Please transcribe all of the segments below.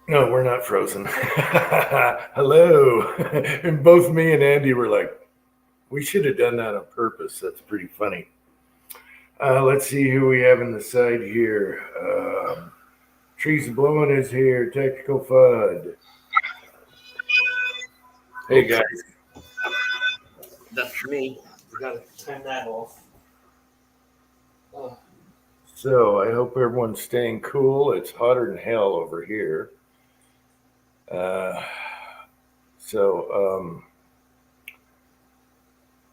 No, we're not frozen. Hello. And both me and Andy were like, we should have done that on purpose. That's pretty funny. Let's see who we have in the side here. Trees Blowing is here. Tactical FUD. Hey, Okay, guys. that's me. We gotta turn that off. So I hope everyone's staying cool. It's hotter than hell over here. Uh, so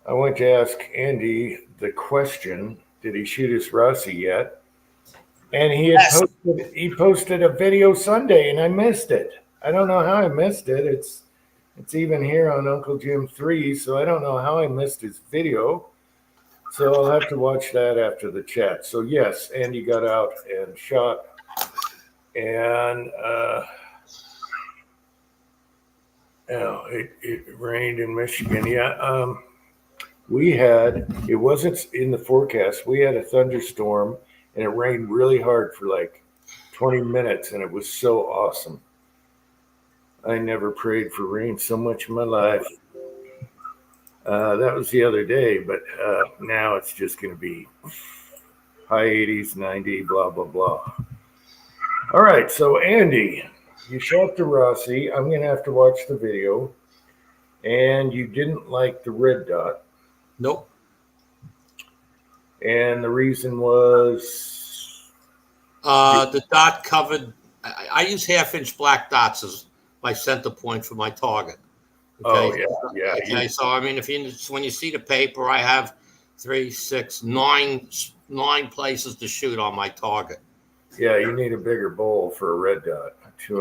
I want to ask Andy the question: did he shoot his Rossi yet? And Yes. he posted a video Sunday, and I missed it. I don't know how I missed it. It's even here on Uncle Jim 3, so I don't know how I missed his video. So I'll have to watch that after the chat. So yes, Andy got out and shot, and it rained in Michigan. Yeah, it wasn't in the forecast. We had a thunderstorm, and it rained really hard for like 20 minutes, and it was so awesome. I never prayed for rain so much in my life. That was the other day, but now it's just going to be high 80s, 90, blah, blah, blah. All right, so Andy, you shot the Rossi. I'm going to have to watch the video. And you didn't like the red dot. Nope. And the reason was. The dot covered. I use half-inch black dots as my center point for my target. Okay? Oh, yeah. Okay, so I mean, when you see the paper, I have 3, 6, 9 places to shoot on my target. Yeah, you need a bigger bowl for a red dot. So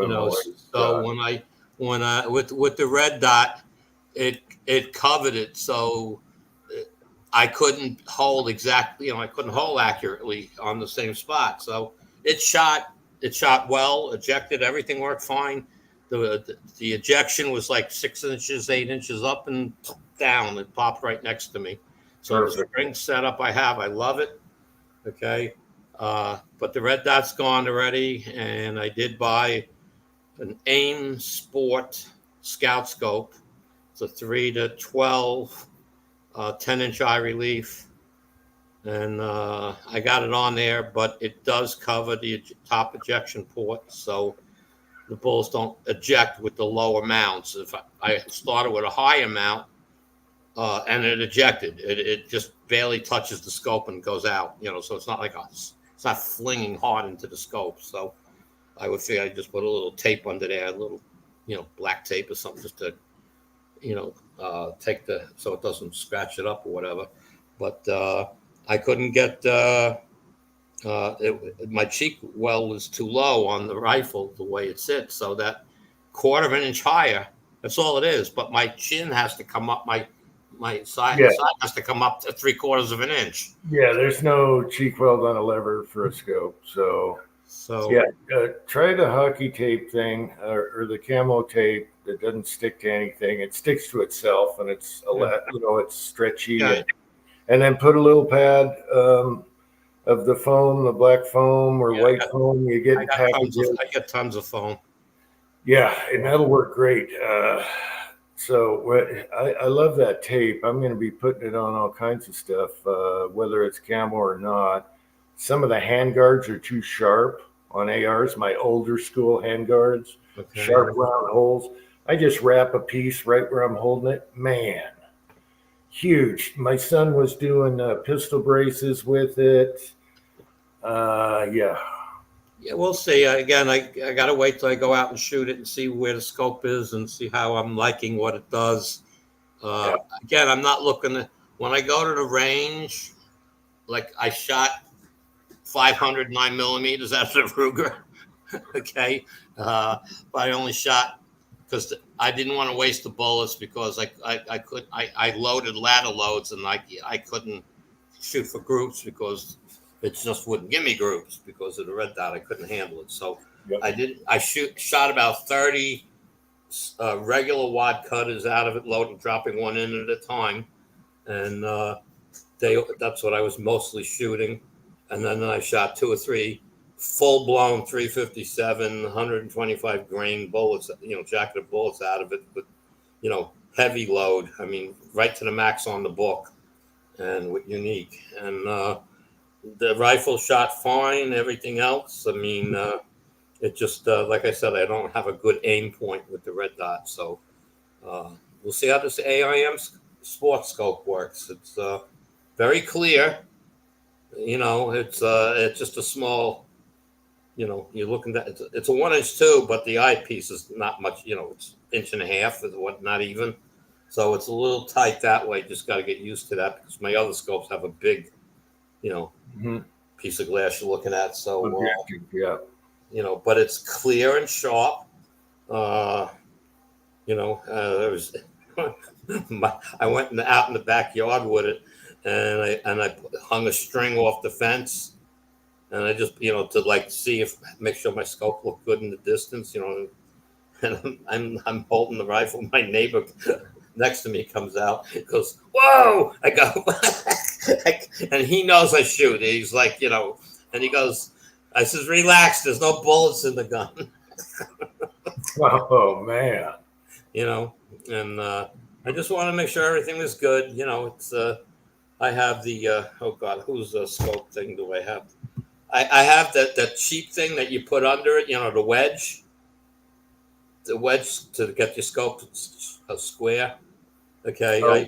when I with the red dot, it covered it, so I couldn't hold exactly. I couldn't hold accurately on the same spot. So it shot well, ejected, everything worked fine. The ejection was like 6 inches, 8 inches up and down. It popped right next to me. So Perfect. the spring setup I have, I love it. Okay. But the red dot's gone already, and I did buy an AIM Sport Scout Scope. It's a 3 to 12, 10-inch eye relief, and I got it on there, but it does cover the top ejection port, so the bullets don't eject with the lower mounts. If I started with a higher mount, and it ejected, it just barely touches the scope and goes out. So it's not like it's not flinging hard into the scope. So I would figure I'd just put a little tape under there, a little, black tape or something, just to, take so it doesn't scratch it up or whatever. But I couldn't get my cheek well is too low on the rifle the way it sits, so that quarter of an inch higher. That's all it is. But my chin has to come up. My side has to come up to 3/4 of an inch. Yeah, there's no cheek weld on a lever for a scope. So yeah, try the hockey tape thing or the camo tape that doesn't stick to anything. It sticks to itself, and it's it's stretchy. Yeah. And then put a little pad of the foam, the black foam or white foam. You get packages. I get tons of foam. Yeah, and that'll work great. So I love that tape. I'm going to be putting it on all kinds of stuff, whether it's camo or not. Some of the handguards are too sharp on ARs, my older school handguards, sharp round holes. I just wrap a piece right where I'm holding it. Man, huge. My son was doing pistol braces with it. Yeah, we'll see. Again, I got to wait till I go out and shoot it and see where the scope is and see how I'm liking what it does. Again, I'm not looking at, when I go to the range, like I shot 500 9mm out of the Ruger. Okay. But I only shot because I didn't want to waste the bullets, because I loaded ladder loads, and I couldn't shoot for groups because it just wouldn't give me groups because of the red dot. I couldn't handle it. So I shot about 30 regular wad cutters out of it, loading, dropping one in at a time. And that's what I was mostly shooting. And then I shot 2 or 3 full blown 357, 125 grain bullets, jacketed bullets out of it, but heavy load. I mean, right to the max on the book, and with unique. And the rifle shot fine. Everything else, I mean, it just like I said, I don't have a good aim point with the red dot. So we'll see how this AIM sports scope works. It's very clear. It's just a small. You're looking at it's a 1-inch tube, but the eyepiece is not much. It's inch and a half, or what, not even. So it's a little tight that way. Just got to get used to that because my other scopes have a big, Mhm. piece of glass you're looking at. So Objective, yeah. but it's clear and sharp. There was I went out in the backyard with it, and I hung a string off the fence. And I just, to like make sure my scope looked good in the distance, and I'm holding the rifle. My neighbor next to me comes out, goes, "Whoa!" I go, and he knows I shoot. He's like, and he goes, I says, "Relax. There's no bullets in the gun." Oh man. And I just want to make sure everything is good. It's I have the oh God, whose scope thing do I have? I have that cheap thing that you put under it, the wedge to get your scope a square. Okay, Oh.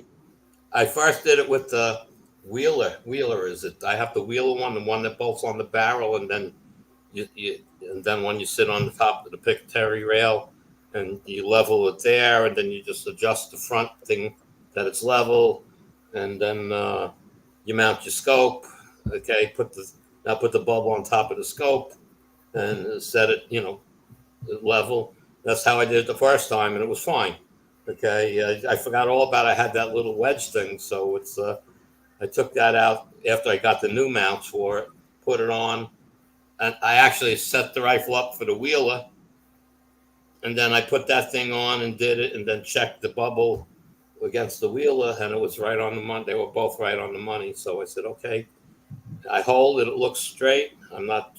I first did it with the Wheeler. Wheeler is it? I have the Wheeler one, the one that bolts on the barrel, and then and then when you sit on the top of the Picatinny rail, and you level it there, and then you just adjust the front thing that it's level, and then you mount your scope. Okay, put the bulb on top of the scope and set it, level. That's how I did it the first time, and it was fine. Okay, I forgot all about I had that little wedge thing, so it's I took that out after I got the new mounts for it, put it on, and I actually set the rifle up for the Wheeler, and then I put that thing on and did it, and then checked the bubble against the Wheeler, and it was right on the money. They were both right on the money. So I said, okay, I hold it. It looks straight. I'm not,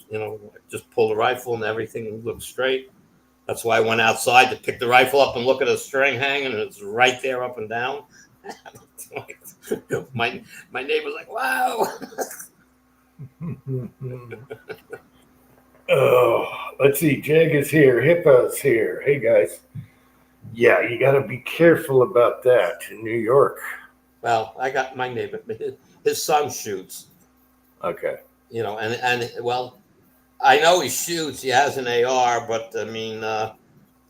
just pull the rifle and everything looks straight. That's why I went outside to pick the rifle up and look at the string hanging, and it's right there up and down. my neighbor's like, wow. Oh, let's see. Jag is here. Hippo's here. Hey guys. Yeah, you got to be careful about that in New York. Well, I got my neighbor. His son shoots. Okay. And well, I know he shoots. He has an AR, but I mean,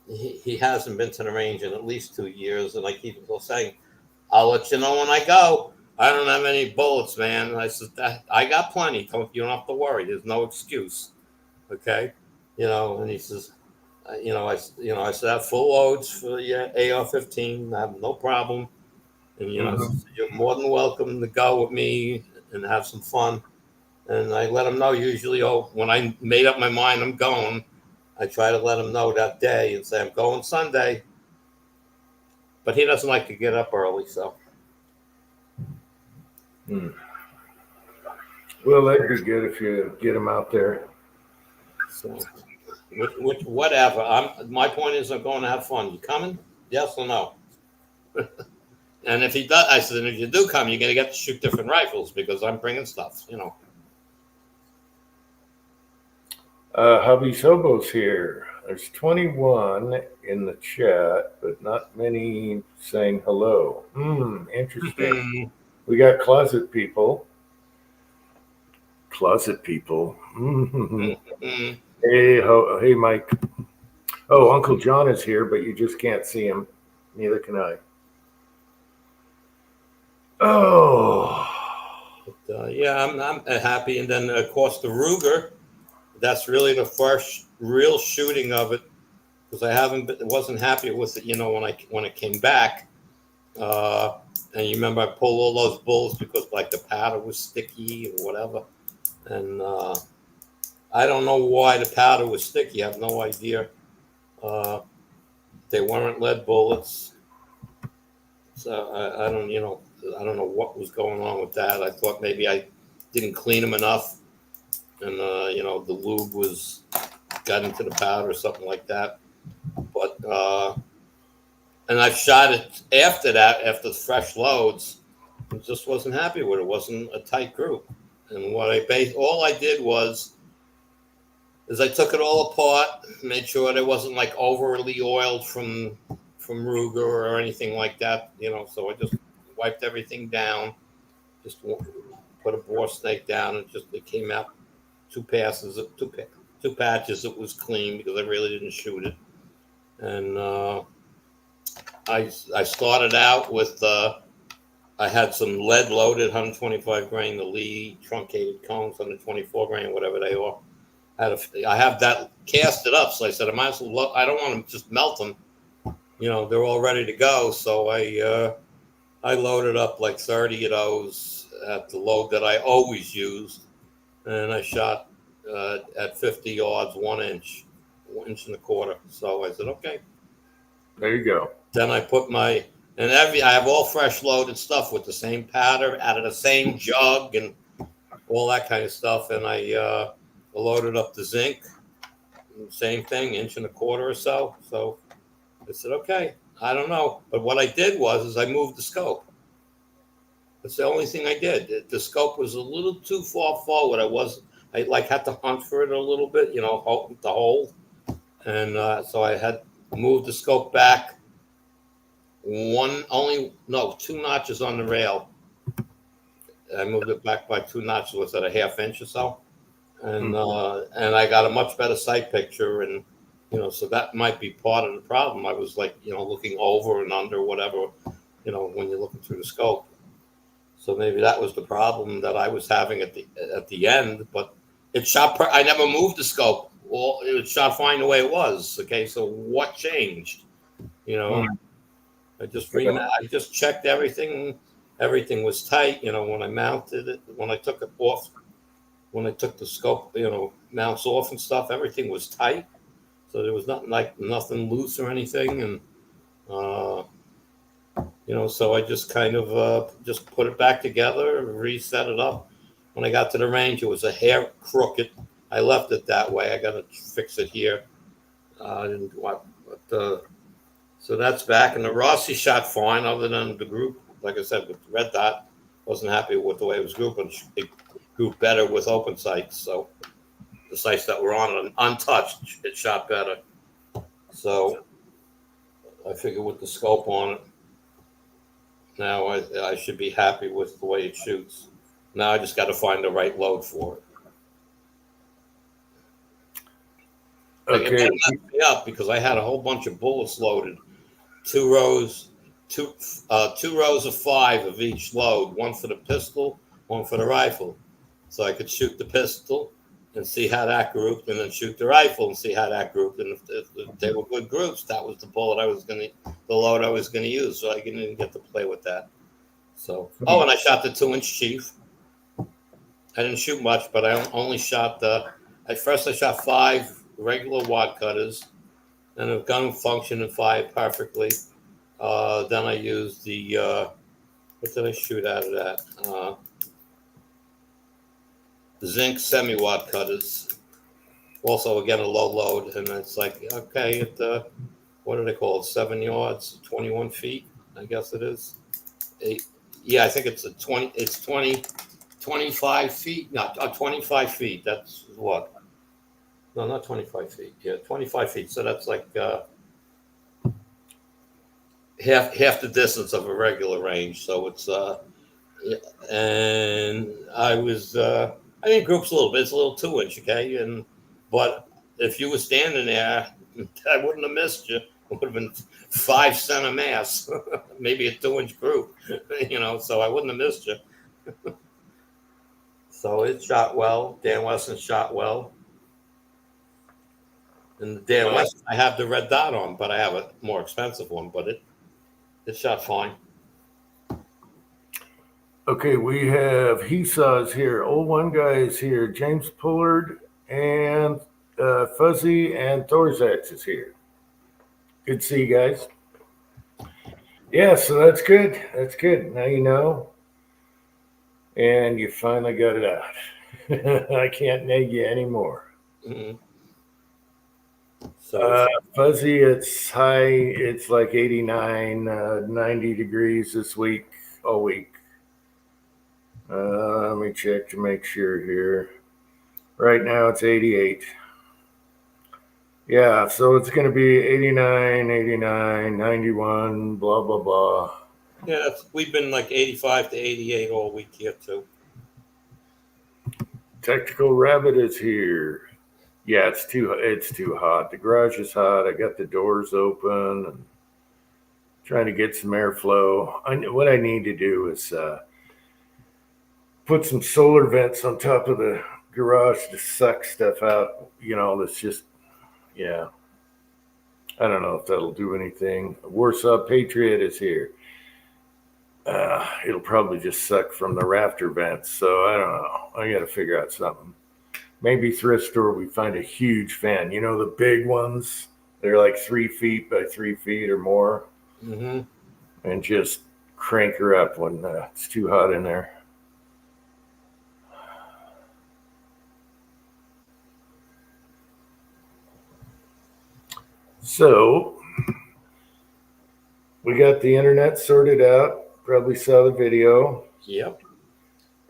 he hasn't been to the range in at least 2 years. And I keep saying, "I'll let you know when I go. I don't have any bullets, man." I said, "I got plenty. You don't have to worry. There's no excuse." Okay, And he says, I said, "I have full loads for your AR-15. I have no problem." And you're more than welcome to go with me and have some fun. And I let him know usually, when I made up my mind I'm going, I try to let him know that day and say I'm going Sunday. But he doesn't like to get up early, so. Well, that'd be good if you get him out there. So, whatever. My point is I'm going to have fun. You coming? Yes or no? And if he does, I said, if you do come, you're going to get to shoot different rifles because I'm bringing stuff, Hubby Sobo's here. There's 21 in the chat, but not many saying hello. Interesting. We got closet people. Hey, Mike. Oh, Uncle John is here, but you just can't see him. Neither can I. Oh. But, yeah, I'm happy. And then, of course, the Ruger. That's really the first real shooting of it because wasn't happy with it, when it came back. And you remember I pulled all those bullets because like the powder was sticky or whatever. And I don't know why the powder was sticky. I have no idea. They weren't lead bullets. So I don't know what was going on with that. I thought maybe I didn't clean them enough. and the lube got into the powder or something like that. But and I shot it after that, after the fresh loads. I just wasn't happy with it. It wasn't a tight group. And all I did is I took it all apart, made sure it wasn't like overly oiled from Ruger or anything like that. So I just wiped everything down, just put a bore snake down, and it came out two patches. It was clean because I really didn't shoot it. And I started out with I had some lead loaded 125 grain, the Lee truncated cones, 124 grain, whatever they are. I have that casted up, so I said I might as well. I don't want to just melt them. They're all ready to go. So I loaded up like 30 of those at the load that I always use, and I shot at 50 yards, 1 inch and a quarter. So I said, okay. There you go. Then I put I have all fresh loaded stuff with the same powder out of the same jug and all that kind of stuff. And I loaded up the zinc, same thing, inch and a quarter or so. So I said, okay, I don't know. But what I did is I moved the scope. That's the only thing I did. The scope was a little too far forward. I had to hunt for it a little bit, the hole. And so I had moved the scope back 2 notches on the rail. I moved it back by 2 notches. Was that a half inch or so? And and I got a much better sight picture, and so that might be part of the problem. I was looking over and under whatever, when you're looking through the scope. So maybe that was the problem that I was having at the end. But it shot. I never moved the scope. Well, it shot fine the way it was. Okay, so what changed? I just checked everything. Everything was tight. When I mounted it, when I took it off, when I took the scope, mounts off and stuff, everything was tight. So there was nothing loose or anything. And, so I just kind of just put it back together, reset it up. When I got to the range, it was a hair crooked. I left it that way. I got to fix it here. So that's back. And the Rossi shot fine, other than the group. Like I said, with the red dot, wasn't happy with the way it was grouped. And it grew better with open sights. So the sights that were on it, untouched, it shot better. So I figured with the scope on it, now I should be happy with the way it shoots. Now I just got to find the right load for it. Okay. It messed me up because I had a whole bunch of bullets loaded, two rows of 5 of each load, one for the pistol, one for the rifle. So I could shoot the pistol and see how that grouped, and then shoot the rifle and see how that grouped. And if they were good groups, that was the load I was gonna use. So I didn't get to play with that. So and I shot the 2-inch Chief. I didn't shoot much, but I only shot at first I shot 5 regular wad cutters, and the gun functioned and fired perfectly. Then I used the what did I shoot out of that? Zinc semi-wad cutters. Also, again, a low load, and it's like, okay, what do they call it? 7 yards, 21 feet, I guess it is. I think it's 25 feet. No, 25 feet. That's what? No, not 25 feet. Yeah, 25 feet. So that's like half the distance of a regular range. So it's and I think groups a little bit. It's a little 2-inch, okay. But if you were standing there, I wouldn't have missed you. It would have been 5 center mass, maybe a 2-inch group, So I wouldn't have missed you. So it shot well. Dan Wesson shot well. And the Dan Wesson, I have the red dot on, but I have a more expensive one. But it shot fine. Okay, we have Hesaws here. Old One Guy is here. James Pullard and Fuzzy and Thorzax is here. Good to see you guys. Yeah, so that's good. That's good. Now you know. And you finally got it out. I can't nag you anymore. Mm-hmm. So Fuzzy, it's high. It's like 89, 90 degrees this week, all week. Let me check to make sure here. Right now it's 88. Yeah, so it's going to be 89, 89, 91, blah, blah, blah. yeah, we've been like 85 to 88 all week here too. Tactical Rabbit is here. Yeah, it's too hot. The garage is hot. I got the doors open and trying to get some airflow. What I need to do is put some solar vents on top of the garage to suck stuff out. That's just, yeah. I don't know if that'll do anything. Warsaw Patriot is here. It'll probably just suck from the rafter vents. So I don't know. I got to figure out something. Maybe thrift store, we find a huge fan. The big ones? They're like 3 feet by 3 feet or more. Mm-hmm. And just crank her up when it's too hot in there. So we got the internet sorted out. Probably saw the video. Yep.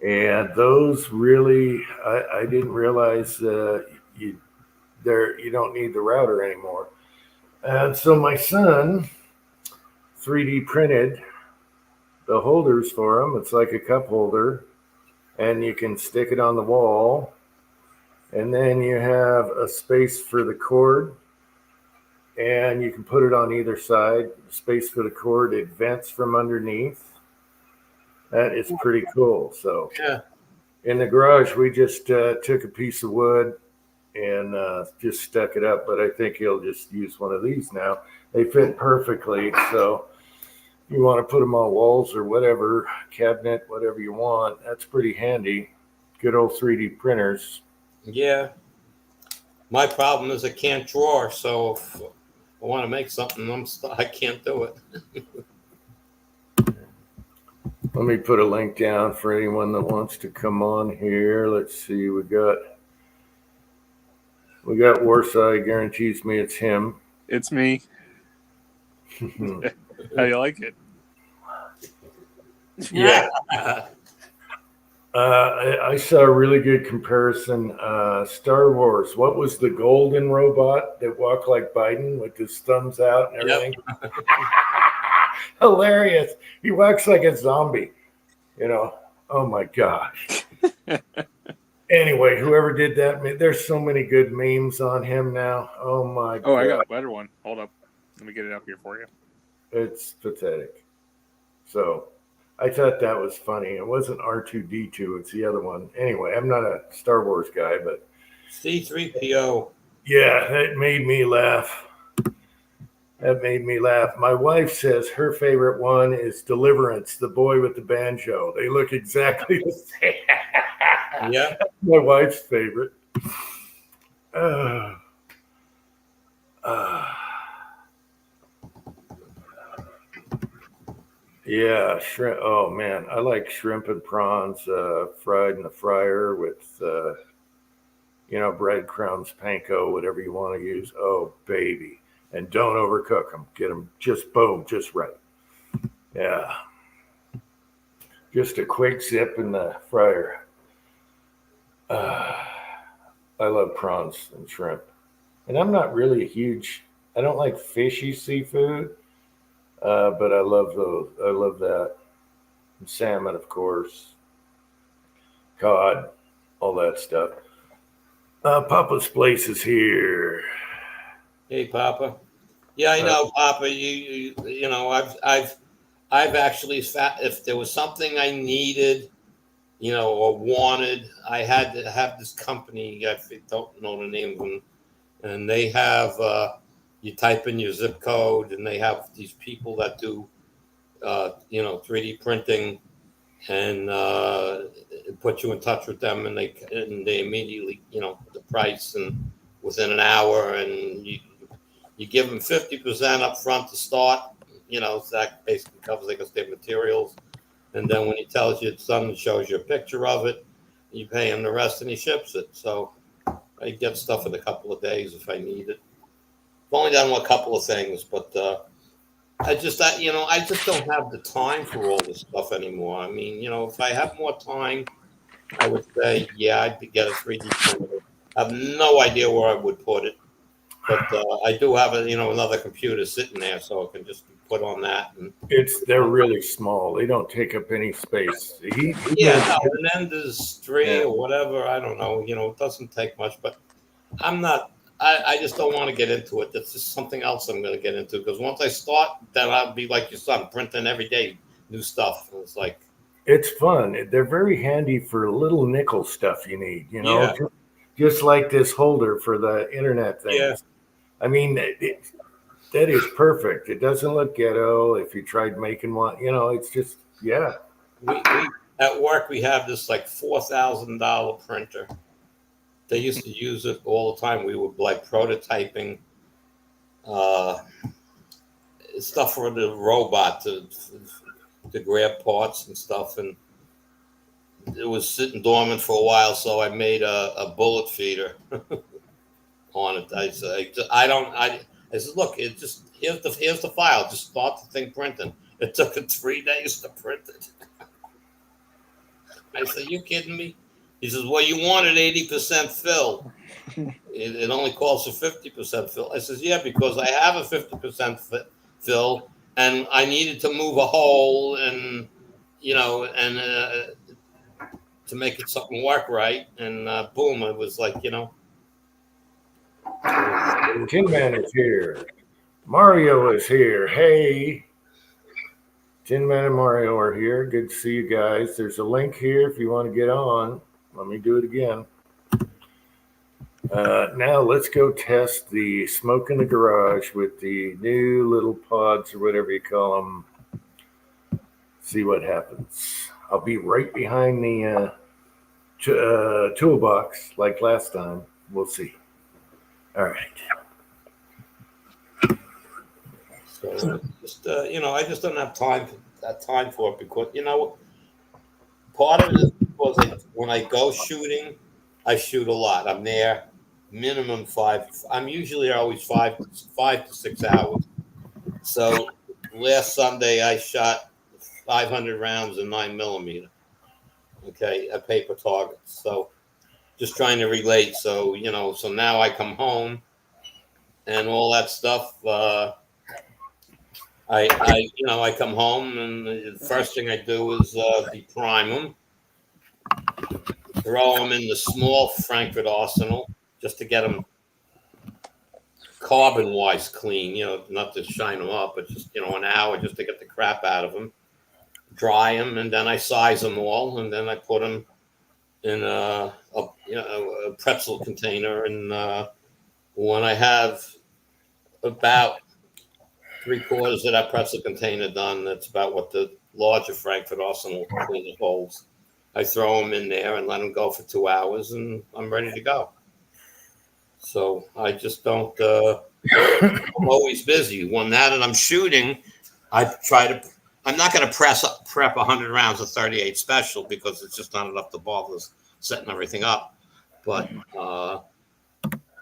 And those really, I didn't realize you don't need the router anymore. And so my son 3D printed the holders for him. It's like a cup holder, and you can stick it on the wall. And then you have a space for the cord, and you can put it on either side. Space for the cord, it vents from underneath. That is pretty cool. So yeah, in the garage, we just took a piece of wood and just stuck it up. But I think he'll just use one of these now. They fit perfectly. So you want to put them on walls or whatever, cabinet, whatever you want. That's pretty handy. Good old 3D printers. Yeah. My problem is I can't draw, so if I want to make something, I can't do it. Let me put a link down for anyone that wants to come on here. Let's see. We got Warsaw. He guarantees me it's him. It's me. How you like it? Yeah. I saw a really good comparison. Star Wars. What was the golden robot that walked like Biden with his thumbs out and everything? Yep. Hilarious. He walks like a zombie. Oh my gosh. Anyway, whoever did that, there's so many good memes on him now. Oh my God. I got a better one. Hold up. Let me get it up here for you. It's pathetic. So I thought that was funny. It wasn't R2D2. It's the other one. Anyway, I'm not a Star Wars guy, but C3PO. Yeah, that made me laugh. My wife says her favorite one is Deliverance, the boy with the banjo. They look exactly the same. Yeah. That's my wife's favorite. Yeah, shrimp. Oh man, I like shrimp and prawns fried in the fryer with, breadcrumbs, panko, whatever you want to use. Oh baby. And don't overcook them. Get them just right. Yeah. Just a quick zip in the fryer. I love prawns and shrimp. And I'm not really I don't like fishy seafood, but I love those. I love that. And salmon, of course. Cod, all that stuff. Papa's Place is here. Hey, Papa. Yeah, I know, Papa. I've actually, if there was something I needed, or wanted, I had to have this company. I don't know the name of them, and they have. You type in your zip code, and they have these people that do, 3D printing, and put you in touch with them, and they immediately, the price, and within an hour, and you give them 50% up front to start, so that basically covers their materials. And then when he tells you it's done, it shows you a picture of it. you pay him the rest and he ships it. So I get stuff in a couple of days if I need it. I've only done a couple of things, but I just don't have the time for all this stuff anymore. I mean, if I have more time, I would say, yeah, I'd get a 3D printer. I have no idea where I would put it, but I do have another computer sitting there, so it can just be put on that. And They're really small. They don't take up any space. and then there's three or whatever. I don't know. It doesn't take much, but I'm not. I just don't want to get into it. That's just something else I'm going to get into because once I start, then I'll be like your son, printing every day new stuff. And it's like it's fun. They're very handy for little nickel stuff you need. Yeah. Just like this holder for the internet thing. Yeah. I mean, that is perfect. It doesn't look ghetto. If you tried making one, it's just yeah. We at work we have this like $4,000 printer. They used to use it all the time. We were like prototyping stuff for the robot to grab parts and stuff, and it was sitting dormant for a while. So I made a bullet feeder on it. I said, look, here's the file. Just start the thing printing. It took it 3 days to print it. I said, you kidding me? He says, well, you wanted 80% fill. It only calls for 50% fill. I says, yeah, because I have a 50% fill, and I needed to move a hole, and to make it something work right. And boom, it was like, Tin Man is here. Mario is here. Hey. Tin Man and Mario are here. Good to see you guys. There's a link here if you want to get on. Let me do it again. Now let's go test the smoke in the garage with the new little pods or whatever you call them. See what happens. I'll be right behind the toolbox like last time. We'll see. All right. So just I just don't have time for it because part of it is because when I go shooting, I shoot a lot. I'm there minimum 5. I'm usually always 5 to 6 hours. So last Sunday I shot 500 rounds in 9mm. Okay, a paper target. So just trying to relate. So so now I come home and all that stuff. I come home and the first thing I do is deprime them, throw them in the small Frankfurt Arsenal just to get them carbon-wise clean, not to shine them up, but just, an hour just to get the crap out of them, dry them, and then I size them all, and then I put them in a pretzel container. And when I have about 3/4 of that pretzel container done, that's about what the larger Frankfurt Arsenal cleaner holds. I throw them in there and let them go for 2 hours, and I'm ready to go. So I just don't. I'm always busy. Now that I'm shooting, I'm not going to prep 100 rounds of 38 special because it's just not enough to bother setting everything up. But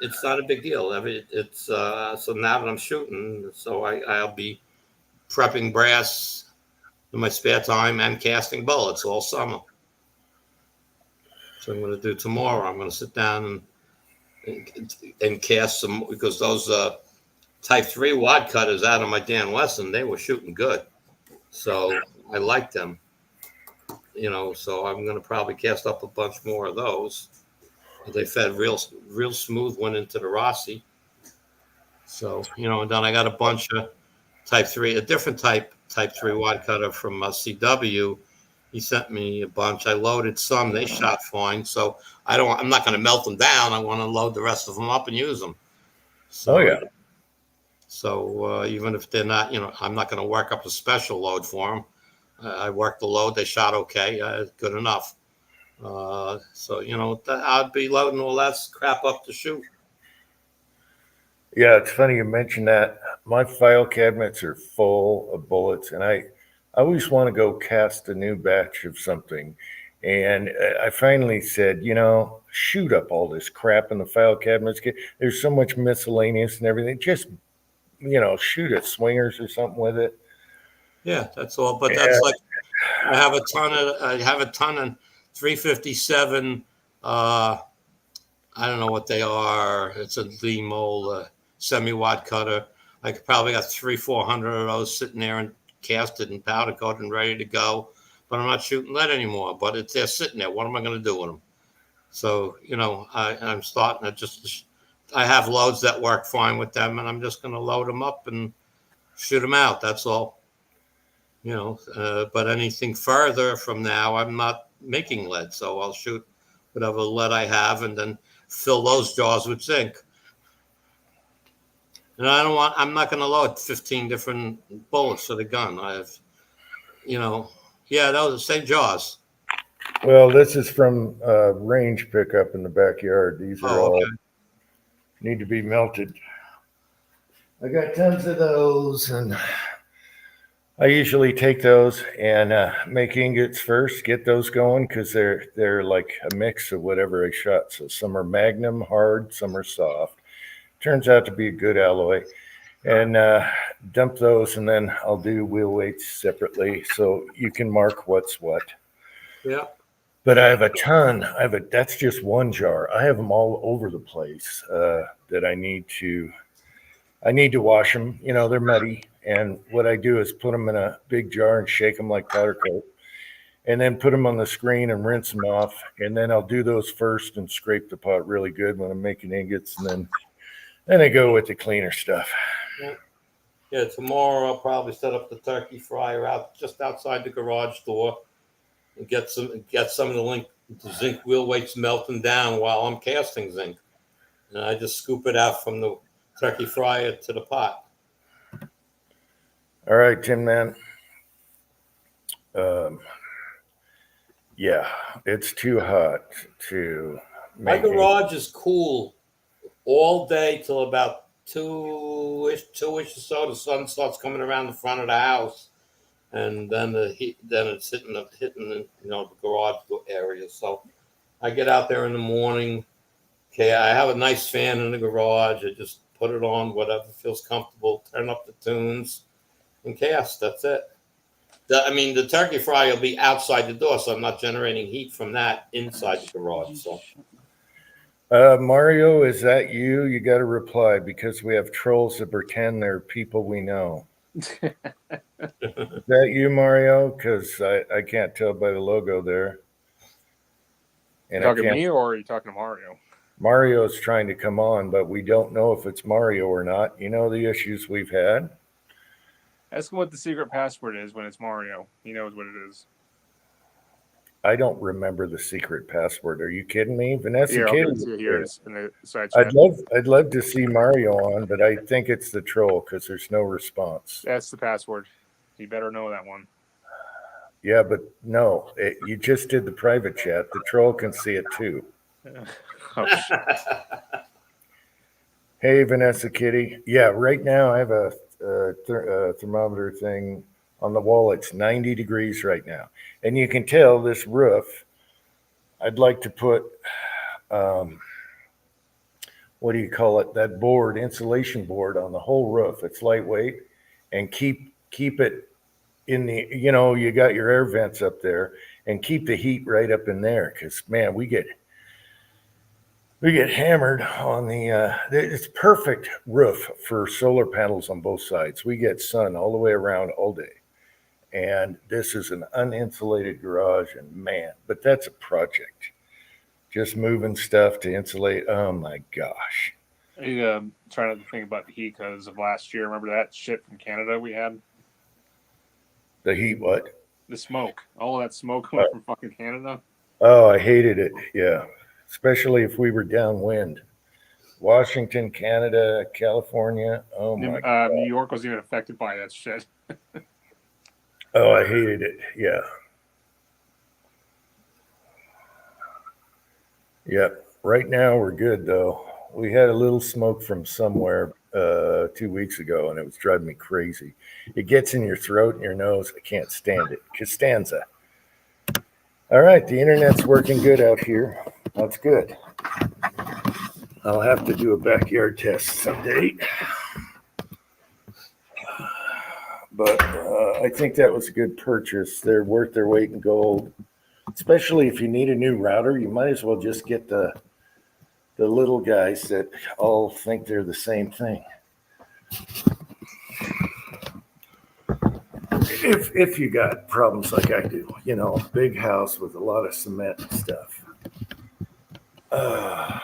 it's not a big deal. It's so now that I'm shooting, so I'll be prepping brass in my spare time and casting bullets all summer. So I'm going to do tomorrow. I'm going to sit down and cast some, because those Type 3 wad cutters out of my Dan Wesson, they were shooting good. So I like them. So I'm going to probably cast up a bunch more of those. They fed real smooth, went into the Rossi. So, and then I got a bunch of Type 3, a different Type 3 wad cutter from CW. He sent me a bunch. I loaded some. They shot fine. So I'm not going to melt them down. I want to load the rest of them up and use them. So, oh, yeah. So even if they're not, I'm not going to work up a special load for them. I worked the load. They shot okay. Good enough. So, I'd be loading all that crap up to shoot. Yeah, it's funny you mentioned that. My file cabinets are full of bullets, and I always want to go cast a new batch of something. And I finally said, shoot up all this crap in the file cabinets. There's so much miscellaneous and everything. Just, shoot at swingers or something with it. Yeah, that's all. But Yeah. that's like I have a ton of 357. I don't know what they are. It's a Limo semi-watt cutter. I probably got 300-400 of those sitting there and casted and powder coated and ready to go. But I'm not shooting lead anymore. But they're sitting there. What am I going to do with them? So I'm starting to I have loads that work fine with them, and I'm just going to load them up and shoot them out. That's all. But anything further from now, I'm not making lead, so I'll shoot whatever lead I have and then fill those jars with zinc. And I'm not going to load 15 different bullets for the gun. I have, those are the same jars. Well, this is from range pickup in the backyard. These are all need to be melted. I got tons of those, and I usually take those and make ingots first, get those going because they're like a mix of whatever I shot. So some are Magnum hard, some are soft. Turns out to be a good alloy, and dump those, and then I'll do wheel weights separately so you can mark what's what. Yeah. But I have a ton. That's just one jar. I have them all over the place that I need to wash them. They're muddy. And what I do is put them in a big jar and shake them like powder coat, and then put them on the screen and rinse them off. And then I'll do those first and scrape the pot really good when I'm making ingots. And then I go with the cleaner stuff. Yeah, tomorrow I'll probably set up the turkey fryer out just outside the garage door and get some of the zinc wheel weights melting down while I'm casting zinc. And I just scoop it out from the turkey fryer to the pot. All right, Tim, man. Yeah, it's too hot to My garage is cool all day till about 2-ish or so. The sun starts coming around the front of the house, and then it's hitting the garage area. So I get out there in the morning. Okay, I have a nice fan in the garage. I just put it on, whatever feels comfortable. Turn up the tunes and cast. That's it. The turkey fryer will be outside the door, so I'm not generating heat from that inside the garage. So. Mario, is that you? You got to reply because we have trolls that pretend they're people we know. Is that you, Mario? Because I can't tell by the logo there. And you talking to me or are you talking to Mario? Mario's trying to come on, but we don't know if it's Mario or not. You know the issues we've had? Ask him what the secret password is when it's Mario. He knows what it is. I don't remember the secret password. Are you kidding me? Vanessa here, Kitty. Here in the side chat. I'd love to see Mario on, but I think it's the troll because there's no response. That's the password. You better know that one. Yeah, but no, you just did the private chat. The troll can see it too. Hey, Vanessa Kitty. Yeah, right now I have a thermometer thing on the wall. It's 90 degrees right now. And you can tell this roof, I'd like to put, what do you call it? That board, insulation board on the whole roof. It's lightweight and keep it in the, you got your air vents up there and keep the heat right up in there. Cause man, we get hammered on it's perfect roof for solar panels on both sides. We get sun all the way around all day. And this is an uninsulated garage, and man, but that's a project. Just moving stuff to insulate. Oh my gosh. I'm trying to think about the heat because of last year. Remember that shit from Canada we had? The heat what? The smoke. All of that smoke went from fucking Canada. Oh, I hated it. Yeah. Especially if we were downwind. Washington, Canada, California. Oh my God. New York was even affected by that shit. Oh, I hated it. Yeah. Yep. Right now we're good though. We had a little smoke from somewhere 2 weeks ago and it was driving me crazy. It gets in your throat and your nose. I can't stand it. Costanza. All right, the internet's working good out here. That's good. I'll have to do a backyard test someday. But I think that was a good purchase. They're worth their weight in gold. Especially if you need a new router, you might as well just get the little guys that all think they're the same thing. If you got problems like I do, big house with a lot of cement and stuff. I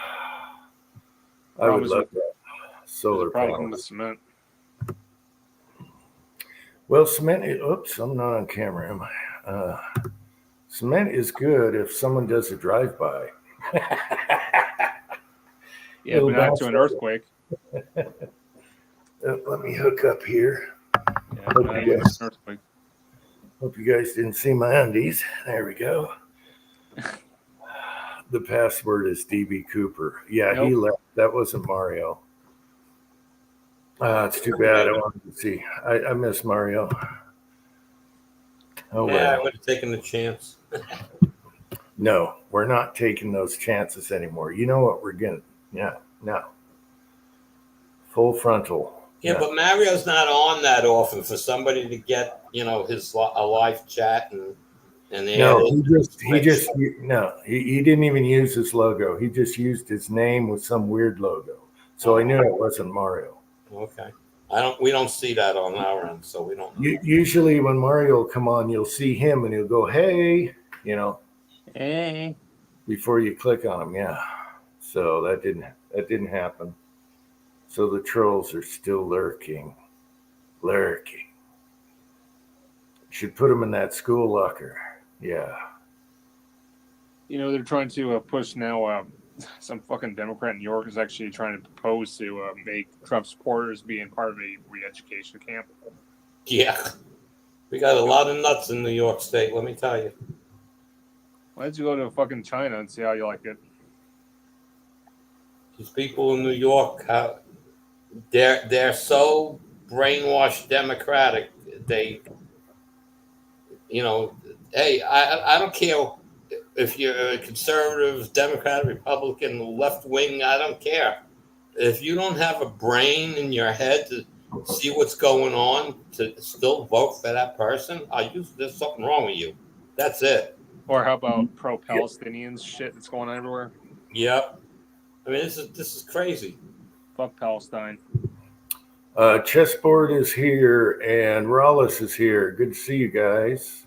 would love that. Solar problem power. with cement. Well, cement. Oops, I'm not on camera, am I? Cement is good if someone does a drive-by. Yeah, but not to an earthquake. Let me hook up here. Yeah, Hope you guys didn't see my undies. There we go. The password is DB Cooper. Yeah, He left. That wasn't Mario. It's too bad. I wanted to see. I miss Mario. Oh, yeah, well. I would have taken the chance. No, we're not taking those chances anymore. You know what we're getting? Yeah, no. Full frontal. Yeah, but Mario's not on that often for somebody to get, his a live chat and no, he didn't even use his logo. He just used his name with some weird logo. So I knew it wasn't Mario. Okay. We don't see that on our end, so we don't know. Usually when Mario will come on, you'll see him and he'll go, hey, Hey. Before you click on him, yeah. So that didn't happen. So the trolls are still lurking. Should put them in that school locker. Yeah. They're trying to push now. Some fucking Democrat in New York is actually trying to propose to make Trump supporters being part of a re-education camp. Yeah. We got a lot of nuts in New York State, let me tell you. Why don't you go to fucking China and see how you like it? These people in New York, they're so brainwashed democratic. They, hey, I don't care if you're a conservative, Democrat, Republican, left wing. I don't care. If you don't have a brain in your head to see what's going on, to still vote for that person, there's something wrong with you. That's it. Or how about pro-Palestinians shit that's going on everywhere? Yep. I mean, this is crazy. Fuck Palestine. Chessboard is here and Rollis is here. Good to see you guys.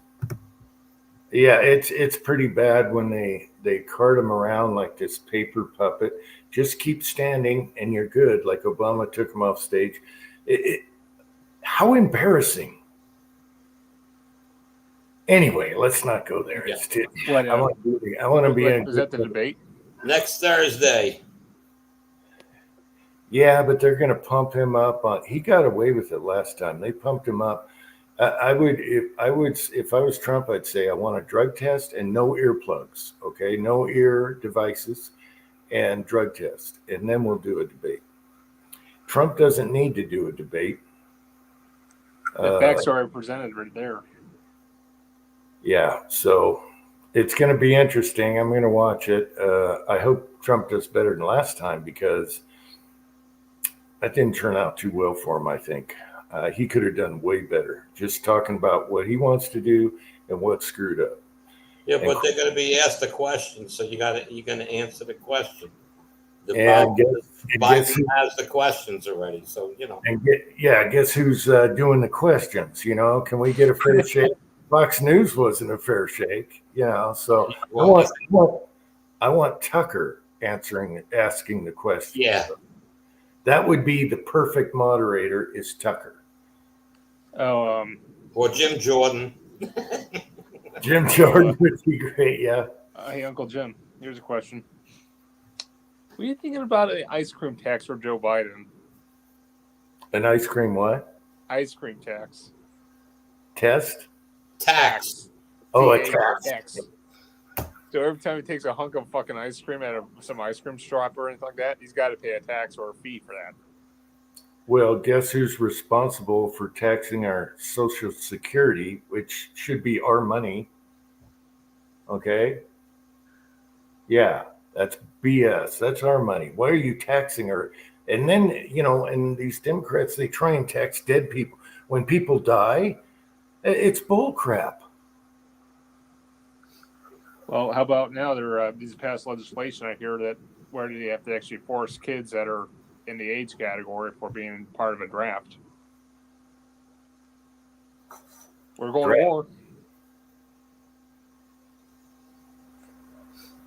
Yeah, it's pretty bad when they cart him around like this paper puppet. Just keep standing and you're good. Like Obama took him off stage. How embarrassing. Anyway, let's not go there. Yeah. I want to be in. Is that the debate? Next Thursday. Yeah, but they're going to pump him up he got away with it last time. They pumped him up. If I was Trump, I'd say I want a drug test and no earplugs. Okay, no ear devices and drug test, and then we'll do a debate. Trump doesn't need to do a debate. The facts are presented right there. Yeah, so it's going to be interesting. I'm going to watch it. I hope Trump does better than last time because that didn't turn out too well for him, I think. He could have done way better. Just talking about what he wants to do and what screwed up. Yeah, but they're going to be asked a question, so you're going to answer the question. Biden has the questions already, so And guess who's doing the questions? Can we get a fair shake? Fox News wasn't a fair shake, So I want Tucker asking the question. Yeah. That would be the perfect moderator is Tucker. Oh, or Jim Jordan. Jim Jordan would be great, yeah. Hey, Uncle Jim, here's a question. What are you thinking about an ice cream tax for Joe Biden? An ice cream what? Ice cream tax. Test? Tax. Oh, a tax. So every time he takes a hunk of fucking ice cream at some ice cream shop or anything like that, he's got to pay a tax or a fee for that. Well, guess who's responsible for taxing our Social Security, which should be our money? Okay. Yeah, that's BS. That's our money. Why are you taxing her? And then, and these Democrats, they try and tax dead people. When people die, it's bull crap. Well, how about now? These passed legislation. I hear that where do they have to actually force kids that are in the age category for being part of a draft? We're going to war.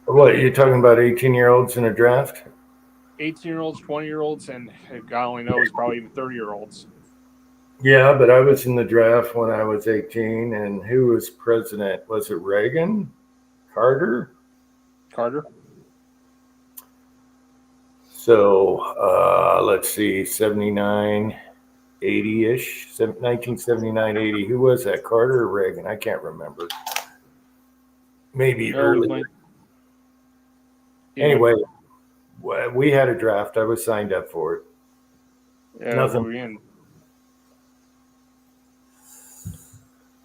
What, you're talking about 18-year-olds in a draft? 18-year-olds, 20-year-olds, and God only knows, probably even 30-year-olds. Yeah, but I was in the draft when I was 18, and who was president? Was it Reagan? Carter? So let's see, 79, 80-ish, 1979, 80. Who was that, Carter or Reagan? I can't remember. Maybe early. Anyway, we had a draft. I was signed up for it. Yeah, nothing.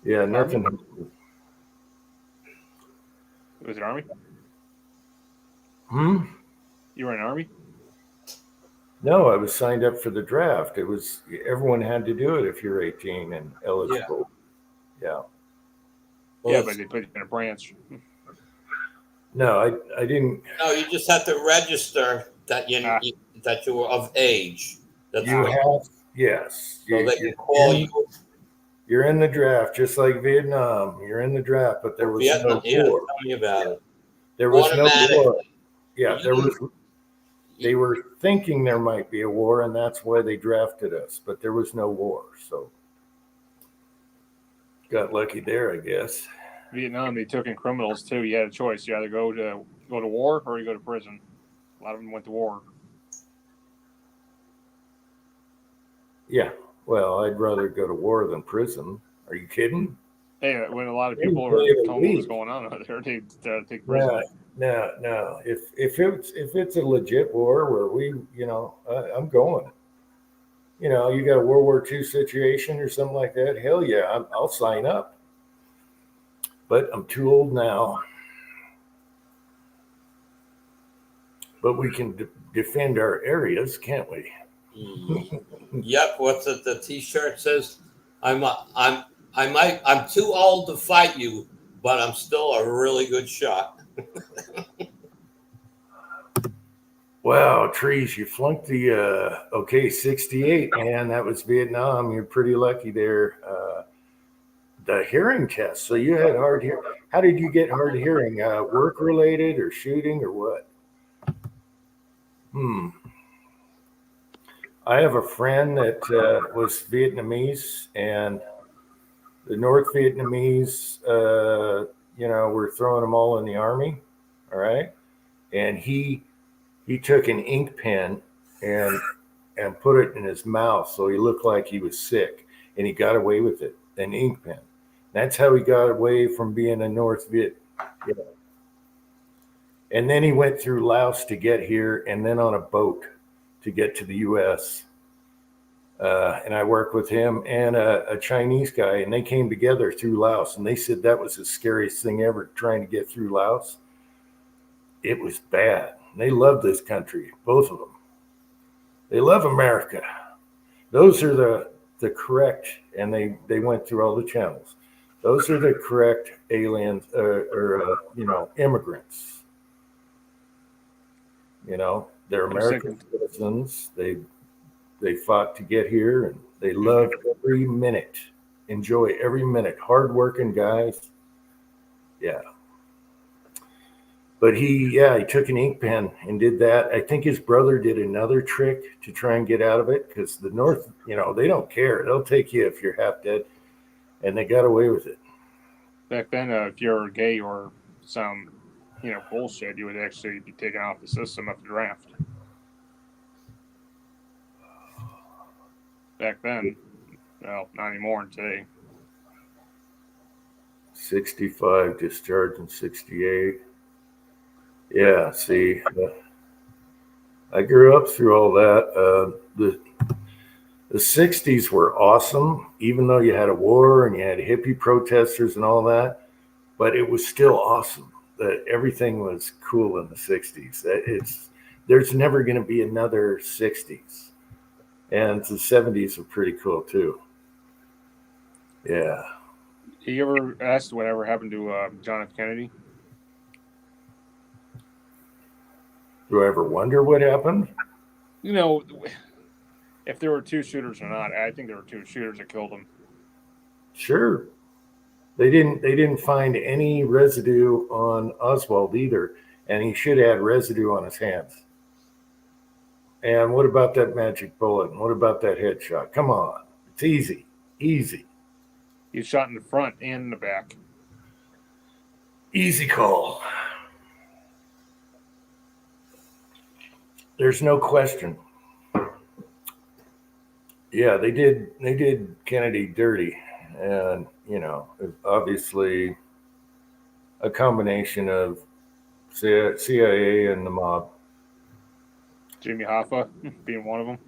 Yeah, nothing. Was it Army? You were in Army? No, I was signed up for the draft. It was everyone had to do it if you're 18 and eligible. Yeah. Yeah, but they put it in a branch. No, I didn't. No, you just have to register that that you were of age. That's you have, yes. So they can call you. You're in the draft, just like Vietnam. You're in the draft, but there was no war. Tell me about it. There was no war. Yeah, there was. They were thinking there might be a war, and that's why they drafted us. But there was no war, so got lucky there, I guess. Vietnam, they took in criminals too. You had a choice: you either go to war or you go to prison. A lot of them went to war. Yeah, well, I'd rather go to war than prison. Are you kidding? Hey, when a lot of people were telling me what was going on out there, they take prison. No. If it's a legit war where we, I'm going. You got a World War II situation or something like that. Hell yeah, I'll sign up. But I'm too old now. But we can defend our areas, can't we? Yep. What's it? The T-shirt says, I'm too old to fight you, but I'm still a really good shot." Wow, Trees, you flunked the 68, man. That was Vietnam. You're pretty lucky there. The hearing test. So you had hard hearing. How did you get hard hearing? Work related or shooting or what? I have a friend that was Vietnamese, and the North Vietnamese, were throwing them all in the army. All right. And he took an ink pen and put it in his mouth so he looked like he was sick, and he got away with it. An ink pen. That's how he got away from being a North Viet. And then he went through Laos to get here, and then on a boat to get to the U.S. And I worked with him and a Chinese guy, and they came together through Laos, and they said that was the scariest thing ever, trying to get through Laos. It was bad. They love this country, both of them. They love America. Those are the correct, and they went through all the channels. Those are the correct aliens or immigrants. They're American citizens. They fought to get here, and they love every minute. Enjoy every minute. Hardworking guys. Yeah. But he took an ink pen and did that. I think his brother did another trick to try and get out of it, because the North, they don't care. They'll take you if you're half dead, and they got away with it. Back then, if you're gay or some, bullshit, you would actually be taken off the system at the draft. Back then, well, not anymore today. 65 discharged in 68. Yeah, see, I grew up through all that. The 60s were awesome, even though you had a war and you had hippie protesters and all that. but it was still awesome. That everything was cool in the 60s. There's never going to be another 60s. And the 70s were pretty cool too. Yeah. You ever asked whatever happened to John F. Kennedy? Do I ever wonder what happened? You know, if there were two shooters or not. I think there were two shooters that killed him. Sure. They didn't find any residue on Oswald either, and he should have had residue on his hands. And what about that magic bullet? And what about that headshot? Come on. It's easy. Easy. He was shot in the front and in the back. Easy call. There's no question. Yeah, they did Kennedy dirty. And, obviously a combination of CIA and the mob. Jimmy Hoffa being one of them.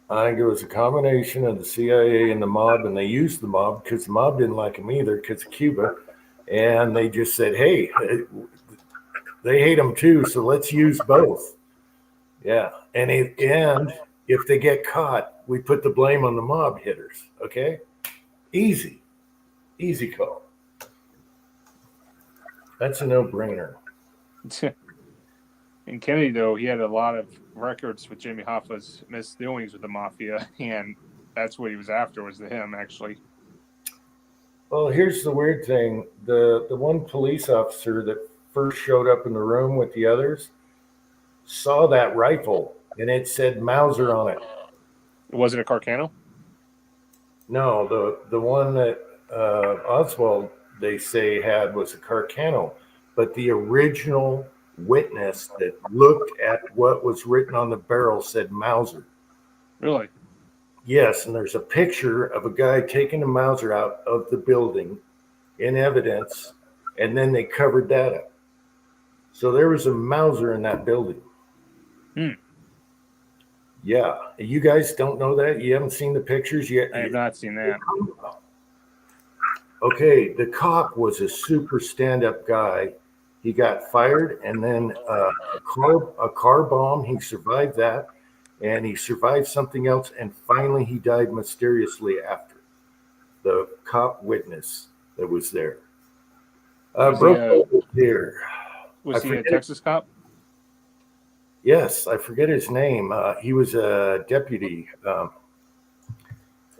I think it was a combination of the CIA and the mob, and they used the mob because the mob didn't like him either because of Cuba. And they just said, hey, they hate him too, so let's use both. Yeah. And if they get caught, we put the blame on the mob hitters. Okay? Easy call. That's a no-brainer. And Kennedy, though, he had a lot of records with Jimmy Hoffa's misdoings with the mafia, and that's what he was after, was him, actually. Well, here's the weird thing. The one police officer that first showed up in the room with the others saw that rifle, and it said Mauser on it. Was it a Carcano? No, the one that Oswald, they say, had was a Carcano, but the original witness that looked at what was written on the barrel said Mauser. Really? Yes, and there's a picture of a guy taking a Mauser out of the building in evidence, and then they covered that up. So there was a Mauser in that building. Yeah. You guys don't know that? You haven't seen the pictures yet? I have not seen that. Okay, the cop was a super stand-up guy. He got fired, and then a car bomb. He survived that, and he survived something else, and finally he died mysteriously after. The cop witness that was there. Was he a forget- Texas cop? Yes, I forget his name. He was a deputy,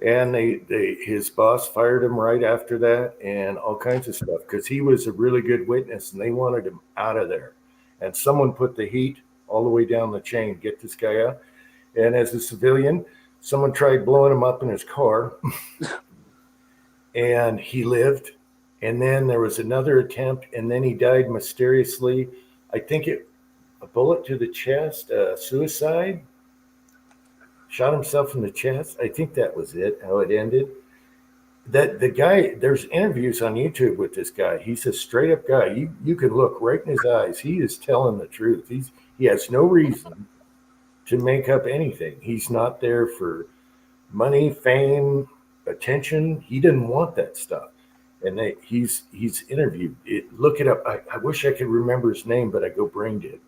and his boss fired him right after that, and all kinds of stuff because he was a really good witness, and they wanted him out of there. And someone put the heat all the way down the chain, get this guy out. And as a civilian, someone tried blowing him up in his car, and he lived. And then there was another attempt, and then he died mysteriously. I think a bullet to the chest, suicide, shot himself in the chest. I think that was it, how it ended. That the guy, there's interviews on YouTube with this guy. He's a straight up guy. You can look right in his eyes. He is telling the truth. He has no reason to make up anything. He's not there for money, fame, attention. He didn't want that stuff. And he's interviewed. Look it up. I wish I could remember his name, but I go brain dead.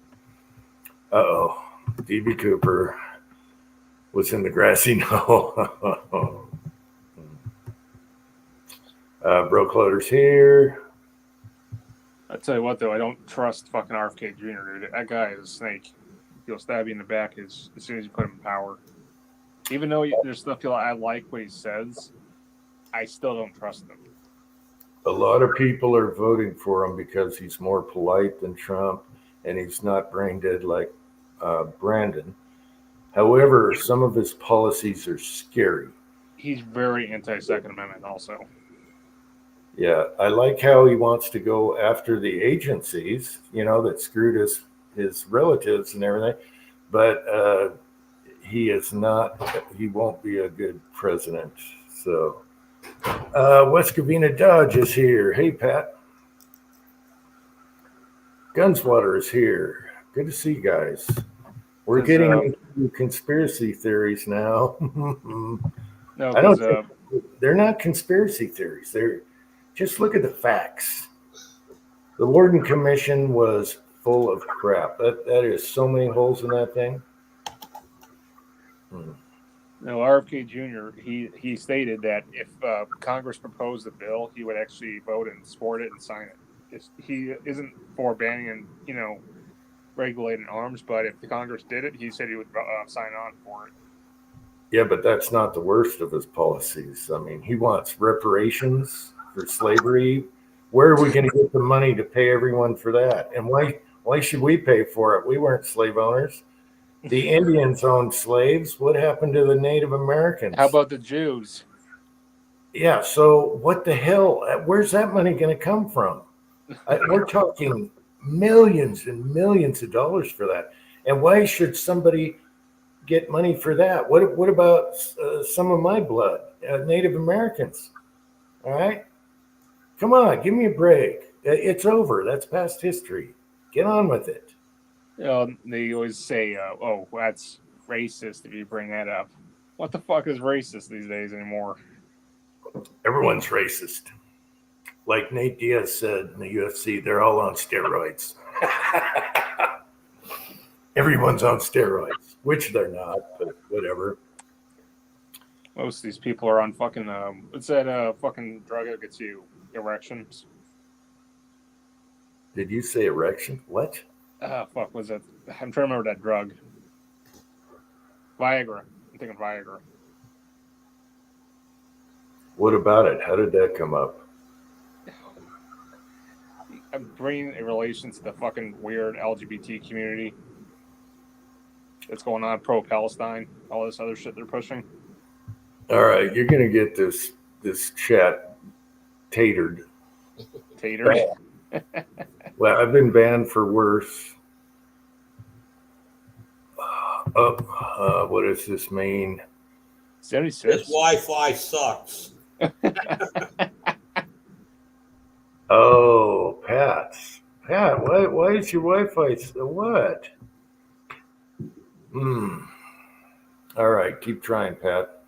Uh-oh. D.B. Cooper was in the grassy knoll. Broke loaders here. I tell you what, though, I don't trust fucking RFK Jr., dude. That guy is a snake. He'll stab you in the back as soon as you put him in power. Even though there's stuff I like what he says, I still don't trust him. A lot of people are voting for him because he's more polite than Trump, and he's not brain dead like Brandon. However, some of his policies are scary. He's very anti-Second Amendment also. Yeah, I like how he wants to go after the agencies, that screwed his relatives and everything. But he won't be a good president. So West Covina Dodge is here. Hey, Pat. Gunswatter is here. Good to see you guys. We're getting into conspiracy theories now. No, I don't think they're not conspiracy theories. Just look at the facts. The Warden Commission was full of crap. That is so many holes in that thing. No, RFK Jr. He stated that if Congress proposed a bill, he would actually vote and support it and sign it. He isn't for banning and regulating arms, but if the Congress did it, he said he would sign on for it. Yeah, but that's not the worst of his policies. I mean, he wants reparations for slavery. Where are we going to get the money to pay everyone for that? And why should we pay for it? We weren't slave owners. The Indians owned slaves. What happened to the Native Americans? How about the Jews? Yeah, so what the hell? Where's that money going to come from? We're talking millions and millions of dollars for that. And why should somebody get money for that? What about some of my blood, Native Americans? All right, come on, give me a break. It's over. That's past history. Get on with it. They always say, "Oh, that's racist." If you bring that up, what the fuck is racist these days anymore? Everyone's racist. Like Nate Diaz said in the UFC, they're all on steroids. Everyone's on steroids, which they're not, but whatever. Most of these people are on fucking what's that fucking drug that gets you erections? Did you say erection? What? Fuck, was that? I'm trying to remember that drug. Viagra. I'm thinking Viagra. What about it? How did that come up? I'm bringing in relation to the fucking weird LGBT community that's going on, pro-Palestine, all this other shit they're pushing. All right, you're gonna get this chat tatered. Taters. Well, I've been banned for worse. What does this mean? 76. This Wi-Fi sucks. Oh, Pat, why is your Wi-Fi what? All right, keep trying, Pat.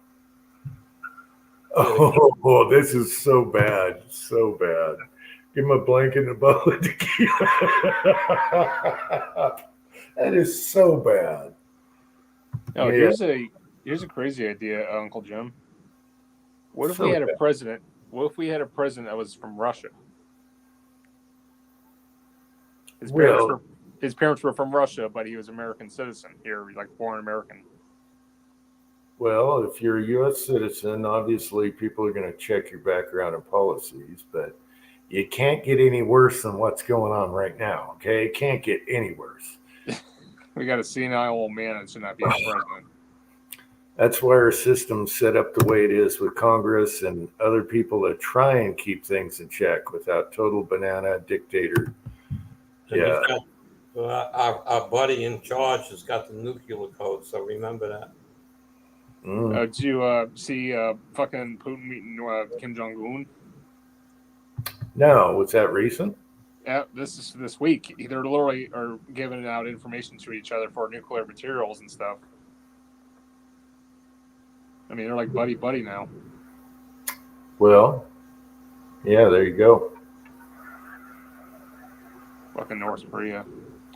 Oh, this is so bad, so bad. Give him a blanket and a bottle of tequila. That is so bad. No, here's a crazy idea, Uncle Jim. What if we had a president? What if we had a president that was from Russia? His parents were from Russia, but he was American citizen here, like born American. Well, if you're a U.S. citizen, obviously people are going to check your background and policies, but you can't get any worse than what's going on right now, okay? It can't get any worse. We got a senile old man that should not be a president. That's why our system's set up the way it is with Congress and other people that try and keep things in check without total banana dictator. Yeah. Our buddy in charge has got the nuclear code, so remember that. Did you see fucking Putin meeting Kim Jong-un? No, was that recent? Yeah, this week. They're literally are giving out information to each other for nuclear materials and stuff. I mean, they're like buddy now. Well, yeah, there you go. Fucking North Korea.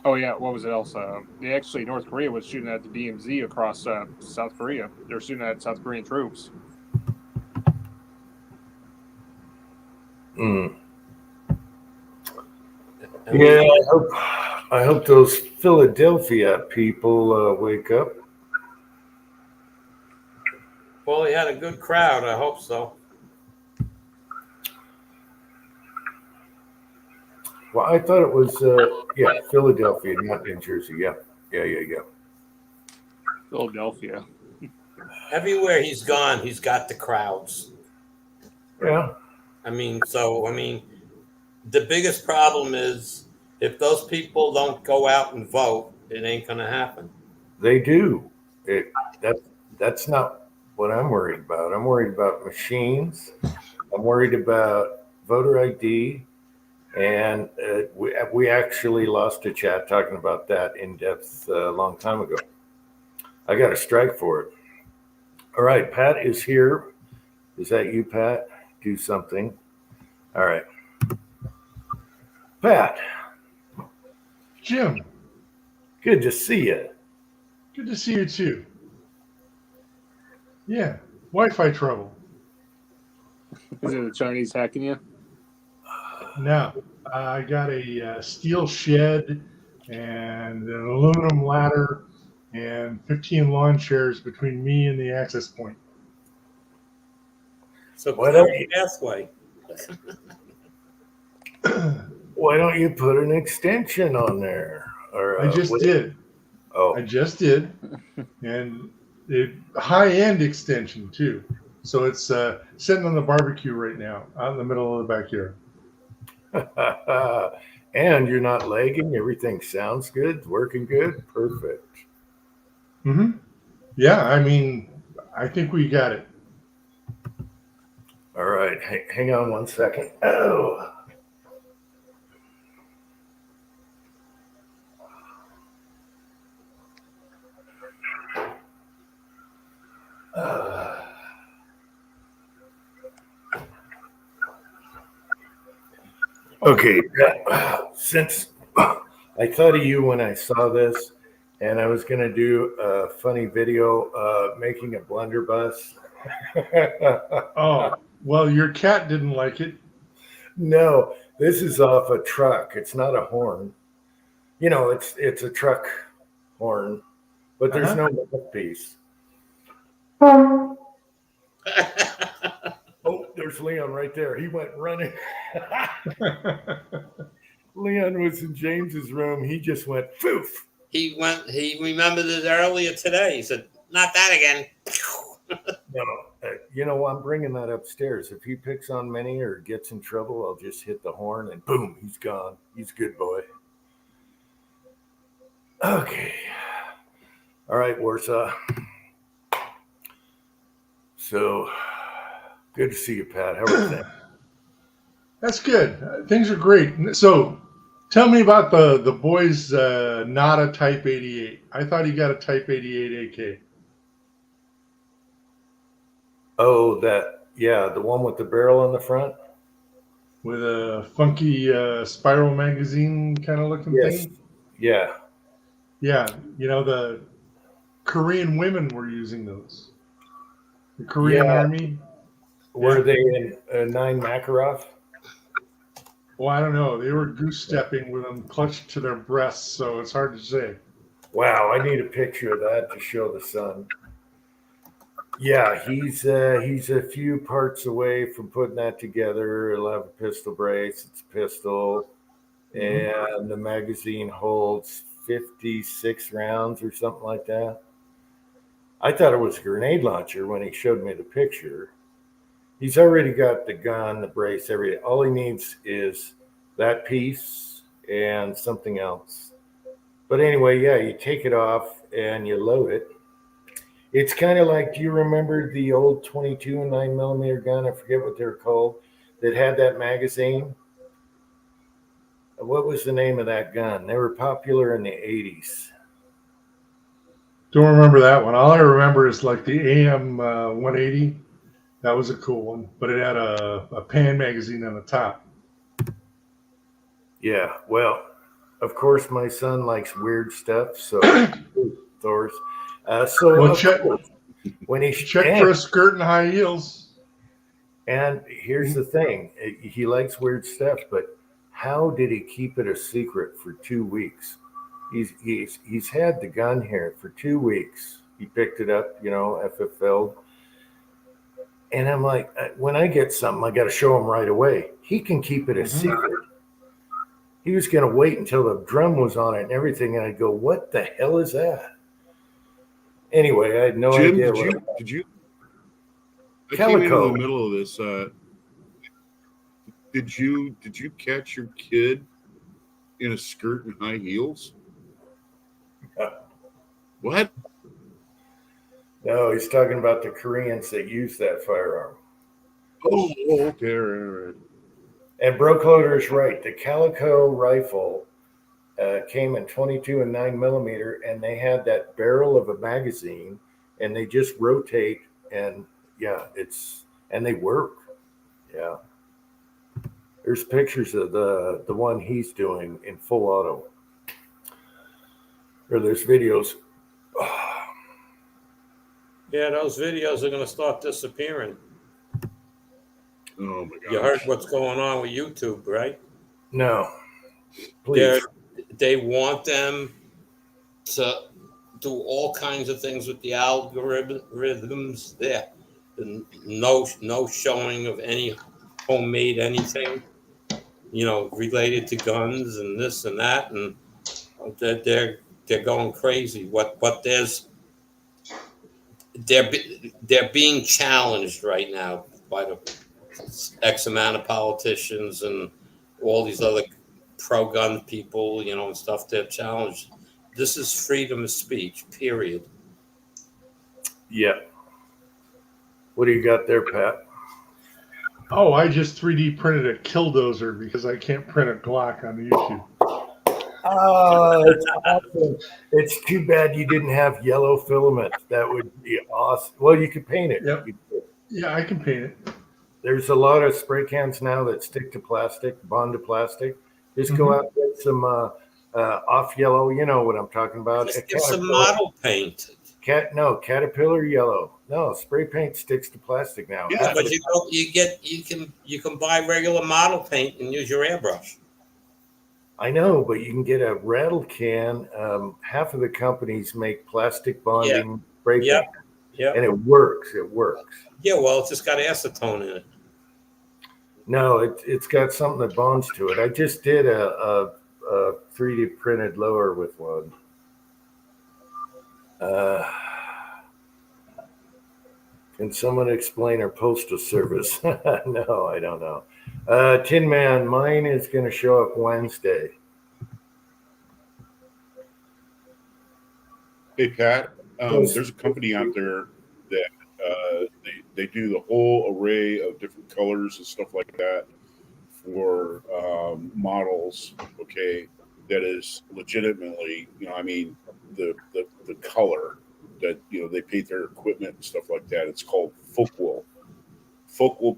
Oh yeah, what was it else? North Korea was shooting at the DMZ across South Korea. They were shooting at South Korean troops. Yeah, I hope those Philadelphia people wake up. Well, he had a good crowd. I hope so. Well, I thought it was Philadelphia, not New Jersey. Yeah. Philadelphia. Everywhere he's gone, he's got the crowds. Yeah. I mean, the biggest problem is if those people don't go out and vote, it ain't going to happen. They do. That's not what I'm worried about. I'm worried about machines. I'm worried about voter ID. And we actually lost a chat talking about that in depth a long time ago. I got a strike for it. All right, Pat is here. Is that you, Pat? Do something. All right. Pat, Jim, good to see you. good to see you too. Yeah, Wi-Fi trouble. Is it the Chinese hacking you? Now, I got a steel shed and an aluminum ladder and 15 lawn chairs between me and the access point. So Why clear don't the you, pathway. why don't you put an extension on there? Or I just did. Oh, I just did. And a high-end extension too. So it's sitting on the barbecue right now out in the middle of the backyard. and you're not lagging. Everything sounds good. Working good. Perfect. Mm-hmm. Yeah, I mean, I think we got it. All right. Hang on one second. Oh. Okay. Since I thought of you when I saw this, and I was going to do a funny video making a blunderbuss. Oh, well, your cat didn't like it. No, this is off a truck. It's not a horn. You know, it's a truck horn, but there's no mouthpiece. Oh, there's Leon right there. He went running. Leon was in James's room. He just went poof. He remembered it earlier today. He said, not that again. No, you know, I'm bringing that upstairs. If he picks on Minnie or gets in trouble, I'll just hit the horn and boom, he's gone. He's a good boy. Okay. All right, Warsaw. So good to see you, Pat. How are things? That's good. Things are great. So tell me about the boy's not a Type 88. I thought he got a Type 88 AK. Oh, the one with the barrel on the front? With a funky spiral magazine kind of looking thing? Yeah. Yeah, you know, the Korean women were using those. The Korean Army. Were they in 9 Makarov? Well, I don't know. They were goose stepping with them clutched to their breasts, so it's hard to say. Wow, I need a picture of that to show the son. Yeah, he's a few parts away from putting that together. It'll have a pistol brace. It's a pistol, and the magazine holds 56 rounds or something like that. I thought it was a grenade launcher when he showed me the picture. He's already got the gun, the brace, everything. All he needs is that piece and something else. But anyway, yeah, you take it off and you load it. It's kind of like, do you remember the old 22 and 9mm gun? I forget what they're called, that had that magazine. What was the name of that gun? They were popular in the 80s. Don't remember that one. All I remember is like the AM 180. That was a cool one, but it had a pan magazine on the top. Yeah, well, of course, my son likes weird stuff, so Thor's. Well, check when he for a skirt and high heels. And here's the thing: he likes weird stuff, but how did he keep it a secret for 2 weeks? He's had the gun here for 2 weeks. He picked it up, you know, FFL. And I'm like, when I get something, I got to show him right away. He can keep it a secret. He was going to wait until the drum was on it and everything, and I'd go, "What the hell is that?" Anyway, I had no idea. Did you? I Calico. came into the middle of this. Did you catch your kid in a skirt and high heels? What? No, he's talking about the Koreans that use that firearm. Oh, okay, right. And Brokloader is right. The Calico rifle came in 22 and 9mm, and they had that barrel of a magazine, and they just rotate, and yeah, and they work. Yeah. There's pictures of the one he's doing in full auto. Or there's videos. Yeah, those videos are going to start disappearing. Oh my god! You heard what's going on with YouTube, right? No, please. They want them to do all kinds of things with the algorithms there. No showing of any homemade anything, related to guns and this and that, and they're going crazy. But they're being challenged right now by the X amount of politicians and all these other pro-gun people, and stuff. They're challenged. This is freedom of speech, period. Yeah. What do you got there, Pat? Oh, I just 3D printed a Killdozer because I can't print a Glock on YouTube. Oh, it's awesome. It's too bad you didn't have yellow filament. That would be awesome. Well, you could paint it. Yep. Yeah, I can paint it. There's a lot of spray cans now that stick to plastic, bond to plastic. Just go out and get some off yellow. You know what I'm talking about. Just get some model paint. Caterpillar yellow. No, spray paint sticks to plastic now. Yeah, but you can buy regular model paint and use your airbrush. I know, but you can get a rattle can. Half of the companies make plastic bonding spray paint. Yeah. And it works. It works. Yeah, well, it's just got acetone in it. No, it's got something that bonds to it. I just did a 3D printed lower with one. Can someone explain our postal service? No, I don't know. Tin Man, mine is going to show up Wednesday. Hey Pat, there's a company out there that they do the whole array of different colors and stuff like that for models. Okay, that is legitimately, the color that they paint their equipment and stuff like that. It's called Folkwell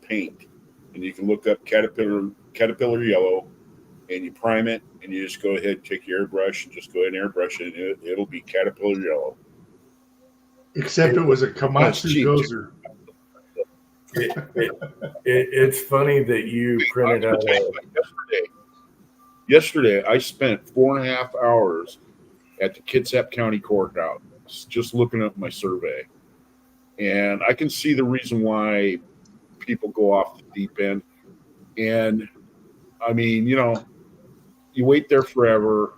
paint, and you can look up Caterpillar yellow, and you prime it, and you just go ahead, take your airbrush, and just go ahead and airbrush it, and it'll be Caterpillar yellow. Except it was a Komatsu Gozer. It's funny that you printed out. Yesterday, I spent 4.5 hours at the Kitsap County Courthouse just looking up my survey, and I can see the reason why people go off the deep end. And you wait there forever,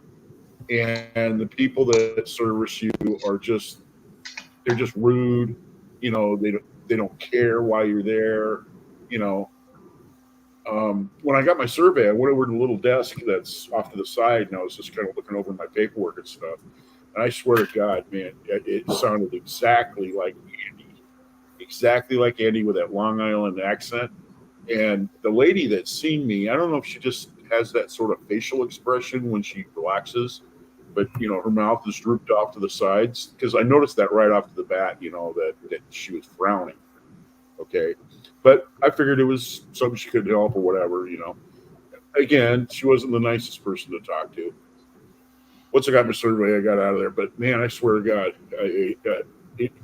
and the people that service you are they're just rude. They don't care why you're there. When I got my survey, I went over to the little desk that's off to the side, and I was just kind of looking over my paperwork and stuff. And I swear to God, man, it sounded exactly like Andy with that Long Island accent. And the lady that's seen me, I don't know if she just has that sort of facial expression when she relaxes, but her mouth is drooped off to the sides, because I noticed that right off the bat, that she was frowning. Okay, but I figured it was something she could help or whatever. Again, she wasn't the nicest person to talk to. Once I got my survey, I got out of there. But man, I swear to God,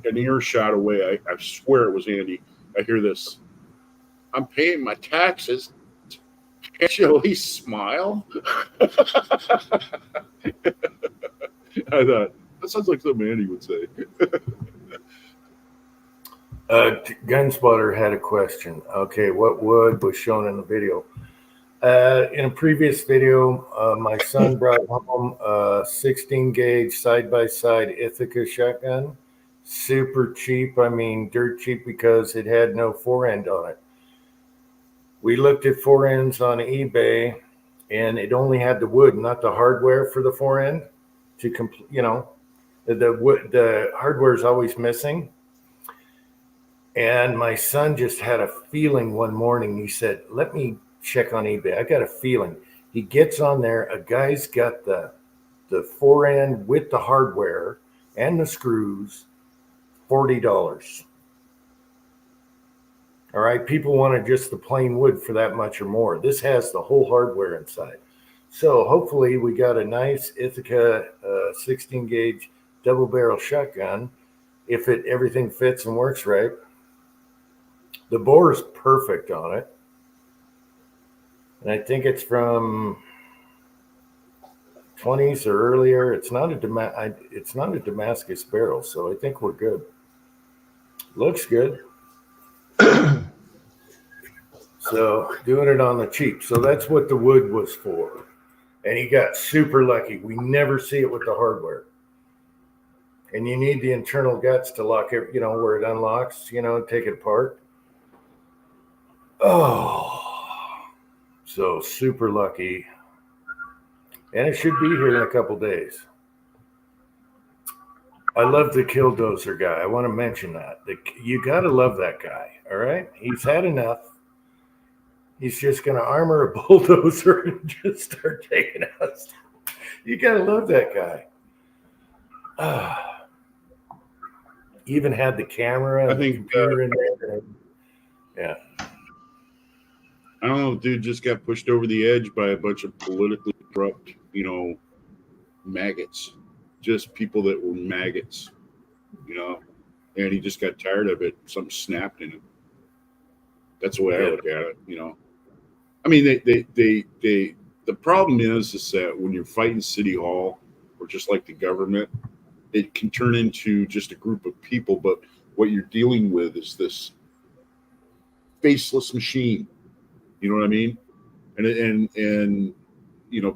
an earshot away, I swear it was Andy. I hear this: "I'm paying my taxes. Can't you at least smile?" I thought, that sounds like something Andy would say. Gunspotter had a question. Okay, what wood was shown in the video? In a previous video, my son brought home a 16 gauge side-by-side Ithaca shotgun. Super cheap. Dirt cheap, because it had no forend on it. We looked at forends on eBay, and it only had the wood, not the hardware for the forend. The hardware is always missing. And my son just had a feeling one morning. He said, "Let me check on eBay. I got a feeling." He gets on there. A guy's got the forend with the hardware and the screws, $40. All right. People wanted just the plain wood for that much or more. This has the whole hardware inside. So hopefully we got a nice Ithaca 16 gauge double barrel shotgun. If everything fits and works right. The bore is perfect on it. And I think it's from 20s or earlier. It's not a Damascus barrel, so I think we're good. Looks good. So doing it on the cheap. So that's what the wood was for. And he got super lucky. We never see it with the hardware. And you need the internal guts to lock it, where it unlocks, take it apart. Oh, so super lucky. And it should be here in a couple days. I love the Killdozer guy. I want to mention that. You got to love that guy, all right? He's had enough. He's just going to armor a bulldozer and just start taking us. You got to love that guy. Even had the camera and the computer in there. Yeah. I don't know, dude just got pushed over the edge by a bunch of politically corrupt, maggots. Just people that were maggots, and he just got tired of it. Something snapped in him. That's the way I look at it, I mean, the problem is that when you're fighting City Hall or just like the government, it can turn into just a group of people. But what you're dealing with is this faceless machine. You know what I mean? And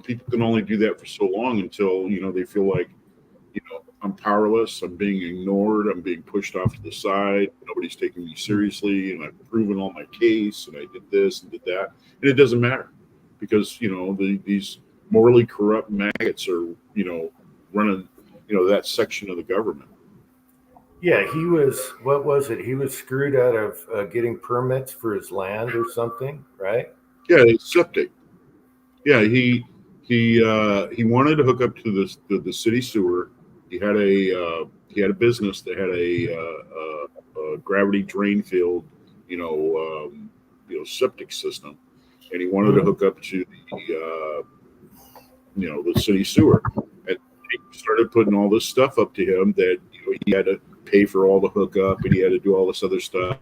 people can only do that for so long until, they feel like, I'm powerless. I'm being ignored. I'm being pushed off to the side. Nobody's taking me seriously. And I've proven all my case. And I did this and did that. And it doesn't matter because, these morally corrupt maggots are, running, that section of the government. Yeah, what was it? He was screwed out of getting permits for his land or something, right? Yeah, it's septic. Yeah, he wanted to hook up to the city sewer. He had a business that had a gravity drain field, septic system, and he wanted to hook up to the city sewer. And he started putting all this stuff up to him that he had to pay for all the hookup and he had to do all this other stuff.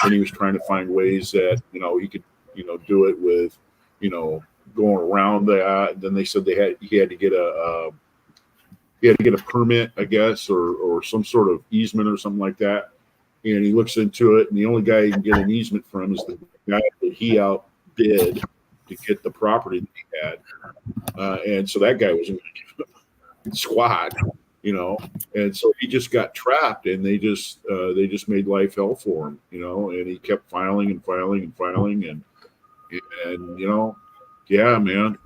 And he was trying to find ways that he could do it with going around that. And then they said he had to get a permit, I guess, or some sort of easement or something like that. And he looks into it, and the only guy he can get an easement from is the guy that he outbid to get the property that he had. And so that guy wasn't going to give him squat, and so he just got trapped, and they just made life hell for him, and he kept filing and filing and filing, and yeah, man.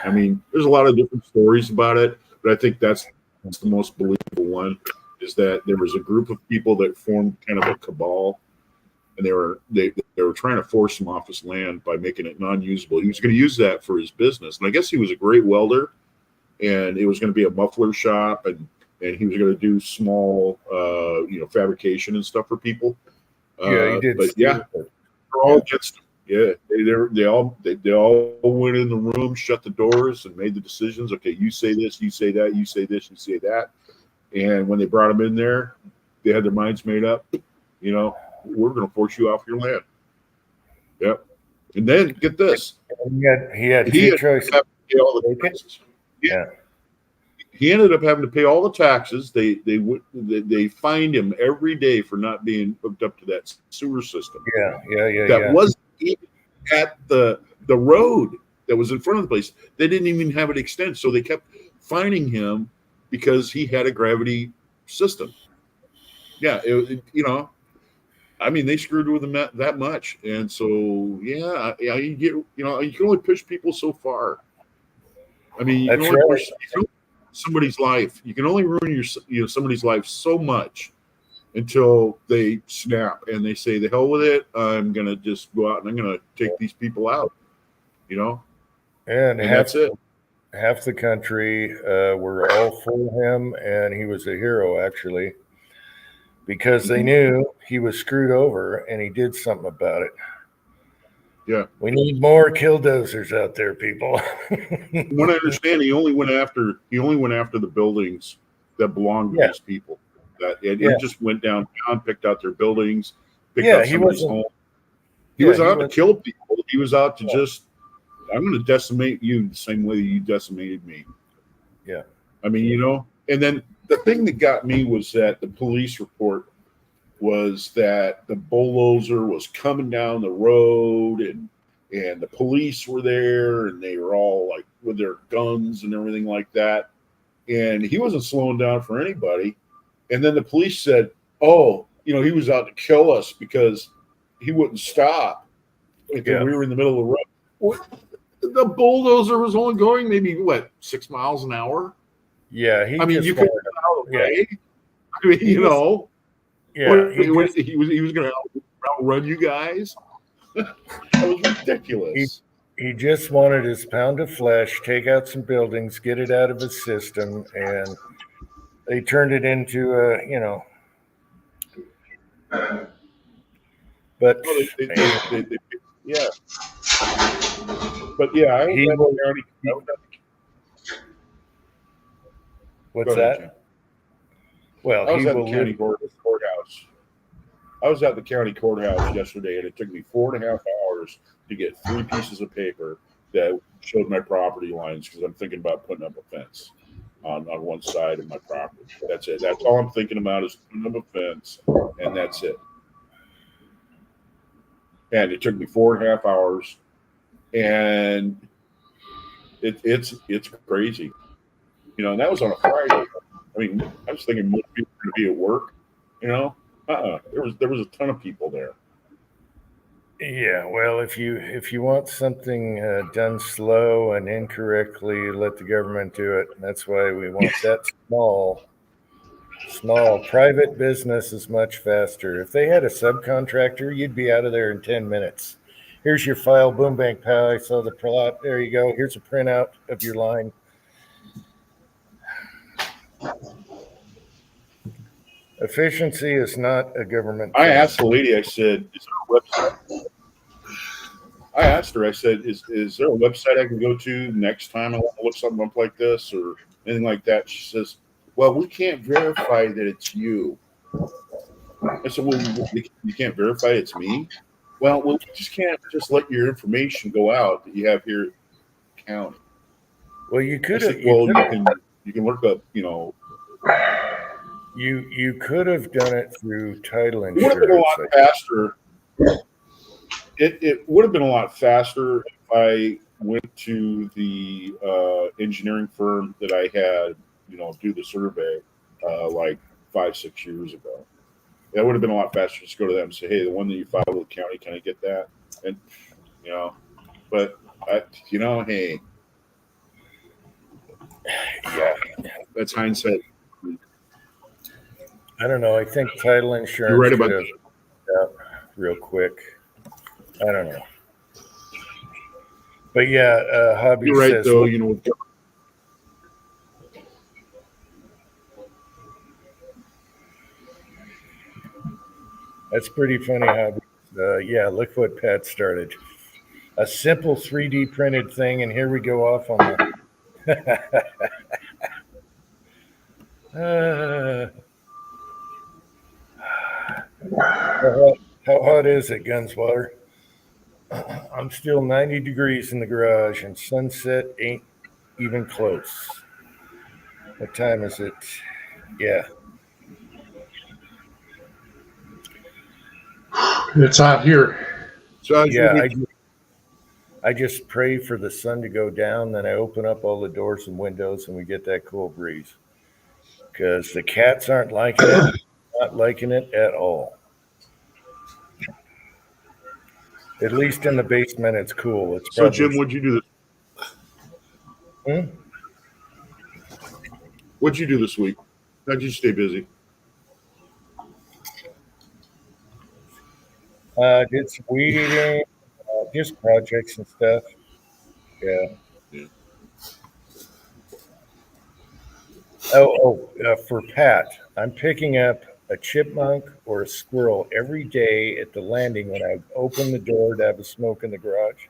I mean, there's a lot of different stories about it, but I think that's the most believable one, is that there was a group of people that formed kind of a cabal, and they were trying to force him off his land by making it non-usable. He was going to use that for his business, and I guess he was a great welder, and it was going to be a muffler shop, and he was going to do small, fabrication and stuff for people. Yeah, he did. But yeah, they're all against him. Yeah, they all went in the room, shut the doors, and made the decisions. Okay, you say this, you say that, you say this, you say that. And when they brought him in there, they had their minds made up. We're going to force you off your land. Yep. And then get this. He had two choices. Yeah. He ended up having to pay all the taxes. They fined him every day for not being hooked up to that sewer system. Yeah. That wasn't even at the road that was in front of the place. They didn't even have it extend, so they kept fining him because he had a gravity system. Yeah, I mean, they screwed with him that much, and so you get, you can only push people so far. I mean, you can only push somebody's life. You can only ruin somebody's life so much until they snap and they say, "The hell with it! I'm gonna just go out and I'm gonna take these people out." And that's it. Half the country were all for him, and he was a hero, actually. because they knew he was screwed over and he did something about it. Yeah. We need more killdozers out there, people. When I understand, he only went after the buildings that belonged to Yeah. these people. That he Yeah. just went downtown, picked out their buildings, picked Yeah, out he somebody's wasn't- home. He Yeah, was he out to was- kill people. He was out to Yeah. just, I'm going to decimate you the same way that you decimated me. Yeah. I mean, you know, and then the thing that got me was that the police report was that the bulldozer was coming down the road and the police were there and they were all like with their guns and everything like that. And he wasn't slowing down for anybody. And then the police said, oh, you know, he was out to kill us because he wouldn't stop because Yeah. we were in the middle of the road. What? The bulldozer was only going maybe, 6 miles an hour? Yeah, he I mean, just you could wanted- out of the yeah. way. I mean, you know, yeah, he was going to outrun you guys. That was ridiculous. he just wanted his pound of flesh, take out some buildings, get it out of his system, and they turned it into a, you know. But Well, they, yeah, but yeah, I was He at will- the county. what's Go ahead, that? Jim. Well, I was he at the will county live. courthouse. I was at the county courthouse yesterday, and it took me 4.5 hours to get 3 pieces of paper that showed my property lines because I'm thinking about putting up a fence on one side of my property. That's it. That's all I'm thinking about is putting up a fence, and that's it. And it took me 4.5 hours, and it's crazy, you know. And that was on a Friday. I mean, I was thinking most people were going to be at work, you know. There was a ton of people there. Yeah, well, if you want something done slow and incorrectly, let the government do it. That's why we want that small private business is much faster. If they had a subcontractor, you'd be out of there in 10 minutes. Here's your file, boom, bang, pow. I saw the plot. There you go. Here's a printout of your line. Efficiency is not a government I thing. asked the lady. I said, "Is there a website?" I asked her. I said, "Is there a website I can go to next time I want to look something up like this or anything like that?" She says, "Well, we can't verify that it's you." I said, "Well, you can't verify it's me." Well, we just can't just let your information go out that you have here at the county. Well, you I could said, have. "Well, you can look up, you know." You could have done it through title It would have been a insurance. lot faster. It would have been a lot faster if I went to the engineering firm that I had, you know, do the survey like 5-6 years ago. That would have been a lot faster. Just go to them and say, "Hey, the one that you filed with the county, can I get that?" And you know, but you know, hey, Yeah, that's hindsight. I don't know. I think title insurance You're right about could have real quick. I don't know. But yeah, Hobby You're right, says, though. You know, that's pretty funny, Hobby. Yeah, look what Pat started. A simple 3D printed thing, and here we go off on the. How hot is it, Gunswater? I'm still 90 degrees in the garage, and sunset ain't even close. What time is it? Yeah. It's out here. so Yeah, I just pray for the sun to go down, then I open up all the doors and windows, and we get that cool breeze. Because the cats aren't liking it, not liking it at all. At least in the basement, it's cool. It's so probably, Jim, what'd you do Hmm? What'd you do this week? How'd you stay busy? Did some weed eating, just projects and stuff. Yeah. Yeah. For Pat, I'm picking up a chipmunk or a squirrel every day at the landing when I open the door to have a smoke in the garage.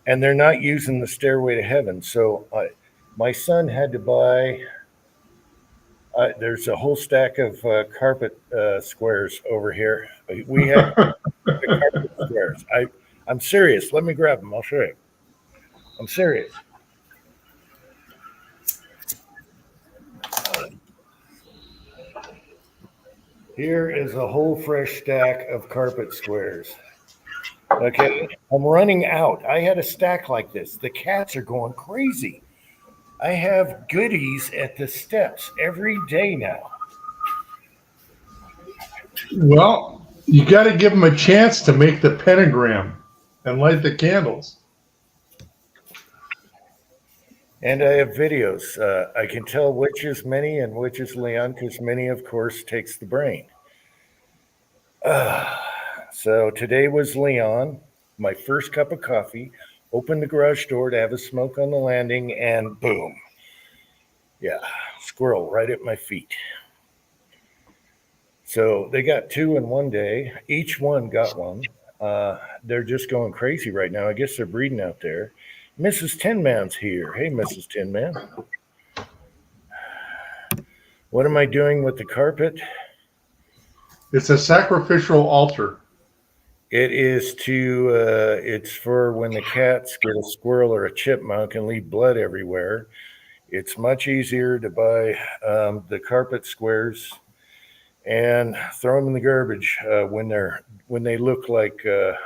And they're not using the stairway to heaven. So my son had to buy, there's a whole stack of carpet squares over here. We had the carpet squares. I'm serious. Let me grab them. I'll show you. I'm serious. Here is a whole fresh stack of carpet squares. Okay, I'm running out. I had a stack like this. The cats are going crazy. I have goodies at the steps every day now. Well, you got to give them a chance to make the pentagram and light the candles. And I have videos. I can tell which is Minnie and which is Leon because Minnie, of course, takes the brain. So today was Leon, my first cup of coffee, opened the garage door to have a smoke on the landing, and boom. Yeah, squirrel right at my feet. So they got two in one day. Each one got one. They're just going crazy right now. I guess they're breeding out there. Mrs. Tin Man's here. Hey, Mrs. Tin Man. What am I doing with the carpet? It's a sacrificial altar. It is it's for when the cats get a squirrel or a chipmunk and leave blood everywhere. It's much easier to buy the carpet squares and throw them in the garbage when they look like a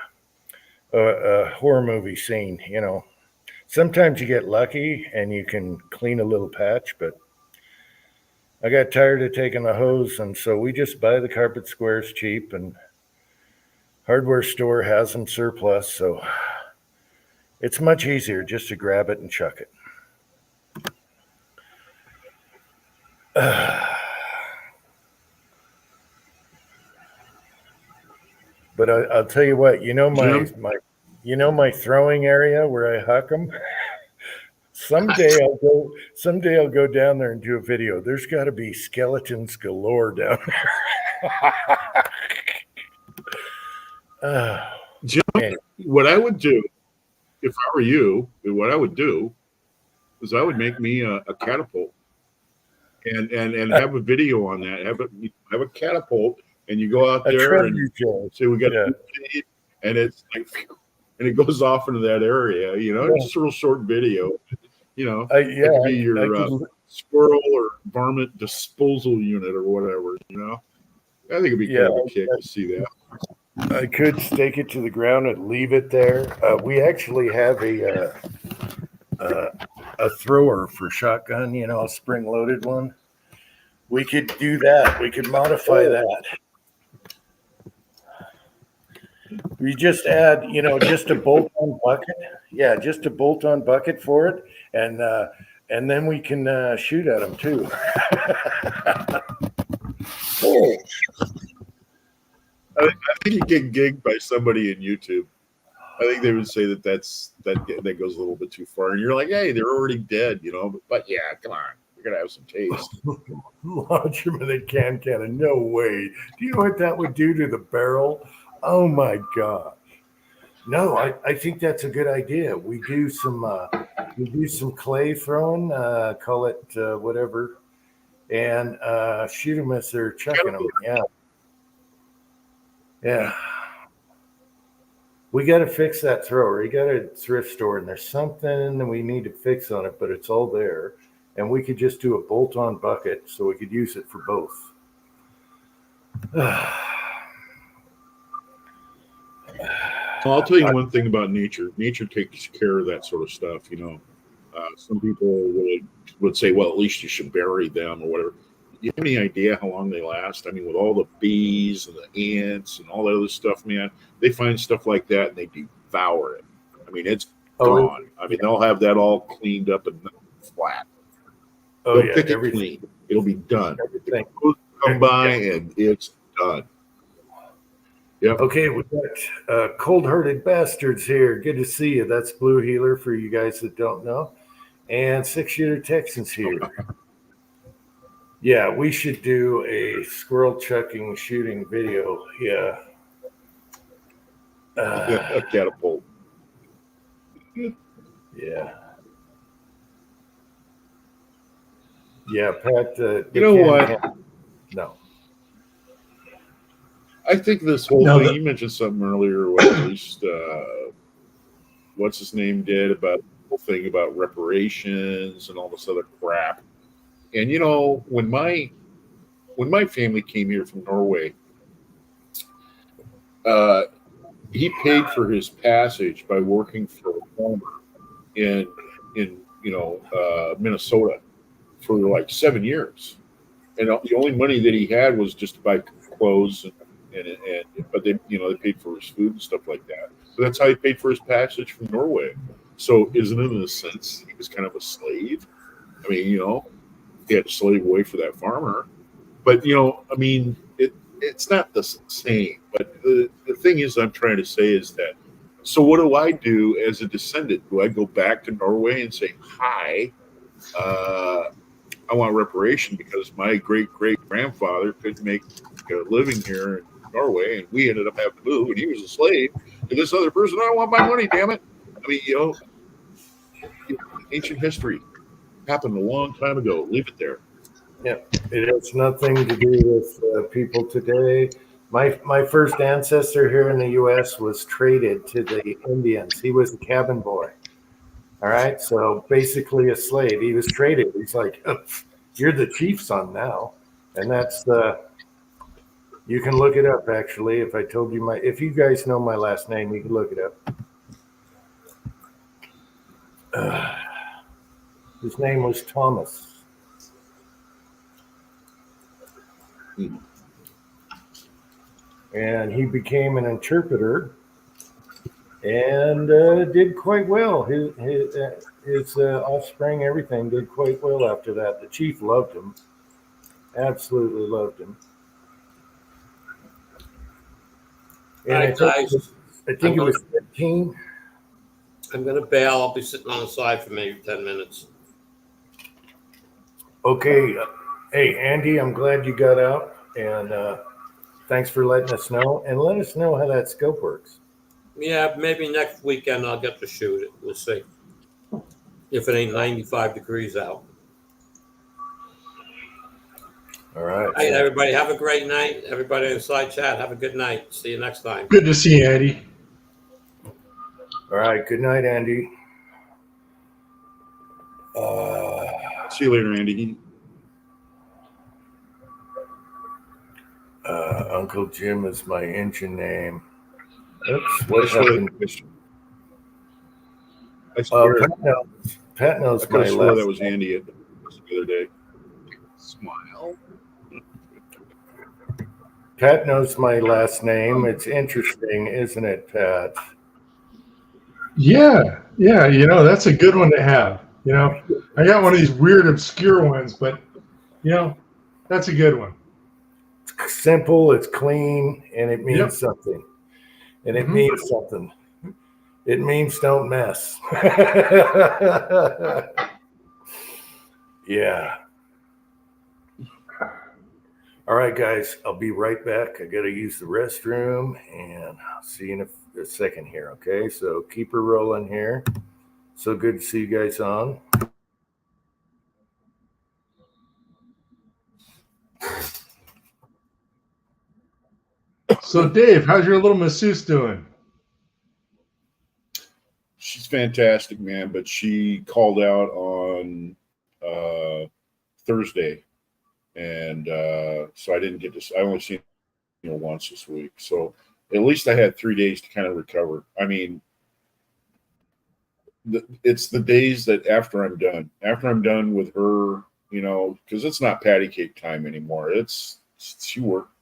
horror movie scene, you know. Sometimes you get lucky and you can clean a little patch, but I got tired of taking the hose, and so we just buy the carpet squares cheap, and hardware store has them surplus, so it's much easier just to grab it and chuck it. But I'll tell you what, my throwing area where I huck them. Someday I'll go down there and do a video. There's got to be skeletons galore down there. Jim, what I would do if I were you, what I would do is I would make me a catapult and have a video on that. Have a catapult, and you go out there and say we got and it's like, and it goes off into that area. You know, just a real short video. You know, it could be your squirrel or varmint disposal unit or whatever. You know, I think it'd be kind of a kick to see that. I could stake it to the ground and leave it there. We actually have a thrower for shotgun, you know, a spring-loaded one. We could do that. We could modify that. We just add, you know, just a bolt-on bucket. Yeah, just a bolt-on bucket for it, and then we can shoot at them too. I think you get gigged by somebody in YouTube. I think they would say that that goes a little bit too far, and you're like, hey, they're already dead, you know. But yeah, come on, you're gonna have some taste. Launch them in a can. No way. Do you know what that would do to the barrel? Oh my God. No, I think that's a good idea. We do some clay throwing, call it whatever, and shoot them as they're chucking them. Yeah. Yeah. We got to fix that thrower. You got a thrift store, and there's something that we need to fix on it, but it's all there. And we could just do a bolt-on bucket so we could use it for both. Well, I'll tell you one thing about nature. Nature takes care of that sort of stuff, you know. Some people would say, well, at least you should bury them or whatever. You have any idea how long they last? I mean, with all the bees and the ants and all that other stuff, man, they find stuff like that and they devour it. I mean, it's gone. I mean, they'll have that all cleaned up and flat. They'll pick it clean. It'll be done. Everything come by and it's done. Yep. Okay, we got cold-hearted bastards here. Good to see you. That's Blue Healer for you guys that don't know, and 6-shooter Texans here. Yeah, we should do a squirrel chucking shooting video. Yeah. A catapult. Yeah. Yeah, Pat. You know what? No. I think this whole No, thing, you mentioned something earlier, what at least, what's his name did about the whole thing about reparations and all this other crap. And, you know, when my family came here from Norway, he paid for his passage by working for a farmer in Minnesota for like 7 years, and the only money that he had was just to buy clothes but they paid for his food and stuff like that. So that's how he paid for his passage from Norway. So isn't it, in a sense, he was kind of a slave? I mean, he had to slave away for that farmer, but I mean, it's not the same. But the thing is, I'm trying to say is that, so what do I do as a descendant? Do I go back to Norway and say, hi, I want reparation because my great-great-grandfather couldn't make a living here in Norway, and we ended up having to move, and he was a slave to this other person. I want my money, damn it. I mean, ancient history happened a long time ago. Leave it there. Yeah, it has nothing to do with people today. My first ancestor here in the U.S. was traded to the Indians. He was a cabin boy. All right, so basically a slave. He was traded. He's like, you're the chief's son now, and that's you can look it up. Actually, if I told you if you guys know my last name, you can look it up. His name was Thomas. And he became an interpreter and did quite well. His offspring, everything did quite well after that. The chief loved him, absolutely loved him. And All right, guys. I think it was 15. I'm going to bail. I'll be sitting on the side for maybe 10 minutes. Okay. Hey, Andy, I'm glad you got out, and thanks for letting us know. And let us know how that scope works. Yeah, maybe next weekend I'll get to shoot it. We'll see. If it ain't 95 degrees out. All right. All right, everybody. Have a great night. Everybody in the side chat, have a good night. See you next time. good to see you, Andy. All right. Good night, Andy. See you later, Andy. Uncle Jim is my engine name. Oops, what happened? I swear, Pat knows I could my have swore last that was Andy the other day. Smile. Pat knows my last name. It's interesting, isn't it, Pat? Yeah, that's a good one to have. I got one of these weird, obscure ones, but that's a good one. It's simple, it's clean, and it means something. And it means something. It means don't mess. Yeah. All right, guys, I'll be right back. I got to use the restroom, and I'll see you in a second here, okay? So keep her rolling here. So good to see you guys on. So, Dave, how's your little masseuse doing? She's fantastic, man, but she called out on Thursday, and so I didn't get to. I only seen her once this week, so at least I had 3 days to kind of recover. I mean, it's the days that after I'm done with her, because it's not patty cake time anymore. It's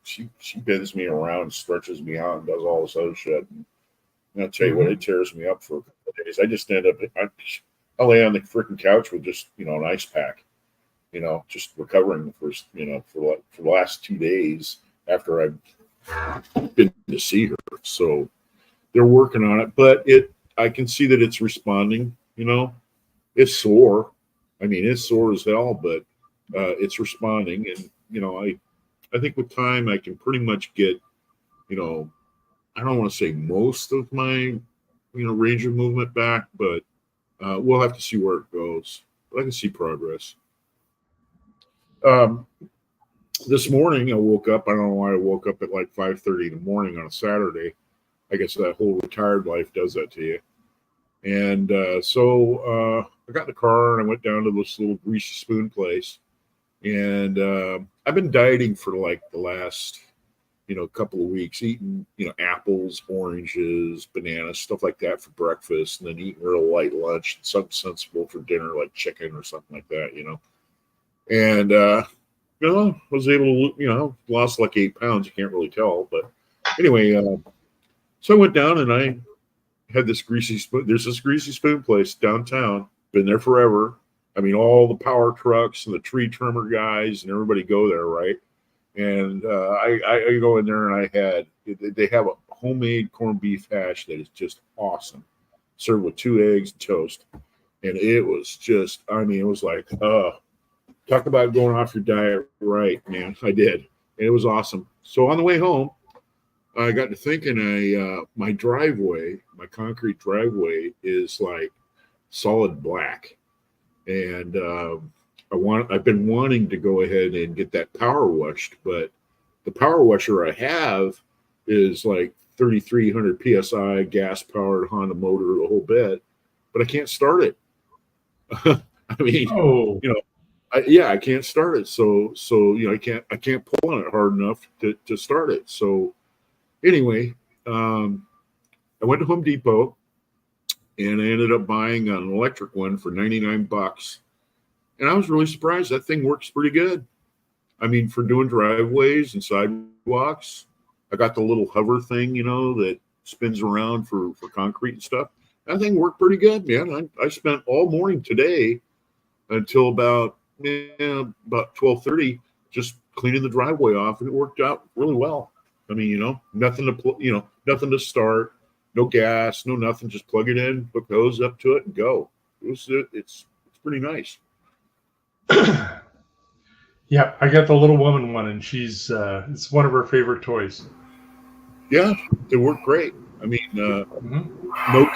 she bends me around, stretches me out, and does all this other shit. And I'll tell you what, it tears me up for a couple of days. I just end up, I lay on the freaking couch with just, an ice pack, just recovering the first, for the last 2 days after I've been to see her. So they're working on it, but I can see that it's responding, it's sore. I mean, it's sore as hell, but it's responding, and I think with time I can pretty much get, I don't want to say most of my range of movement back, but we'll have to see where it goes. But I can see progress. This morning I woke up. I don't know why I woke up at like 5:30 in the morning on a Saturday. I guess that whole retired life does that to you. And so I got in the car and I went down to this little greasy spoon place. And I've been dieting for like the last, couple of weeks, eating, apples, oranges, bananas, stuff like that for breakfast, and then eating real light lunch, something sensible for dinner, like chicken or something like that, And, was able to, lost like 8 pounds. You can't really tell. But anyway, so I went down and I had this greasy spoon. There's this greasy spoon place downtown. Been there forever. I mean, all the power trucks and the tree trimmer guys and everybody go there, right? And I go in there and they have a homemade corned beef hash that is just awesome, served with 2 eggs and toast. And it was just, it was like, talk about going off your diet right, man. I did. And it was awesome. So on the way home, I got to thinking, my driveway, my concrete driveway is like solid black. And I've been wanting to go ahead and get that power washed, but the power washer I have is like 3,300 PSI, gas powered Honda motor, the whole bit, but I can't start it. I can't start it. So I can't pull on it hard enough to start it. So anyway, I went to Home Depot and I ended up buying an electric one for $99. And I was really surprised. That thing works pretty good. I mean, for doing driveways and sidewalks, I got the little hover thing, that spins around for concrete and stuff. That thing worked pretty good, man. I spent all morning today until about 12:30 just cleaning the driveway off, and it worked out really well. I mean, nothing to start, no gas, no nothing. Just plug it in, hook the hose up to it, and go. It's pretty nice. Yeah, I got the little woman one, and it's one of her favorite toys. Yeah, they work great. I mean, no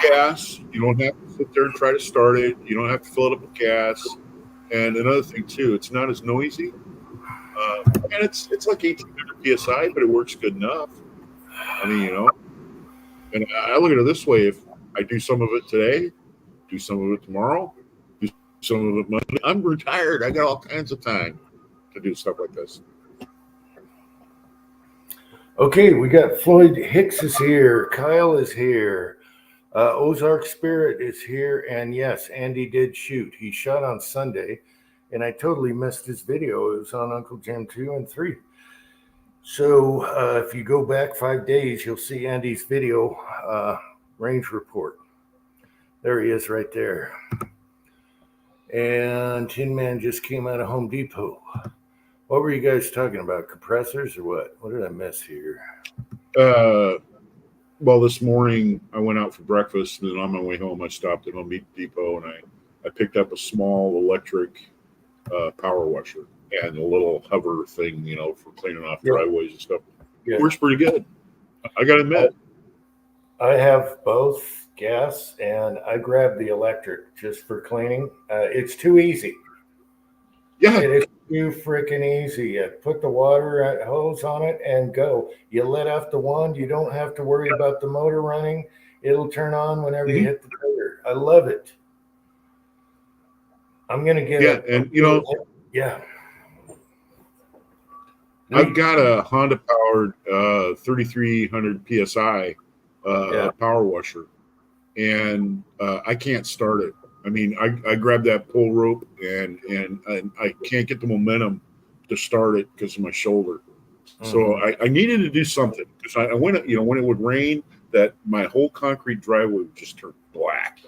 gas. You don't have to sit there and try to start it. You don't have to fill it up with gas. And another thing too, it's not as noisy. And it's like 1,800 PSI, but it works good enough. I mean, and I look at it this way: if I do some of it today, do some of it tomorrow, do some of it Monday, I'm retired. I got all kinds of time to do stuff like this. Okay, we got Floyd Hicks is here. Kyle is here. Ozark Spirit is here. And yes, Andy did shoot. He shot on Sunday, and I totally missed his video. It was on Uncle Jim 2 and 3. So if you go back 5 days, you'll see Andy's video range report. There he is right there. And Tin Man just came out of Home Depot. What were you guys talking about? Compressors or what? What did I miss here? Well, this morning I went out for breakfast, and then on my way home I stopped at Home Depot and I picked up a small electric power washer and a little hover thing, for cleaning off driveways and stuff. Yeah. It works pretty good. I got to admit. I have both gas, and I grabbed the electric just for cleaning. It's too easy. Yeah. It is too freaking easy. You put the water hose on it and go. You let off the wand. You don't have to worry about the motor running. It'll turn on whenever you hit the trigger. I love it. I'm going to get it. And, yeah. I've got a Honda powered 3,300 PSI power washer, and I can't start it. I mean, I grabbed that pull rope and I can't get the momentum to start it because of my shoulder. Mm-hmm. So I needed to do something because I went, when it would rain, that my whole concrete driveway would just turn black.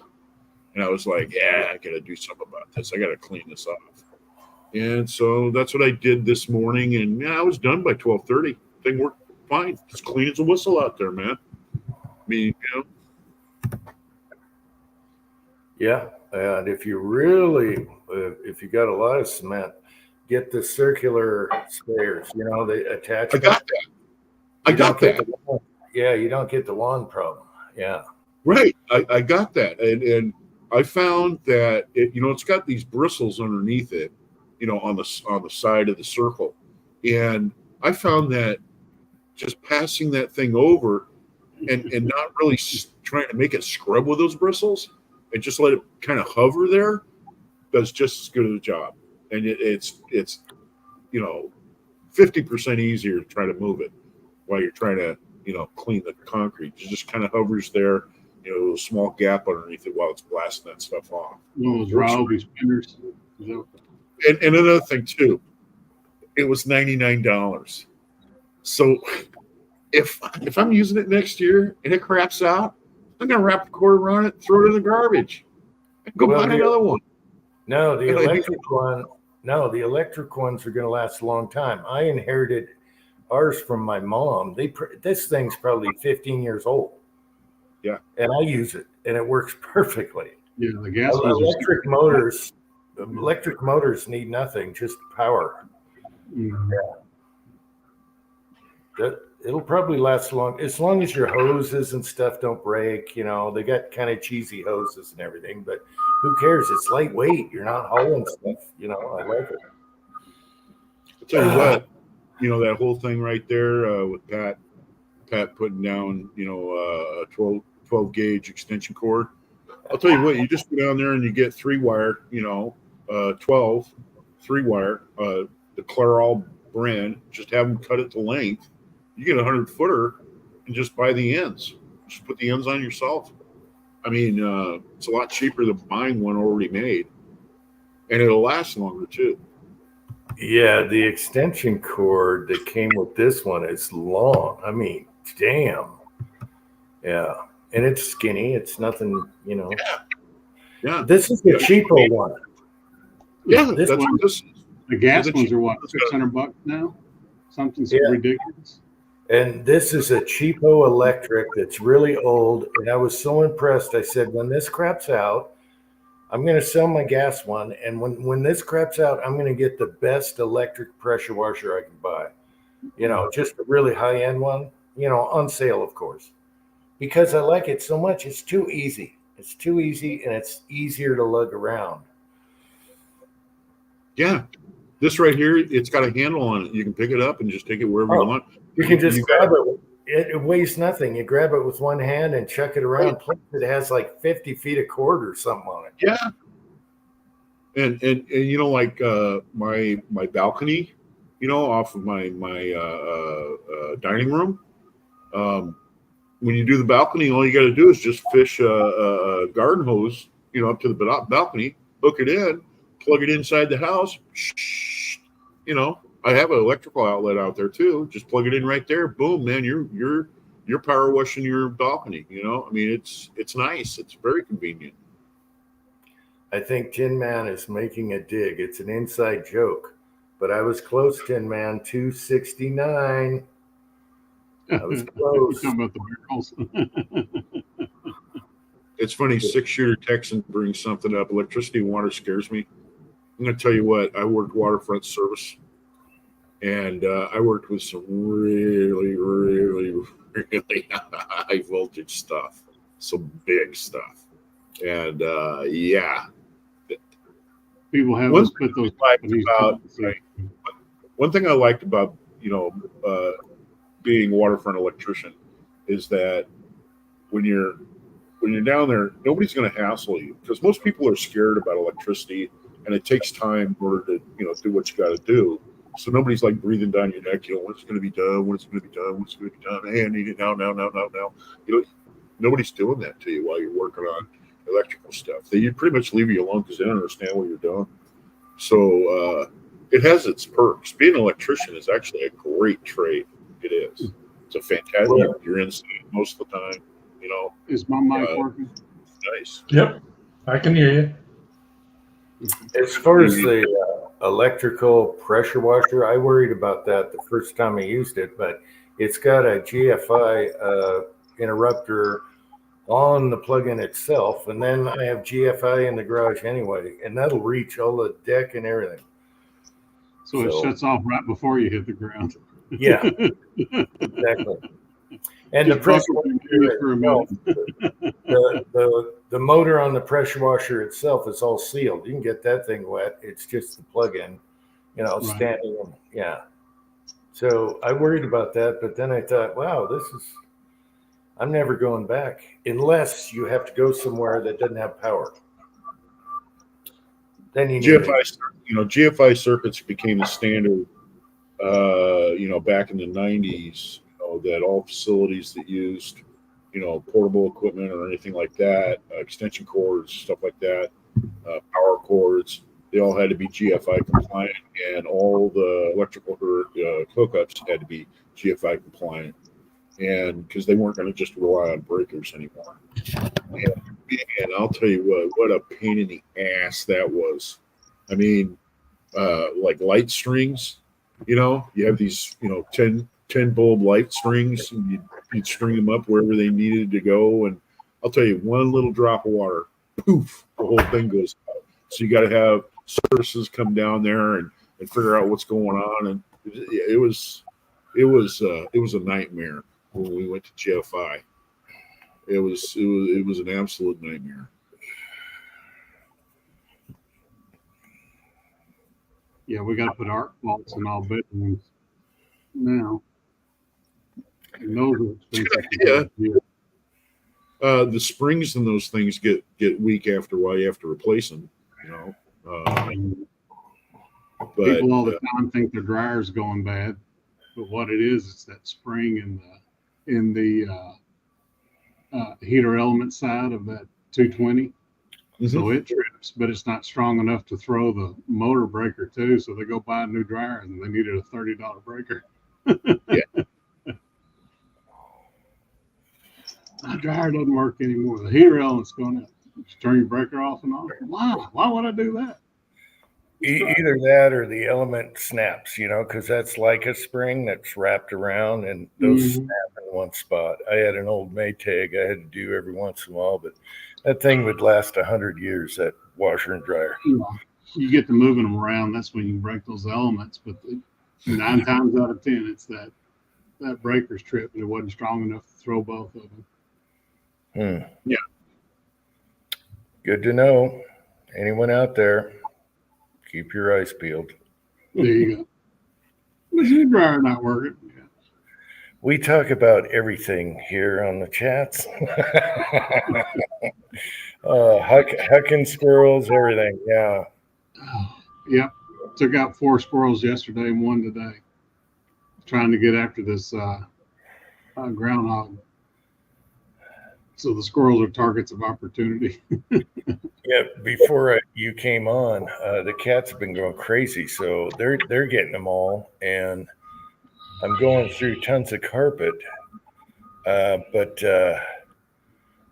And I was like, I got to do something about this. I got to clean this off. And so that's what I did this morning. And I was done by 12:30. Thing worked fine. It's clean as a whistle out there, man. I mean, Yeah. And if you really, if you got a lot of cement, get the circular sprayers. You know, the attachment. I got that. I You got don't get that. the wand. Yeah, you don't get the wand problem. Yeah. Right. I got that. And I found that it's got these bristles underneath it, on the side of the circle. And I found that just passing that thing over and not really trying to make it scrub with those bristles and just let it kind of hover there does just as good of a job. And it's 50% easier to try to move it while you're trying to, clean the concrete. It just kind of hovers there, a small gap underneath it while it's blasting that stuff off. Those Rowley spinners. And another thing too, it was $99. So if I'm using it next year and it craps out, I'm gonna wrap the cord around it, throw it in the garbage, and go buy another one. No, the electric ones are going to last a long time. I inherited ours from my mom. This thing's probably 15 years old. Yeah, and I use it, and it works perfectly. Yeah, the gas Electric motors need nothing, just power. Mm-hmm. Yeah. It'll probably last as long as your hoses and stuff don't break. They got kind of cheesy hoses and everything, but who cares? It's lightweight. You're not hauling stuff. I like it. I'll tell you what, that whole thing right there with Pat putting down, a 12 gauge extension cord. I'll tell you what, you just go down there and you get 3-wire, 12 3-wire, the Clairol brand. Just have them cut it to length. You get a 100-footer and just buy the ends. Just put the ends on yourself. I mean, it's a lot cheaper than buying one already made, and it'll last longer too. Yeah, the extension cord that came with this one is long. I mean, damn. Yeah, and it's skinny. It's nothing, Yeah. This is the cheapo one. Yeah, This that's one- what this is. The gas The ones are what, cheap- $600 now? Something so Yeah. ridiculous. And this is a cheapo electric that's really old. And I was so impressed. I said, when this craps out, I'm going to sell my gas one. And when this craps out, I'm going to get the best electric pressure washer I can buy. Just a really high end one, on sale, of course, because I like it so much. It's too easy. It's too easy, and it's easier to lug around. Yeah. This right here, it's got a handle on it. You can pick it up and just take it wherever you want. You can just grab it. It weighs nothing. You grab it with one hand and chuck it around. Right. Plus, it has like 50 feet of cord or something on it. Yeah. And like my balcony, off of my dining room. When you do the balcony, all you got to do is just fish a garden hose, up to the balcony, hook it in, plug it inside the house. I have an electrical outlet out there too. Just plug it in right there. Boom, man, you're power washing your balcony. I mean, it's nice. It's very convenient. I think Tin Man is making a dig. It's an inside joke, but I was close, Tin Man. 269. I was close. You're talking about the barrels. It's funny. 6-shooter Texan brings something up. Electricity and water scares me. I'm going to tell you what. I worked waterfront service, and I worked with some really, really, really high voltage stuff, some big stuff, and yeah. People have One us put those. One thing I liked about being a waterfront electrician is that when you're down there, nobody's going to hassle you, because most people are scared about electricity, and it takes time in order to do what you got to do. So nobody's like breathing down your neck. When's it going to be done? When's it going to be done? When's it going to be done? Hey, I need it now. Nobody's doing that to you while you're working on electrical stuff. They pretty much leave you alone because they don't understand what you're doing. So it has its perks. Being an electrician is actually a great trade. It is. It's a fantastic. You're inside most of the time. Is my mic working? Nice. Yep, I can hear you. As far as the electrical pressure washer, I worried about that the first time I used it, but it's got a GFI interrupter on the plug-in itself, and then I have GFI in the garage anyway, and that'll reach all the deck and everything. So it shuts off right before you hit the ground. Yeah, exactly. And the Just pressure buckle washer for a itself, minute. the motor on the pressure washer itself is all sealed. You can get that thing wet. It's just the plug-in, Right. standing in. Yeah. So I worried about that, but then I thought, wow, I'm never going back unless you have to go somewhere that doesn't have power. Then you need it. GFI circuits became the standard, back in the 90s, that all facilities that used, portable equipment or anything like that, extension cords, stuff like that, power cords, they all had to be GFI compliant, and all the electrical hookups had to be GFI compliant, and because they weren't going to just rely on breakers anymore. And I'll tell you what a pain in the ass that was. I mean, like light strings, you have these, 10 bulb light strings, and you'd string them up wherever they needed to go. And I'll tell you, one little drop of water, poof, the whole thing goes out. So you got to have services come down there and figure out what's going on. And it was a nightmare when we went to GFI. It was an absolute nightmare. Yeah, we got to put arc bolts in all bedrooms now. And those are expensive. Yeah. The springs in those things get weak after a while. You have to replace them. But people all the time think their dryer's going bad, but what it is, it's that spring in the heater element side of that 220. So it trips, but it's not strong enough to throw the motor breaker too. So they go buy a new dryer, and they needed a $30 breaker. Yeah. My dryer doesn't work anymore. The heater element's going to turn your breaker off and on. Why would I do that? Either that or the element snaps, because that's like a spring that's wrapped around, and those snap in one spot. I had an old Maytag I had to do every once in a while, but that thing would last 100 years, that washer and dryer. You get to moving them around, that's when you can break those elements. But 9 times out of 10, it's that breaker's trip, and it wasn't strong enough to throw both of them. Yeah. Good to know. Anyone out there, keep your eyes peeled. There you go. Was your dryer not working? Yeah. We talk about everything here on the chats. Hucking squirrels, everything. Yeah. Yep. Took out 4 squirrels yesterday and 1 today. Trying to get after this groundhog. So the squirrels are targets of opportunity. Yeah, before you came on, the cats have been going crazy, so they're getting them all, and I'm going through tons of carpet. But I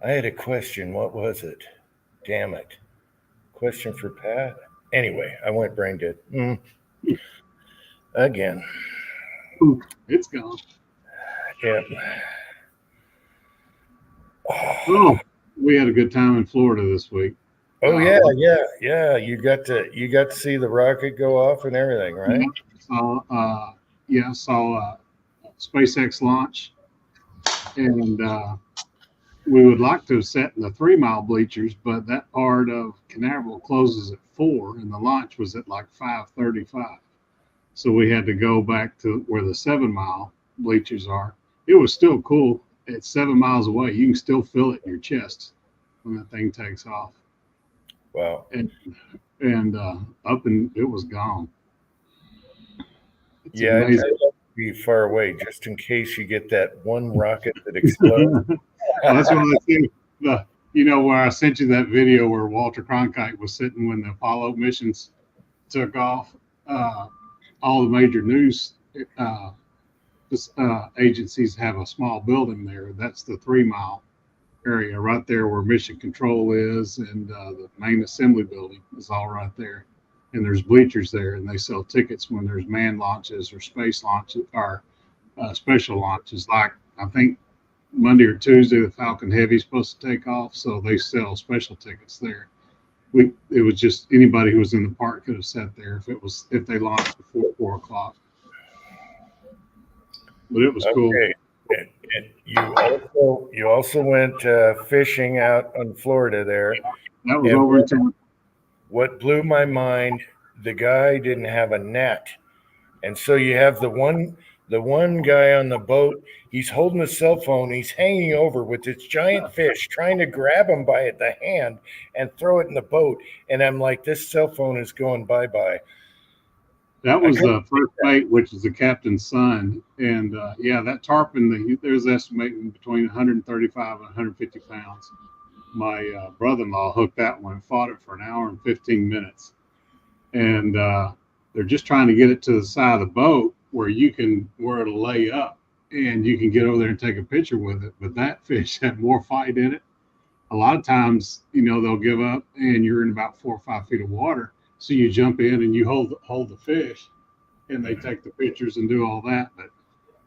had a question. What was it? Damn it! Question for Pat. Anyway, I went brain dead again. It's gone. Yeah. Oh, we had a good time in Florida this week. Oh yeah. You got to see the rocket go off and everything, right? Saw a SpaceX launch, and we would like to have sat in the 3-mile bleachers, but that part of Canaveral closes at 4, and the launch was at like 5:35. So we had to go back to where the 7-mile bleachers are. It was still cool. It's 7 miles away. You can still feel it in your chest when that thing takes off. Wow. And it was gone. It's yeah, amazing. I'd love to be far away just in case you get that one rocket that explodes. That's what I think. Where I sent you that video where Walter Cronkite was sitting when the Apollo missions took off. All the major news agencies have a small building there. That's the 3-mile area right there where Mission Control is, and the main assembly building is all right there. And there's bleachers there, and they sell tickets when there's manned launches or space launches or special launches. Like I think Monday or Tuesday, the Falcon Heavy is supposed to take off, so they sell special tickets there. It was just anybody who was in the park could have sat there if they launched before 4 o'clock. But it was cool. Okay. And you also went fishing out on Florida there. That was And over in Tampa. what blew my mind, the guy didn't have a net. And so you have the one guy on the boat, he's holding a cell phone, he's hanging over with this giant fish, trying to grab him by the hand and throw it in the boat. And I'm like, this cell phone is going bye-bye. That was the first bait, which is the captain's son. And yeah, that tarpon, there's estimating between 135 and 150 pounds. My brother-in-law hooked that one and fought it for an hour and 15 minutes. And they're just trying to get it to the side of the boat where it'll lay up and you can get over there and take a picture with it. But that fish had more fight in it. A lot of times, they'll give up and you're in about 4 or 5 feet of water. So you jump in and you hold the fish and they take the pictures and do all that. But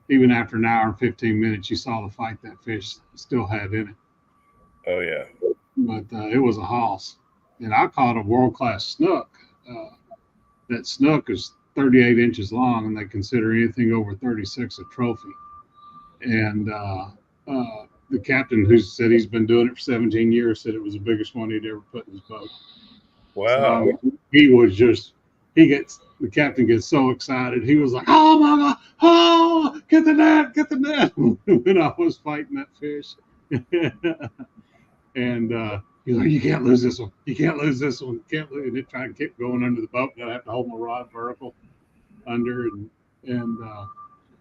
even after an hour and 15 minutes, you saw the fight that fish still had in it. Oh, yeah. But it was a hoss. And I caught a world-class snook. That snook is 38 inches long, and they consider anything over 36 a trophy. And the captain, who said he's been doing it for 17 years, said it was the biggest one he'd ever put in his boat. Wow. So the captain gets so excited. He was like, oh my God, oh, get the net. When I was fighting that fish. And he's like, you can't lose this one. You can't lose this one. You can't lose. And it tried to keep going under the boat. And I have to hold my rod vertical under. And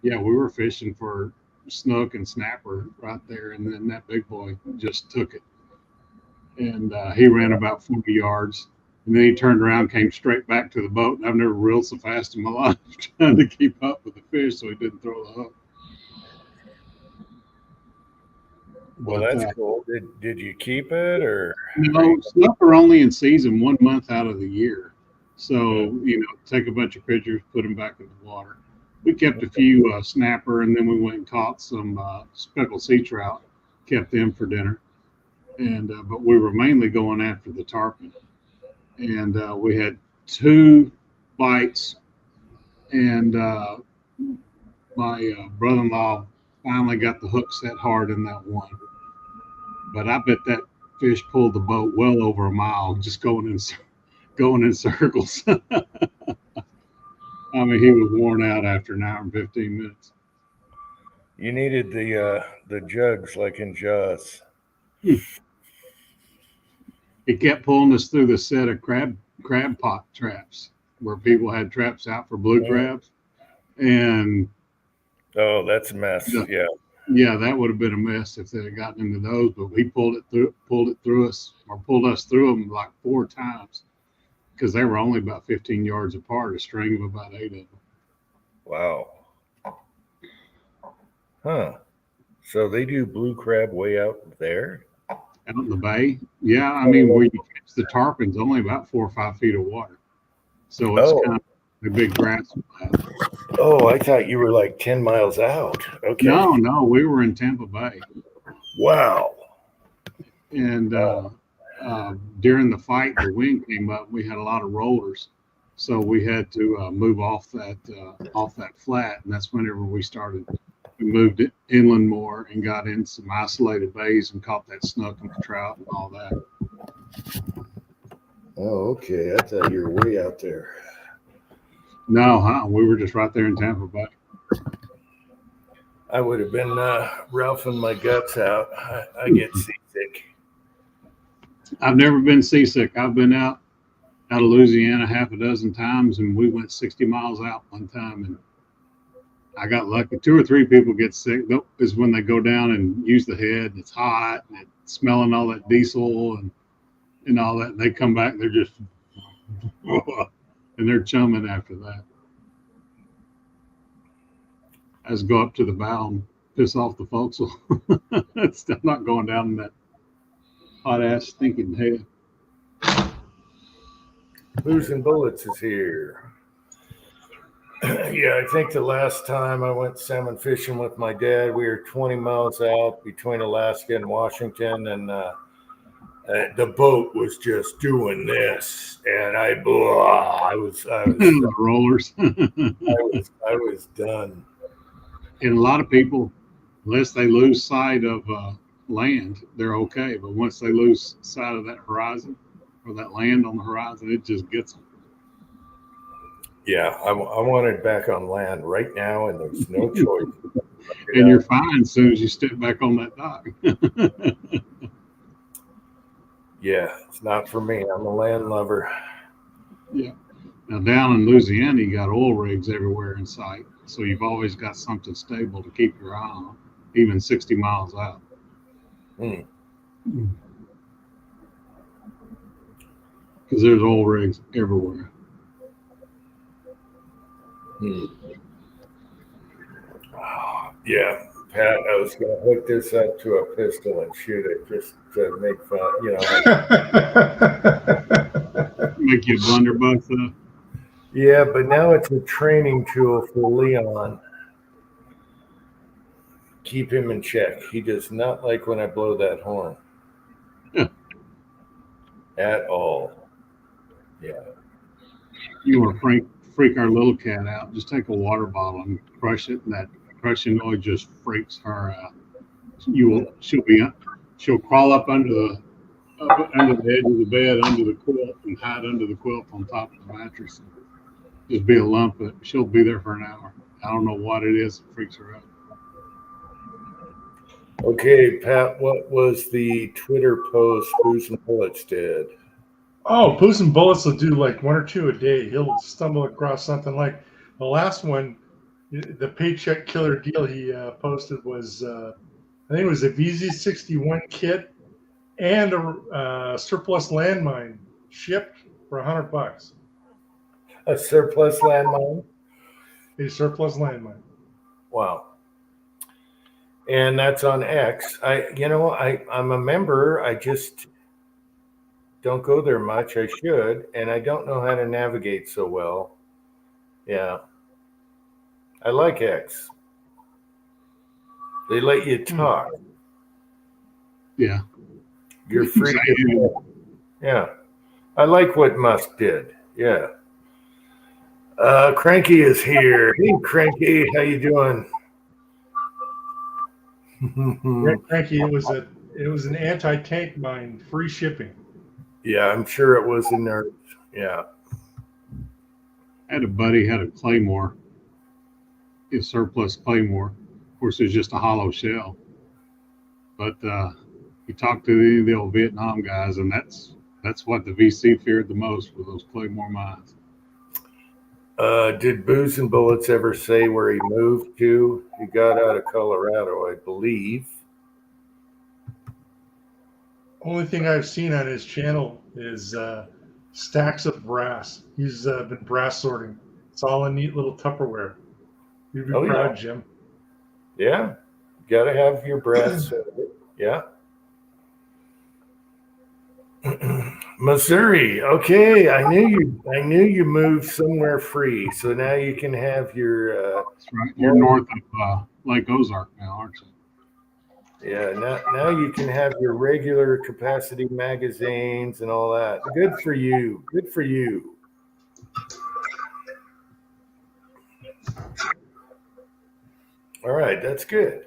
yeah, we were fishing for snook and snapper right there. And then that big boy just took it. And he ran about 40 yards. And then he turned around, came straight back to the boat. And I've never reeled so fast in my life trying to keep up with the fish so he didn't throw the hook. Well, that's cool. Did you keep it or? No, snook are only in season 1 month out of the year. So, take a bunch of pictures, put them back in the water. We kept a few snapper, and then we went and caught some speckled sea trout, kept them for dinner. And but we were mainly going after the tarpon. And we had 2 bites, and my brother-in-law finally got the hook set hard in that one. But I bet that fish pulled the boat well over a mile, just going in circles. I mean, he was worn out after an hour and 15 minutes. You needed the jugs like in Jaws. It kept pulling us through the set of crab pot traps where people had traps out for blue crabs. And oh, that's a mess. Yeah. Yeah, that would have been a mess if they had gotten into those, but we pulled us through them like 4 times because they were only about 15 yards apart, a string of about 8 of them. Wow. Huh. So they do blue crab way out there? Out in the bay? Yeah, I mean, where you catch the tarpon's only about 4 or 5 feet of water. So it's kind of a big grass. Oh, I thought you were like 10 miles out. Okay. No, we were in Tampa Bay. Wow. And during the fight, the wind came up. We had a lot of rollers, so we had to move off that flat, and that's whenever we moved it inland more and got in some isolated bays and caught that snook and the trout and all that. Oh, okay. I thought you were way out there. No, we were just right there in Tampa Bay. I would have been roughing my guts out. I get seasick. I've never been seasick. I've been out of Louisiana 6 times, and we went 60 miles out one time, and I got lucky. 2 or 3 people get sick. That is when they go down and use the head. It's hot, and it's smelling all that diesel and all that. And they come back, and they're just and they're chumming after that. I just go up to the bow and piss off the folks. I'm not going down in that hot ass stinking head. Losing Bullets is here. Yeah, I think the last time I went salmon fishing with my dad, we were 20 miles out between Alaska and Washington, and The boat was just doing this, and I was The rollers. I was done. And a lot of people, unless they lose sight of land, they're okay. But once they lose sight of that horizon or that land on the horizon, it just gets them. Yeah, I want it back on land right now, and there's no choice. And you're fine as soon as you step back on that dock. Yeah, it's not for me. I'm a land lover. Yeah. Now down in Louisiana, you got oil rigs everywhere in sight, so you've always got something stable to keep your eye on, even 60 miles out. Hmm. Because there's oil rigs everywhere. Yeah, Pat, I was going to hook this up to a pistol and shoot it just to make fun, Make you a blunderbuss. Yeah, but now it's a training tool for Leon. Keep him in check. He does not like when I blow that horn. At all. Yeah. You want to freak our little cat out, just take a water bottle and crush it, and that crushing noise just freaks her out. She'll crawl up under the edge of the bed, under the quilt, and hide under the quilt on top of the mattress. And just be a lump, but she'll be there for an hour. I don't know what it is that freaks her out. Okay, Pat, what was the Twitter post Booze and Bullets did? Oh, Booze and Bullets will do like one or two a day. He'll stumble across something like the last one. The paycheck killer deal he posted was, I think it was a VZ61 kit and a surplus landmine shipped for $100. A surplus landmine? A surplus landmine. Wow. And that's on X. I'm a member. I just don't go there much. I should, and I don't know how to navigate so well. Yeah. I like X. They let you talk. Yeah. You're free to. Yeah. I like what Musk did. Yeah. Cranky is here. Hey, Cranky, how you doing? Cranky, it was an anti-tank mine, free shipping. Yeah, I'm sure it was a nerd. Yeah. I had a buddy had a Claymore, a surplus Claymore. Of course, it was just a hollow shell. But he talked to the old Vietnam guys, and that's what the VC feared the most, were those Claymore mines. Did Booze and Bullets ever say where he moved to? He got out of Colorado, I believe. Only thing I've seen on his channel is stacks of brass. He's been brass sorting. It's all a neat little Tupperware. You'd be proud, Jim. Yeah, got to have your brass. Yeah. Missouri. Okay, I knew you moved somewhere free, so now you can have your. That's right. You're north of Lake Ozark now, aren't you? Yeah. Now you can have your regular capacity magazines and all that. Good for you. Good for you. All right, that's good.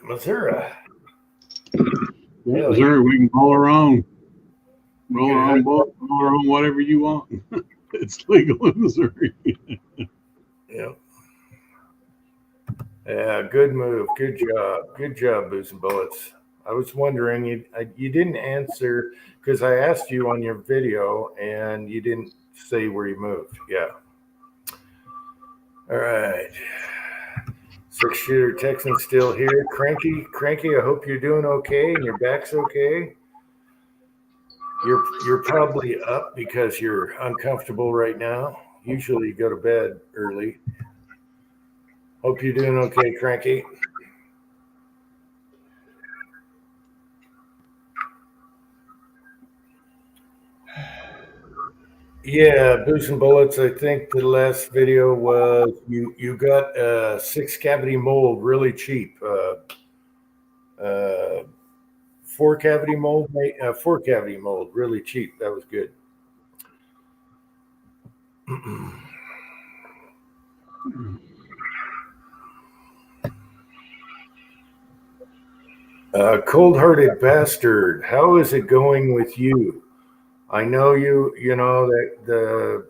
Missouri. Yeah, Missouri, we can roll our own. Roll our own boat, roll our own whatever you want. It's legal in Missouri. Yeah. Yeah, good move. Good job. Good job, Booze and Bullets. I was wondering, you didn't answer because I asked you on your video and you didn't say where you moved. Yeah. All right. 6-shooter Texan still here. Cranky, I hope you're doing okay and your back's okay. You're probably up because you're uncomfortable right now. Usually you go to bed early. Hope you're doing okay, Cranky. Yeah, Booze and Bullets. I think the last video was you got a 6 cavity mold really cheap. four cavity mold, really cheap. That was good. Cold-hearted bastard, how is it going with you? I know you know that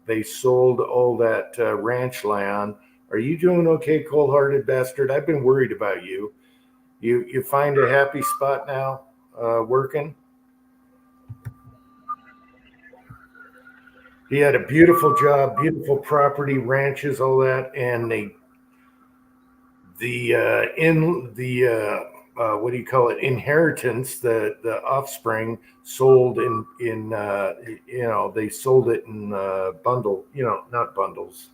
they sold all that ranch land. Are you doing okay, cold-hearted bastard? I've been worried about you. You find a happy spot now, working? He had a beautiful job, beautiful property, ranches, all that, and what do you call it? Inheritance. The offspring sold they sold it in bundle. Not bundles.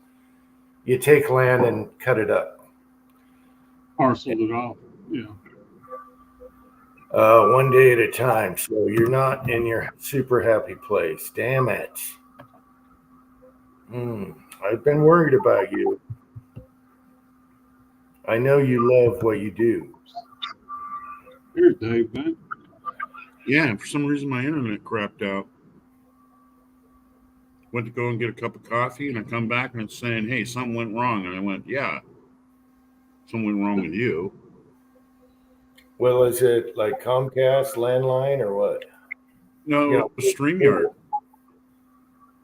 You take land and cut it up. Parceled it off. Yeah. One day at a time. So you're not in your super happy place. Damn it. I've been worried about you. I know you love what you do. Here's Dave, man. Yeah, and for some reason my internet crapped out. Went to go and get a cup of coffee, and I come back and it's saying, "Hey, something went wrong." And I went, "Yeah, something went wrong with you." Well, is it like Comcast landline or what? No, Yeah. Streamyard.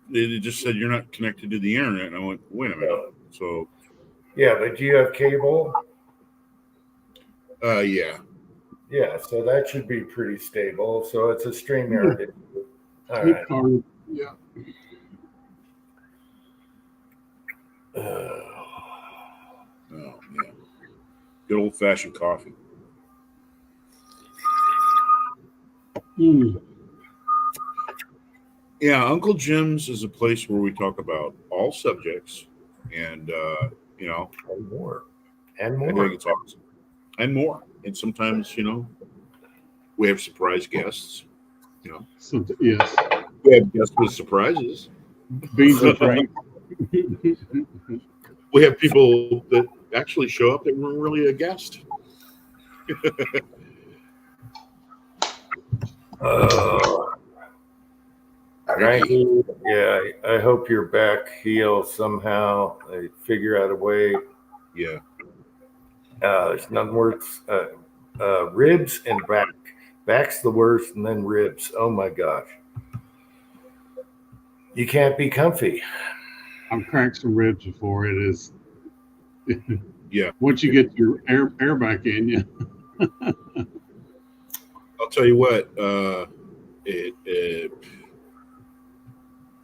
They just said you're not connected to the internet, and I went, "Wait a minute." So, Yeah, but do you have cable? yeah. Yeah, so that should be pretty stable. So it's a StreamYard. All Good right. card. Yeah. Oh, yeah. Good old fashioned coffee. Mm. Yeah, Uncle Jim's is a place where we talk about all subjects, and And more. And I more. think it's awesome, and more. And sometimes, we have surprise guests. So, yes. We have guests with surprises. Beans and Frank. We have people that actually show up that weren't really a guest. Frankie, yeah, I hope your back heals somehow. I figure out a way. Yeah. There's nothing worse. Ribs and back. Back's the worst, and then ribs. Oh my gosh. You can't be comfy. I've cracked some ribs before. It is. Yeah. Once you get your air back in you. I'll tell you what.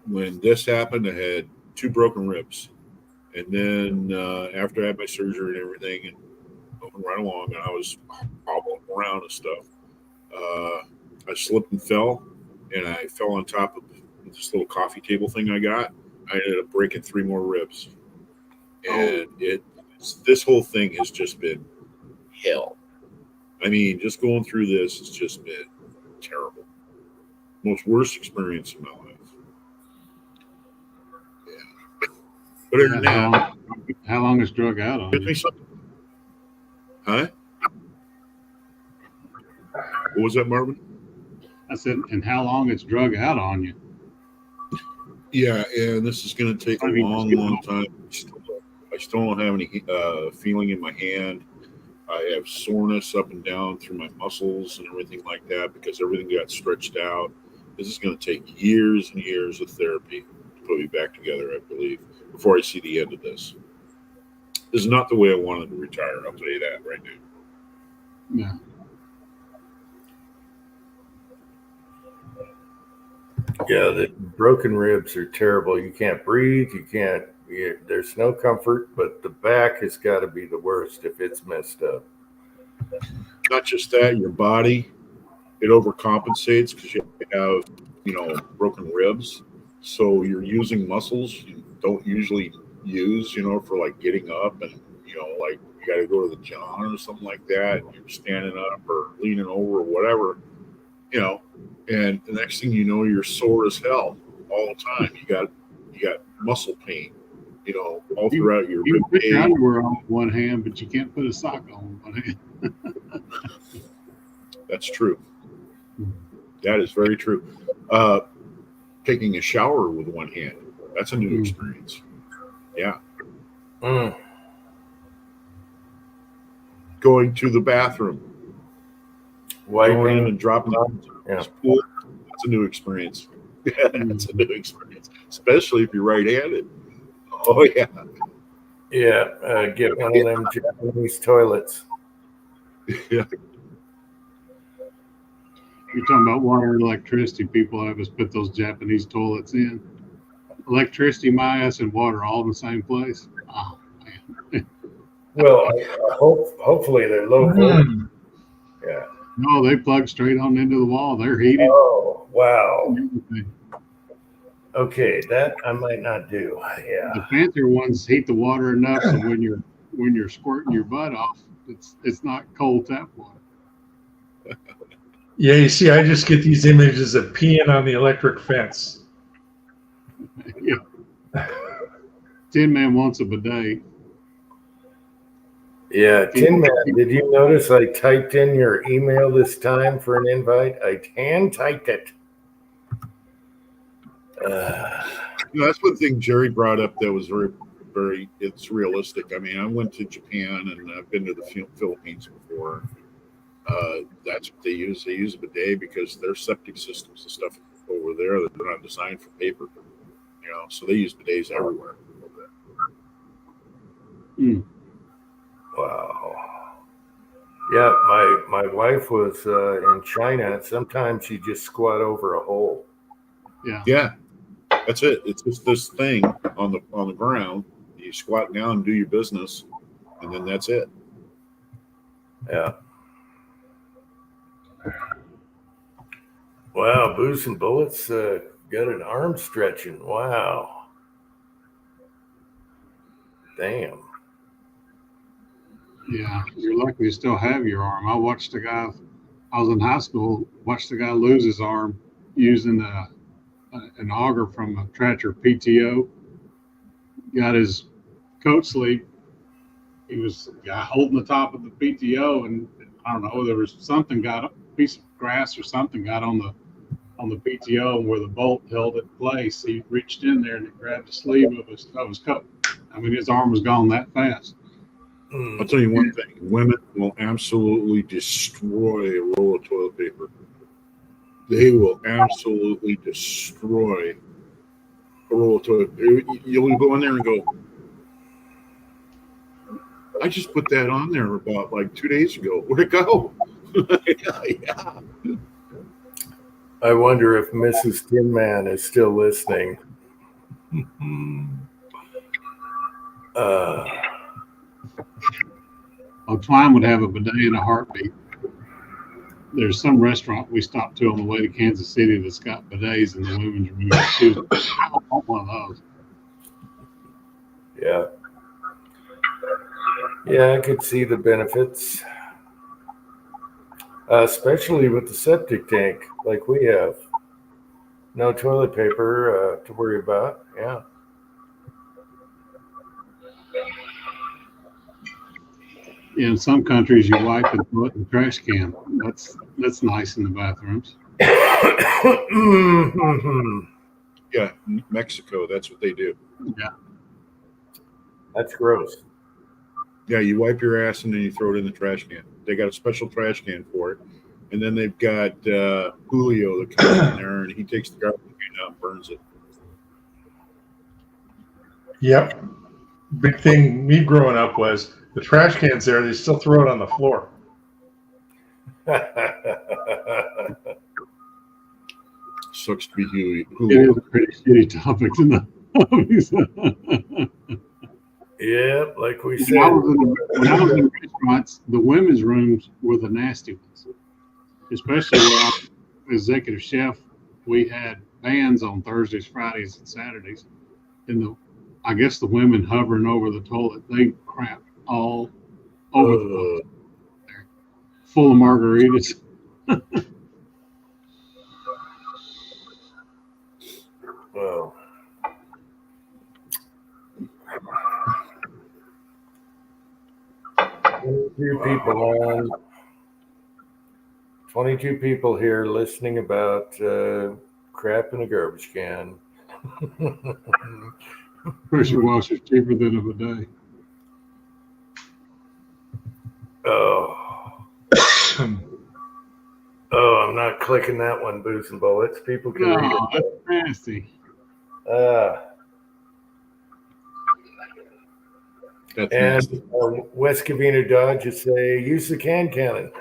When this happened, I had 2 broken ribs, and then after I had my surgery and everything, and moving right along, and I was hobbling around and stuff. I slipped and fell, and I fell on top of this little coffee table thing I got. I ended up breaking 3 more ribs, and this whole thing has just been hell. I mean, just going through this has just been terrible. Most worst experience in my life. Yeah. But other than that, How long is drug out on give you? me something. Huh? What was that, Marvin? I said, and how long it's drug out on you? Yeah, and this is going to take a long time. I still don't have any feeling in my hand. I have soreness up and down through my muscles and everything like that because everything got stretched out. This is going to take years and years of therapy to put me back together, I believe, before I see the end of this. This is not the way I wanted to retire. I'll tell you that right now. Yeah. Yeah, the broken ribs are terrible. You can't breathe. There's no comfort, but the back has got to be the worst if it's messed up. Not just that, your body, it overcompensates because you have, broken ribs. So you're using muscles you don't usually use, for like getting up and, like you got to go to the john or something like that. You're standing up or leaning over or whatever, and the next thing you know, you're sore as hell all the time. You got muscle pain, all throughout your You rib can put your cage. underwear on one hand, but you can't put a sock on one hand. That's true. That is very true. Taking a shower with one hand, that's a new experience. Yeah. Mm. Going to the bathroom, going in and dropping Yeah. that's a new experience. That's a new experience, especially if you're right-handed. Oh, yeah. Yeah, get one of them Japanese toilets. Yeah. You're talking about water and electricity. People have us put those Japanese toilets in. Electricity, my ass, and water all in the same place. Oh, man. Well, hopefully they're low voltage. Yeah. No, they plug straight on into the wall. They're heated. Oh, wow. Everything. Okay, that I might not do. The Yeah. fancier ones heat the water enough so when you're squirting your butt off, it's not cold tap water. Yeah, you see, I just get these images of peeing on the electric fence. Yeah. Tin Man wants a bidet. Yeah, Tin Man, did you notice I typed in your email this time for an invite? I hand typed it. That's one thing Jerry brought up that was very, it's realistic. I mean, I went to Japan and I've been to the Philippines before. That's what they use. They use a bidet because their septic systems and stuff over there, they're not designed for paper. So they use bidets everywhere. Wow. Yeah, my wife was in China. Sometimes she just squat over a hole. Yeah, that's it. It's just this thing on the ground. You squat down and do your business, and then that's it. Yeah. Wow, Booze and Bullets got an arm stretching. Wow. Damn. Yeah, you're lucky you still have your arm. I watched a guy. I was in high school. Watched a guy lose his arm using an auger from a tractor PTO. Got his coat sleeve. He was holding the top of the PTO, and I don't know, there was something got a piece of grass or something got on the PTO, and where the bolt held it in place, he reached in there and it grabbed the sleeve of his coat. I mean, his arm was gone that fast. I'll tell you one thing: women will absolutely destroy a roll of toilet paper. They will absolutely destroy a roll of toilet paper. You'll go in there and go, I just put that on there about like 2 days ago. Where'd it go? Yeah. I wonder if Mrs. Tin Man is still listening. Twine would have a bidet in a heartbeat. There's some restaurant we stopped to on the way to Kansas City that's got bidets in the women's room too. I want one of those. Yeah. Yeah, I could see the benefits, especially with the septic tank like we have. No toilet paper to worry about. Yeah. In some countries, you wipe and throw it in the trash can. That's nice in the bathrooms. Yeah, Mexico, that's what they do. Yeah. That's gross. Yeah, you wipe your ass and then you throw it in the trash can. They got a special trash can for it. And then they've got Julio that comes in there and he takes the garbage can out and burns it. Yep. Big thing me growing up was the trash cans there, they still throw it on the floor. Sucks to be It Julio. is a pretty shitty topic to know. Yep, like we said. When I was in restaurants, the women's rooms were the nasty ones. Especially where I was executive chef, we had bands on Thursdays, Fridays, and Saturdays. And I guess the women hovering over the toilet, they crap all over the toilet. Full of margaritas. Well, a few people on 22 people here listening about crap in a garbage can. Pressure washer's cheaper than a bidet. Oh, I'm not clicking that one, Booze and Bullets. People can read Oh, it. that's nasty. That's And nasty. West Covina Dodge would say, use the can cannon.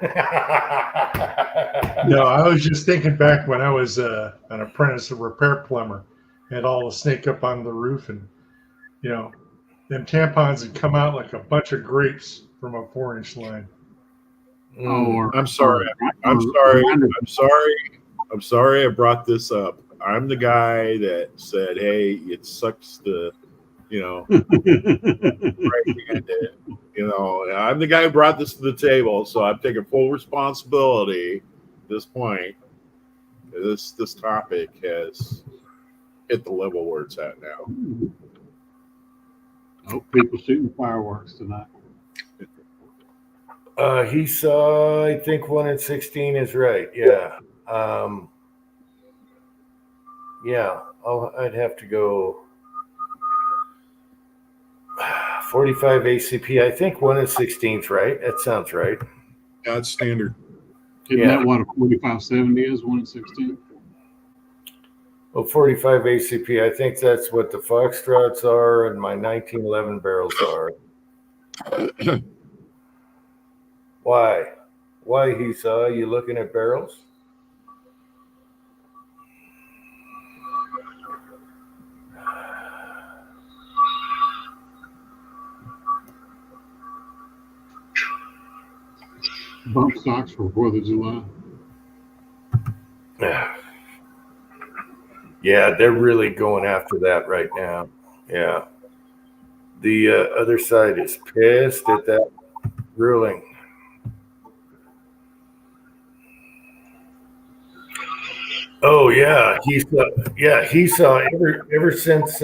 No, I was just thinking back when I was an apprentice, a repair plumber, had all the snake up on the roof, and them tampons would come out like a bunch of grapes from a 4-inch line. I'm sorry. I'm sorry I brought this up. I'm the guy that said, hey, it sucks to, right-handed. I'm the guy who brought this to the table, so I'm taking full responsibility at this point. This topic has hit the level where it's at now. Oh, people shooting fireworks tonight. He saw, I think 1 in 16 is right. Yeah. I'd have to go 45 ACP. I think 1 in 16 is right. That sounds right. Yeah, it's standard. Isn't that what a 4570 is, 1 in 16? Well, 45 ACP, I think that's what the Foxtrots are and my 1911 barrels are. Why? Why, he saw you looking at barrels? Bump stocks for 4th of July. Yeah, they're really going after that right now. Yeah. The other side is pissed at that ruling. Oh yeah, he saw ever since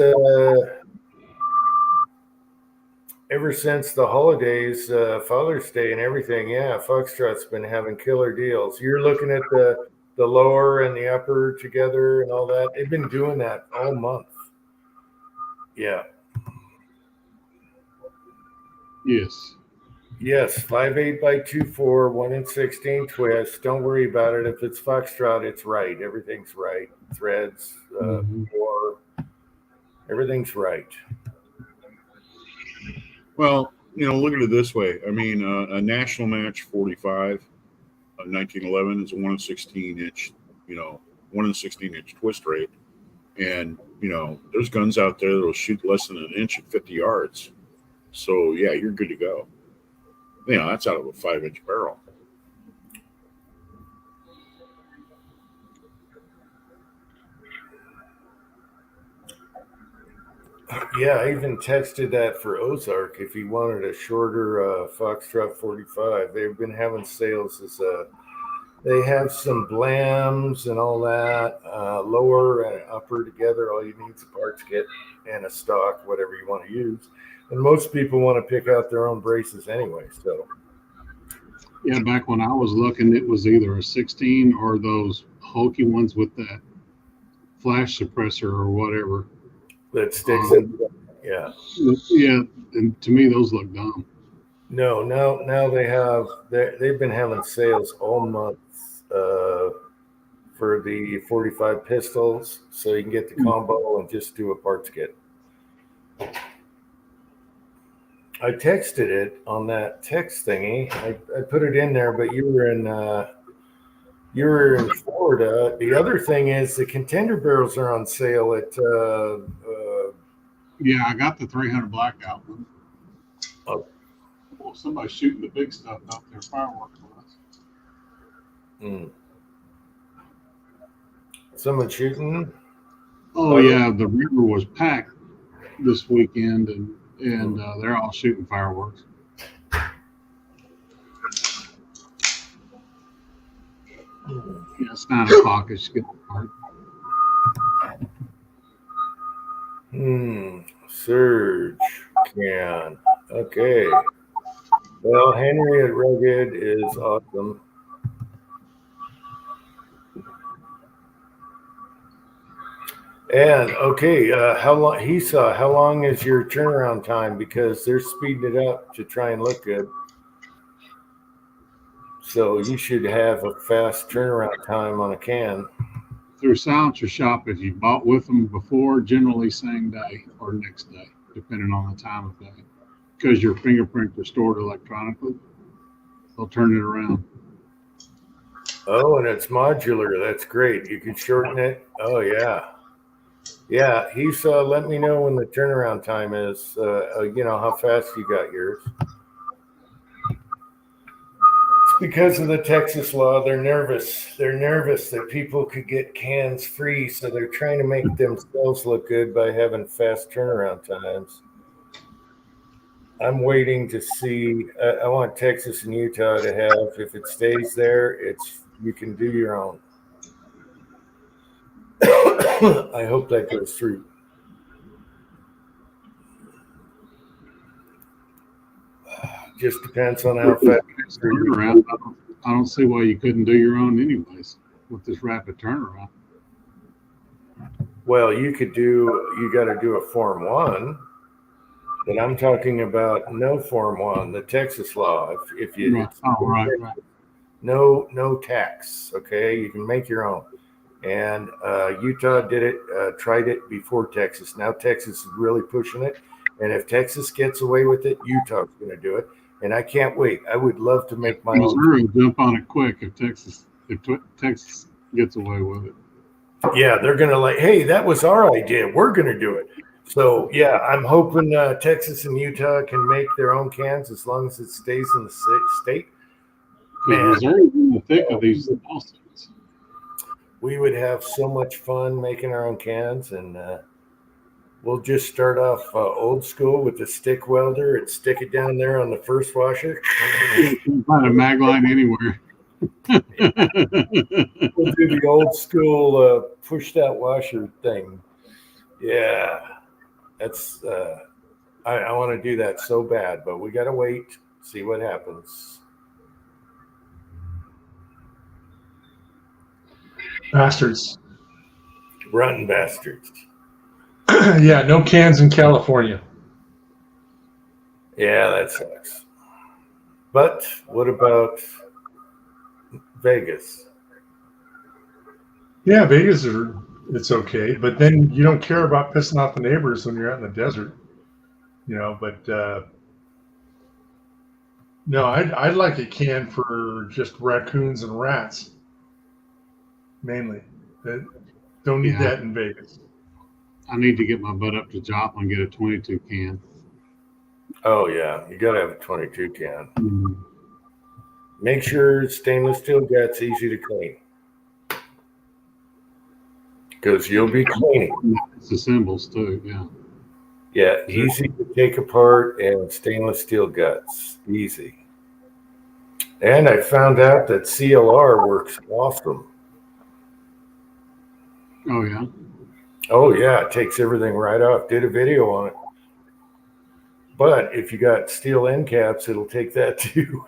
the holidays, Father's Day and everything. Yeah, Foxtrot's been having killer deals. You're looking at the lower and the upper together and all that. They've been doing that all month. Yeah. Yes. Yes, 5/8 by 2/4, 1 in 16 twist. Don't worry about it. If it's Foxtrot, it's right. Everything's right. Threads, or everything's right. Well, look at it this way. I mean, a national match 45, 1911 is a 1 in 16 inch, 1 in 16 inch twist rate. And, there's guns out there that'll shoot less than an inch at 50 yards. So, yeah, you're good to go. That's out of a 5-inch barrel. Yeah, I even texted that for Ozark if he wanted a shorter Foxtrot 45. They've been having sales as they have some blams and all that, lower and upper together. All you need is a parts kit and a stock, whatever you want to use. And most people want to pick out their own braces anyway. So, yeah, back when I was looking, it was either a 16 or those hokey ones with that flash suppressor or whatever. that sticks in. Yeah. Yeah, and to me, those look dumb. No, now they've been having sales all month for the 45 pistols, so you can get the combo and just do a parts kit. I texted it on that text thingy. I put it in there, but you were in Florida. The other thing is the contender barrels are on sale at Yeah, I got the 300 blackout one. Oh. Well, somebody's shooting the big stuff out there, fireworks ones. Someone shooting. Oh yeah, the river was packed this weekend, and they're all shooting fireworks. Yeah, it's 9 o'clock. It's getting dark. Surge can. Okay. Well, Henry at Rugged is awesome. And okay, how long he saw? How long is your turnaround time? Because they're speeding it up to try and look good. So you should have a fast turnaround time on a can. Through Silencer Shop, if you bought with them before, generally same day or next day, depending on the time of day. Because your fingerprints are stored electronically, they'll turn it around. Oh, and it's modular. That's great. You can shorten it. Oh yeah, yeah. He's let me know when the turnaround time is. You know how fast you got yours. Because of the Texas law, they're nervous. They're nervous that people could get cans free, so they're trying to make themselves look good by having fast turnaround times. I'm waiting to see. I want Texas and Utah to have. If it stays there, it's you can do your own. I hope that goes through. Just depends on how fast. Turnaround, I don't see why you couldn't do your own anyways with this rapid turnaround. Well, you could do. You got to do a Form 1, but I'm talking about no Form 1, the Texas law. If you Right. no tax, okay, you can make your own. And Utah did it, tried it before Texas. Now Texas is really pushing it, and if Texas gets away with it, Utah's going to do it. And I can't wait. I would love to make my own. Missouri will jump on it quick if Texas gets away with it. Yeah, they're going to like, hey, that was our idea. We're going to do it. So, yeah, I'm hoping Texas and Utah can make their own cans as long as it stays in the state. Man, Missouri's in the thick of these lawsuits. We would have so much fun making our own cans, and we'll just start off old school with the stick welder and stick it down there on the first washer. You can find a mag line anywhere. We'll do the old school push that washer thing. Yeah, that's I want to do that so bad, but we got to wait, see what happens. Bastards. Rotten bastards. Yeah, no cans in California. Yeah, that sucks. But what about Vegas? Yeah, Vegas it's okay, but then you don't care about pissing off the neighbors when you're out in the desert, you know. But no, I'd like a can for just raccoons and rats, mainly. Don't need that in Vegas. I need to get my butt up to Joplin and get a 22 can. Oh yeah, you gotta have a 22 can. Mm-hmm. Make sure stainless steel gut's easy to clean, because you'll be cleaning. It's the symbols too, yeah. Yeah, easy to take apart and stainless steel guts, easy. And I found out that CLR works awesome. Oh yeah. Oh yeah, it takes everything right off. Did a video on it. But if you got steel end caps, it'll take that too.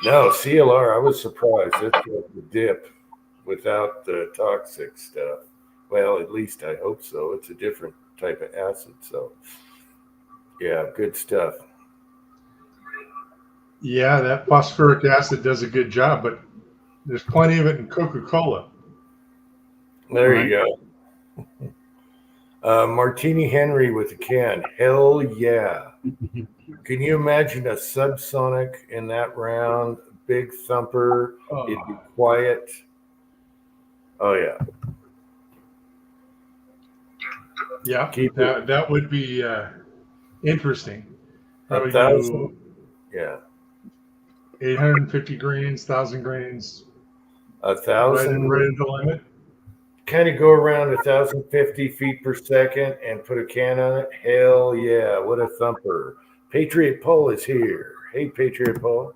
No, CLR, I was surprised. It's like the dip without the toxic stuff. Well, at least I hope so. It's a different type of acid. So, yeah, good stuff. Yeah, that phosphoric acid does a good job, but there's plenty of it in Coca-Cola. There you go. Martini Henry with a can. Hell yeah. Can you imagine a subsonic in that round? Big thumper. Oh. It'd be quiet. Oh, yeah. Yeah, Keep that would be interesting. Probably 1,000. do Yeah. 850 grains, 1,000 grains. 1,000. Right at the limit. Kind of go around 1,050 feet per second and put a can on it. Hell yeah. What a thumper. Patriot Paul is here. Hey, Patriot Paul.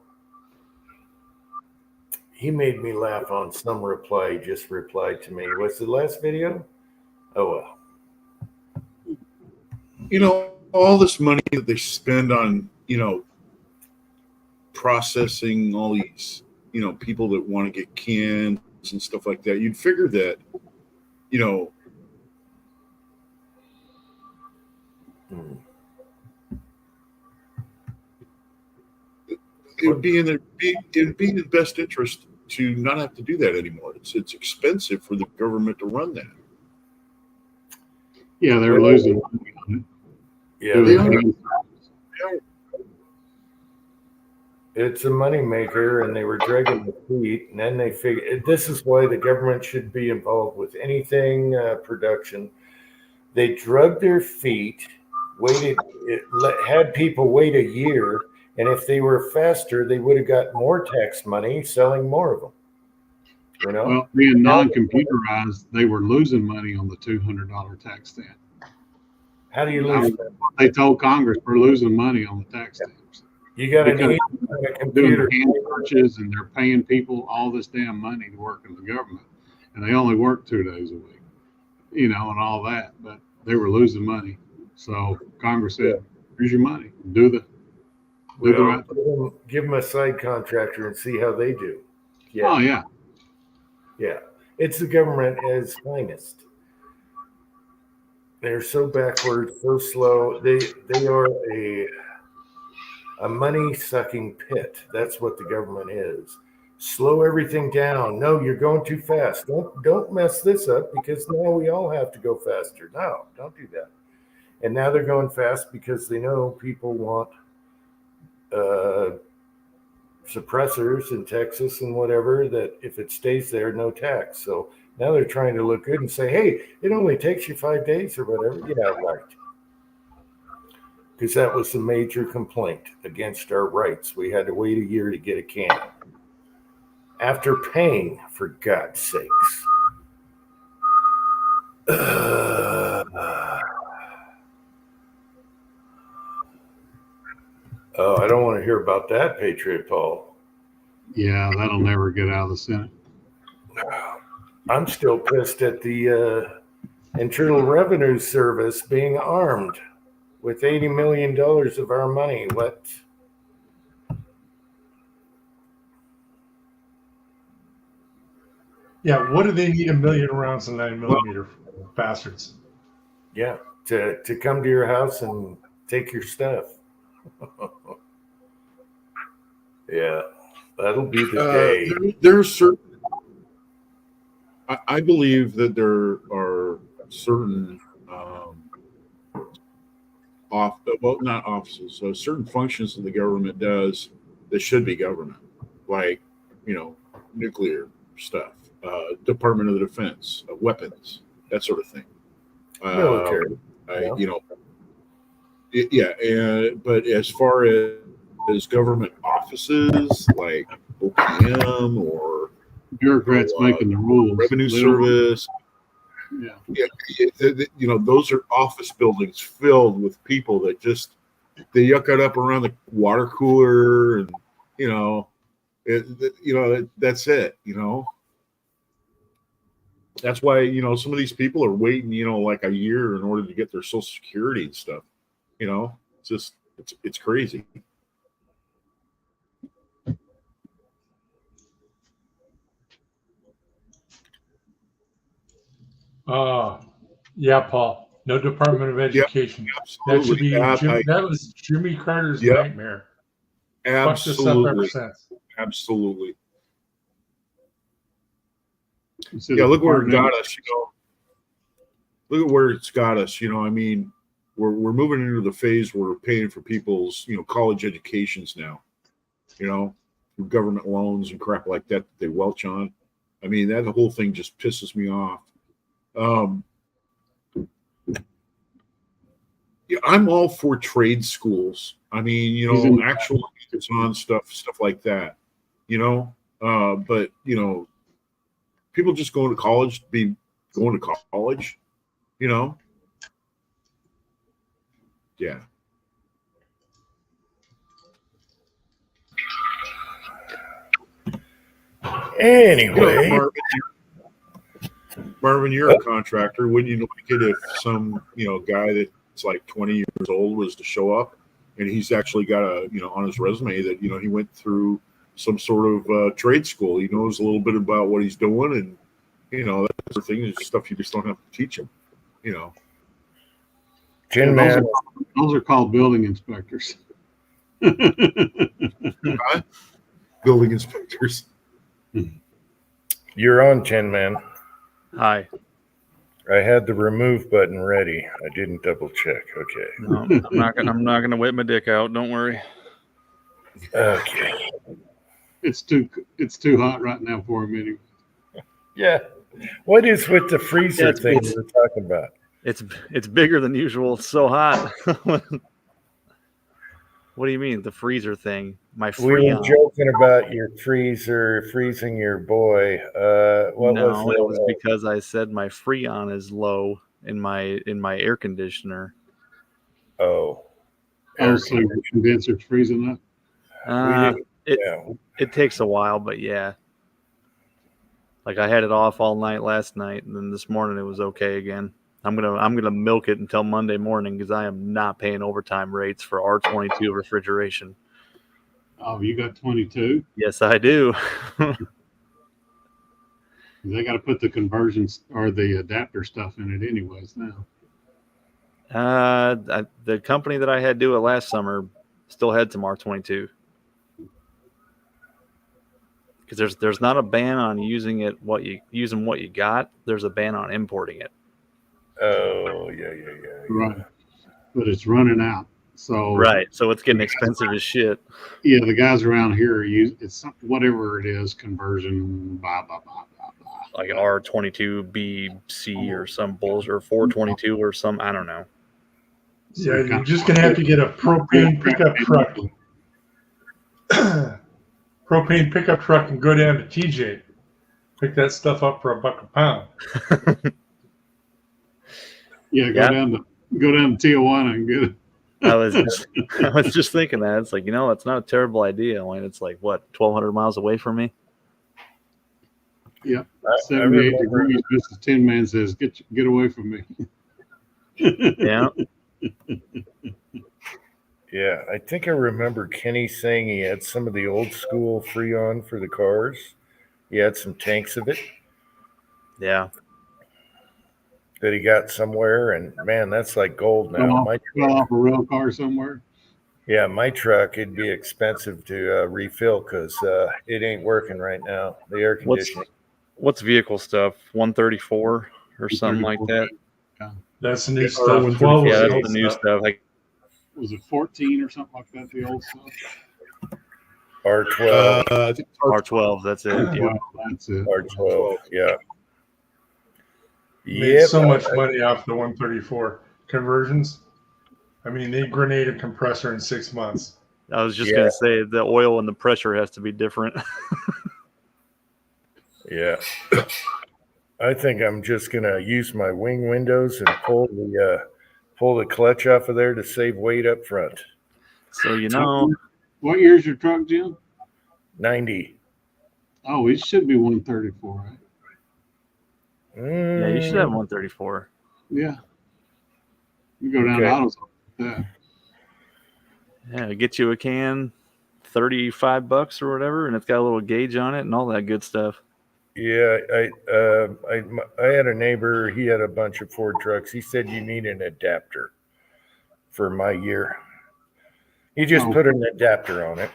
He made me laugh on some reply. He just replied to me. What's the last video? Oh, well. You know, all this money that they spend on, you know, processing all these, you know, people that want to get cans and stuff like that, you'd figure that you know, Hmm. it would be in the best interest to not have to do that anymore. It's expensive for the government to run that. Yeah, they're Well, losing money on it. Yeah, Doing they but are. hand- it's a moneymaker, and they were dragging their feet, and then they figured this is why the government should be involved with anything production. They drug their feet, had people wait a year, and if they were faster, they would have got more tax money selling more of them. You know, Well, being non-computerized, they were losing money on the $200 tax stamp. how do you That lose was that? what they told Congress we're losing money on the tax stamps. You got to Because need a doing computer. hand searches and they're paying people all this damn money to work in the government, and they only work 2 days a week, and all that. But they were losing money, so Congress said, "Here's your money. Do the right thing." Give them a side contractor and see how they do. Oh yeah, Yeah, it's the government at its finest. They're so backward, so slow. They are a money sucking pit. That's what the government is. Slow everything down. No, you're going too fast. Don't mess this up because now we all have to go faster. No, don't do that. And now they're going fast because they know people want suppressors in Texas and whatever, that if it stays there, no tax. So now they're trying to look good and say, hey, it only takes you 5 days or whatever. Yeah, right. Because that was the major complaint against our rights. We had to wait a year to get a can. After paying, for God's sakes. Oh, I don't want to hear about that, Patriot Paul. yeah, that'll never get out of the Senate. I'm still pissed at the Internal Revenue Service being armed with $80 million of our money. What? Yeah, what do they need 1 million rounds of 9mm for, bastards? Yeah, to come to your house and take your stuff. Yeah, that'll be the day. There's certain. I believe that there are certain not offices, so certain functions that the government does that should be government, like nuclear stuff, Department of the Defense, weapons, that sort of thing. Military. But as far as government offices like OPM or Bureaucrats making the rules. Revenue They don't- Service, those are office buildings filled with people that just they yuck it up around the water cooler, and that's it. That's why some of these people are waiting like a year in order to get their Social Security and stuff. It's crazy. Yeah, Paul. No Department of Education. That should be that was Jimmy Carter's nightmare. Fucked this up ever since. Absolutely. Instead Yeah, of look where it Department- got us. Look at where it's got us. I mean, we're moving into the phase where we're paying for people's college educations now. Through government loans and crap like that they welch on. I mean, that whole thing just pisses me off. I'm all for trade schools. I mean, actual hands-on stuff like that. But people just going to college, going to college. Yeah. Anyway, Marvin, you're a contractor. Wouldn't you like it if some guy that's like 20 years old was to show up and he's actually got on his resume that he went through some sort of trade school. He knows a little bit about what he's doing, and That's the thing. Is stuff you just don't have to teach them. Tin Yeah, Man, those are called building inspectors. Building inspectors. you're on, Tin Man. Hi. I had the remove button ready. I didn't double check. Okay. No, I'm not gonna whip my dick out. Don't worry. Okay. It's too hot right now for him anyway. Yeah. What is with the freezer Yeah, thing you were talking about? It's bigger than usual. It's so hot. What do you mean the freezer thing? My We were Freon. joking about your freezer freezing your boy. What was No, it? it was because I said my Freon is low in my air conditioner. Oh. Oh, so your condenser's freezing up? It takes a while, but yeah. Like I had it off all night last night, and then this morning it was okay again. I'm gonna milk it until Monday morning because I am not paying overtime rates for R22 refrigeration. Oh, you got 22? Yes, I do. They got to put the conversions or the adapter stuff in it anyways now. The company that I had do it last summer still had some R22 because there's not a ban on using what you got. There's a ban on importing it. Oh, yeah. Right. But it's running out. So Right. So it's getting expensive as shit. Yeah, the guys around here it's whatever it is, conversion, blah, blah, blah, blah, blah. Like R22BC or some bullshit, or 422 or some, I don't know. Yeah, you're just gonna have to get a propane pickup truck. Propane pickup truck and go down to TJ. Pick that stuff up for $1 a pound. Yeah, go down to Tijuana and get it. I was just thinking that. It's like, it's not a terrible idea when it's like, what, 1,200 miles away from me? Yeah, 78 degrees. Mrs. Tin Man says, get away from me. Yeah. Yeah, I think I remember Kenny saying he had some of the old school Freon for the cars. He had some tanks of it. Yeah. That he got somewhere, and man, that's like gold now. Fell off a rail car somewhere. Yeah, my truck, it'd be expensive to refill because it ain't working right now. The air conditioning. What's vehicle stuff? 134 or something like that? Yeah. That's the new stuff. 12 yeah, that's the new stuff. Like, was it 14 or something like that, the old stuff? R12. I think R12, that's it. Yeah. That's it. R12, yeah. Made so much money off the 134 conversions. I mean, they grenade a compressor in 6 months. I was just going to say the oil and the pressure has to be different. Yeah. I think I'm just going to use my wing windows and pull the clutch off of there to save weight up front. So, what year's your truck, Jim? 90. Oh, it should be 134, right? Yeah, you should have 134. Yeah. You go down to autos. Yeah, get you a can, $35 or whatever, and it's got a little gauge on it and all that good stuff. Yeah, I had a neighbor. He had a bunch of Ford trucks. He said you need an adapter for my year. He just put an adapter on it.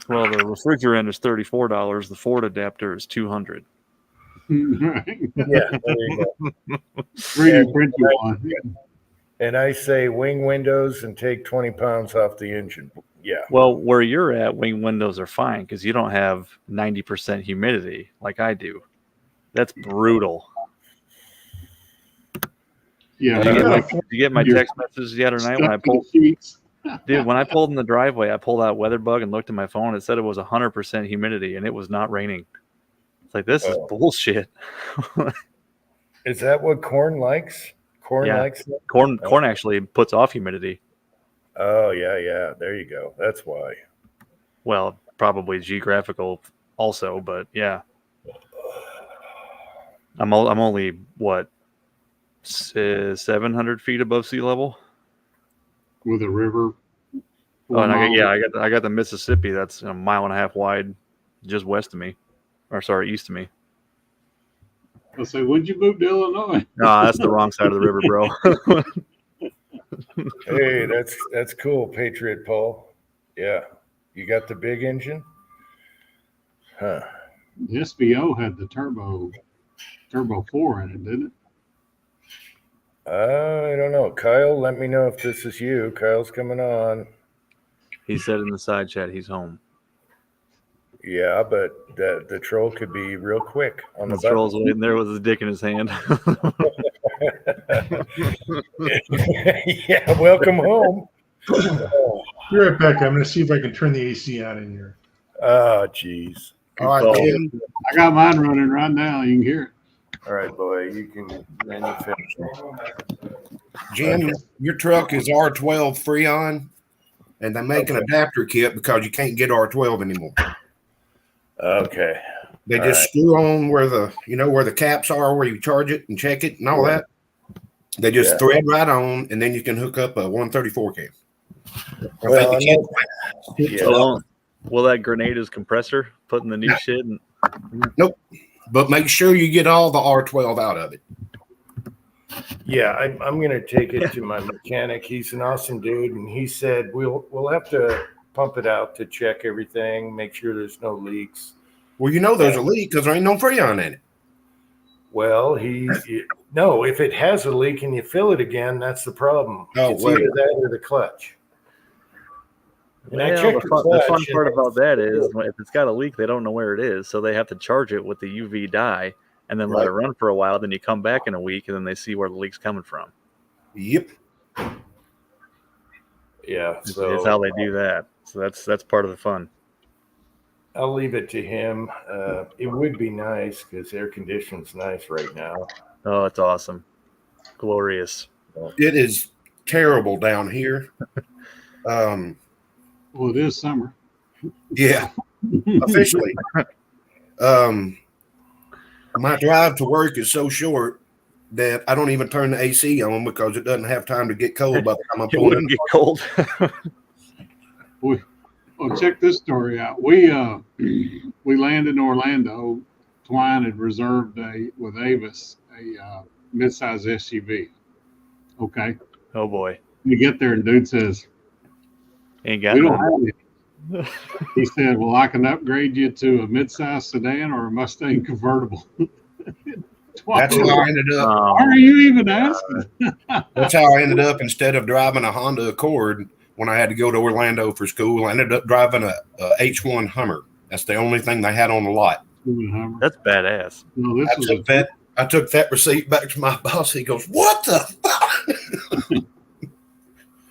Well, the refrigerant is $34. The Ford adapter is $200. Right. Yeah, there you go. 3D printed one. And I say wing windows and take 20 pounds off the engine. Yeah. Well, where you're at, wing windows are fine because you don't have 90% humidity like I do. That's brutal. Yeah. Did you get my text message the other night when I pulled? Dude, when I pulled in the driveway, I pulled out WeatherBug and looked at my phone. It said it was 100% humidity and it was not raining. It's like, this is bullshit. Is that what corn likes? Corn likes that? Corn actually puts off humidity. Oh, yeah. There you go. That's why. Well, probably geographical also, but yeah. I'm only, 700 feet above sea level? With a river Oh, and I got the Mississippi. That's a mile and a half wide, just west of me, or sorry, east of me. I'll say, when'd you move to Illinois? No, that's the wrong side of the river, bro. Hey, that's cool, Patriot Paul. Yeah, you got the big engine, huh? The SVO had the turbo 4 in it, didn't it? I don't know. Kyle, let me know if this is you. Kyle's coming on. He said in the side chat he's home. Yeah, but the troll could be real quick on the The troll's waiting there with his dick in his hand. Yeah, welcome home. Be right back. I'm going to see if I can turn the AC on in here. Oh, jeez. All right, Jim. I got mine running right now. You can hear it. All right, boy. You can manufacture. Jim, your truck is R12 Freon, and they make an adapter kit because you can't get R12 anymore. Okay. They All just right. screw on where the caps are, where you charge it and check it and all that. They just thread right on, and then you can hook up a 134 cam. Well, I know- So, will that grenade his compressor, putting the new shit? And Nope. But make sure you get all the R12 out of it. Yeah, I'm going to take it to my mechanic. He's an awesome dude, and he said we'll have to pump it out to check everything, make sure there's no leaks. Well, there's a leak because there ain't no Freon in it. Well, no, if it has a leak and you fill it again, that's the problem. Oh, it's wait. either that or the clutch. And I well, checked the the fun clutch. part about that is if it's got a leak, they don't know where it is, so they have to charge it with the UV dye and then let it run for a while. Then you come back in a week, and then they see where the leak's coming from. Yep. Yeah, so It's how they do that. So that's part of the fun. I'll leave it to him. It would be nice because air conditioning's nice right now. Oh, it's awesome, glorious. It is terrible down here. Well, it is summer. Yeah, officially. My drive to work is so short that I don't even turn the AC on because it doesn't have time to get cold by the time I'm It pulling wouldn't get cold. Well, check this story out. We landed in Orlando. Twine had reserved with Avis a midsize SUV. Okay. Oh boy, We get there and dude says, ain't got "We don't none. have it." He said, "Well, I can upgrade you to a midsize sedan or a Mustang convertible." That's how I ended up. Why are you even asking? That's how I ended up. Instead of driving a Honda Accord when I had to go to Orlando for school, I ended up driving a H1 Hummer. That's the only thing they had on the lot. That's badass. No, this was I took that receipt back to my boss. He goes, "What the fuck?"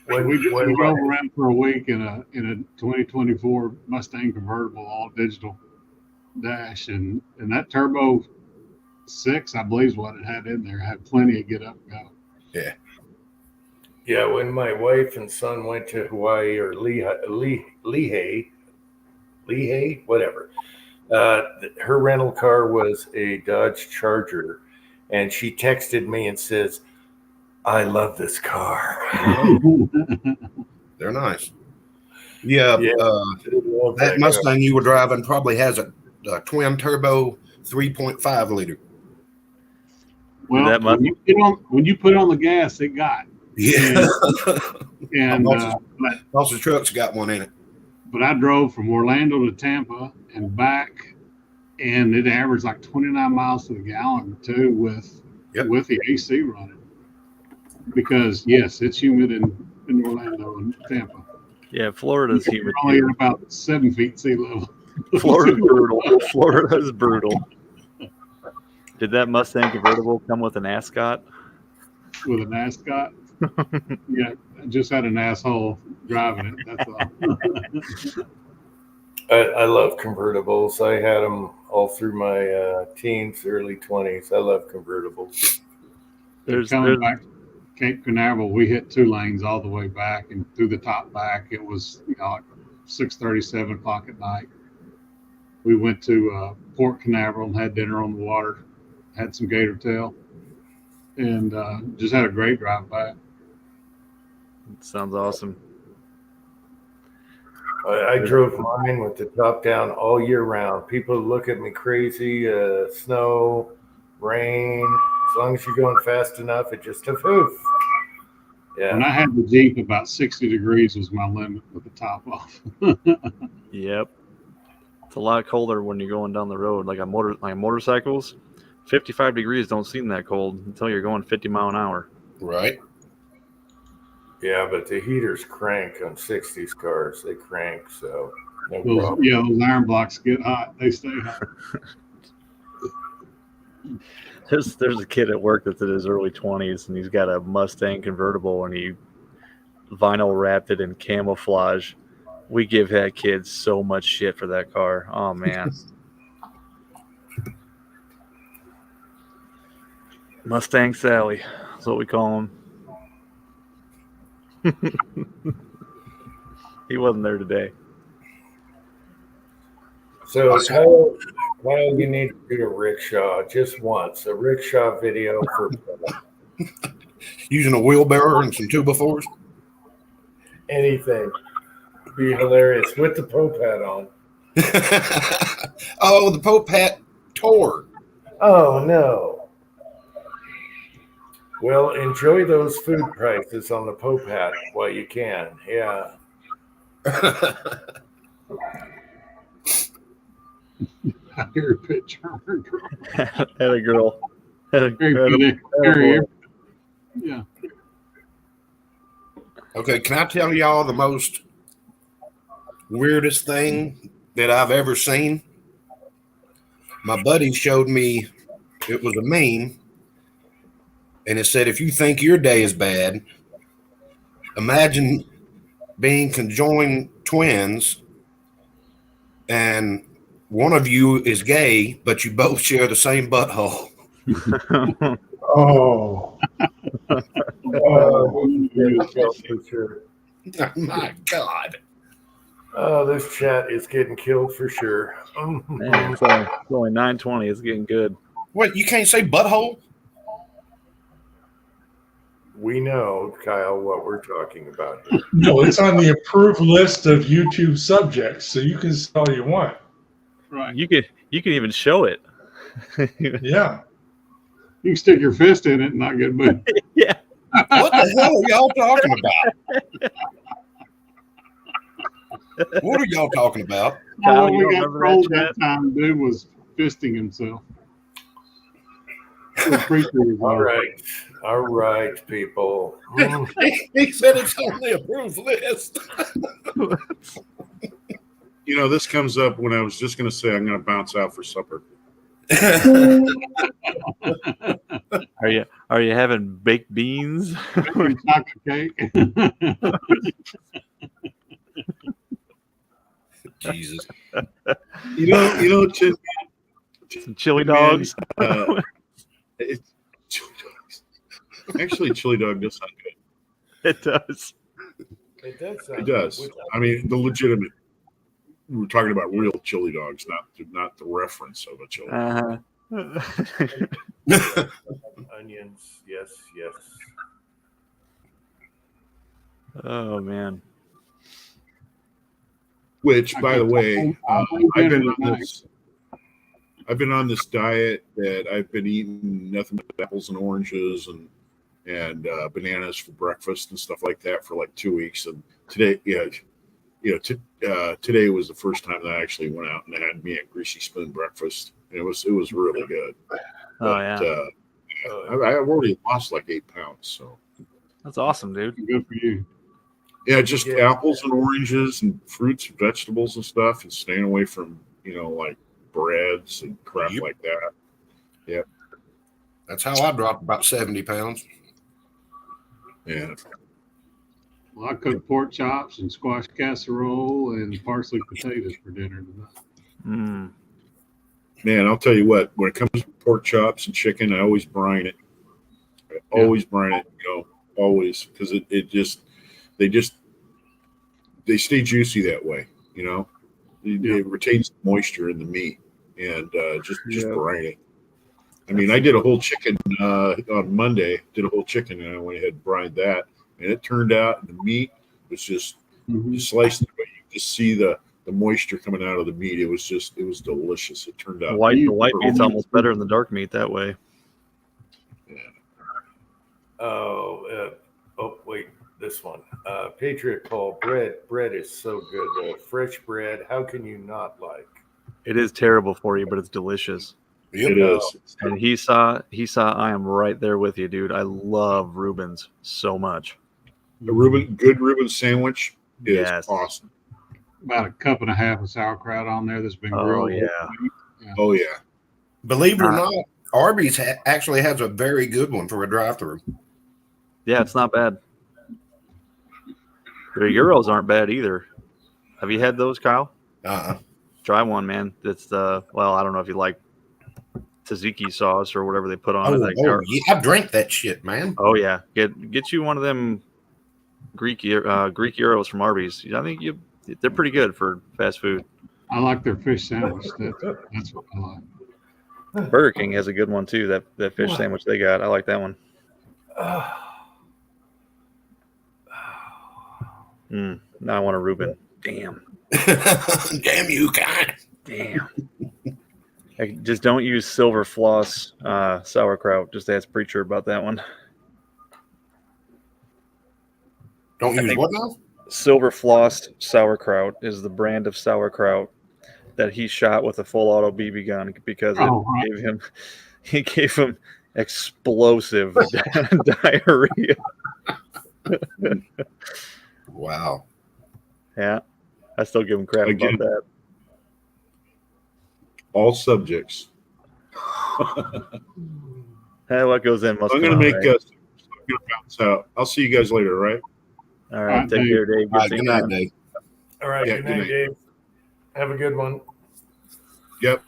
we drove around for a week in a 2024 Mustang convertible, all digital dash, and that turbo 6, I believe, is what it had in there. It had plenty of get up and go. Yeah. Yeah, when my wife and son went to Hawaii or Lehigh, whatever, her rental car was a Dodge Charger, and she texted me and says, "I love this car." They're nice. Yeah, that Mustang you were driving probably has a twin turbo 3.5 liter. Well, That much? when you put on the gas, it got. Yeah. And Lots of trucks got one in it. but I drove from Orlando to Tampa and back, and it averaged like 29 miles to the gallon too with the AC running. Because yes, it's humid in Orlando and Tampa. Yeah, Florida's You're humid. only at about 7 feet sea level. Florida's brutal. Florida's brutal. Did that Mustang convertible come with an ascot? With an ascot. Yeah, I just had an asshole driving it. That's all. I love convertibles. I had them all through my teens, early 20s. I love convertibles. Coming back to Cape Canaveral, we hit 2 lanes all the way back and through the top back. It was like 6:30, 7 o'clock at night. We went to Port Canaveral and had dinner on the water, had some gator tail, and just had a great drive back. Sounds awesome. I drove mine with the top down all year round. People look at me crazy. Snow, rain. As long as you're going fast enough, it just a hoof. When Yeah. I had the Jeep, about 60 degrees was my limit with the top off. Yep. It's a lot colder when you're going down the road, like motorcycles. 55 degrees don't seem that cold until you're going 50 mile an hour. Right. Yeah, but the heaters crank on 60s cars. They crank, so no Those, problem. yeah, those iron blocks get hot. They stay hot. There's a kid at work that's in his early 20s, and he's got a Mustang convertible, and he vinyl wrapped it in camouflage. We give that kid so much shit for that car. Oh, man. Mustang Sally. That's what we call him. He wasn't there today. So, Kyle, you need to do a rickshaw just once. A rickshaw video for Using a wheelbarrow and some 2x4s. anything. Be hilarious with the Pope hat on. Oh, the Pope hat tore. Oh, no. Well, enjoy those food prices on the Pope hat while you can. Yeah. I hear a picture. Had a girl. Very good area. Yeah. Okay, can I tell y'all the most weirdest thing that I've ever seen? My buddy showed me, it was a meme, and it said, if you think your day is bad, imagine being conjoined twins and one of you is gay, but you both share the same butthole. Oh, For sure. My God. Oh, this chat is getting killed for sure. Man, it's only 9:20. It's getting good. What, you can't say butthole? We know, Kyle, what we're talking about here. no, it's on the approved list of YouTube subjects, so you can say all you want. Right. You can even show it. Yeah. You can stick your fist in it and not get booed. Yeah. What the hell are y'all talking about? What are y'all talking about? Kyle, When you we don't got remember trolled that that time, dude was fisting himself. The preacher was All right, people. He said it's on the approved list. You know, this comes up when I was just going to say I'm going to bounce out for supper. Are you having baked beans? making chocolate cake. Jesus. You know, Some chili dogs. It's chili dogs. Actually, chili dog does sound good. It does. It does. It does. I mean, the legitimate. We're talking about real chili dogs, not the reference of a chili dog. Onions. Yes, yes. Uh-huh. Oh man. Which, by the way, I've been on tonight. this. I've been on this diet that I've been eating nothing but apples and oranges and bananas for breakfast and stuff like that for like 2 weeks. And today, today was the first time that I actually went out and had me a greasy spoon breakfast. And it was really good. Oh yeah. I've already lost like 8 pounds. So That's awesome, dude. Good for you. yeah, just Yeah. apples and oranges and fruits and vegetables and stuff, and staying away from like breads and crap Yep. like that. That's how I dropped about 70 pounds. Yeah. Well, I cooked pork chops and squash casserole and parsley potatoes for dinner tonight. Mm. Man, I'll tell you what, when it comes to pork chops and chicken, I always brine it. I always brine it, always, because they stay juicy that way, It retains the moisture in the meat, and just brine it. I mean, I did a whole chicken on Monday, and I went ahead and brined that, and it turned out the meat was just you sliced it, but you just see the moisture coming out of the meat. It was delicious. It turned out The white meat's almost better than the dark meat that way. Oh, wait, this one. Patriot Paul, bread is so good. Fresh bread, how can you not like? It is terrible for you, but it's delicious. it is. And he saw. I am right there with you, dude. I love Reuben's so much. A good Reuben sandwich is awesome. About a cup and a half of sauerkraut on there that's been Oh grilled. yeah. Oh yeah. Believe it or not, Arby's actually has a very good one for a drive-through. Yeah, it's not bad. Their Euros aren't bad either. Have you had those, Kyle? Try one, man. It's I don't know if you like tzatziki sauce or whatever they put on it. Yeah, I drank that shit, man. Oh yeah, get you one of them Greek Euros from Arby's. I think they're pretty good for fast food. I like their fish sandwich. That's what I like. Burger King has a good one too. That fish sandwich they got, I like that one. Now I want a Reuben. Damn. Damn you, guy. Damn. Just don't use silver floss sauerkraut. Just ask Preacher about that one. Don't use what now? Silver floss sauerkraut is the brand of sauerkraut that he shot with a full auto BB gun because it gave him explosive diarrhea. Wow. Yeah, I still give him crap about that. All subjects. Hey, what goes in must I'm come going to make out, right? I'm going to bounce out. I'll see you guys later, all right? All right, take care, Dave. All right, good night, Dave. All right, Yeah, good good night, night. Dave. Have a good one. Yep.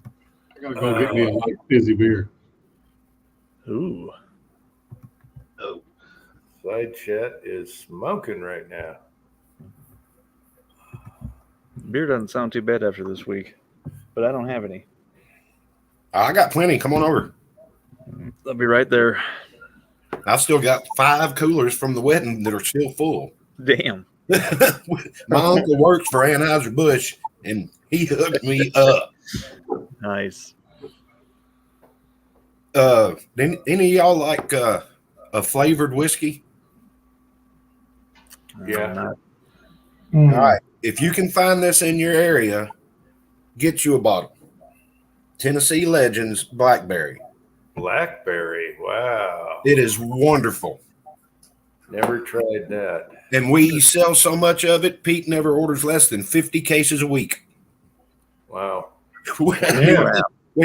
I gotta go get me a light fizzy beer. Ooh. Side chat is smoking right now. Beer doesn't sound too bad after this week, but I don't have any. I got plenty. Come on over. I'll be right there. I've still got 5 coolers from the wedding that are still full. Damn. My uncle works for Anheuser-Busch, and he hooked me up. Nice. Any of y'all like a flavored whiskey? Yeah. Not- All right. If you can find this in your area, get you a bottle. Tennessee Legends Blackberry. Blackberry. Wow. It is wonderful. Never tried that. And we sell so much of it, Pete never orders less than 50 cases a week. Wow. We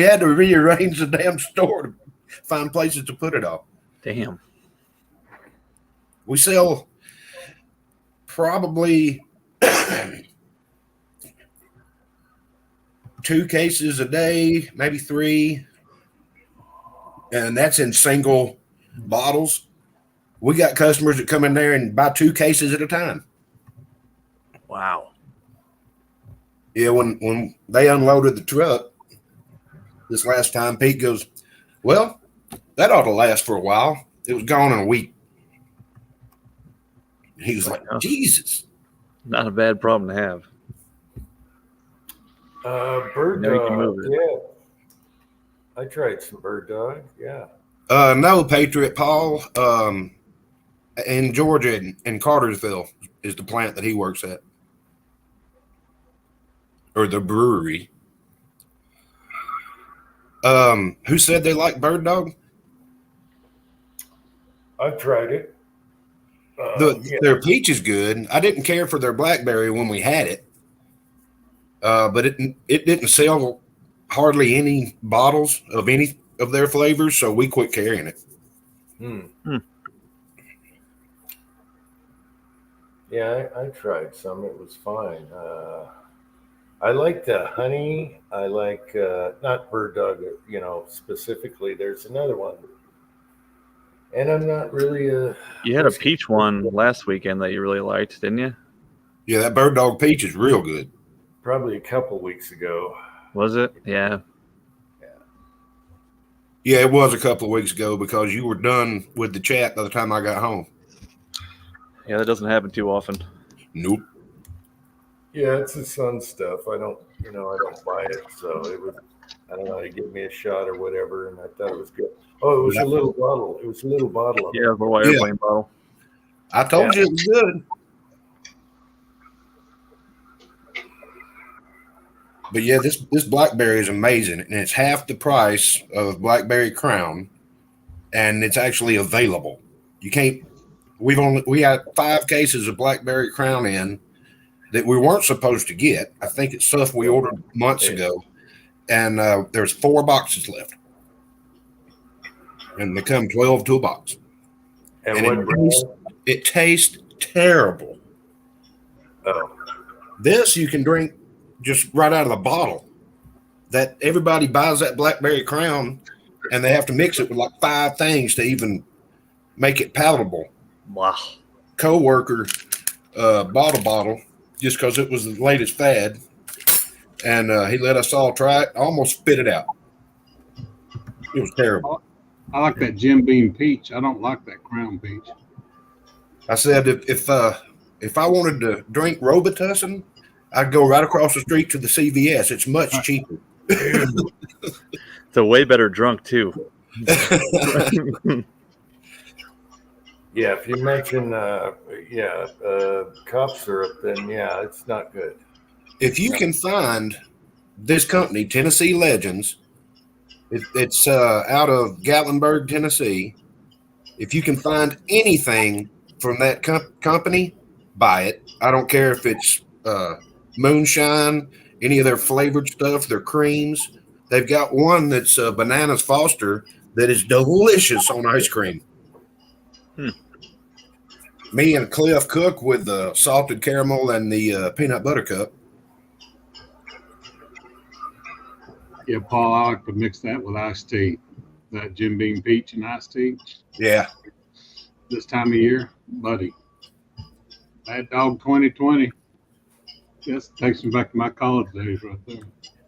had to rearrange the damn store to find places to put it all. Damn. We sell probably 2 cases a day, maybe 3. And that's in single bottles. We got customers that come in there and buy 2 cases at a time. Wow. Yeah, when they unloaded the truck this last time, Pete goes, well, that ought to last for a while. It was gone in a week. He was like, Jesus. Not a bad problem to have. Bird Now you can dog. move it. Yeah. I tried some bird dog. Yeah. No, Patriot Paul, in Georgia in Cartersville is the plant that he works at. Or the brewery. Who said they like bird dog? I've tried it. Their peach is good. I didn't care for their blackberry when we had it. But it didn't sell hardly any bottles of any of their flavors, so we quit carrying it. Yeah, I tried some. It was fine. I like the honey. I like not bird dog, specifically. There's another one. And I'm not really You had a peach one last weekend that you really liked, didn't you? Yeah, that bird dog peach is real good. probably a couple weeks ago. Was it? Yeah. Yeah, it was a couple of weeks ago because you were done with the chat by the time I got home. Yeah, that doesn't happen too often. Nope. Yeah, it's the sun stuff. I don't buy it. So it was, I don't know, he gave me a shot or whatever, and I thought it was good. Oh, it was a little bottle. It was a little bottle of it. Yeah, the little airplane bottle. I told you it was good. But yeah, this blackberry is amazing, and it's half the price of Blackberry Crown, and it's actually available. You can't. We had 5 cases of Blackberry Crown in that we weren't supposed to get. I think it's stuff we ordered months ago, and there's 4 boxes left, and they come 12 to a box. And what it tastes terrible. Oh, This you can drink just right out of the bottle. That everybody buys that Blackberry Crown, and they have to mix it with like 5 things to even make it palatable. Wow. Coworker bought a bottle just because it was the latest fad, and he let us all try it. I almost spit it out. It was terrible. I like that Jim Beam peach. I don't like that Crown peach. I said if I wanted to drink Robitussin, I'd go right across the street to the CVS. It's much cheaper. It's a way better drunk too. yeah. If you mention cough syrup, then yeah, it's not good. If you can find this company, Tennessee Legends, it's out of Gatlinburg, Tennessee. If you can find anything from that company, buy it. I don't care if it's moonshine, any of their flavored stuff, their creams. They've got one that's Bananas Foster that is delicious on ice cream. Me and Cliff cook with the salted caramel and the peanut butter cup. Yeah, Paul, I like to mix that with iced tea. That Jim Beam peach and iced tea. Yeah. This time of year, buddy. Mad Dog 2020. Yes, takes me back to my college days right there.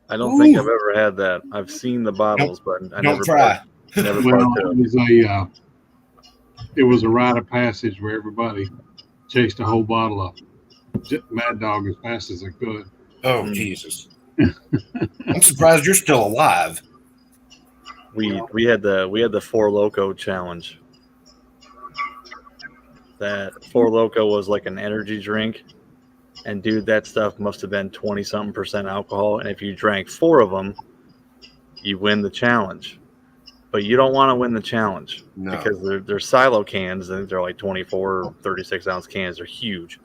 I don't think I've ever had that. I've seen the bottles, but I Don't never try. Never Well, partook. it was a rite of passage where everybody chased a whole bottle of Mad Dog as fast as they could. Oh, Jesus. I'm surprised you're still alive. We had the Four Loko challenge. That Four Loko was like an energy drink, and dude, that stuff must have been 20-something% alcohol. And if you drank 4 of them, you win the challenge. But you don't want to win the challenge because they're silo cans, and they're like 24 or 36 ounce cans. They're huge,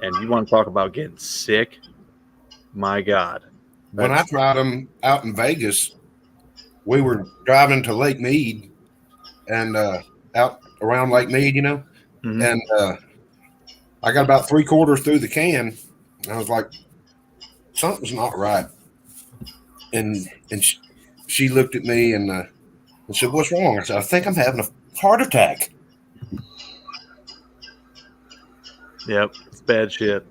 and you want to talk about getting sick. My God. When I tried them out in Vegas, we were driving to Lake Mead and out around Lake Mead, Mm-hmm. and I got about 3/4 through the can. And I was like, something's not right. And she looked at me and said, "What's wrong?" I said, "I think I'm having a heart attack." Yep, it's bad shit.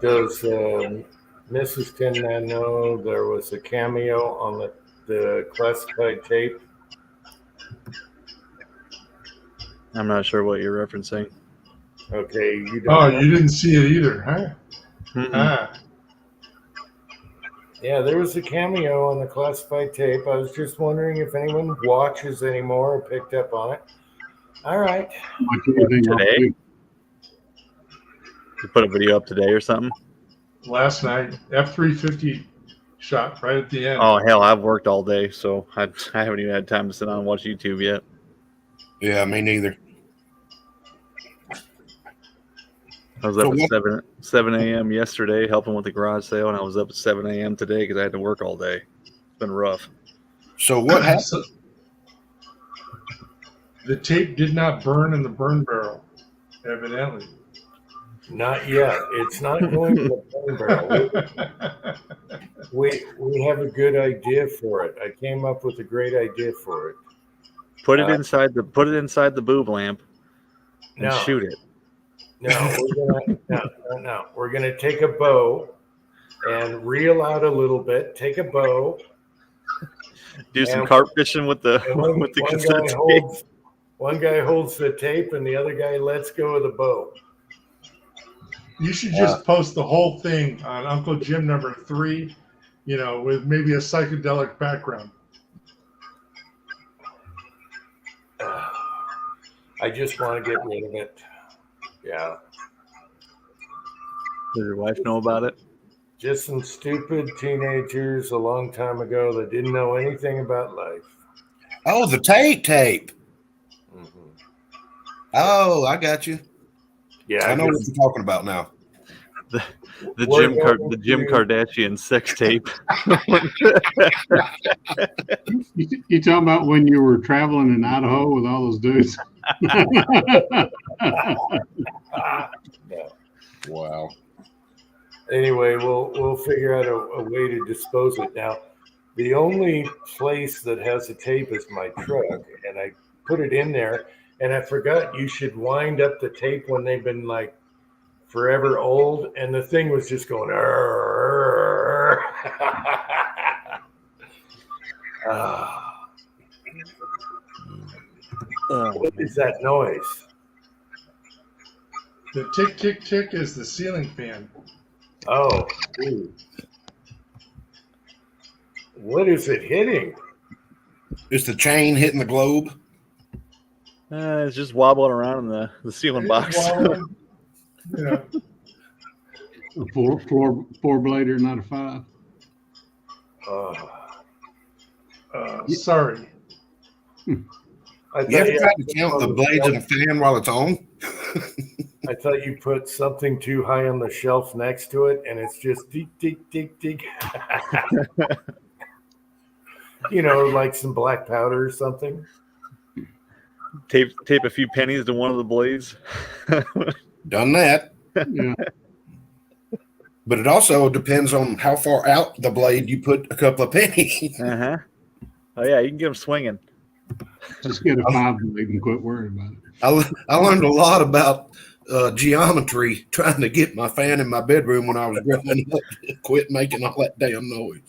Does Mrs. Tinman know there was a cameo on the classified tape? I'm not sure what you're referencing. Okay, you don't. Oh, know? you didn't see it either, huh? Mm-mm. Ah, Yeah, there was a cameo on the classified tape. I was just wondering if anyone watches anymore or picked up on it. All right. Like anything else, Today? You put a video up today or something? last night, F-350 shot right at the end. Oh, hell, I've worked all day, so I haven't even had time to sit down and watch YouTube yet. Yeah, me neither. I was up So at 7 a.m. yesterday helping with the garage sale, and I was up at 7 a.m. today because I had to work all day. It's been rough. So what happened? So, the tape did not burn in the burn barrel, evidently. Not yet. It's not going to the burn barrel. We have a good idea for it. I came up with a great idea for it. Put it inside the boob lamp and No. shoot it. No. We're gonna take a bow and reel out a little bit. Take a bow. Do some And- carp fishing with the And with the cassette tape. One guy holds the tape and the other guy lets go of the bow. You should just post the whole thing on Uncle Jim #3, with maybe a psychedelic background. I just want to get rid of it. Yeah. Does your wife know about it? Just some stupid teenagers a long time ago that didn't know anything about life. Oh, the tape. Mhm. Oh, I got you. Yeah, I know what you're talking about now. The We're Jim going the Jim to- Kardashian sex tape. You talking about when you were traveling in Idaho with all those dudes? Wow. Anyway, we'll figure out a way to dispose of it. Now, the only place that has a tape is my truck, and I put it in there, and I forgot you should wind up the tape when they've been like forever old, and the thing was just going. What is that noise? The tick, tick, tick is the ceiling fan. Oh, ooh. What is it hitting? It's the chain hitting the globe. It's just wobbling around in the ceiling box. Yeah. A four blader, not a 5. Sorry. I thought You ever you tried to count the blades in a fan while it's on? I thought you put something too high on the shelf next to it, and it's just tick, tick, tick, tick. Like some black powder or something. Tape a few pennies to one of the blades. Done that. Yeah. But it also depends on how far out the blade you put a couple of pennies. Uh-huh. Oh yeah, you can get them swinging. Just get a 5 blade and quit worrying about it. I learned a lot about geometry trying to get my fan in my bedroom when I was growing up. Quit making all that damn noise.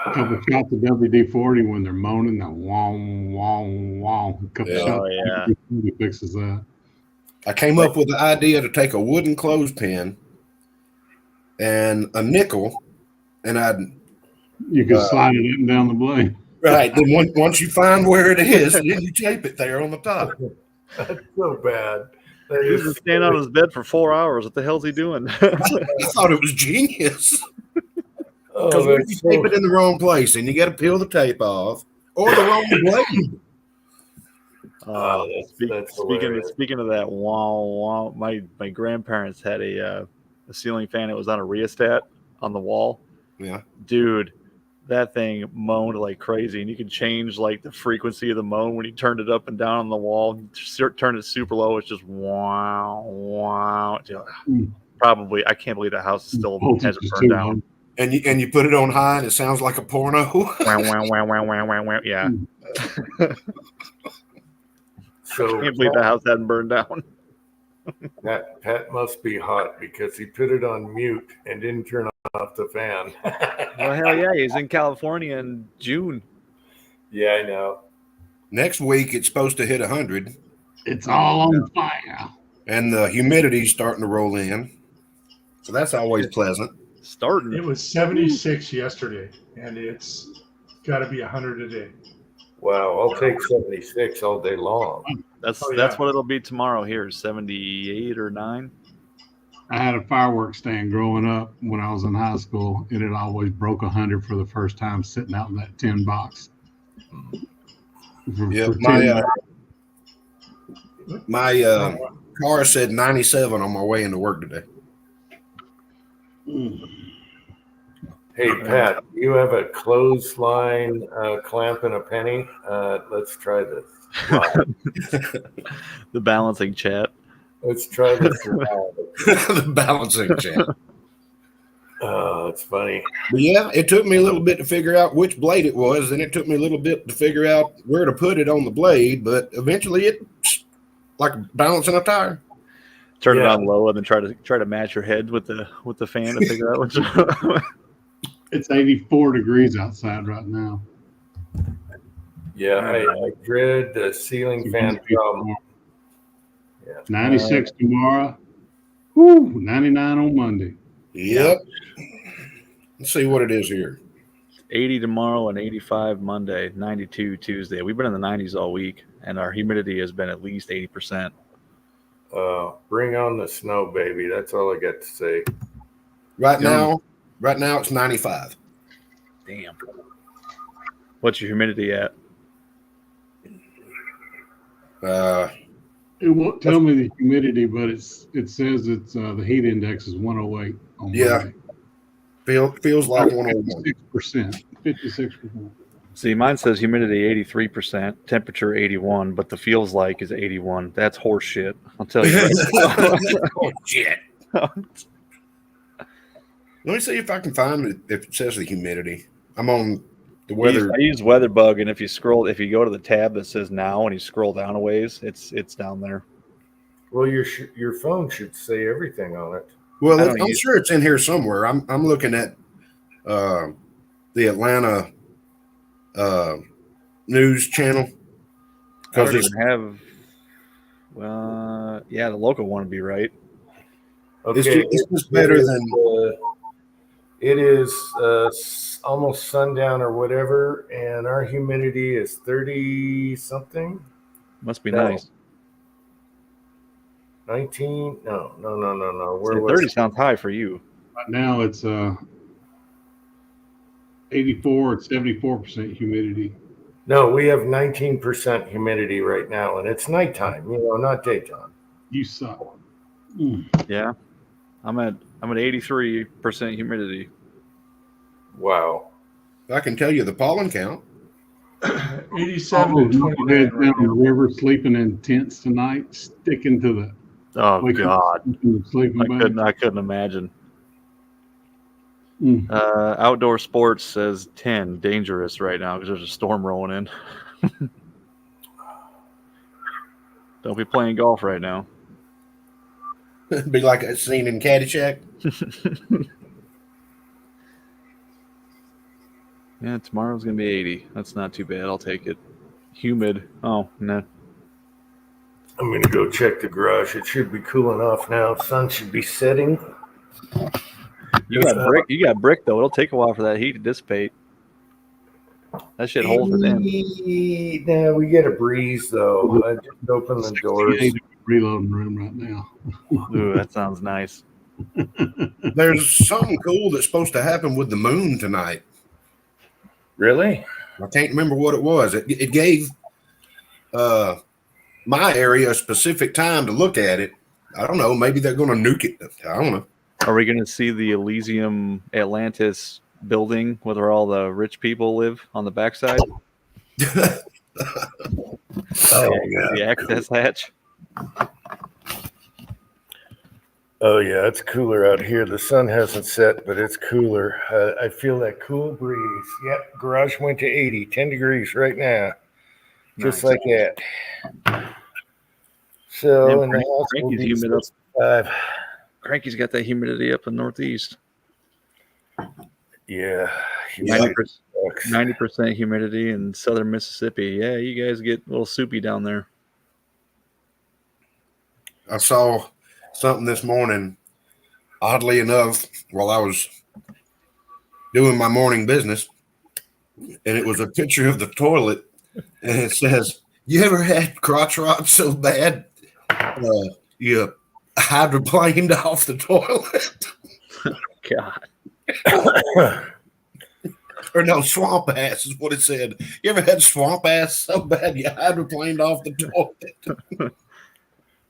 A couple shots of WD-40 when they're moaning, that wong, wong, wong. A couple Yeah. shots. Oh yeah. It fixes that. I came up with the idea to take a wooden clothespin and a nickel, and I'd You can slide it up and down the blade. right. Then once you find where it is, then you tape it there on the top. That's so bad. That He's been is standing on his bed for 4 hours. What the hell's he doing? I thought it was genius Oh, because you that's tape so, it in the wrong place, and you got to peel the tape off or the wrong blade. Oh, that's hilarious. Speaking of that, wow, my grandparents had a ceiling fan. It was on a rheostat on the wall. Yeah. Dude, that thing moaned like crazy, and you could change like the frequency of the moan when you turned it up and down on the wall. Turn it super low, it's just wow. Probably, I can't believe the house still hasn't burned down. And you put it on high, and it sounds like a porno. Wow. Yeah, So can't believe the house hadn't burned down. Pat must be hot because he put it on mute and didn't turn off the fan. Well, hell yeah, he's in California in June. Yeah, I know. Next week, it's supposed to hit 100, It's all on fire. and the humidity's starting to roll in. So that's always pleasant. Starting. It was 76 yesterday, and it's got to be 100 today. Wow, I'll take 76 all day long. That's Oh, yeah. that's what it'll be tomorrow here, 78 or 9. I had a fireworks stand growing up when I was in high school, and it always broke 100 for the first time sitting out in that tin box. Yeah, For 10 my car said 97 on my way into work today. Hey, Pat, you have a clothesline clamp and a penny? Let's try this. The balancing chat. Let's try this. The balancing chain. Oh, it's funny. But yeah, it took me a little bit to figure out which blade it was, and it took me a little bit to figure out where to put it on the blade. But eventually, it's like balancing a tire. Turn it Yeah. on low and then try to match your head with the fan to figure out which. It's 84 degrees outside right now. Yeah, I dread the ceiling fan problem. Yeah. 96 tomorrow. Woo, 99 on Monday. Yep. Let's see what it is here. 80 tomorrow and 85 Monday, 92 Tuesday. We've been in the 90s all week, and our humidity has been at least 80%. Bring on the snow, baby. That's all I got to say. Right now it's 95. Damn. What's your humidity at? It won't tell me the humidity, but it says it's the heat index is 108 on Yeah. Monday. Feels like 101. 56%. See, mine says humidity 83%, temperature 81, but the feels like is 81. That's horse shit. I'll tell you. Oh, shit. Let me see if I can find it if it says the humidity. I'm on the weather. I use WeatherBug, and if you go to the tab that says now and you scroll down a ways, it's down there. Well, your phone should say everything on it. Well, I'm sure it's in here somewhere. I'm looking at the Atlanta news channel. I don't even have. Yeah, the local one would be right. Okay, it's just better than. It is almost sundown or whatever, and our humidity is 30 something. Must be nice. 19? No. Where 30 sounds high for you. Right now it's 84 at 74% humidity. No, we have 19% humidity right now, and it's nighttime, not daytime. You suck. Yeah. I'm at 83% humidity. Wow. I can tell you the pollen count. 87 to 29 right down the river, sleeping in tents tonight, sticking to the. Oh God! Sleeping I couldn't imagine. Outdoor Sports says 10, dangerous right now because there's a storm rolling in. Don't be playing golf right now. It'd be like a scene in Caddyshack. Yeah, tomorrow's gonna be 80. That's not too bad. I'll take it. Humid. Oh no. I'm gonna go check the garage. It should be cooling off now. Sun should be setting. You got brick though. It'll take a while for that heat to dissipate. That shit holds it in. Nah, we get a breeze though. I just open the doors. Reloading room right now. Ooh, that sounds nice. There's something cool that's supposed to happen with the moon tonight. Really? I can't remember what it was. It gave my area a specific time to look at it. I don't know. Maybe they're going to nuke it. I don't know. Are we going to see the Elysium Atlantis building where all the rich people live on the backside? Oh, yeah. The access hatch. Oh yeah, it's cooler out here. The sun hasn't set, but it's cooler. I feel that cool breeze. Yep, garage went to 80, 10 degrees right now. Just like that. So in the house will be humid up. 65. Cranky's got that humidity up in Northeast. Yeah. 90% humidity in southern Mississippi. Yeah, you guys get a little soupy down there. I saw something this morning, oddly enough, while I was doing my morning business, and it was a picture of the toilet, and it says, "You ever had crotch rot so bad you hydroplaned off the toilet?" God. Or no, swamp ass is what it said. You ever had swamp ass so bad you hydroplaned off the toilet?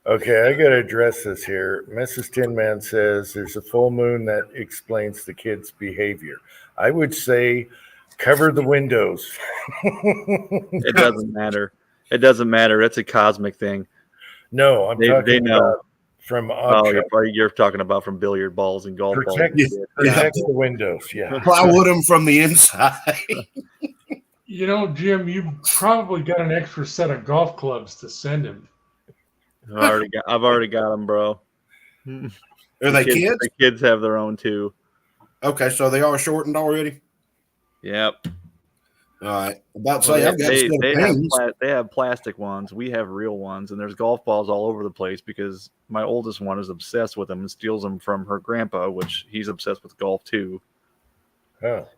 Okay, I got to address this here. Mrs. Tin Man says there's a full moon that explains the kids' behavior. I would say cover the windows. It doesn't matter. It doesn't matter. It's a cosmic thing. No, I'm talking about from objects. You're talking about from billiard balls and golf balls. Protect the windows, yeah. Plywood them from the inside. Jim, you probably got an extra set of golf clubs to send him. I've already got them, bro. Are they kids? The kids have their own too. Okay, so they are shortened already? Yep. All right. About to Well, say, I've got a set of pings. they have plastic ones. We have real ones, and there's golf balls all over the place because my oldest one is obsessed with them and steals them from her grandpa, which he's obsessed with golf too. Oh.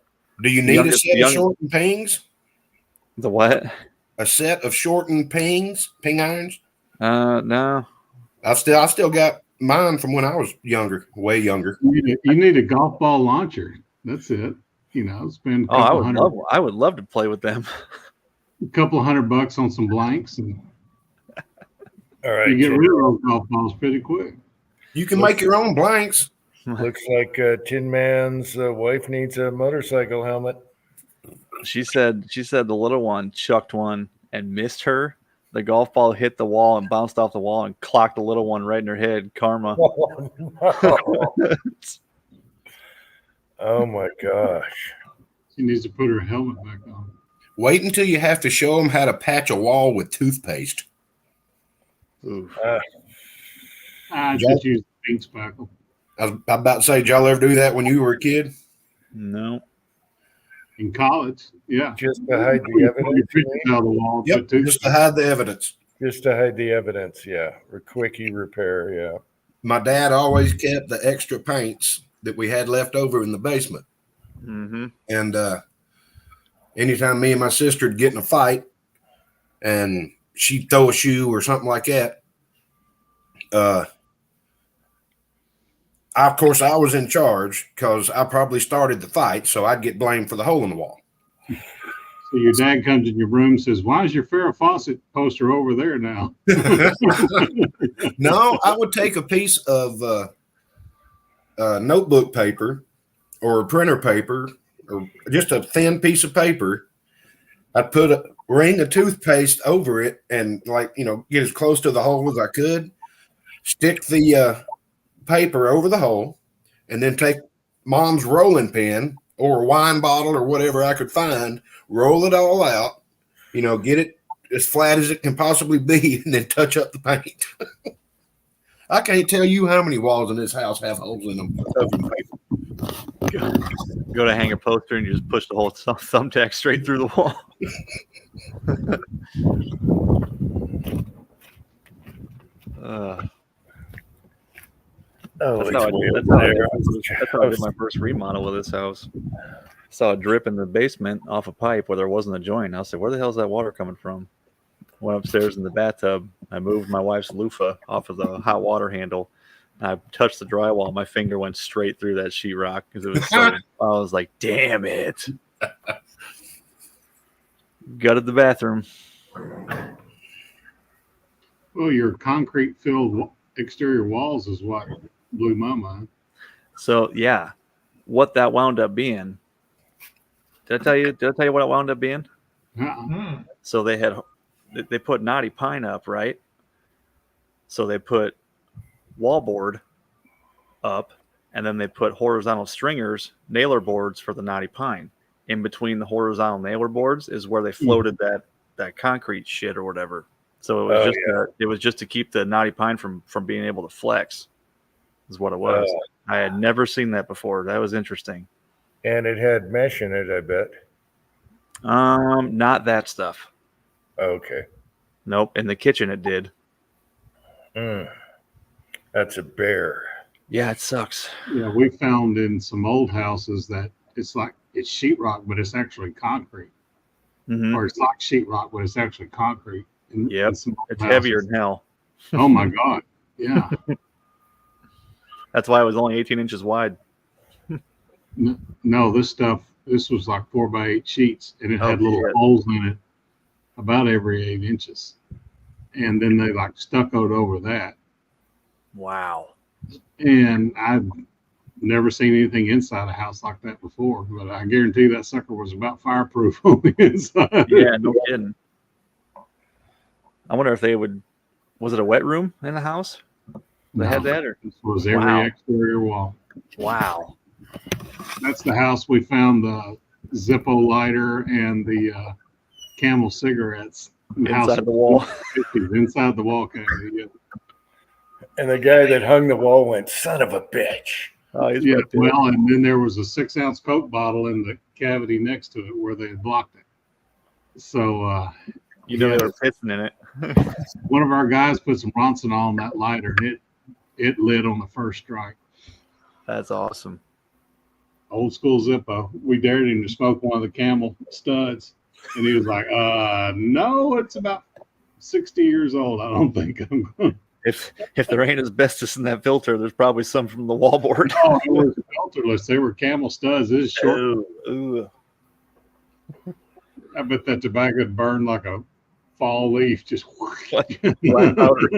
Do you need a set of shortened pings? The what? A set of shortened ping irons? No. I still got mine from when I was younger, way younger. You need a golf ball launcher. That's it. You know, spend I would love to play with them. a couple $100 on some blanks, and All right. you get rid of those golf balls pretty quick. You can make your own blanks. Looks like Tin Man's wife needs a motorcycle helmet. She said the little one chucked one and missed her. The golf ball hit the wall and bounced off the wall and clocked the little one right in her head. Karma. Oh, no. Oh my gosh. She needs to put her helmet back on. Wait until you have to show them how to patch a wall with toothpaste. Oof. I just use paint spackle. I was about to say, did y'all ever do that when you were a kid? No. In college, yeah. Just to hide the Your evidence. pictures out of the wall. Yep, just to hide the evidence. Just to hide the evidence, yeah. Or quickie repair, yeah. My dad always kept the extra paints that we had left over in the basement. Mm-hmm. And anytime me and my sister would get in a fight and she'd throw a shoe or something like that, of course, I was in charge because I probably started the fight, so I'd get blamed for the hole in the wall. So your dad comes in your room and says, "Why is your Farrah Fawcett poster over there now?" No, I would take a piece of notebook paper or printer paper or just a thin piece of paper. I'd put a ring of toothpaste over it and, get as close to the hole as I could, stick the paper over the hole, and then take mom's rolling pin or a wine bottle or whatever I could find, roll it all out, get it as flat as it can possibly be, and then touch up the paint. I can't tell you how many walls in this house have holes in them. Go to hang a poster and you just push the whole thumbtack straight through the wall. That's how I did my first remodel with this house. Saw a drip in the basement off a pipe where there wasn't a joint. I said, "Where the hell is that water coming from?" Went upstairs in the bathtub. I moved my wife's loofah off of the hot water handle. I touched the drywall. My finger went straight through that sheetrock because it was so. I was like, "Damn it!" Gutted the bathroom. Well, your concrete-filled exterior walls is what blew my mind. So yeah, what that wound up being. Did I tell you what it wound up being? Uh-uh. So they put knotty pine up, right? So they put wallboard up, and then they put horizontal stringers, nailer boards for the knotty pine. In between the horizontal nailer boards is where they floated that concrete shit or whatever. So it was just to keep the knotty pine from being able to flex, is what it was. I had never seen that before. That was interesting. And it had mesh in it, I bet. Not that stuff. Okay. Nope. In the kitchen it did. That's a bear. Yeah, it sucks. Yeah, we found in some old houses that it's sheetrock, but it's actually concrete. Mm-hmm. Or it's like sheetrock, but it's actually concrete. Yep. It's heavier than hell. Oh my God. Yeah. That's why it was only 18 inches wide. No, this was like 4x8 sheets, and it had little holes in it about every 8 inches. And then they stuccoed over that. Wow. And I've never seen anything inside a house like that before, but I guarantee that sucker was about fireproof on the inside. Yeah, no kidding. I wonder if was it a wet room in the house? They had that, or this was every exterior wall. Wow. That's the house we found the Zippo lighter and the Camel cigarettes inside the wall. Inside the wall cavity. Yeah. And the guy that hung the wall went, "Son of a bitch." Oh, yeah. Well, and then there was a 6-ounce Coke bottle in the cavity next to it where they had blocked it. So You know yeah, they were pissing in it. one of our guys put some Ronson on that lighter, and it lit on the first strike. That's awesome. Old school Zippo. We dared him to smoke one of the Camel studs, and he was like, no, it's about 60 years old. I don't think I'm going to. If there ain't asbestos in that filter, there's probably some from the wallboard. Oh, it was filterless. They were Camel studs. This is short. Ooh. I bet that tobacco would burn like a fall leaf. Just Black powder.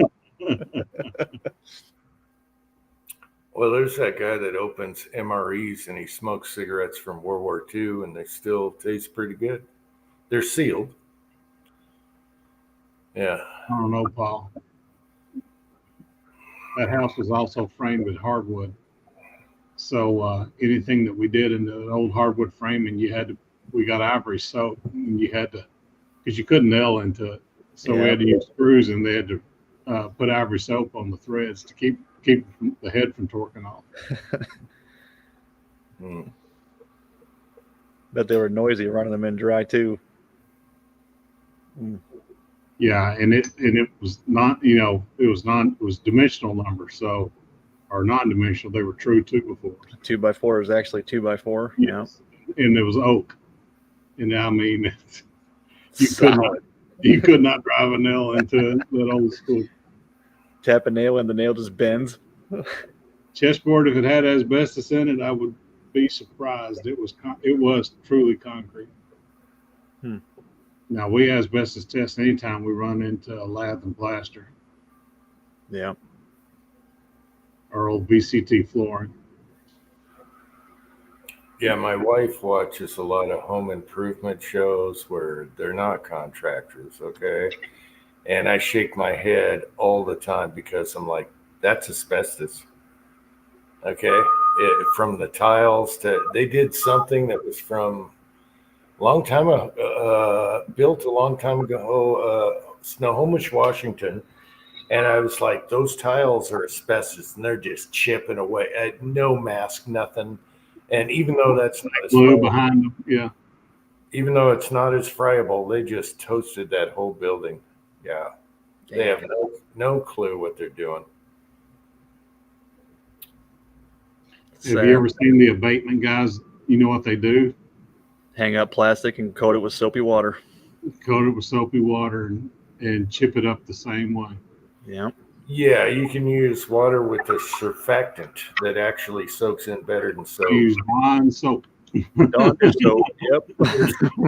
Well, there's that guy that opens MREs and he smokes cigarettes from World War II and they still taste pretty good. They're sealed. Yeah. I don't know, Paul. That house was also framed with hardwood. So anything that we did in the old hardwood framing, we got ivory soap, and you had to, because you couldn't nail into it. So we had to use screws, and they had to put ivory soap on the threads to keep the head from torquing off. Bet they were noisy running them in dry too. Yeah, and it was not, it was dimensional numbers, so, or non-dimensional. They were true 2x4. 2x4 is actually 2x4. Yes. And it was oak, and I mean, you could not drive a nail into that old school. Tap a nail and the nail just bends. Chessboard, if it had asbestos in it, I would be surprised. It was truly concrete. Now, we asbestos test anytime we run into a lath and plaster. Yeah. Our old VCT flooring. Yeah, my wife watches a lot of home improvement shows where they're not contractors, okay? And I shake my head all the time because I'm like, that's asbestos, okay? From the tiles they did something that was from long time ago, built a long time ago, Snohomish, Washington, and I was like, those tiles are asbestos, and they're just chipping away. No mask, nothing. And even though that's not as glue behind them, yeah. Even though it's not as friable, they just toasted that whole building. Yeah, they have no clue what they're doing. Have you ever seen the abatement guys? You know what they do? Hang up plastic and coat it with soapy water. Coat it with soapy water and chip it up the same way. Yeah. Yeah, you can use water with a surfactant that actually soaks in better than soap. Use wine soap. Dogfish soap. Yep.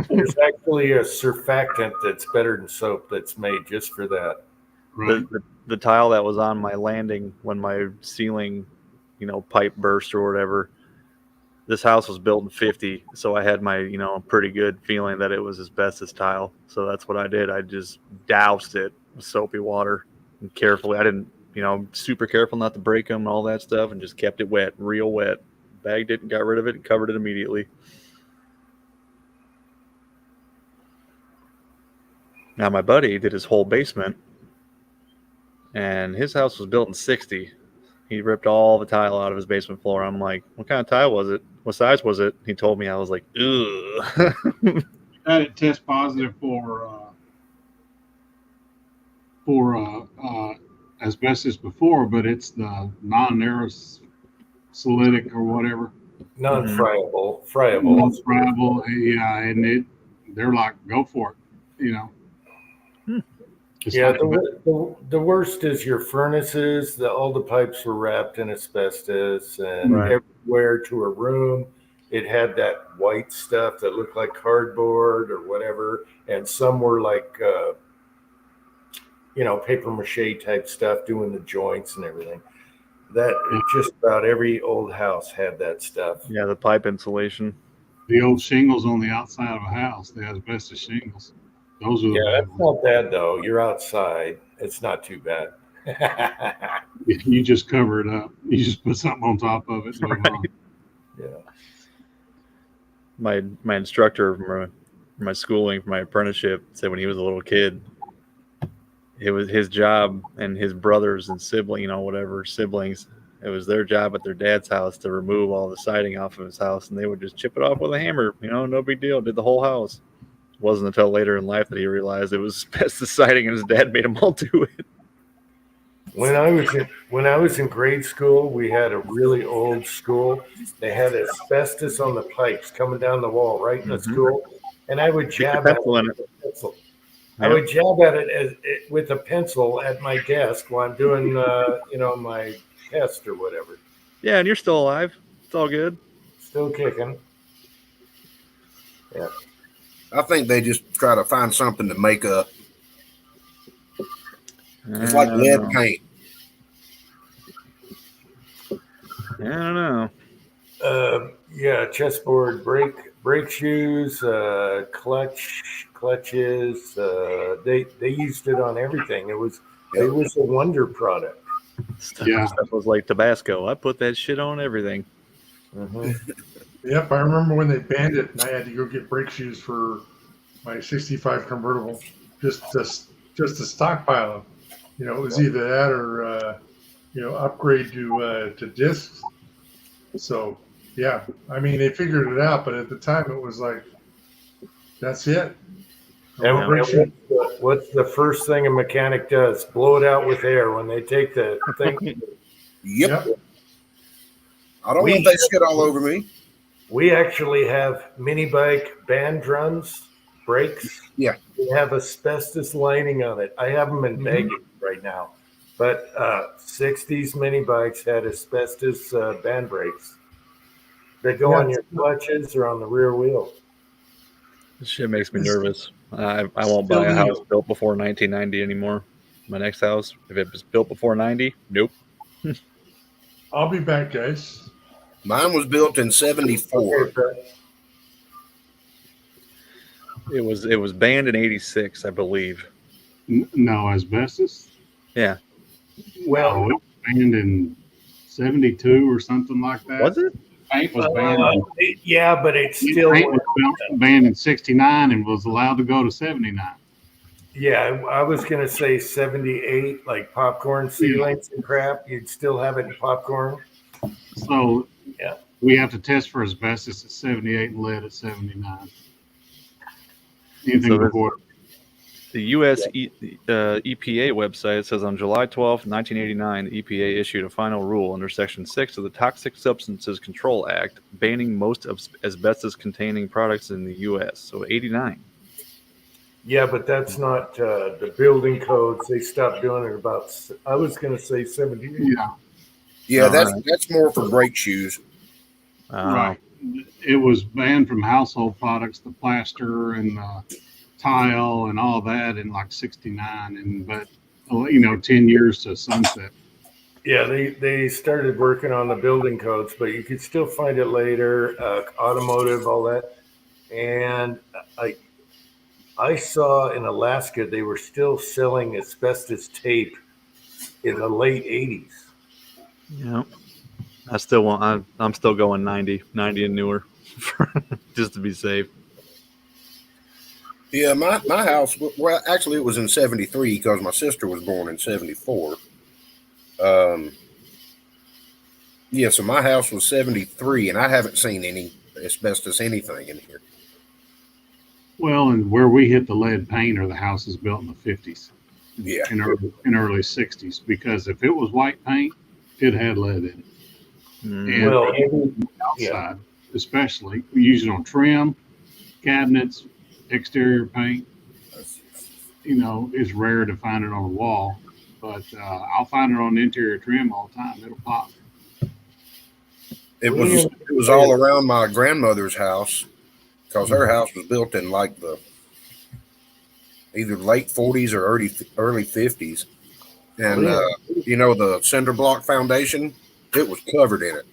There's actually a surfactant that's better than soap that's made just for that. Right. The tile that was on my landing when my ceiling, pipe burst or whatever. This house was built in 50, so I had my, pretty good feeling that it was asbestos tile. So that's what I did. I just doused it with soapy water and carefully. I didn't, super careful not to break them and all that stuff, and just kept it wet, real wet. Bagged it and got rid of it and covered it immediately. Now my buddy did his whole basement, and his house was built in 60. He ripped all the tile out of his basement floor. I'm like, what kind of tile was it? What size was it? He told me. I was like, ugh. Had it test positive for asbestos before, but it's the non-aerosolitic or whatever. Non-friable. Non-friable, yeah, and they're like, go for it, Yeah, the worst is your furnaces. All the pipes were wrapped in asbestos, and everywhere to a room, it had that white stuff that looked like cardboard or whatever, and some were like, paper mache type stuff doing the joints and everything. That just about every old house had that stuff. Yeah, the pipe insulation. The old shingles on the outside of a house, the asbestos shingles. Those are the bad that's not bad though. You're outside. It's not too bad. You just cover it up. You just put something on top of it. Yeah. My instructor from my schooling, for my apprenticeship, said when he was a little kid, it was his job and his brothers and siblings, it was their job at their dad's house to remove all the siding off of his house, and they would just chip it off with a hammer. No big deal. Did the whole house. Wasn't until later in life that he realized it was pesticiding, and his dad made him all do it. When I was in grade school, we had a really old school. They had asbestos on the pipes coming down the wall right in the school, and I would jab at it pencil in with a pencil. I Yeah. would jab at it with a pencil at my desk while I'm doing, my test or whatever. Yeah, and you're still alive. It's all good. Still kicking. Yeah. I think they just try to find something to make up. It's like I don't lead know. paint. I don't know. Yeah, chessboard, brake shoes, clutches. They used it on everything. It was a wonder product. Stuff was like Tabasco. I put that shit on everything. Mm-hmm. Yep, I remember when they banned it, and I had to go get brake shoes for my '65 convertible, just to stockpile them. It was either that or upgrade to discs. So yeah, I mean they figured it out, but at the time it was like, that's it. And what's the first thing a mechanic does? Blow it out with air when they take the thing. Yep. I don't want that shit all over me. We actually have mini bike band drums, brakes. Yeah. We have asbestos lining on it. I have them in baggage right now. But 60s mini bikes had asbestos band brakes. They go on your clutches or on the rear wheel. This shit makes me nervous. I won't buy a house built before 1990 anymore. My next house, if it was built before 90, nope. I'll be back, guys. Mine was built in 74. It was banned in 86, I believe. No asbestos. Yeah. Well, No, it was banned in 72 or something like that. Was it? Paint was banned. Yeah, but it's still. Paint was banned in 69 and was allowed to go to 79. Yeah, I was going to say 78, like popcorn sealants and crap. You'd still have it in popcorn. So Yeah. we have to test for asbestos at 78 and lead at 79. Anything So before The U.S. EPA website says on July 12, 1989, the EPA issued a final rule under Section 6 of the Toxic Substances Control Act, banning most of asbestos-containing products in the U.S. So 89. Yeah, but that's not the building codes. They stopped doing it about, I was going to say 78. Yeah, Yeah, All that's more for brake shoes. right. It was banned from household products, the plaster and the tile and all that in like 69, but 10 years to sunset. Yeah, they started working on the building codes, but you could still find it later, automotive, all that. And I saw in Alaska, they were still selling asbestos tape in the late 80s. Yeah. I still want. I'm still going 90 and newer, just to be safe. Yeah, my house, well, actually it was in 73 because my sister was born in 74. Yeah, so my house was 73 and I haven't seen any asbestos anything in here. Well, and where we hit the lead paint are the houses built in the 50s Yeah. and early 60s, because if it was white paint, it had lead in it. And Well, outside, especially, we use it on trim, cabinets, exterior paint. It's rare to find it on a wall, but I'll find it on the interior trim all the time. It'll pop. It was all around my grandmother's house because her house was built in like the either late 40s or early 50s. And, the cinder block foundation, it was covered in it.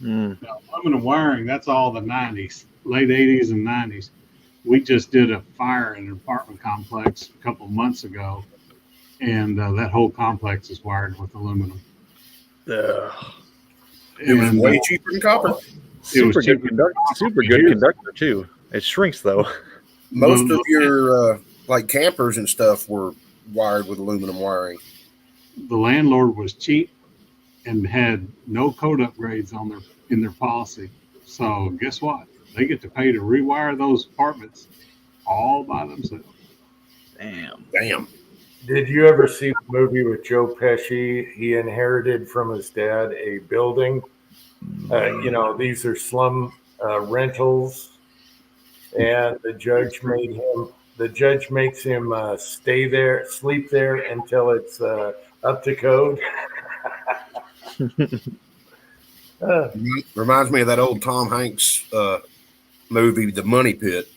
Mm. Now, aluminum wiring, that's all the 90s, late 80s and 90s. We just did a fire in an apartment complex a couple of months ago, and that whole complex is wired with aluminum. It was way cheaper than copper. Super good conductor too. It shrinks though. Most of your like campers and stuff were wired with aluminum wiring. The landlord was cheap and had no code upgrades in their policy. So guess what? They get to pay to rewire those apartments all by themselves. Damn. Did you ever see the movie with Joe Pesci? He inherited from his dad a building. These are slum rentals, and the judge makes him sleep there until it's up to code. Reminds me of that old Tom Hanks movie, The Money Pit.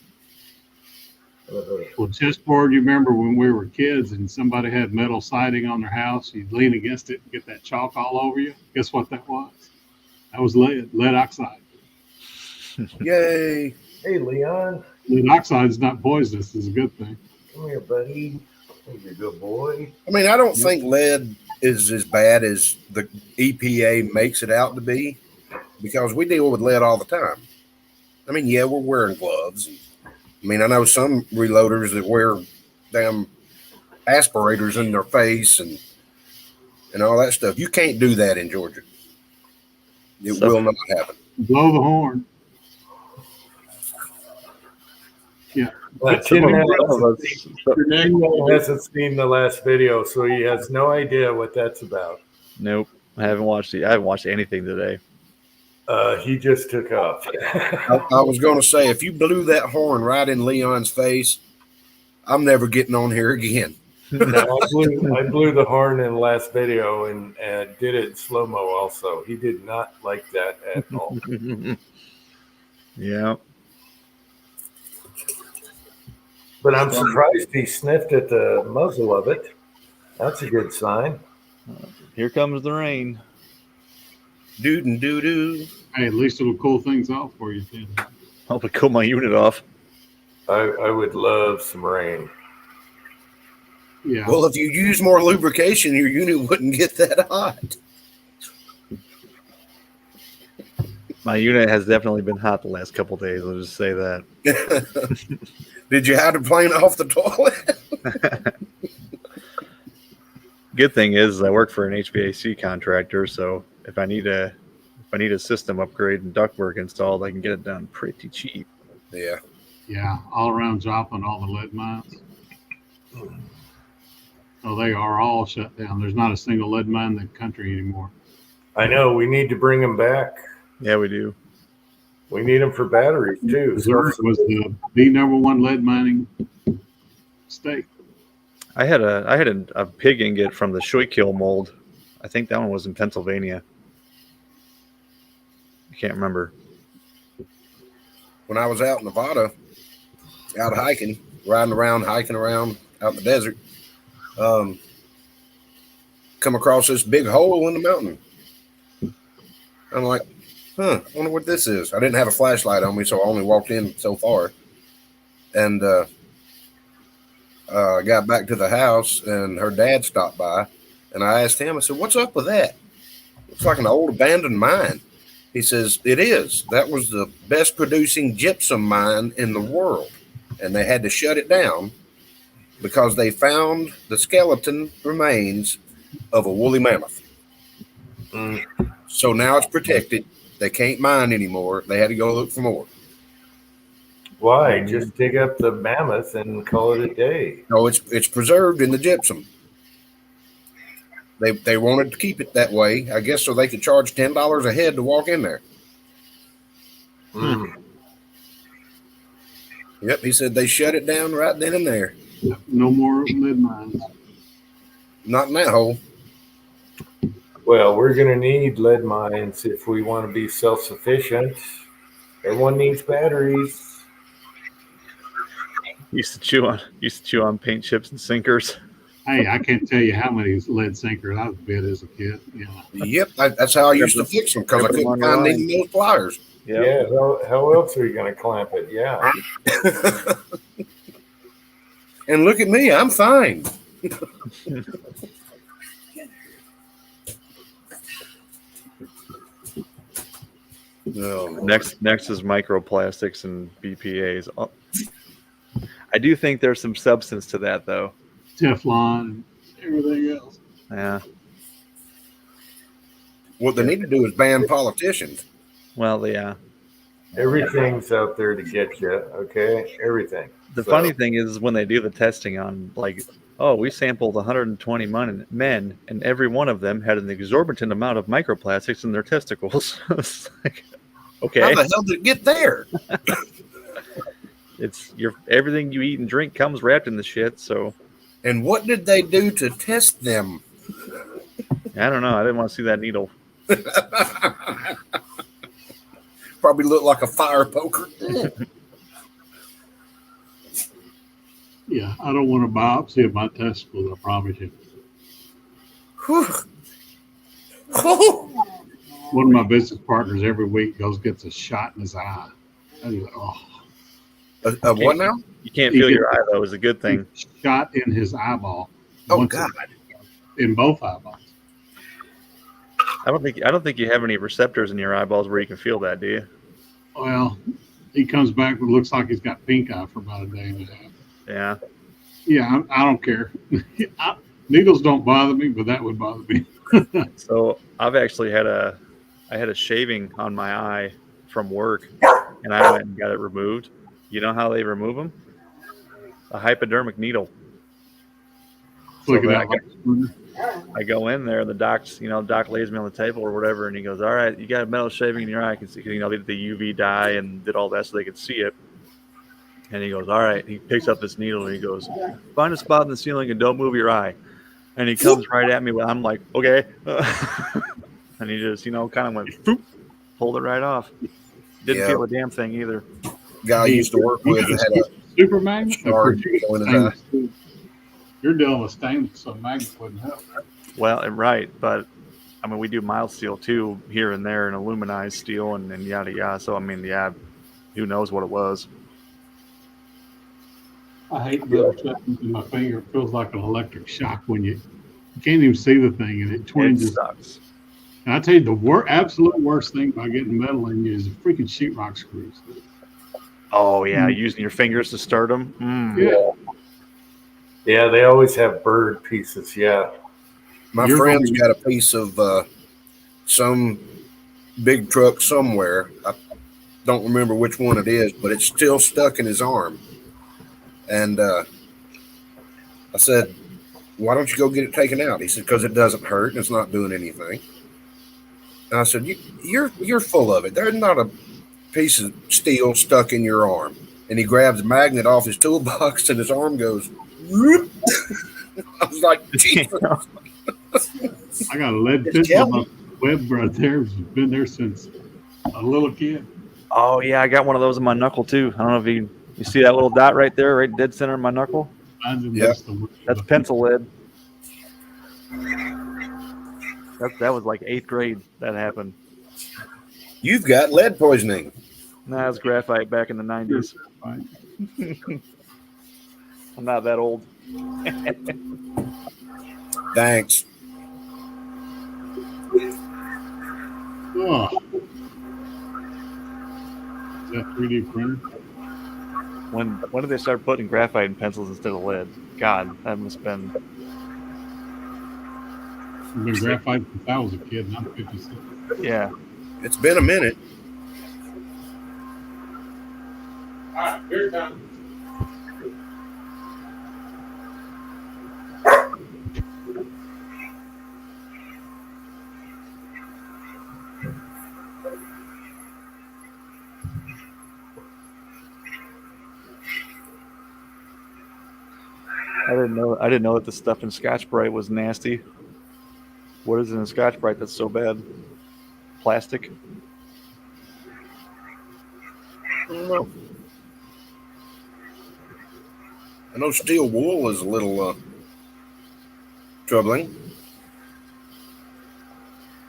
Well, chessboard, you remember when we were kids and somebody had metal siding on their house, you'd lean against it and get that chalk all over you? Guess what that was? That was lead oxide. Yay. Hey, Leon. Lead oxide is not poisonous. It's a good thing. Come here, buddy. You're a good boy. I mean, I don't think lead is as bad as the EPA makes it out to be, because we deal with lead all the time. I mean, yeah, we're wearing gloves. I mean, I know some reloaders that wear damn aspirators in their face and all that stuff. You can't do that in Georgia. It will not happen. Blow the horn. Yeah. Tim hasn't seen the last video, so he has no idea what that's about. Nope. I haven't watched anything today. He just took off. I was going to say, if you blew that horn right in Leon's face, I'm never getting on here again. No, I blew the horn in the last video and did it in slow-mo also. He did not like that at all. Yeah. But I'm surprised he sniffed at the muzzle of it. That's a good sign. Here comes the rain. Doot and doo doo. Hey, at least it'll cool things off for you, Tim. I'll cool my unit off. I would love some rain. Yeah. Well, if you use more lubrication, your unit wouldn't get that hot. My unit has definitely been hot the last couple of days. I'll just say that. Did you have to plane off the toilet? Good thing is I work for an HVAC contractor, so if I need a system upgrade and ductwork installed, I can get it done pretty cheap. Yeah. Yeah. All around Joplin, all the lead mines. Oh, they are all shut down. There's not a single lead mine in the country anymore. I know. We need to bring them back. Yeah, we do. We need them for batteries, too. Missouri was the number one lead mining state. I had a pig ingot from the Schuylkill mold. I think that one was in Pennsylvania. I can't remember. When I was out in Nevada, out hiking around out in the desert, come across this big hole in the mountain. I'm like, I wonder what this is. I didn't have a flashlight on me, so I only walked in so far. And I got back to the house, and her dad stopped by, and I asked him, I said, what's up with that? Looks like an old abandoned mine. He says, it is. That was the best producing gypsum mine in the world, and they had to shut it down because they found the skeleton remains of a woolly mammoth. So now it's protected. They can't mine anymore. They had to go look for more. Why? Just dig up the mammoth and call it a day. No, it's preserved in the gypsum. They wanted to keep it that way, I guess, so they could charge $10 a head to walk in there. Yep, he said they shut it down right then and there. No more lead mines. Not in that hole. Well, we're going to need lead mines if we want to be self-sufficient. Everyone needs batteries. Used to chew on paint chips and sinkers. Hey, I can't tell you how many lead sinkers I've bit as a kid. You know. Yep, that's how I used to fix them because I couldn't find any of those pliers. Yeah, how else are you going to clamp it? Yeah. And look at me, I'm fine. No. Next is microplastics and BPAs. Oh, I do think there's some substance to that, though. Teflon and everything else. Yeah. What they need to do is ban politicians. Well, yeah. Everything's out there to get you. Okay, everything. The So, funny thing is when they do the testing on, like, oh, we sampled 120 men, and every one of them had an exorbitant amount of microplastics in their testicles. It's like, How okay, the hell did it get there? it's everything you eat and drink comes wrapped in the shit. So And what did they do to test them? I don't know. I didn't want to see that needle. Probably looked like a fire poker. Yeah, I don't want a biopsy of my testicles, I promise you. Whew. One of my business partners every week gets a shot in his eye. I was like, oh, What now? You can't He feel gets- your eye though. Is a good thing. shot in his eyeball. Oh Once God! in both eyeballs. I don't think you have any receptors in your eyeballs where you can feel that, do you? Well, he comes back and looks like he's got pink eye for about a day and a half. Yeah. Yeah, I don't care. Needles don't bother me, but that would bother me. So I've actually had a shaving on my eye from work, and I went and got it removed. You know how they remove them? A hypodermic needle. Look So at then that. I go in there, and the doc lays me on the table or whatever, and he goes, "All right, you got a metal shaving in your eye. I can see, they did the UV dye and did all that so they could see it." And he goes, "All right." He picks up this needle and he goes, "Find a spot in the ceiling and don't move your eye." And he comes right at me. I'm like, "Okay," and he just, kind of went, "Boop," pulled it right off. Didn't Yeah. feel a damn thing either. Guy I used to work with had a Super magnet? shard go in his eye. You're dealing with stainless, so magnet wouldn't help. Well, right, but I mean, we do mild steel too here and there, and aluminized steel, and yada yada. So I mean, yeah, who knows what it was? I hate metal shutting in my finger. It feels like an electric shock when you can't even see the thing, and it It twinges. sucks. And I tell you, the absolute worst thing about getting metal in you is the freaking sheetrock screws. Oh yeah, using your fingers to start them. Yeah. yeah, they always have bird pieces. Yeah. My You're friend's going- got a piece of some big truck somewhere. I don't remember which one it is, but it's still stuck in his arm. And I said, "Why don't you go get it taken out?" He said, "Because it doesn't hurt and it's not doing anything." And I said, "You're full of it. There's not a piece of steel stuck in your arm." And he grabs a magnet off his toolbox and his arm goes, whoop. I was like, Jesus. I got a lead pistol on my web right there. It's been there since a little kid. Oh yeah, I got one of those in my knuckle too. I don't know if you see that little dot right there, right dead center of my knuckle. Mine's in Yeah. just the- That's pencil lead. That was like 8th grade that happened. You've got lead poisoning. Nah, it was graphite back in the 90s. I'm not that old. Thanks. Oh. Is that 3D printer? When did they start putting graphite in pencils instead of lead? God, that must have been. I've been graphite since I was a kid, and I'm 56. Yeah. It's been a minute. All right, here it comes. I didn't know that the stuff in Scotch Brite was nasty. What is it in Scotch Brite that's so bad? Plastic? I don't know. I know steel wool is a little troubling.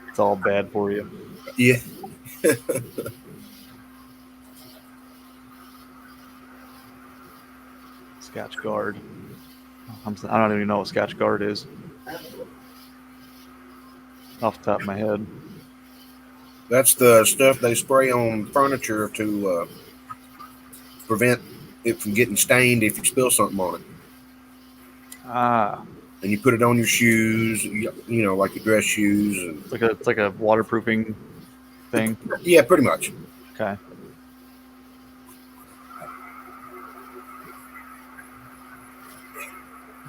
It's all bad for you. Yeah. Scotch Guard. I don't even know what Scotch Guard is. Off the top of my head. That's the stuff they spray on furniture to prevent it from getting stained if you spill something on it. Ah, And you put it on your shoes, you know, like your dress shoes. And it's like a waterproofing thing. yeah, pretty much. Okay.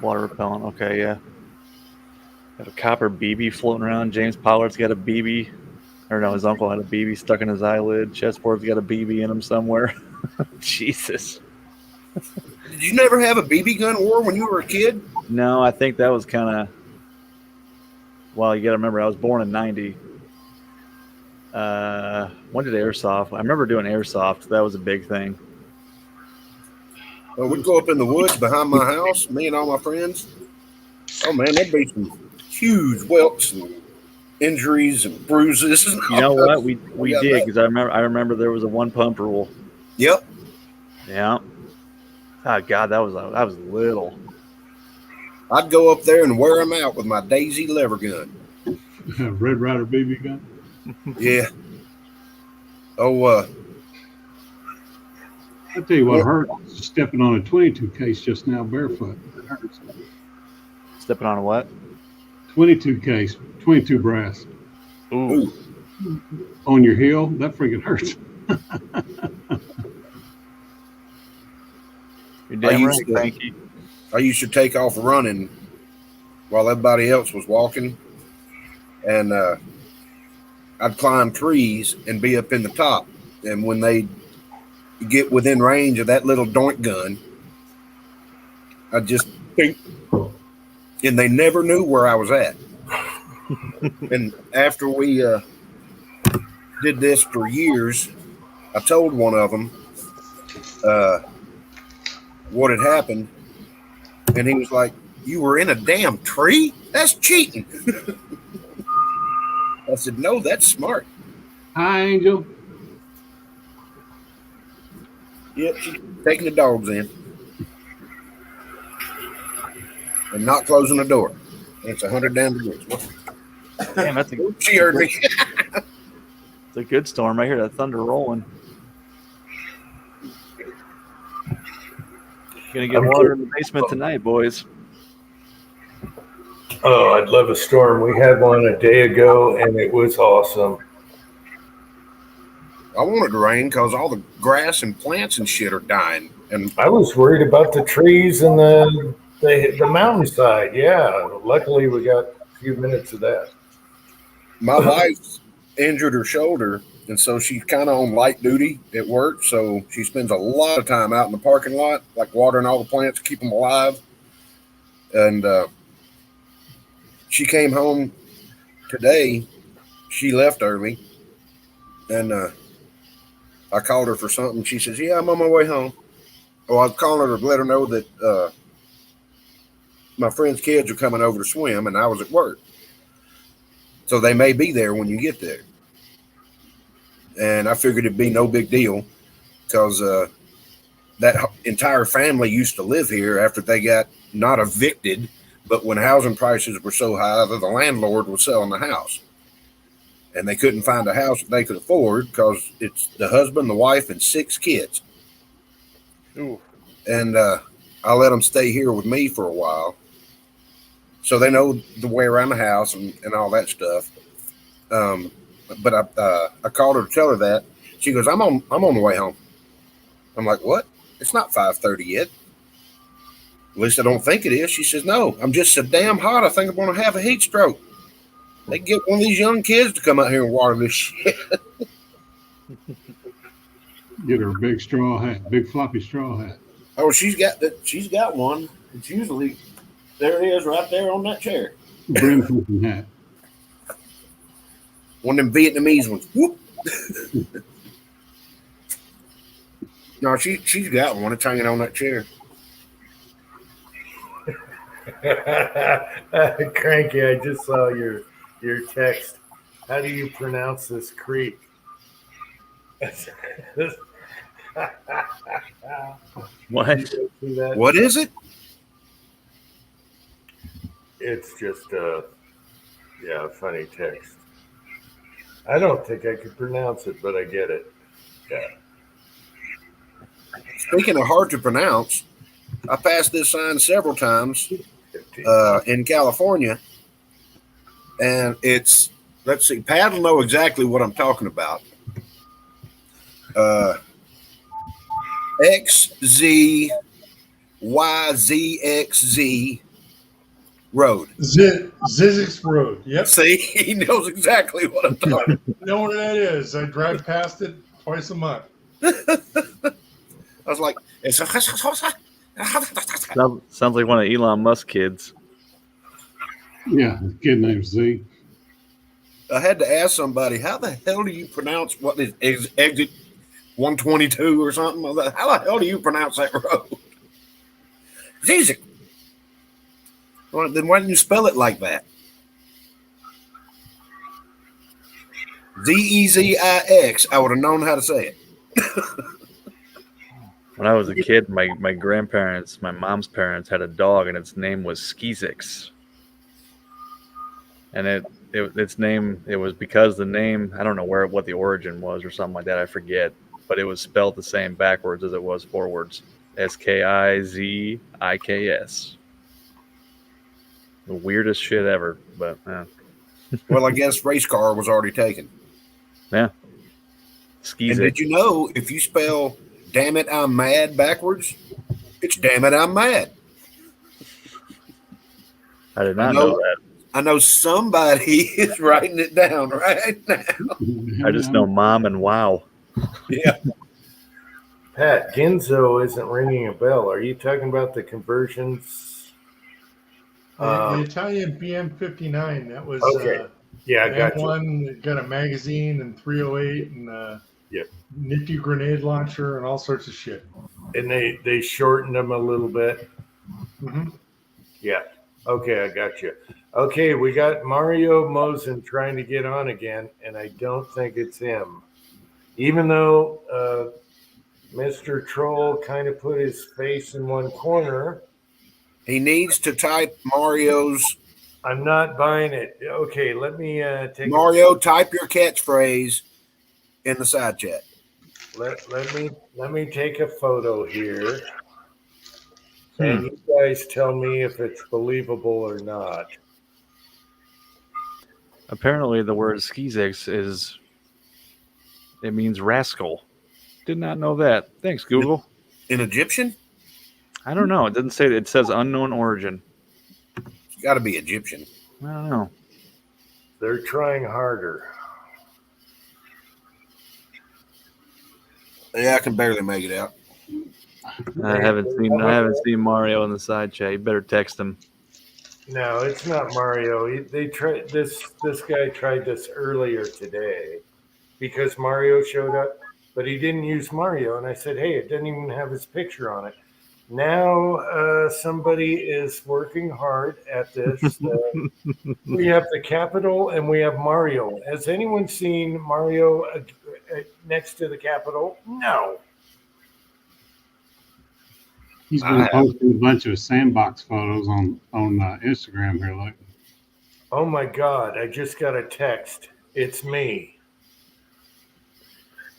Water repellent. Okay, yeah. Got a copper BB floating around. James Pollard's got a BB. Or no, his uncle had a BB stuck in his eyelid. Chessboard's got a BB in him somewhere. Jesus. Did you never have a BB gun war when you were a kid? No, I think that was kind of. Well, you got to remember, I was born in '90. When did airsoft? I remember doing airsoft. That was a big thing. We'd go up in the woods behind my house, me and all my friends. Oh man, there'd be some huge welts and injuries and bruises. You know what? We did, because I remember there was a 1 pump rule. Yep. Yeah. Oh God, I was little. I'd go up there and wear them out with my Daisy lever gun. Red Ryder BB gun. Yeah. Oh, I tell you what hurt, stepping on a 22 case just now barefoot. It hurts. Stepping on a what? 22 case, 22 brass. Ooh. On your heel, that freaking hurts. You're damn right, used to- Frankie. I used to take off running while everybody else was walking, and I'd climb trees and be up in the top. And when they get within range of that little doink gun, I'd just think, and they never knew where I was at. And after we did this for years, I told one of them what had happened. And he was like, "You were in a damn tree? That's cheating." I said, "No, that's smart." Hi, Angel. Yep, she's taking the dogs in and not closing the door. It's 100 damn degrees. Damn, that's She heard me. it's a good storm. I hear that thunder rolling. Gonna get water in the basement tonight, boys. Oh, I'd love a storm. We had one a day ago, and it was awesome. I wanted to rain because all the grass and plants and shit are dying. And I was worried about the trees and the mountainside. Yeah, luckily we got a few minutes of that. my wife injured her shoulder, and so she's kind of on light duty at work. So she spends a lot of time out in the parking lot, like watering all the plants, keep them alive. And she came home today. She left early, and I called her for something. She says, "Yeah, I'm on my way home." Well, I was calling her to let her know that my friend's kids are coming over to swim, and I was at work. So they may be there when you get there. And I figured it'd be no big deal because that entire family used to live here after they got not evicted, but when housing prices were so high that the landlord was selling the house. And they couldn't find a house that they could afford because it's the husband, the wife, and 6 kids. Ooh. And I let them stay here with me for a while. So they know the way around the house and all that stuff. But I called her to tell her that. She goes, I'm on the way home. I'm like, what? It's not 5:30 yet. At least I don't think it is. She says, no, I'm just so damn hot. I think I'm going to have a heat stroke. They get one of these young kids to come out here and water this shit. Get her a big straw hat, big floppy straw hat. Oh, she's got one. It's usually, there it is right there on that chair. Brim fishing hat. One of them Vietnamese ones. Whoop. No, she's got one. It's hanging on that chair. Cranky, I just saw your text. How do you pronounce this creek? What? See that? What is it? It's just a funny text. I don't think I could pronounce it, but I get it. Yeah. Speaking of hard to pronounce, I passed this sign several times 15. in California, and it's, let's see, Pat will know exactly what I'm talking about. XZYZXZ Road. Zizix Road. Yep. See, he knows exactly what I'm talking about. Know where that is. I drive past it twice a month. I was like, Sounds like one of Elon Musk kids. Yeah, a kid named Z. I had to ask somebody, how the hell do you pronounce what is exit 122 or something? I was like, how the hell do you pronounce that road? Zizix. Well, then why didn't you spell it like that? Zezix. I would have known how to say it. When I was a kid, my grandparents, my mom's parents, had a dog, and its name was Skeezix. And its name, it was because the name, I don't know what the origin was or something like that, I forget, but it was spelled the same backwards as it was forwards. Skiziks. The weirdest shit ever, but Well, I guess race car was already taken. yeah. And Skeezix. did you know if you spell "damn it, I'm mad" backwards, it's "damn it, I'm mad"? I did not know that. I know somebody is writing it down right now. I just know mom and wow. Yeah. Pat, Ginzo isn't ringing a bell. Are you talking about the conversions? The Italian BM59. That was Okay. Yeah, I got you. M1 got a magazine and 308 and Yep. nifty grenade launcher and all sorts of shit. And they shortened them a little bit. Mm-hmm. Yeah. Okay, I got you. Okay, we got Mario Mosen trying to get on again, and I don't think it's him. Even though Mr. Troll kind of put his face in one corner. He needs to type Mario's. I'm not buying it. Okay, let me take Mario, type your catchphrase in the side chat. Let me take a photo here. And you guys tell me if it's believable or not. Apparently, the word Skeezix it means rascal. Did not know that. Thanks, Google. In Egyptian? I don't know. It doesn't say. It says unknown origin. It's got to be Egyptian. I don't know. They're trying harder. Yeah, I can barely make it out. I haven't seen Mario in the side chat. You better text him. No, it's not Mario. They tried this guy tried this earlier today because Mario showed up, but he didn't use Mario. And I said, hey, it doesn't even have his picture on it. Now somebody is working hard at this. We have the Capitol and we have Mario. Has anyone seen Mario next to the Capitol? No. He's been posting a bunch of sandbox photos on Instagram here lately. Oh my God! I just got a text. It's me.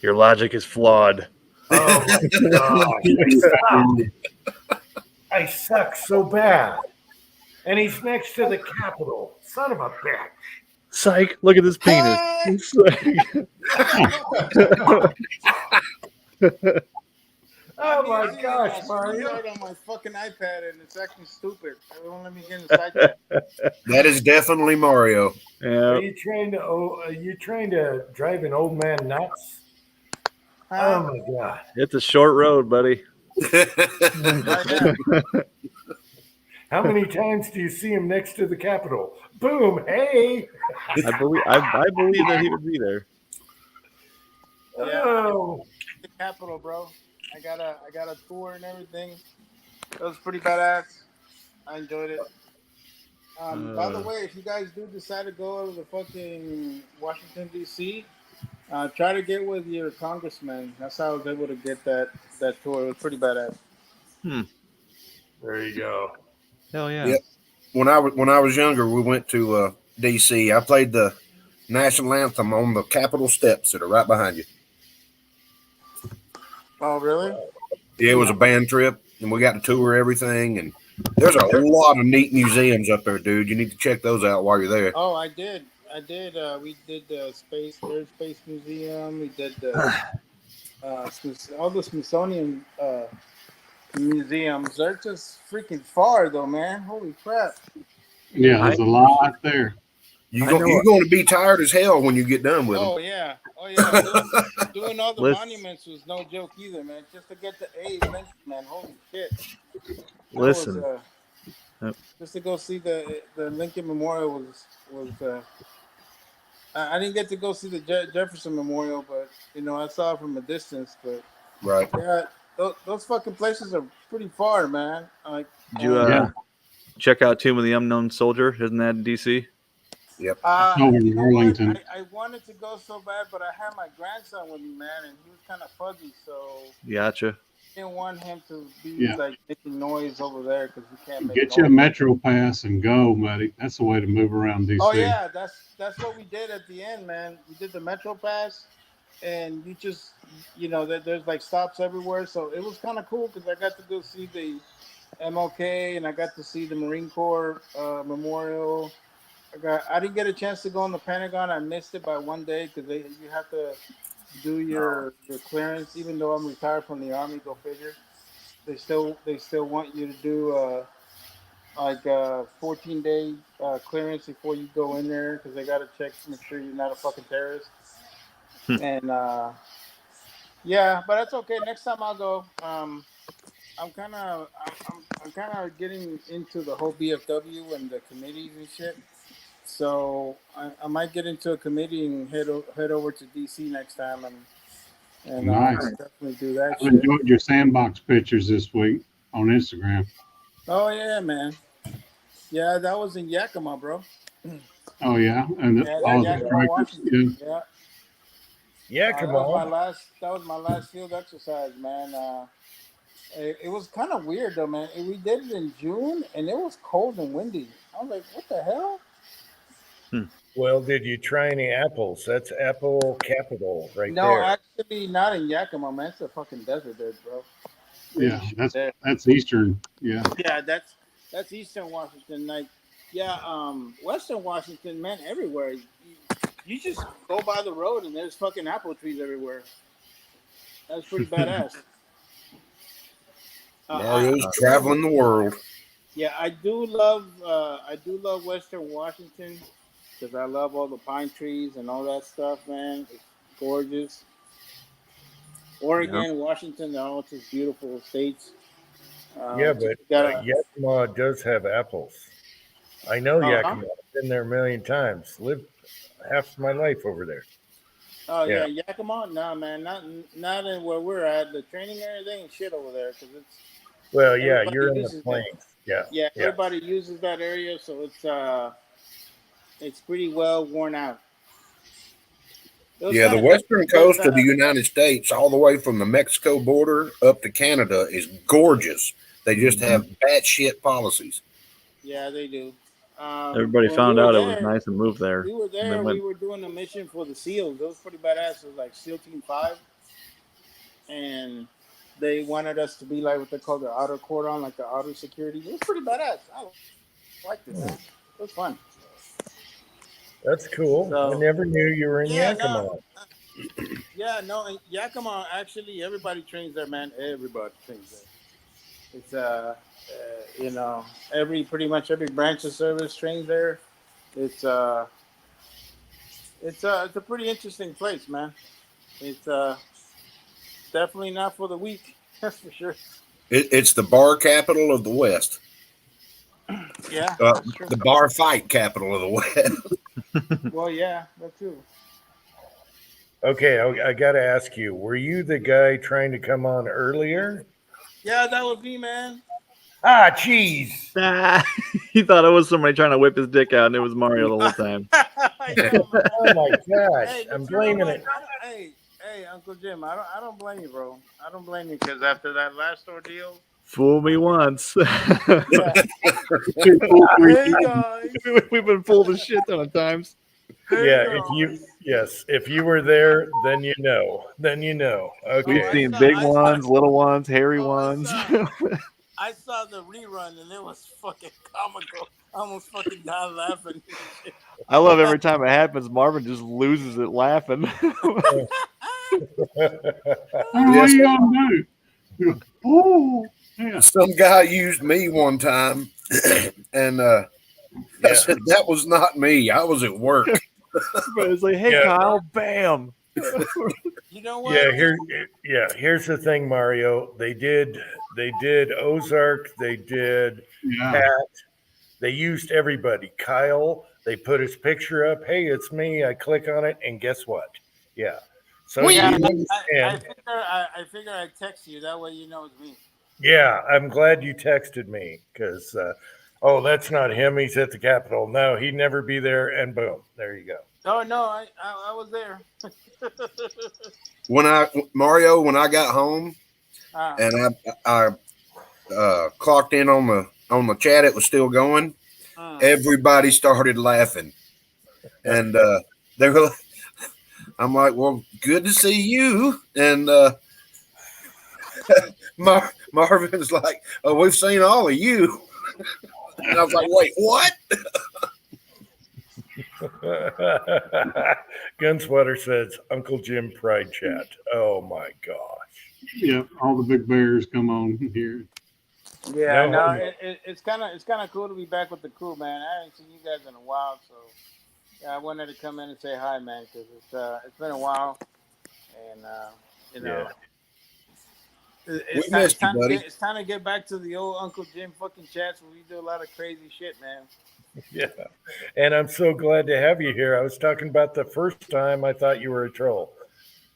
Your logic is flawed. Oh my God! I suck so bad. And he's next to the Capitol. Son of a bitch. Psych! Look at this penis. Oh my gosh, Mario! On my fucking iPad and it's acting stupid. It won't let me get in the side chat. That is definitely Mario. Yeah. Are you trying to drive an old man nuts? Oh my God! It's a short road, buddy. How many times do you see him next to the Capitol? Boom! Hey! I believe that he would be there. Oh, The Capitol, bro. I got a tour and everything. It was pretty badass. I enjoyed it. By the way, if you guys do decide to go to the fucking Washington D.C., try to get with your congressman. That's how I was able to get that tour. It was pretty badass. there you go. Hell yeah. Yep. When I was younger, we went to D.C. I played the national anthem on the Capitol steps that are right behind you. Oh, really? Yeah, it was a band trip, and we got to tour everything. And there's a lot of neat museums up there, dude. You need to check those out while you're there. Oh, I did. We did the Air Space Museum. We did all the Smithsonian museums. They're just freaking far, though, man. Holy crap! Yeah, there's a lot there. You're I know going to be tired as hell when you get done with them. Oh yeah. Doing all the Listen. monuments was no joke either, man. Just to get the A Lincoln, man. Holy shit. That Listen. was, Yep. just to go see the Lincoln Memorial was. I didn't get to go see the Jefferson Memorial, but I saw it from a distance. But Right. yeah, those fucking places are pretty far, man. Like, Did you Yeah. check out Tomb of the Unknown Soldier? Isn't that in DC? Yep. Over in you know what? Arlington. I wanted to go so bad, but I had my grandson with me, man, and he was kind of fuzzy, so Gotcha. I didn't want him to be Yeah. like making noise over there because he can't make Get noise. you a Metro Pass and go, buddy. That's the way to move around DC. Oh yeah, that's what we did at the end, man. We did the Metro Pass, and you just there's like stops everywhere, so it was kind of cool because I got to go see the MLK and I got to see the Marine Corps Memorial. I didn't get a chance to go in the Pentagon. I missed it by one day because you have to do your clearance, even though I'm retired from the Army. Go figure. They still want you to do like a 14-day clearance before you go in there because they got to check to make sure you're not a fucking terrorist. And yeah, but that's okay. Next time I'll go. I'm kind of getting into the whole BFW and the committees and shit. So I might get into a committee and head over to DC next time and Nice. definitely do that I've shit. enjoyed your sandbox pictures this week on Instagram. Oh yeah, man. Yeah, that was in Yakima, bro. Oh yeah, and Yeah, all the Yakima, strikers. Washington. Yeah. Yeah. Come That on. was my last field exercise, man. It was kind of weird though, man. We did it in June, and it was cold and windy. I was like, "What the hell?" Well, did you try any apples? That's apple capital right No, there. actually, not in Yakima, man. It's a fucking desert there, bro. Yeah, There. that's Eastern. Yeah. Yeah, that's Eastern Washington. Like, yeah, Western Washington, man, everywhere. You just go by the road and there's fucking apple trees everywhere. That's pretty badass. Mario's traveling the world. Yeah, I do love Western Washington because I love all the pine trees and all that stuff, man. It's gorgeous. Oregon, Washington, they're all just beautiful states. Yeah, but Yakima does have apples. I know Yakima. I've been there a million times. Lived half my life over there. Oh yeah, Yakima? No, man, not in where we're at. The training area, they ain't shit over there because it's. Well, yeah, you're in the plains. Yeah, everybody uses that area, so it's pretty well worn out. Yeah, the western coast of the United States, all the way from the Mexico border up to Canada, is gorgeous. They just have batshit policies. Yeah, they do. Everybody found out it was nice and moved there. We were there. We were doing a mission for the SEALs. It was pretty badass. It was like SEAL Team 5. And they wanted us to be like what they call the outer cordon, like the outer security. It was pretty badass. I liked it. Man. It was fun. That's cool. So, I never knew you were in Yakima. In Yakima, actually, everybody trains there, man. Everybody trains there. It's pretty much every branch of service trains there. It's a pretty interesting place, man. It's definitely not for the weak, that's for sure. It's the bar capital of the West. Yeah, the bar fight capital of the West. Well, yeah, that too. Okay, I got to ask you, were you the guy trying to come on earlier? Yeah, that was me, man. Ah, jeez. He thought it was somebody trying to whip his dick out, and it was Mario the whole time. Oh my gosh, hey, I'm blaming it. Hey, Uncle Jim, I don't blame you, bro. I don't blame you because after that last ordeal. Fool me once. Hey guys. We've been fooled a shit ton of times. If you were there, then you know. Okay. We've seen big ones, little ones, hairy ones. I saw the rerun and it was fucking comical. I almost fucking died laughing. I love every time it happens. Marvin just loses it laughing. What are you gonna do? Oh, yeah. Some guy used me one time, and I said, that was not me. I was at work. But it's like, hey, Yeah. Kyle, bam. You know what? Here's the thing, Mario. They did Ozark, they did Yeah. Pat, they used everybody. Kyle, they put his picture up. Hey, it's me. I click on it, and guess what? Yeah. So Yeah, you I understand. figure I text you that way you know it's me. Yeah, I'm glad you texted me because, oh, that's not him. He's at the Capitol. No, he'd never be there. And boom, there you go. Oh no, I was there. When I got home and I clocked in on the chat, it was still going. Everybody started laughing, and they were. I'm like, well, good to see you. And Marvin's like, oh, we've seen all of you. And I was like, wait, what? Gunsweater says Uncle Jim Pride Chat. Oh my gosh. Yeah, all the big bears come on here. Yeah, No, no, it's kind of cool to be back with the crew, man. I haven't seen you guys in a while, so yeah, I wanted to come in and say hi, man, because it's been a while, and you know, it's time to get back to the old Uncle Jim fucking chats where we do a lot of crazy shit, man. Yeah, and I'm so glad to have you here. I was talking about the first time I thought you were a troll.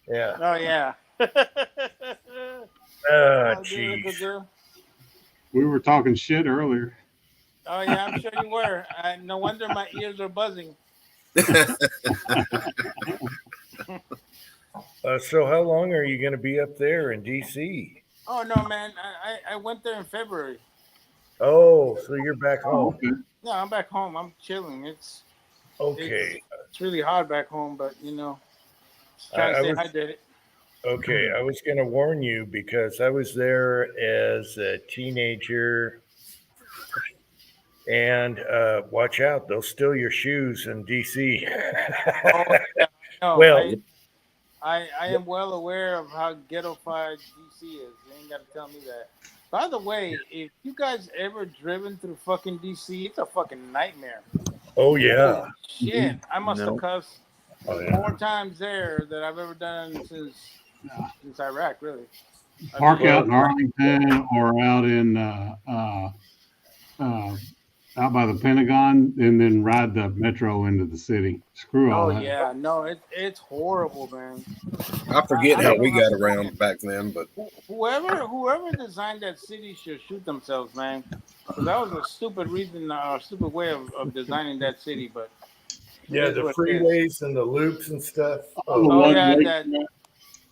Yeah. Oh yeah. Jeez. We were talking shit earlier. Oh yeah, I'm sure you were. No wonder my ears are buzzing. So how long are you going to be up there in DC? Oh no, man, I went there in February. Oh, so you're back home. Okay. No, I'm back home. I'm chilling. It's really hot back home, but you know, trying to stay hydrated. Okay, I was going to warn you because I was there as a teenager, and watch out, they'll steal your shoes in DC. Oh, yeah, no, well, I am well aware of how ghettofied DC is. You ain't got to tell me that. By the way, if you guys ever driven through fucking DC, it's a fucking nightmare. Oh yeah. Holy shit, I must have cussed yeah. 4 times there that I've ever done since Iraq, really. Park out in Arlington or out in out by the Pentagon, and then ride the metro into the city. Screw all that. Oh yeah, no, it's horrible, man. I forget how we got around back then, but whoever designed that city should shoot themselves, man. Because that was a stupid reason, stupid way of designing that city. But yeah, the freeways and the loops and stuff. Oh yeah, that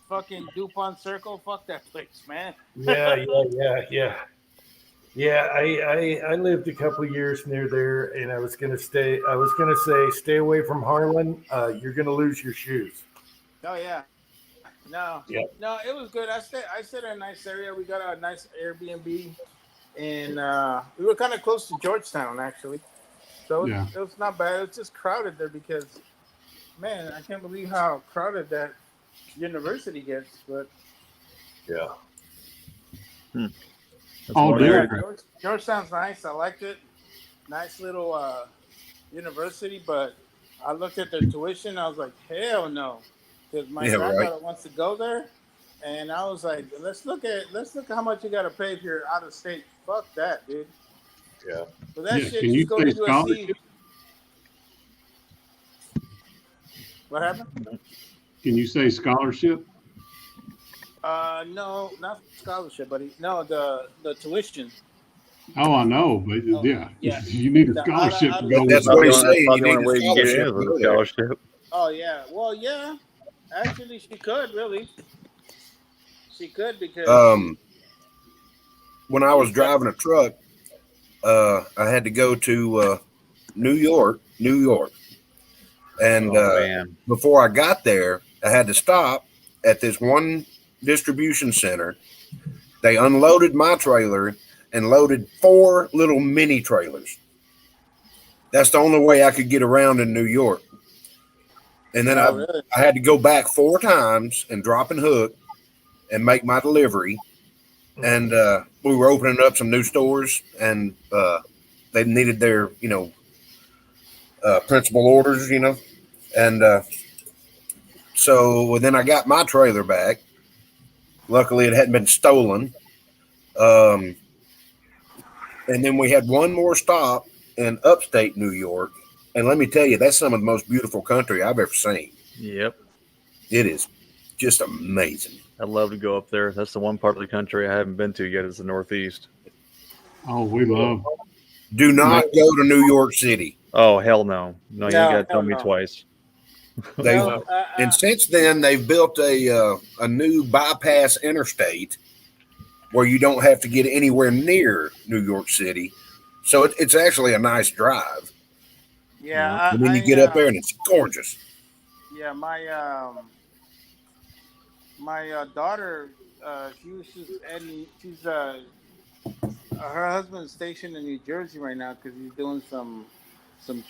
fucking DuPont Circle. Fuck that place, man. Yeah, I lived a couple of years near there, and I was gonna say, stay away from Harlan. You're gonna lose your shoes. Oh yeah, no, it was good. I stayed in a nice area. We got a nice Airbnb, and we were kind of close to Georgetown actually, so it was not bad. It was just crowded there because, man, I can't believe how crowded that university gets. But yeah. Oh, dear. Georgetown's nice. I liked it. Nice little university, but I looked at their tuition. I was like, hell no, because my granddaughter wants to go there, and I was like, let's look at how much you got to pay if you're out of state. Fuck that, dude. Yeah. But that shit, can you just go to say USC. scholarship? What happened? Can you say scholarship? No, not scholarship, buddy. No, the tuition. Oh, I know, but yeah, you need a scholarship to go. That's what he's saying. That's the only way you can get in with a scholarship. Oh yeah, well yeah. Actually, she could really. She could because. When I was driving a truck, I had to go to New York, and before I got there, I had to stop at this one distribution center. They unloaded my trailer and loaded 4 little mini trailers. That's the only way I could get around in New York. And then I had to go back 4 times and drop and hook and make my delivery. And we were opening up some new stores, and they needed their, principal orders, you know. And so then I got my trailer back. Luckily, it hadn't been stolen. And then we had one more stop in upstate New York. And let me tell you, that's some of the most beautiful country I've ever seen. Yep. It is just amazing. I'd love to go up there. That's the one part of the country I haven't been to yet is the Northeast. Oh, we love. Do not go to New York City. Oh, hell no. No, you got to tell me no. twice. They, No, and since then, they've built a new bypass interstate where you don't have to get anywhere near New York City. So it's actually a nice drive. yeah. And then you get up there and it's gorgeous. Yeah, my daughter, she's her husband's stationed in New Jersey right now because he's doing some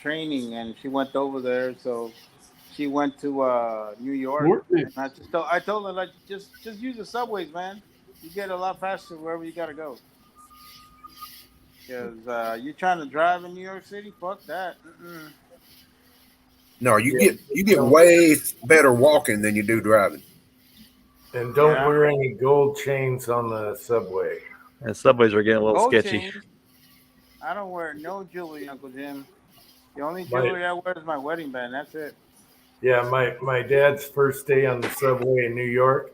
training, and she went over there. So she went to New York. And I told her, like, just use the subways, man. You get a lot faster wherever you gotta go. Because you're trying to drive in New York City, fuck that. Mm-mm. No, you get way better walking than you do driving. And don't wear any gold chains on the subway. And subways are getting a little Gold sketchy. chains? I don't wear no jewelry, Uncle Jim. The only jewelry I wear is my wedding band. That's it. Yeah, my dad's first day on the subway in New York,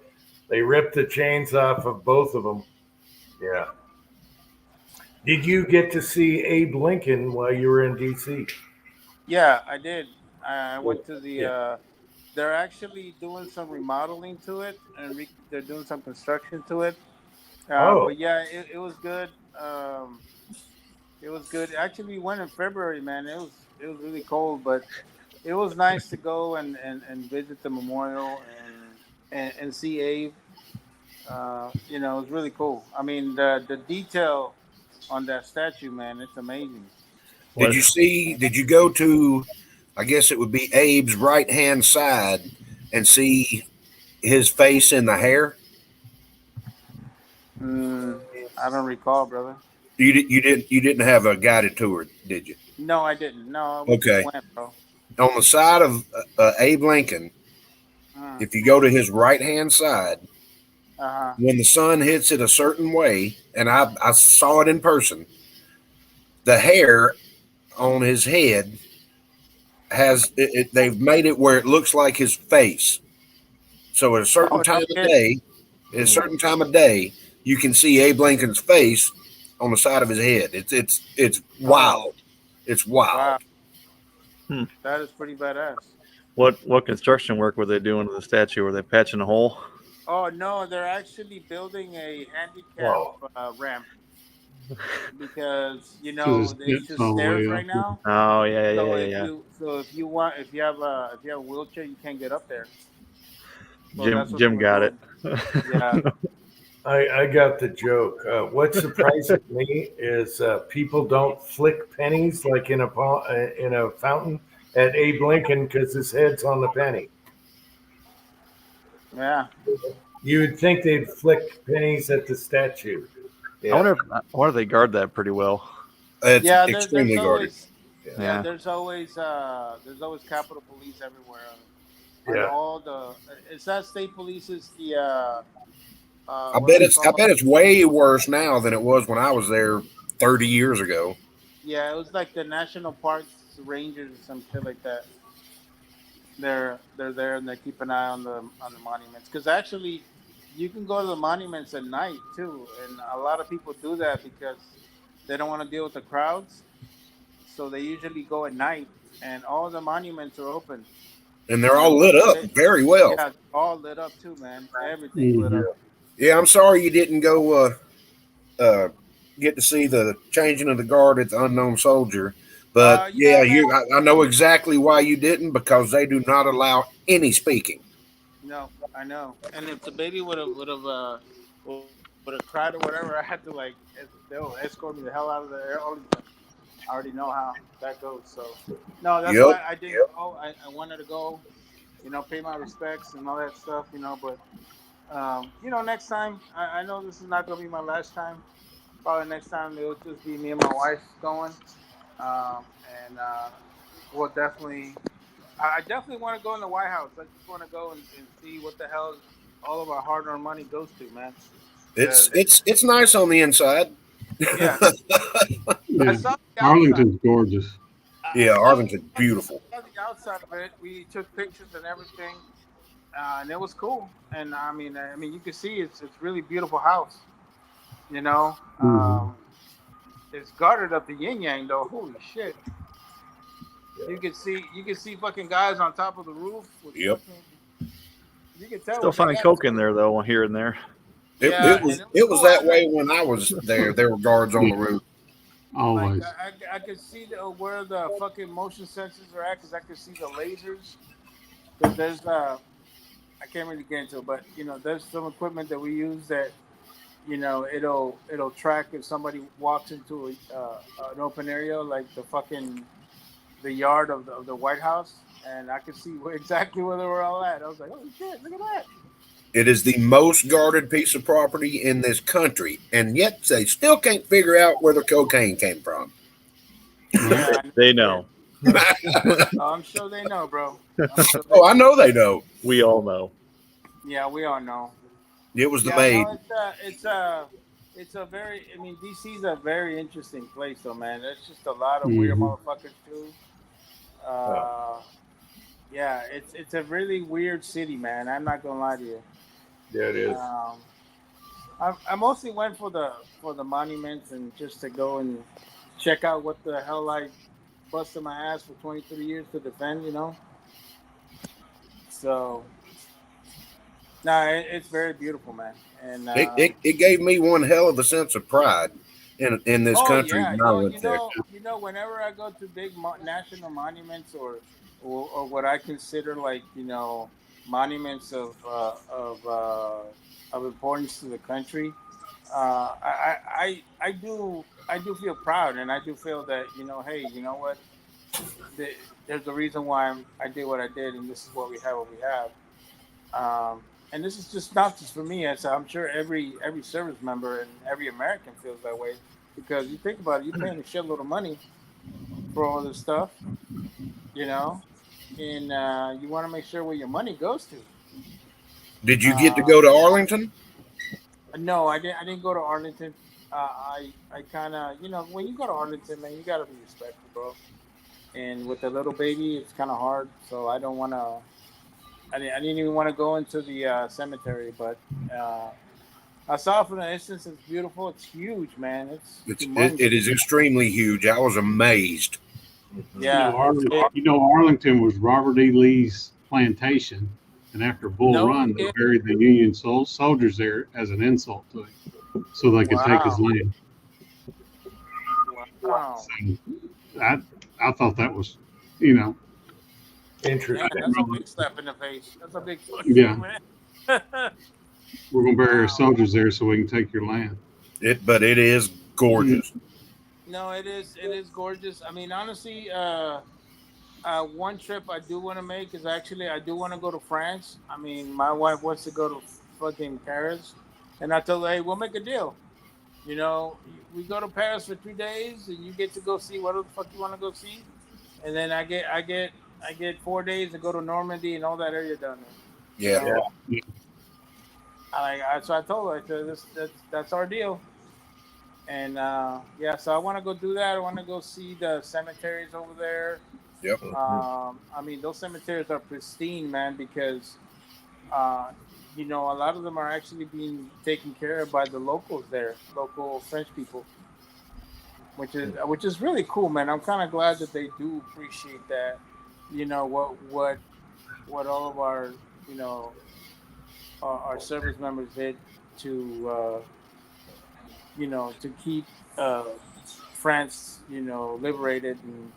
they ripped the chains off of both of them. Yeah. Did you get to see Abe Lincoln while you were in D.C.? Yeah, I did. I went to the. They're actually doing some remodeling to it, and they're doing some construction to it. But yeah, it was good. It was good. Actually, we went in February, man. It was really cold, but it was nice to go and visit the memorial and see Abe. You know, it was really cool. I mean, the detail on that statue, man, it's amazing. Did you go to, I guess it would be Abe's right hand side and see his face in the hair? I don't recall, brother. You didn't have a guided tour, did you? No, I didn't. No. Okay. Went, bro. On the side of Abe Lincoln, if you go to his right hand side, when the sun hits it a certain way, and I saw it in person, the hair on his head has they've made it where it looks like his face. So at a certain time of day, you can see Abe Lincoln's face on the side of his head. It's wild. It's wild. Wow. That is pretty badass. What construction work were they doing to the statue? Were they patching a hole? Oh no, they're actually building a handicap ramp because you know there's just stairs right now. Oh yeah. So if you have a wheelchair, you can't get up there. So Jim got it. Yeah. I got the joke. What surprises me is people don't flick pennies like in a fountain at Abe Lincoln because his head's on the penny. Yeah. You would think they'd flick pennies at the statue. Yeah. I wonder if they guard that pretty well. It's extremely guarded. There's always Capitol Police everywhere. It's not state police. It's the. I bet it's way worse now than it was when I was there 30 years ago. Yeah, it was like the National Parks Rangers or some shit like that. They're there and they keep an eye on the monuments because actually you can go to the monuments at night too, and a lot of people do that because they don't want to deal with the crowds, so they usually go at night, and all the monuments are open. And they're all lit up very well. Yeah, all lit up too, man. Everything lit up. Yeah, I'm sorry you didn't go get to see the changing of the guard at the Unknown Soldier. But I know exactly why you didn't, because they do not allow any speaking. No, I know. And if the baby would have cried or whatever, I had to they'll escort me the hell out of there. I already know how that goes. So no, that's why I didn't go. I wanted to go, pay my respects and all that stuff, but next time, I know this is not going to be my last time. Probably next time it'll just be me and my wife going. will definitely. I definitely want to go in the White House. I just want to go and see what the hell all of our hard-earned money goes to, man. It's nice on the inside. Yeah, I Yeah, saw the outside. Arlington's gorgeous. Yeah, Arlington's beautiful. I saw the outside of it. We took pictures and everything, and it was cool. And I mean, you can see it's really beautiful house. You know, Mhm. it's guarded up the yin yang though. Holy shit! You can see fucking guys on top of the roof. With Yep. fucking, you can tell. Still what they find got. coke in there though, here and there. Yeah, It was and it was cool. that way when I was there. There were guards on the roof. Always. Like I could see where the fucking motion sensors are at because I could see the lasers. But there's I can't really get into it, but you know, there's some equipment that we use that, you know, it'll track if somebody walks into an open area like the yard of the White House, and I could see exactly where they were all at. I was like, holy shit, look at that. It is the most guarded piece of property in this country, and yet they still can't figure out where the cocaine came from. Yeah, They know. I'm sure they know, bro. Oh, I know they know. We all know. Yeah, we all know. It was the Yeah, maid. no, it's a very. I mean, DC's a very interesting place, though, man. There's just a lot of weird motherfuckers too. Yeah, it's a really weird city, man. I'm not gonna lie to you. Yeah, it is. I mostly went for the monuments and just to go and check out what the hell I busted my ass for 23 years to defend, you know. So, it's very beautiful, man. And It gave me one hell of a sense of pride in this country yeah, when I went there. whenever I go to big national monuments or what I consider like, you know, monuments of importance to the country, I do feel proud, and I do feel that, you know, hey, you know what, there's a reason why I did what I did, and this is what we have. And this is not just for me. I'm sure every service member and every American feels that way, because you think about it, you're paying a shitload of money for all this stuff, you know, and you want to make sure where your money goes to. Did you get to go to Arlington? No, I didn't go to Arlington. I kind of, you know, when you go to Arlington, man, you gotta be respectful, bro. And with the little baby, it's kind of hard. So I don't want to. I didn't even want to go into the cemetery, but I saw it from the distance. It's beautiful. It's huge, man. It is extremely huge. I was amazed. Yeah. Arlington was Robert E. Lee's plantation, and after Bull Run, they buried the Union soldiers there as an insult to him, so they could take his land. Wow. So I thought that was, you know, interesting. Yeah, that's a big slap in the face. That's a big fucking man. We're gonna bury our soldiers there so we can take your land. But it is gorgeous. No, it is gorgeous. I mean, honestly, one trip I do want to make is actually I do want to go to France. I mean, my wife wants to go to fucking Paris, and I told her, hey, we'll make a deal. You know, we go to Paris for 2 days, and you get to go see whatever the fuck you want to go see, and then I get 4 days to go to Normandy and all that area down there. Yeah. You know? So I told her, I said, that's our deal. And so I want to go do that. I want to go see the cemeteries over there. Yep. I mean, those cemeteries are pristine, man, because you know, a lot of them are actually being taken care of by the locals there, local French people, which is really cool, man. I'm kind of glad that they do appreciate that. You know what all of our, you know, our service members did to you know, to keep France, you know, liberated, and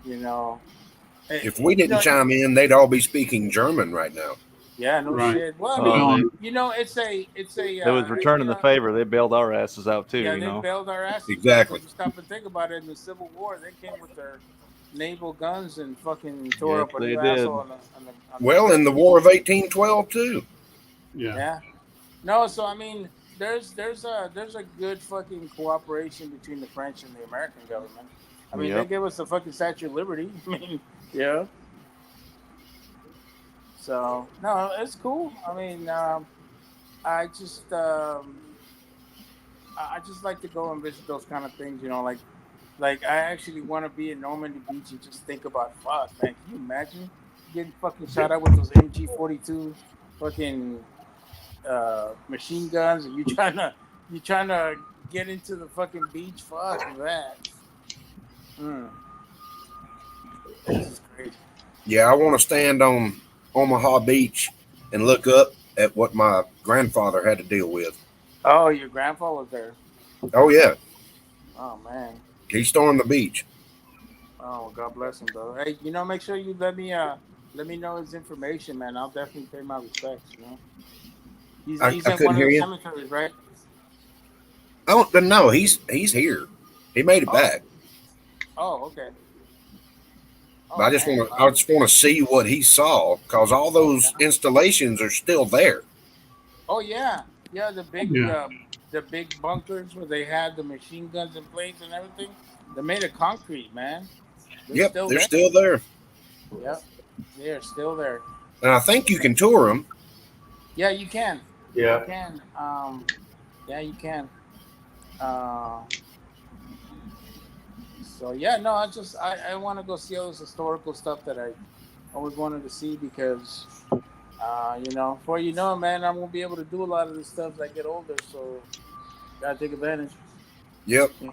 you know, if we didn't chime in, they'd all be speaking German right now. Yeah, no Right. shit. Well, I mean, you know, it's a. It was returning the favor. They bailed our asses out too. Yeah, you they know. bailed our asses. Exactly. If you stop and think about it, in the Civil War, they came with their naval guns and fucking tore up a they new did. asshole on the Well, in the War of 1812 too. Yeah. No, so I mean, there's a good fucking cooperation between the French and the American government. I mean, they gave us the fucking Statue of Liberty. I mean, yeah. So no, it's cool. I mean, I just like to go and visit those kind of things. You know, like I actually want to be in Normandy Beach and just think about fuck, man. Can you imagine getting fucking shot at with those MG42 fucking machine guns, and you trying to get into the fucking beach? Fuck that. This is crazy. Yeah, I want to stand on Omaha Beach and look up at what my grandfather had to deal with. Oh, your grandpa was there. Oh yeah, Oh man. he stormed the beach. Oh, God bless him, brother. Hey, make sure you let me know his information, man. I'll definitely pay my respects. He's I in couldn't one of hear the you. cemeteries, right? Oh no, he's here. He made it back. Oh, okay. Oh, But I just man. want to see what he saw, because all those installations are still there. Oh yeah, the big Yeah. the big bunkers where they had the machine guns in place and everything. They're made of concrete, man. Yep, they're still there, Yep, they're still there. and I think you can tour them. Yeah, you can. Yeah. You can. Yeah, you can. So yeah, no, I want to go see all this historical stuff that I always wanted to see, because before you know it, man, I'm gonna be able to do a lot of this stuff as I get older. So gotta take advantage. Yep. You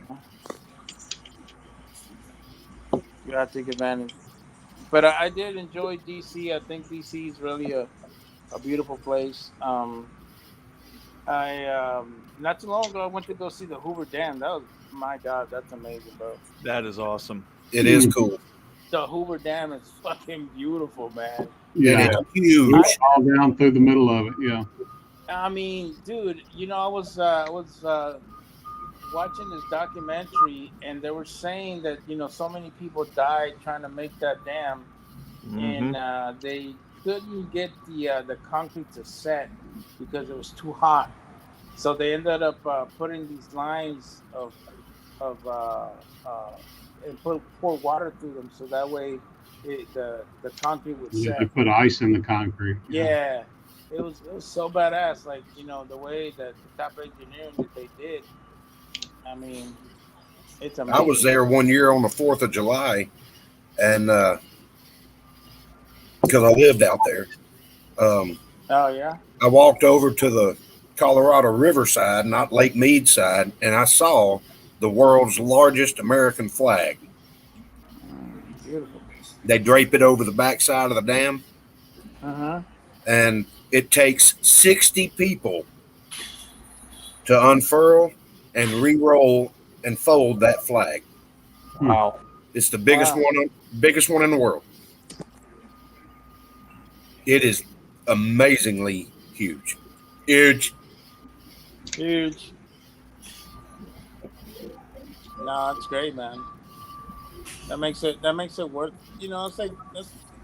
gotta take advantage. But I did enjoy DC. I think DC is really a beautiful place. I not too long ago I went to go see the Hoover Dam. That was, my God, that's amazing, bro. That is awesome. It is cool. The Hoover Dam is fucking beautiful, man. Yeah. It is huge. All down through the middle of it. Yeah. I mean, dude, I was watching this documentary, and they were saying that so many people died trying to make that dam, and they couldn't get the concrete to set because it was too hot. So they ended up putting these lines of and pour water through them, so that way the concrete would Yeah. set. They put ice in the concrete. Yeah, it was so badass. Like the way that the top engineering that they did. I mean, it's amazing. I was there one year on the 4th of July, and because I lived out there, Oh yeah. I walked over to the Colorado River side, not Lake Mead side, and I saw the world's largest American flag. Beautiful. They drape it over the backside of the dam, and it takes 60 people to unfurl and re-roll and fold that flag. Wow. It's the biggest one in the world. It is amazingly huge. Huge. No, it's great, man. That makes it worth. It's like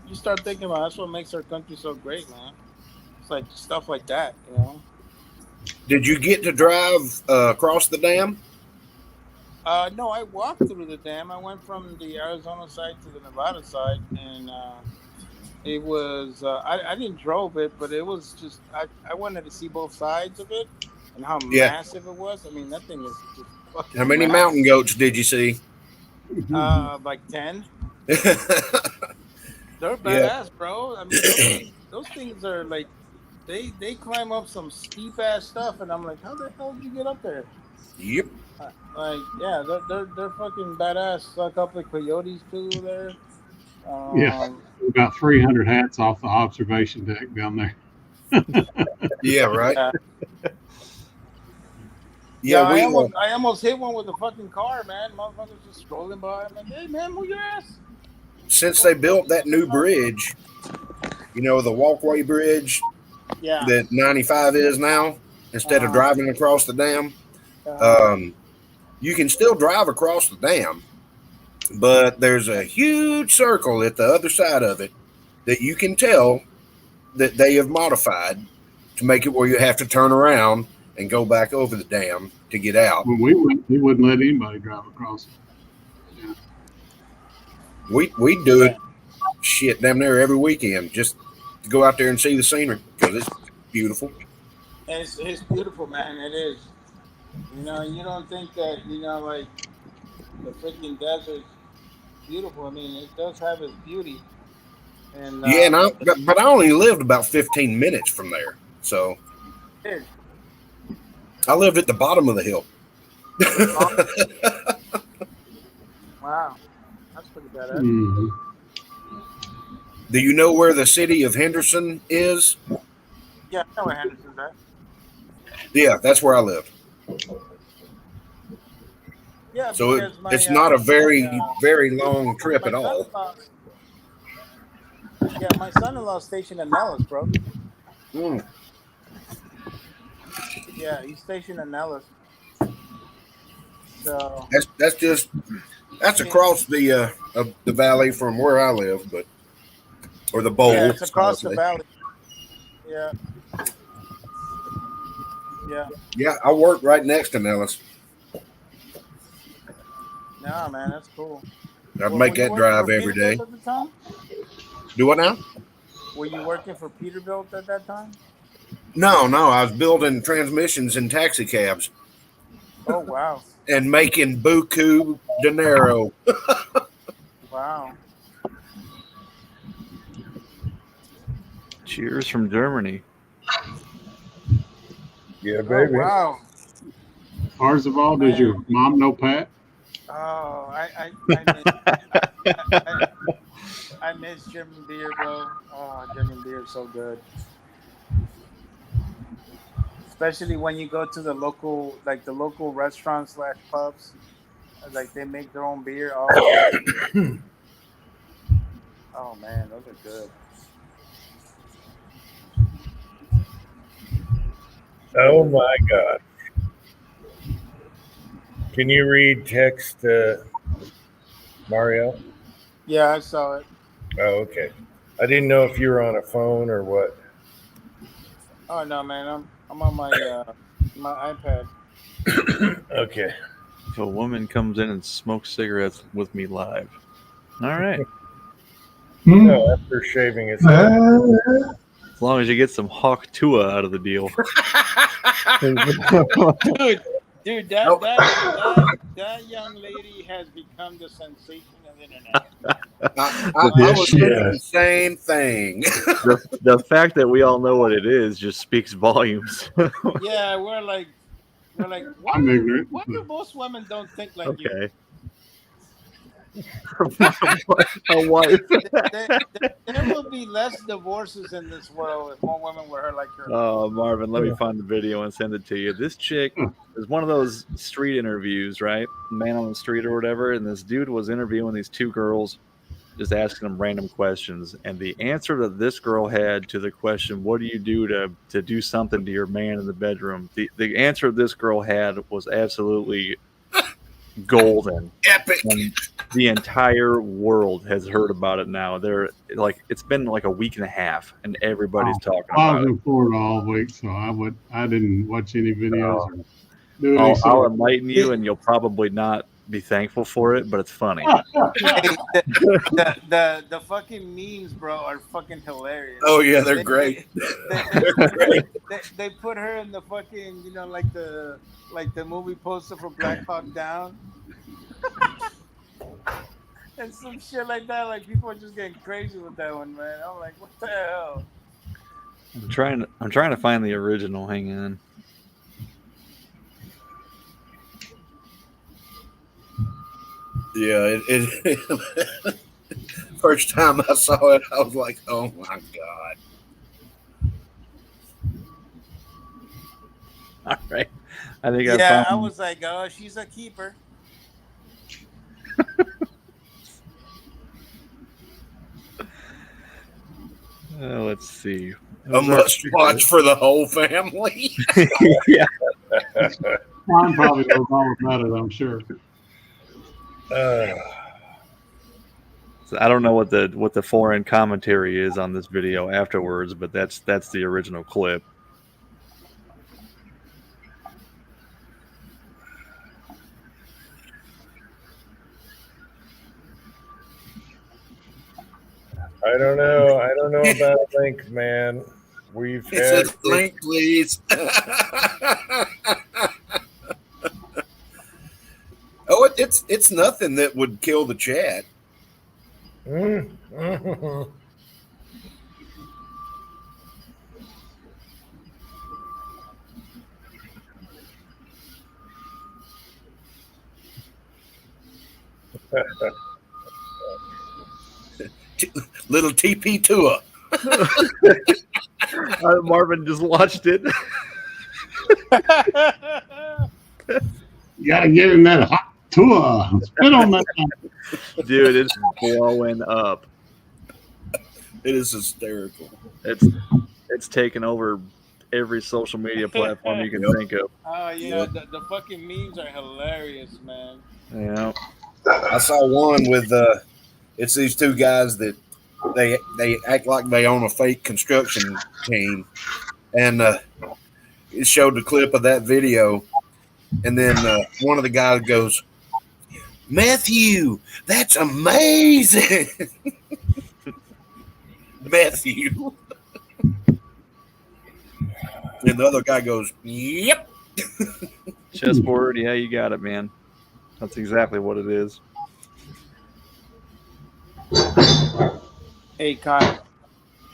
you start thinking about. That's what makes our country so great, man. It's like stuff like that, Did you get to drive across the dam? No, I walked through the dam. I went from the Arizona side to the Nevada side, and it was I didn't drove it, but it was just I wanted to see both sides of it and how massive it was. I mean, that thing is just fucking How many massive. mountain goats did you see? Like 10. They're badass, bro. I mean, those things are like they climb up some steep ass stuff, and I'm like, how the hell did you get up there? Yep. Like, yeah, they're fucking badass. Saw a couple of coyotes too there. Yeah. About 300 hats off the observation deck down there. Yeah, right. Yeah, we I almost hit one with a fucking car, man. Motherfuckers just strolling by. I'm like, hey, man, move your ass. since they built that new bridge, the walkway bridge that 95 is now, instead of driving across the dam, you can still drive across the dam, but there's a huge circle at the other side of it that you can tell that they have modified to make it where you have to turn around and go back over the dam to get out. Well, we wouldn't let anybody drive across it. We do it shit damn near every weekend just to go out there and see the scenery because it's beautiful. It's beautiful, man. It is. You know, you don't think that, like the freaking desert beautiful. I mean, it does have its beauty. And Yeah, and but I only lived about 15 minutes from there, so it, I lived at the bottom of the hill. wow, that's pretty badass. Mhm. Do you know where the city of Henderson is? Yeah, I know where Henderson's at. Yeah, that's where I live. Yeah, So because it's not a very long trip my at all. son-in-law, yeah, my son-in-law's stationed in Nellis, bro. Mm. Yeah, he's stationed in Nellis. So That's across the valley from where I live, or the bowl. yeah, it's across the honestly. valley. Yeah, yeah. Yeah, I work right next to Nellis. Nah, man, that's cool. I'd make you that working drive for every day. Peterbilt at the time? Do what now? Were you working for Peterbilt at that time? No, I was building transmissions in taxi cabs Oh wow, and making buku dinero. wow. Cheers from Germany. Yeah, Oh baby. wow. First of all, does your mom know Pat? Oh, I miss German beer, bro. Oh, German beer is so good. Especially when you go to the local restaurants / pubs, like they make their own beer. Oh man, those are good. Oh my God. Can you read text, Mario? Yeah, I saw it. Oh, okay. I didn't know if you were on a phone or what. Oh no, man, I'm on my my iPad. Okay. If a woman comes in and smokes cigarettes with me live. All right. No, after shaving his head. As long as you get some Hawk Tua out of the deal. Dude, that young lady has become the sensation of the internet. I was thinking the same thing. The fact that we all know what it is just speaks volumes. Yeah, we're like, why, I'm ignorant. why do most women don't think like you? Okay. My wife. There will be less divorces in this world if more women were like her. Oh, Marvin, let me find the video and send it to you. This chick is one of those street interviews, right? Man on the street or whatever. And this dude was interviewing these two girls, just asking them random questions. And the answer that this girl had to the question, what do you do to do something to your man in the bedroom? The answer this girl had was absolutely golden. Epic. And the entire world has heard about it now. They're like, it's been like a week and a half, and everybody's talking I about was it. in Florida all week, so I didn't watch any videos or do any. I'll enlighten you, and you'll probably not be thankful for it, but it's funny. The fucking memes, bro, are fucking hilarious. Oh yeah, they're great. They put her in the fucking, like the movie poster for Black Hawk Down. And some shit like that. Like, people are just getting crazy with that one, man. I'm like, what the hell? I'm trying to find the original. Hang on. Yeah, it first time I saw it, I was like, oh my God. All right. I think I was like, oh, she's a keeper. Let's see. A must watch for the whole family. Yeah. Ron probably knows all about it, I'm sure. So I don't know what the foreign commentary is on this video afterwards, but that's the original clip. I don't know. I don't know about link, man. We've It had says link, please. Oh, it's nothing that would kill the chat. Little TP tour. Marvin just watched it. You gotta get in that hot tour. Spit on that. Dude, it's blowing up. It is hysterical. It's taken over every social media platform you can think of. Oh yeah, the fucking memes are hilarious, man. Yeah. I saw one with it's these two guys that they act like they own a fake construction team, and it showed the clip of that video, and then one of the guys goes, "Matthew, that's amazing." Matthew. And the other guy goes, "Yep." Chessboard, yeah, you got it, man. That's exactly what it is. Hey Kyle.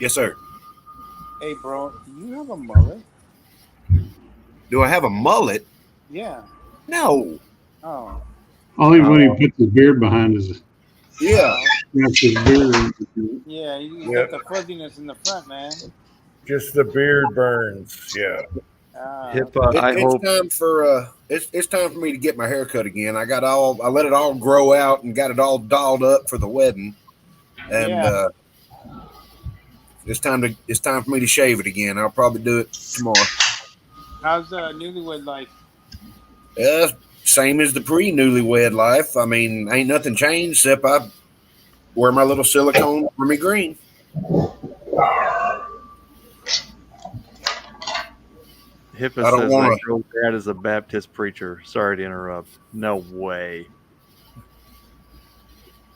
Yes, sir. Hey bro, do you have a mullet? Do I have a mullet? Yeah. No. Oh. Only when he puts his beard behind his. Yeah. That's his beard. Yeah, you got the fuzziness in the front, man. just the beard burns. Yeah. It's time for it's time for me to get my hair cut again. I let it all grow out and got it all dolled up for the wedding, and it's time for me to shave it again. I'll probably do it tomorrow. How's newlywed life? Same as the pre-newlywed life. I mean, ain't nothing changed except I wear my little silicone for me green. Hippa says my girl's dad is a Baptist preacher. Sorry to interrupt. No way.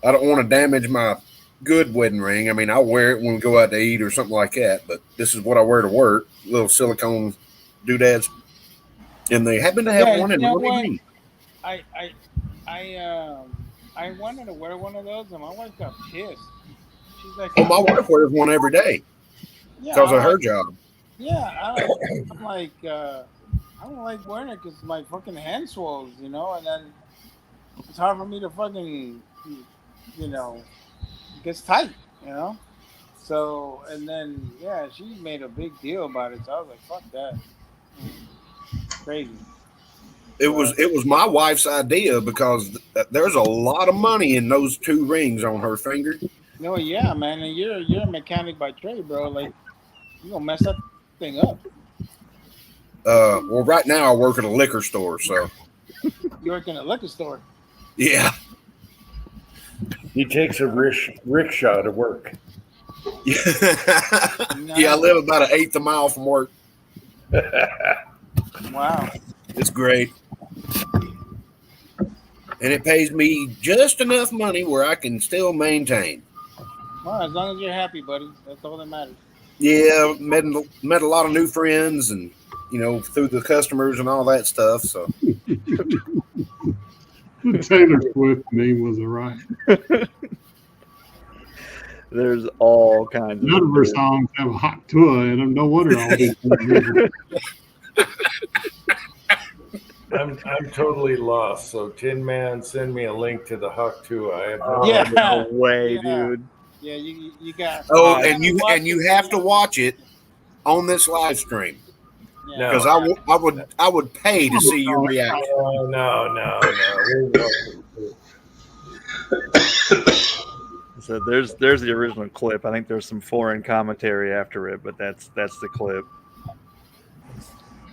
I don't want to damage my good wedding ring. I mean, I'll wear it when we go out to eat or something like that, but this is what I wear to work. Little silicone doodads. And they happen to have one in really green. I wanted to wear one of those, and my wife got pissed. She's like, "Oh, my wife wears one every day because of her job." Yeah, I'm like, I don't like wearing it because my fucking hand swells, and then it's hard for me to fucking, it gets tight, So, and then, she made a big deal about it, so I was like, fuck that. Crazy. It was my wife's idea because there's a lot of money in those two rings on her finger. No, yeah, man, and you're a mechanic by trade, bro. Like, you gonna mess that thing up. Well, right now I work at a liquor store, so. You work in a liquor store? Yeah. He takes a rickshaw to work. Yeah, I live about 1/8 a mile from work. Wow. It's great. And it pays me just enough money where I can still maintain. Well, as long as you're happy, buddy. That's all that matters. Yeah, met a lot of new friends and, through the customers and all that stuff. So The Taylor Swift name was right. There's all kinds None of her songs have a hot tour in them. No wonder all these I'm totally lost. So Tin Man, send me a link to the Hawk 2. I have no way, dude. Yeah, you got. Oh, and you have to watch it on this live stream because I would pay to see your reaction. No. So there's the original clip. I think there's some foreign commentary after it, but that's the clip.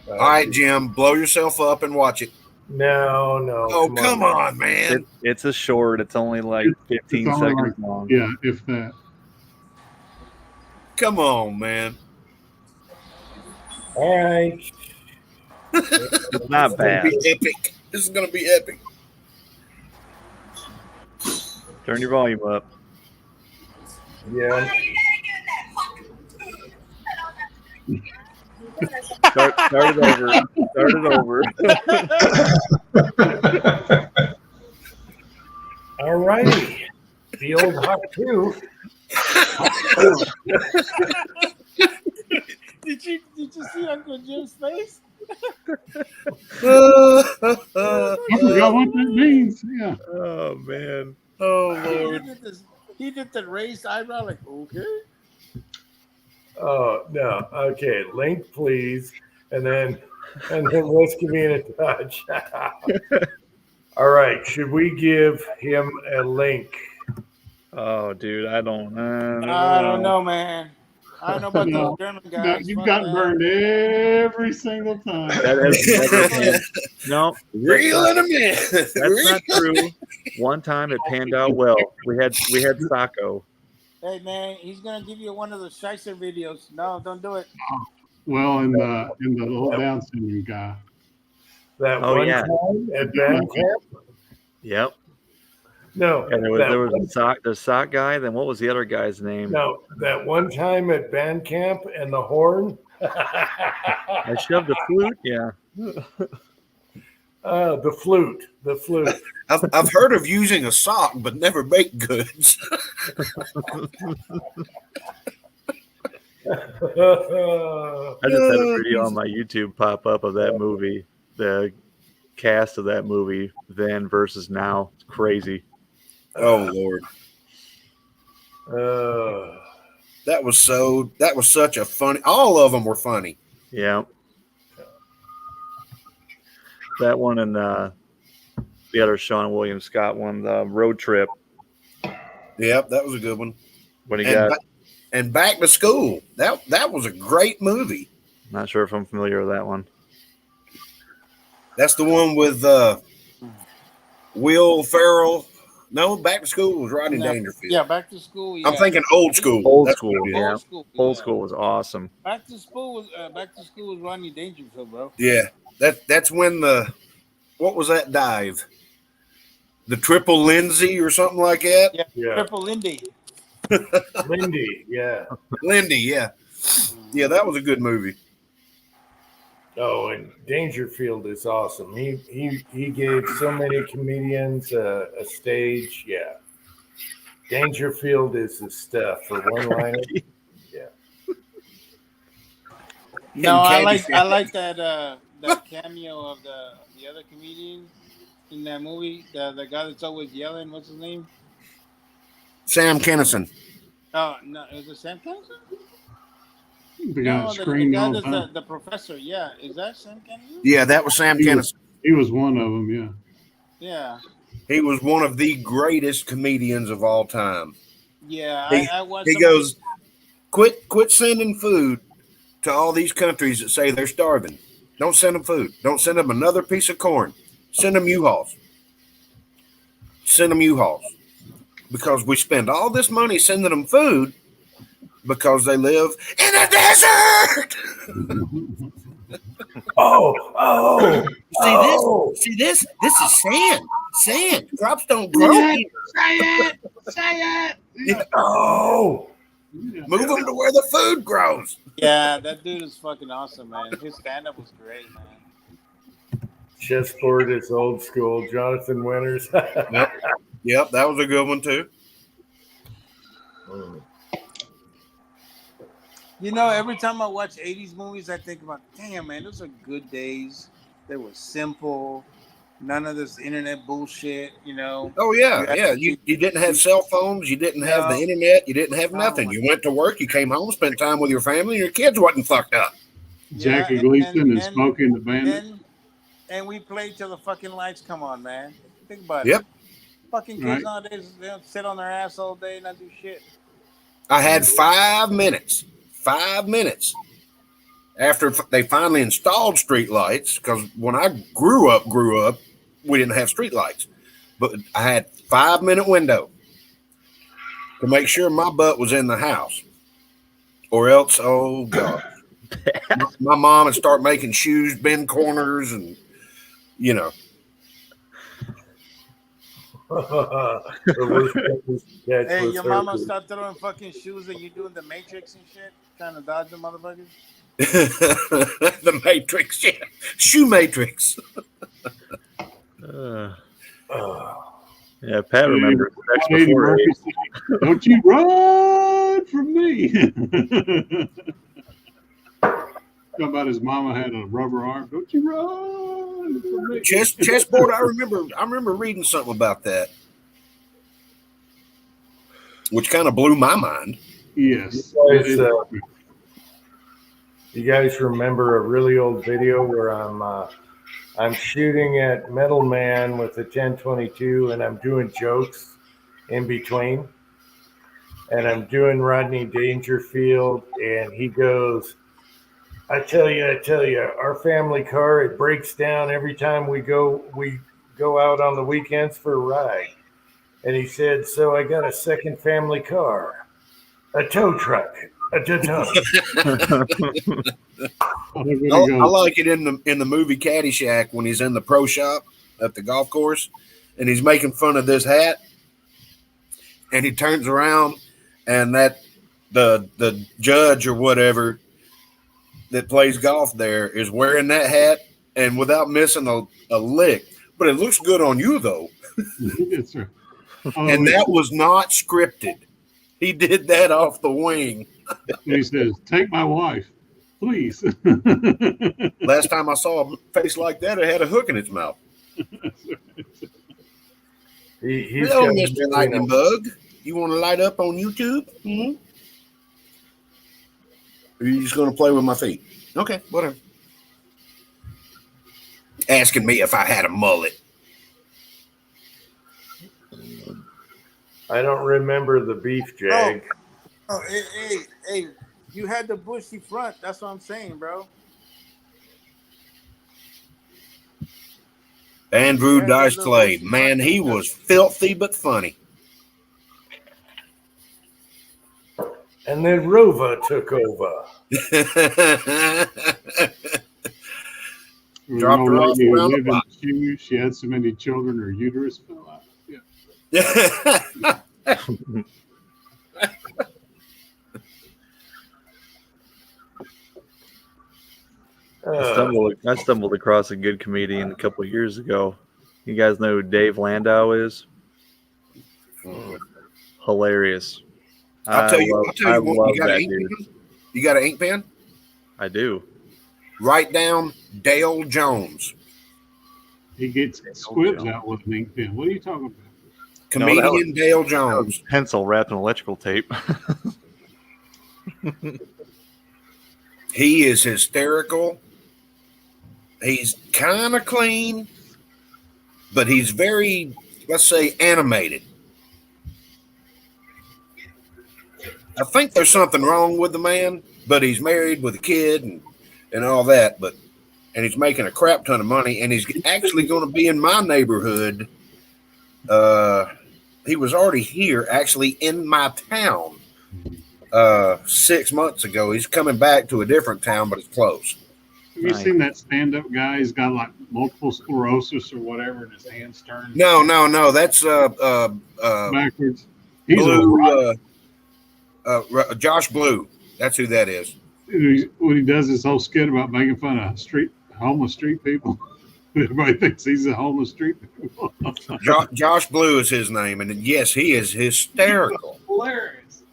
All right, Jim, blow yourself up and watch it. No. Oh, come on, man. It's a short. It's only like 15 seconds long. Yeah, if that. Come on, man. All right. It's not bad. This is gonna be epic. This is going to be epic. Turn your volume up. Yeah. Start it over. Start it over. All righty. The old hot two. Did you see Uncle Jim's face? I forgot what that means. Yeah. Oh man. Oh He did the raised eyebrow, like, okay. Oh no. Okay. Link, please. And then let's give me a touch. All right. Should we give him a link? Oh, dude, I don't I don't know, man. I don't know about No. those German guys. You've Fuck gotten that. burned every single time. That has never been. No, Reeling them in. that's not true. One time it panned out well. We had Sacco. Hey, man, he's going to give you one of the Shicer videos. No, don't do it. Well, in the little Down syndrome guy. That Oh, one yeah. time at band camp? Yep. No. And there was the sock guy. Then what was the other guy's name? No, that one time at band camp and the horn. I shoved the flute. Yeah. The flute. I've heard of using a sock, but never baked goods. I just had a video on my YouTube pop up of that movie, the cast of that movie then versus now. It's crazy. Oh Lord, that was such a funny. All of them were funny. Yeah. That one and the other Sean William Scott one, the road trip. Yep, that was a good one. When he And, got, and Back to School. That was a great movie. not sure if I'm familiar with that one. That's the one with Will Ferrell. No, Back to School was Rodney Dangerfield. Yeah, Back to School. Yeah. I'm thinking Old School. Old That's School, what it is. yeah. Old School. Old yeah. School was awesome. Back to School was Rodney Dangerfield, bro. Yeah, that's when what was that dive? The triple Lindsay or something like that. Yeah, Yeah. Triple Lindy. Lindy, yeah. Lindy, yeah, that was a good movie. Oh, and Dangerfield is awesome. He gave so many comedians a stage. Yeah. Dangerfield is the stuff for one liner. No, And I Candy like that cameo of the other comedian in that movie. The guy that's always yelling. What's his name? Sam Kinison. Oh no, is it Sam Kennison? The guy No, that the screamed guy all the that's time. the professor. Yeah, is that Sam Kennison? Yeah, that was Sam Kinison. He was one of them, yeah. Yeah, He was one of the greatest comedians of all time. yeah. He- I watched. He some- goes, quit sending food to all these countries that say they're starving. Don't send them food. Don't send them another piece of corn. Send them U-Hauls. Send them U-Hauls. Because we spend all this money sending them food because they live in a desert. Oh. See this? This is sand. Sand. Crops don't grow here. Say it. Oh. Move them to where the food grows. Yeah, that dude is fucking awesome, man. His stand-up was great, man. Chessboard is old school. Jonathan Winters. Yep, that was a good one too. You know, every time I watch 80s movies, I think about, damn, man, those are good days. They were simple. None of this internet bullshit, you know. Oh yeah. You didn't have cell phones. You didn't have the internet. You didn't have nothing. You went to work. You came home, spent time with your family. And your kids wasn't fucked up. Jackie Yeah, Gleason and Smokey the Bandit. And we played till the fucking lights come on, man. Think about it. Yep. Fucking kids Right. nowadays, they don't sit on their ass all day and not do shit. I had 5 minutes. 5 minutes after they finally installed street lights. Because when I grew up, we didn't have street lights. But I had 5 minute window to make sure my butt was in the house, or else, oh god, my mom would start making shoes bend corners, and you know. The worst thing was to catch Hey, was your mama herpes. start throwing fucking shoes and you doing the Matrix and shit, trying to dodge the motherfuckers. The Matrix, yeah. Shoe Matrix. Uh, Oh. yeah, Pat remembers sex 180 before Murphy age. said, "Don't you run from me." Talking about his mama had a rubber arm. Don't you run from me. Chessboard. I remember reading something about that, which kind of blew my mind. Yes. You guys remember a really old video where I'm shooting at Metal Man with a 1022 and I'm doing jokes in between, and I'm doing Rodney Dangerfield, and he goes, I tell you, our family car, it breaks down every time we go out on the weekends for a ride. And he said, so I got a second family car, a tow truck, a tow. I like it in the movie Caddyshack when he's in the pro shop at the golf course and he's making fun of this hat, and he turns around and that the judge or whatever that plays golf there is wearing that hat and without missing a lick. But it looks good on you though. That's right. And that was not scripted. He did that off the wing. He says, "Take my wife, please." Last time I saw a face like that, it had a hook in its mouth. He's Hello, got Mr. Lightning Bug. You want to light up on YouTube? Mm-hmm. Or are you just going to play with my feet? Okay, whatever. Asking me if I had a mullet. I don't remember the beef jag. Oh, hey, you had the bushy front. That's what I'm saying, bro. Andrew Yeah, Dice that Clay. little- Man, he was filthy but funny. And then Rova took over. Dropped her off Lady who around the lived in block. shoes. She had so many children, her uterus fell out. Yeah. I stumbled across a good comedian a couple of years ago. You guys know who Dave Landau is? Hilarious. I'll tell you I what, love you got that an ink dude. pen? You got an ink pen? I do. Write down Dale Jones. He gets squibs out with an ink pen. What are you talking about? Comedian Dale That Jones. was pencil wrapped in electrical tape. He is hysterical. He's kind of clean, but he's very, let's say, animated. I think there's something wrong with the man, but he's married with a kid and all that. And he's making a crap ton of money, and he's actually going to be in my neighborhood. He was already here, actually in my town 6 months ago. He's coming back to a different town, but it's close. Have you seen that stand-up guy? He's got like multiple sclerosis or whatever, and his hands turned No. That's backwards. He's Blue. Josh Blue. That's who that is. When he does this whole skit about making fun of homeless street people, everybody thinks he's a homeless street people. Josh Blue is his name, and yes, he is hysterical. Hilarious.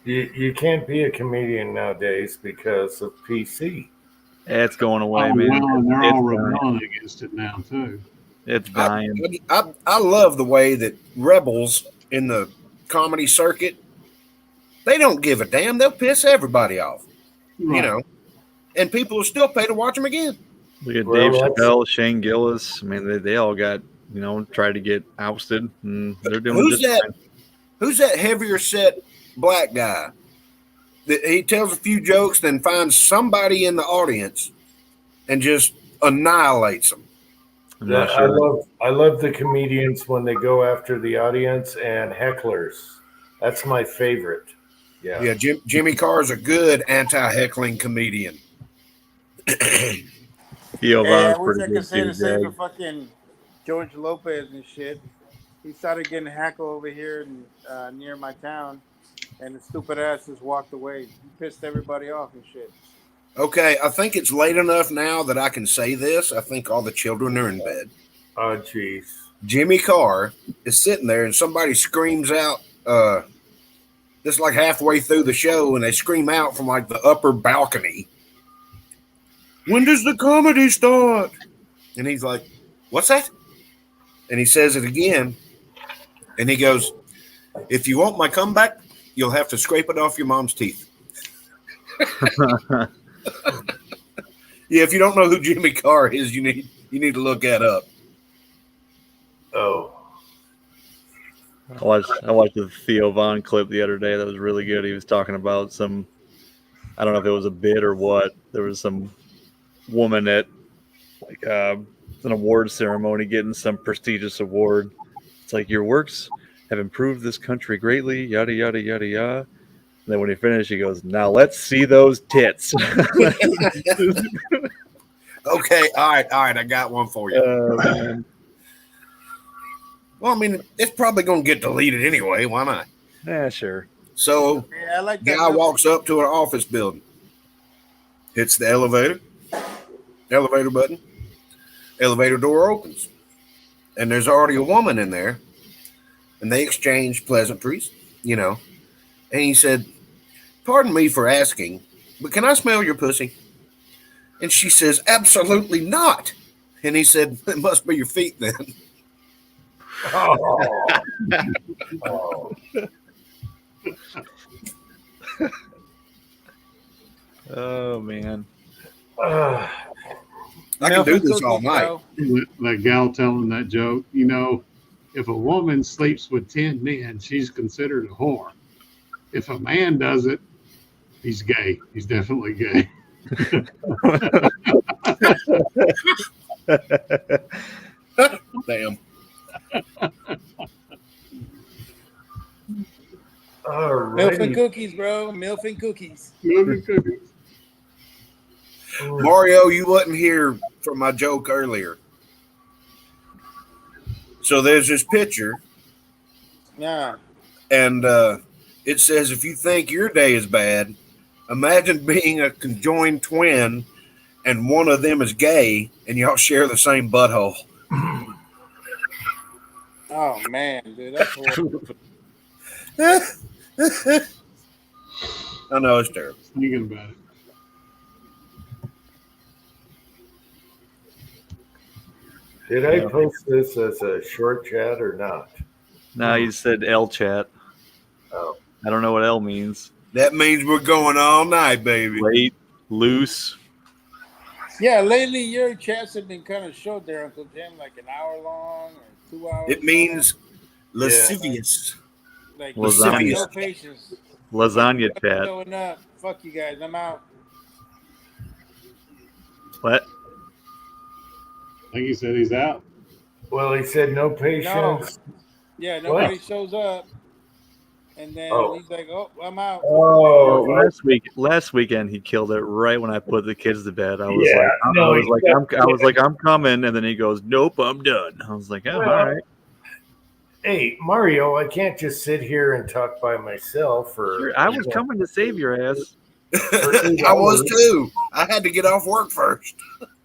You can't be a comedian nowadays because of PC. It's going away, Oh, man. well, and they're It's all dying. rebelling against it now too. It's dying. I love the way that rebels in the comedy circuit, they don't give a damn. They'll piss everybody off, Right. you know, and people will still pay to watch them again. We got Well, Dave that's- Chappelle, Shane Gillis. I mean, they all got, tried to get ousted, and they're doing Who's just that? fine. Who's that heavier set black guy? He tells a few jokes, then finds somebody in the audience and just annihilates them. I'm not I sure. love the comedians when they go after the audience and hecklers. That's my favorite. Yeah, Jimmy Carr's a good anti-heckling comedian. Theo Hey, I Von's wish I pretty could good say too, the same Greg. for fucking George Lopez and shit. He started getting hackled over here near my town, and the stupid ass just walked away. He pissed everybody off and shit. Okay, I think it's late enough now that I can say this. I think all the children are in bed. Oh, jeez. Jimmy Carr is sitting there, and somebody screams out, just like halfway through the show, and they scream out from like the upper balcony, "When does the comedy start?" And he's like, "What's that?" And he says it again, and he goes, "If you want my comeback, you'll have to scrape it off your mom's teeth." Yeah, if you don't know who Jimmy Carr is, you need to look that up. Oh. I watched the Theo Von clip the other day. That was really good. He was talking about some, I don't know if it was a bit or what. There was some woman at like an award ceremony getting some prestigious award. It's like, your works have improved this country greatly, yada yada yada yada. And then when he finished, he goes, "Now let's see those tits." Okay, all right, I got one for you. Man. Well, I mean, it's probably going to get deleted anyway. Why not? Yeah, sure. So, Yeah, I like that. guy walks up to an office building, hits the elevator button, elevator door opens, and there's already a woman in there, and they exchange pleasantries, and he said, "Pardon me for asking, but can I smell your pussy?" And she says, "Absolutely not." And he said, "It must be your feet then." Oh. Oh. Oh man. I can do this all night. That gal telling that joke, if a woman sleeps with 10 men, she's considered a whore. If a man does it, he's gay. He's definitely gay. Damn. Milk and Alrighty. cookies, bro. Milk and cookies. Mario, you wasn't here for my joke earlier. So there's this picture, Yeah. and it says, if you think your day is bad, imagine being a conjoined twin and one of them is gay and y'all share the same butthole. Oh man, dude, that's horrible. I know, it's terrible. Thinking about it. Did I post this as a short chat or not? No, you said L chat. Oh. I don't know what L means. That means we're going all night, baby. Late, loose. Yeah, lately your chats have been kind of short there, Uncle Jim, like an hour long or 2 hours. It means lascivious. like lasagna. no patience. Lasagna chat. Showing up. Fuck you guys. I'm out. What? I think he said he's out. Well, he said no patience. Yeah, nobody shows up. And then he's like, "Oh, I'm out." Oh, Last weekend he killed it right when I put the kids to bed. I was Yeah, like, no, I was like, I'm coming, and then he goes, "Nope, I'm done." I was like, "Oh, Well, all right." hey, Mario, I can't just sit here and talk by myself. Sure, I was coming to save your ass. I was too. I had to get off work first.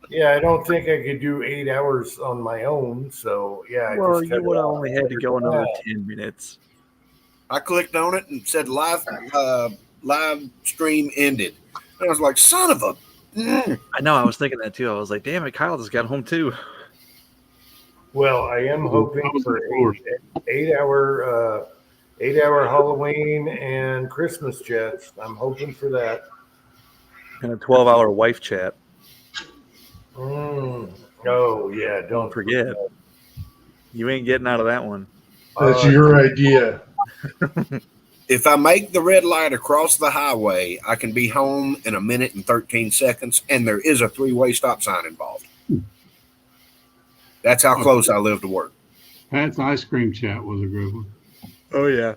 Yeah, I don't think I could do 8 hours on my own. So yeah. Well, you would have only had to go another 10 minutes. I clicked on it and said live stream ended. And I was like, son of a. I know. I was thinking that too. I was like, damn it, Kyle just got home too. Well, I am hoping for 8-hour Halloween and Christmas chats. I'm hoping for that. And a 12-hour wife chat. Oh yeah, Don't forget. You ain't getting out of that one. That's your idea. If I make the red light across the highway, I can be home in 1 minute and 13 seconds, and there is a 3-way stop sign involved. That's how close I live to work. Pat's ice cream chat was a good one. Oh yeah.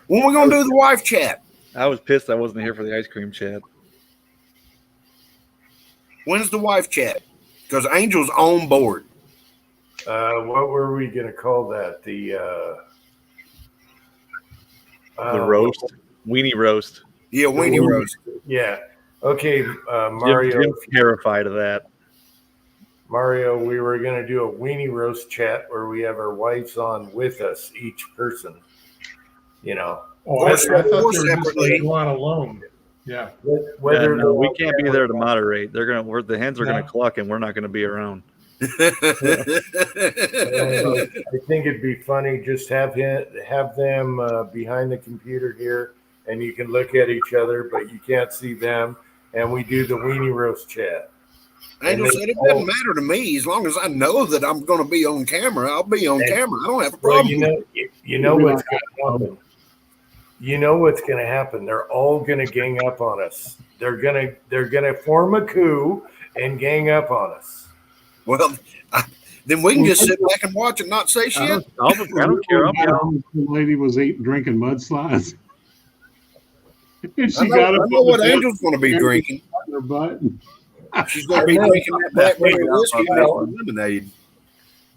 When we gonna do the wife chat? I was pissed I wasn't here for the ice cream chat. When's the wife chat? Because Angel's on board. What were we going to call that? The roast, weenie roast. Yeah, weenie roast. Yeah. Okay, Mario. Jim's terrified of that. Mario, we were going to do a weenie roast chat where we have our wives on with us, each person. You know. Oh, I thought they were just like go on alone. Yeah. Whether no, we can't be there to moderate. The hens are gonna cluck, and we're not gonna be around. I think it'd be funny just have them behind the computer here, and you can look at each other, but you can't see them. And we do the weenie roast chat. Angel said it doesn't matter to me as long as I know that I'm going to be on camera. I'll be on camera. I don't have a problem. Well, you know what's going to happen. You know what's going to happen. They're all going to gang up on us. They're gonna form a coup and gang up on us. Well, then we can just sit back and watch and not say shit. I don't care. The lady was drinking mudslides. I know what Angel's going to be drinking. Her butt. She's going to be drinking that blackberry whiskey and lemonade.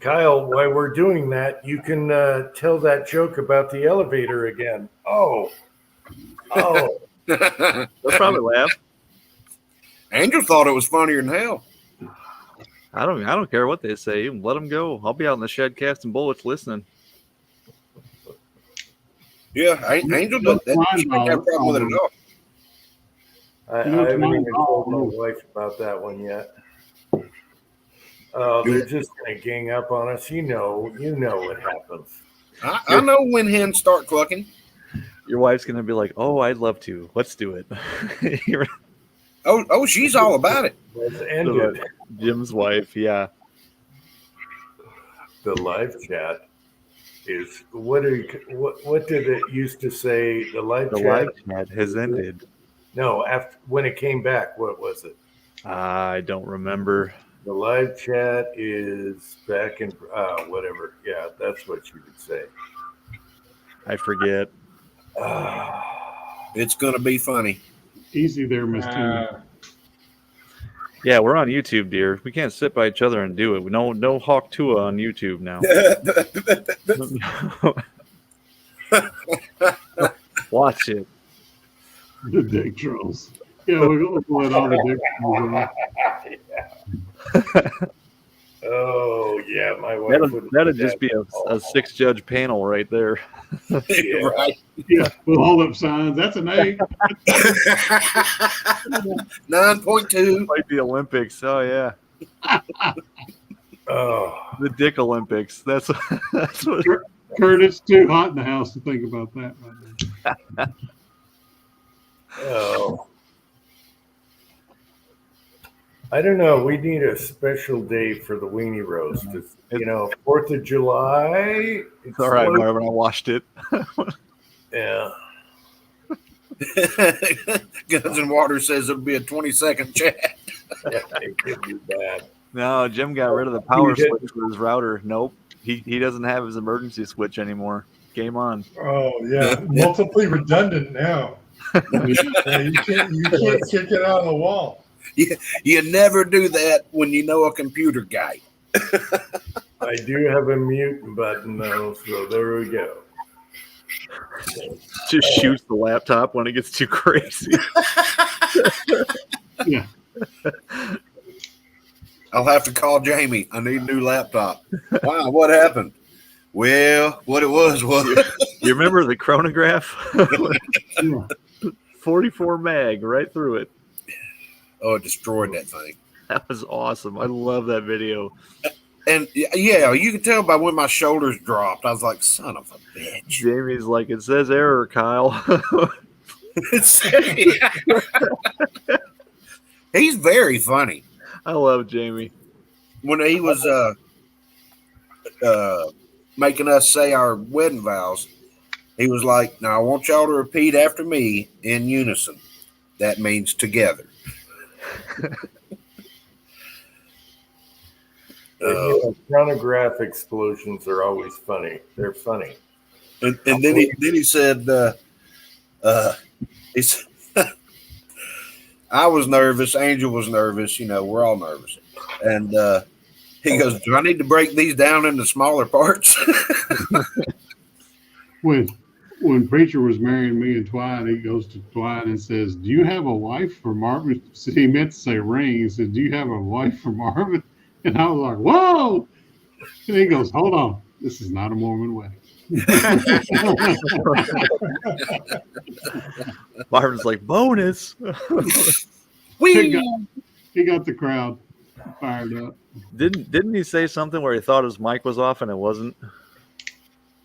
Kyle, while we're doing that, you can tell that joke about the elevator again. Oh. They'll probably laugh. Angel thought it was funnier than hell. I don't care what they say. Let them go. I'll be out in the shed casting bullets listening. Yeah, Angel does that. She don't have a problem with it at all. I haven't even told my wife about that one yet. They're just going to gang up on us. You know what happens. I know when hens start clucking. Your wife's going to be like, "Oh, I'd love to. Let's do it." Oh, she's all about it. Jim's wife, yeah. The live chat is what did it used to say? The live chat has ended. No, when it came back, what was it? I don't remember. The live chat is back in whatever. Yeah, that's what you would say. I forget. It's gonna be funny. Easy there, Miss Tina. Yeah, we're on YouTube, dear. We can't sit by each other and do it. No Hawk Tua on YouTube now. Watch it. The dick trolls. Yeah, we're going to let all the dick trolls on. Oh, yeah, my wife that'd just be a 6-judge panel right there. Yeah. Right. Yeah, we'll hold up signs. That's an A. 9.2. Like the Olympics. Oh, yeah. Oh. The Dick Olympics. That's what. Kurt, it's too hot in the house to think about that right now. Oh. I don't know. We need a special day for the weenie roast. It's, 4th of July. It's all right, Marvin. I watched it. Yeah. Guns and Water says it'll be a 20-second chat. Yeah, it could be bad. No, Jim got rid of the power switch for his router. Nope. He doesn't have his emergency switch anymore. Game on. Oh, yeah. Multiply redundant now. You can't kick it out of the wall. You never do that when you know a computer guy. I do have a mute button, though, so there we go. Just shoots the laptop when it gets too crazy. Yeah. I'll have to call Jamie. I need a new laptop. Wow, what happened? Well, what it was. You remember the chronograph? Yeah. 44 mag right through it. Oh, it destroyed that thing. That was awesome. I love that video. And yeah, you can tell by when my shoulders dropped. I was like, son of a bitch. Jamie's like, it says error, Kyle. He's very funny. I love Jamie. When he was making us say our wedding vows, he was like, now I want y'all to repeat after me in unison. That means together. Chronograph explosions are always funny. They're funny. And then he said, I was nervous. Angel was nervous. We're all nervous. And He goes, "Do I need to break these down into smaller parts?" When Preacher was marrying me and Twine, he goes to Twine and says, "Do you have a wife for Marvin?" He meant to say ring. He said, "Do you have a wife for Marvin?" And I was like, "Whoa!" And he goes, "Hold on, this is not a Mormon wedding." Marvin's like, bonus. He got the crowd fired up. Didn't he say something where he thought his mic was off and it wasn't?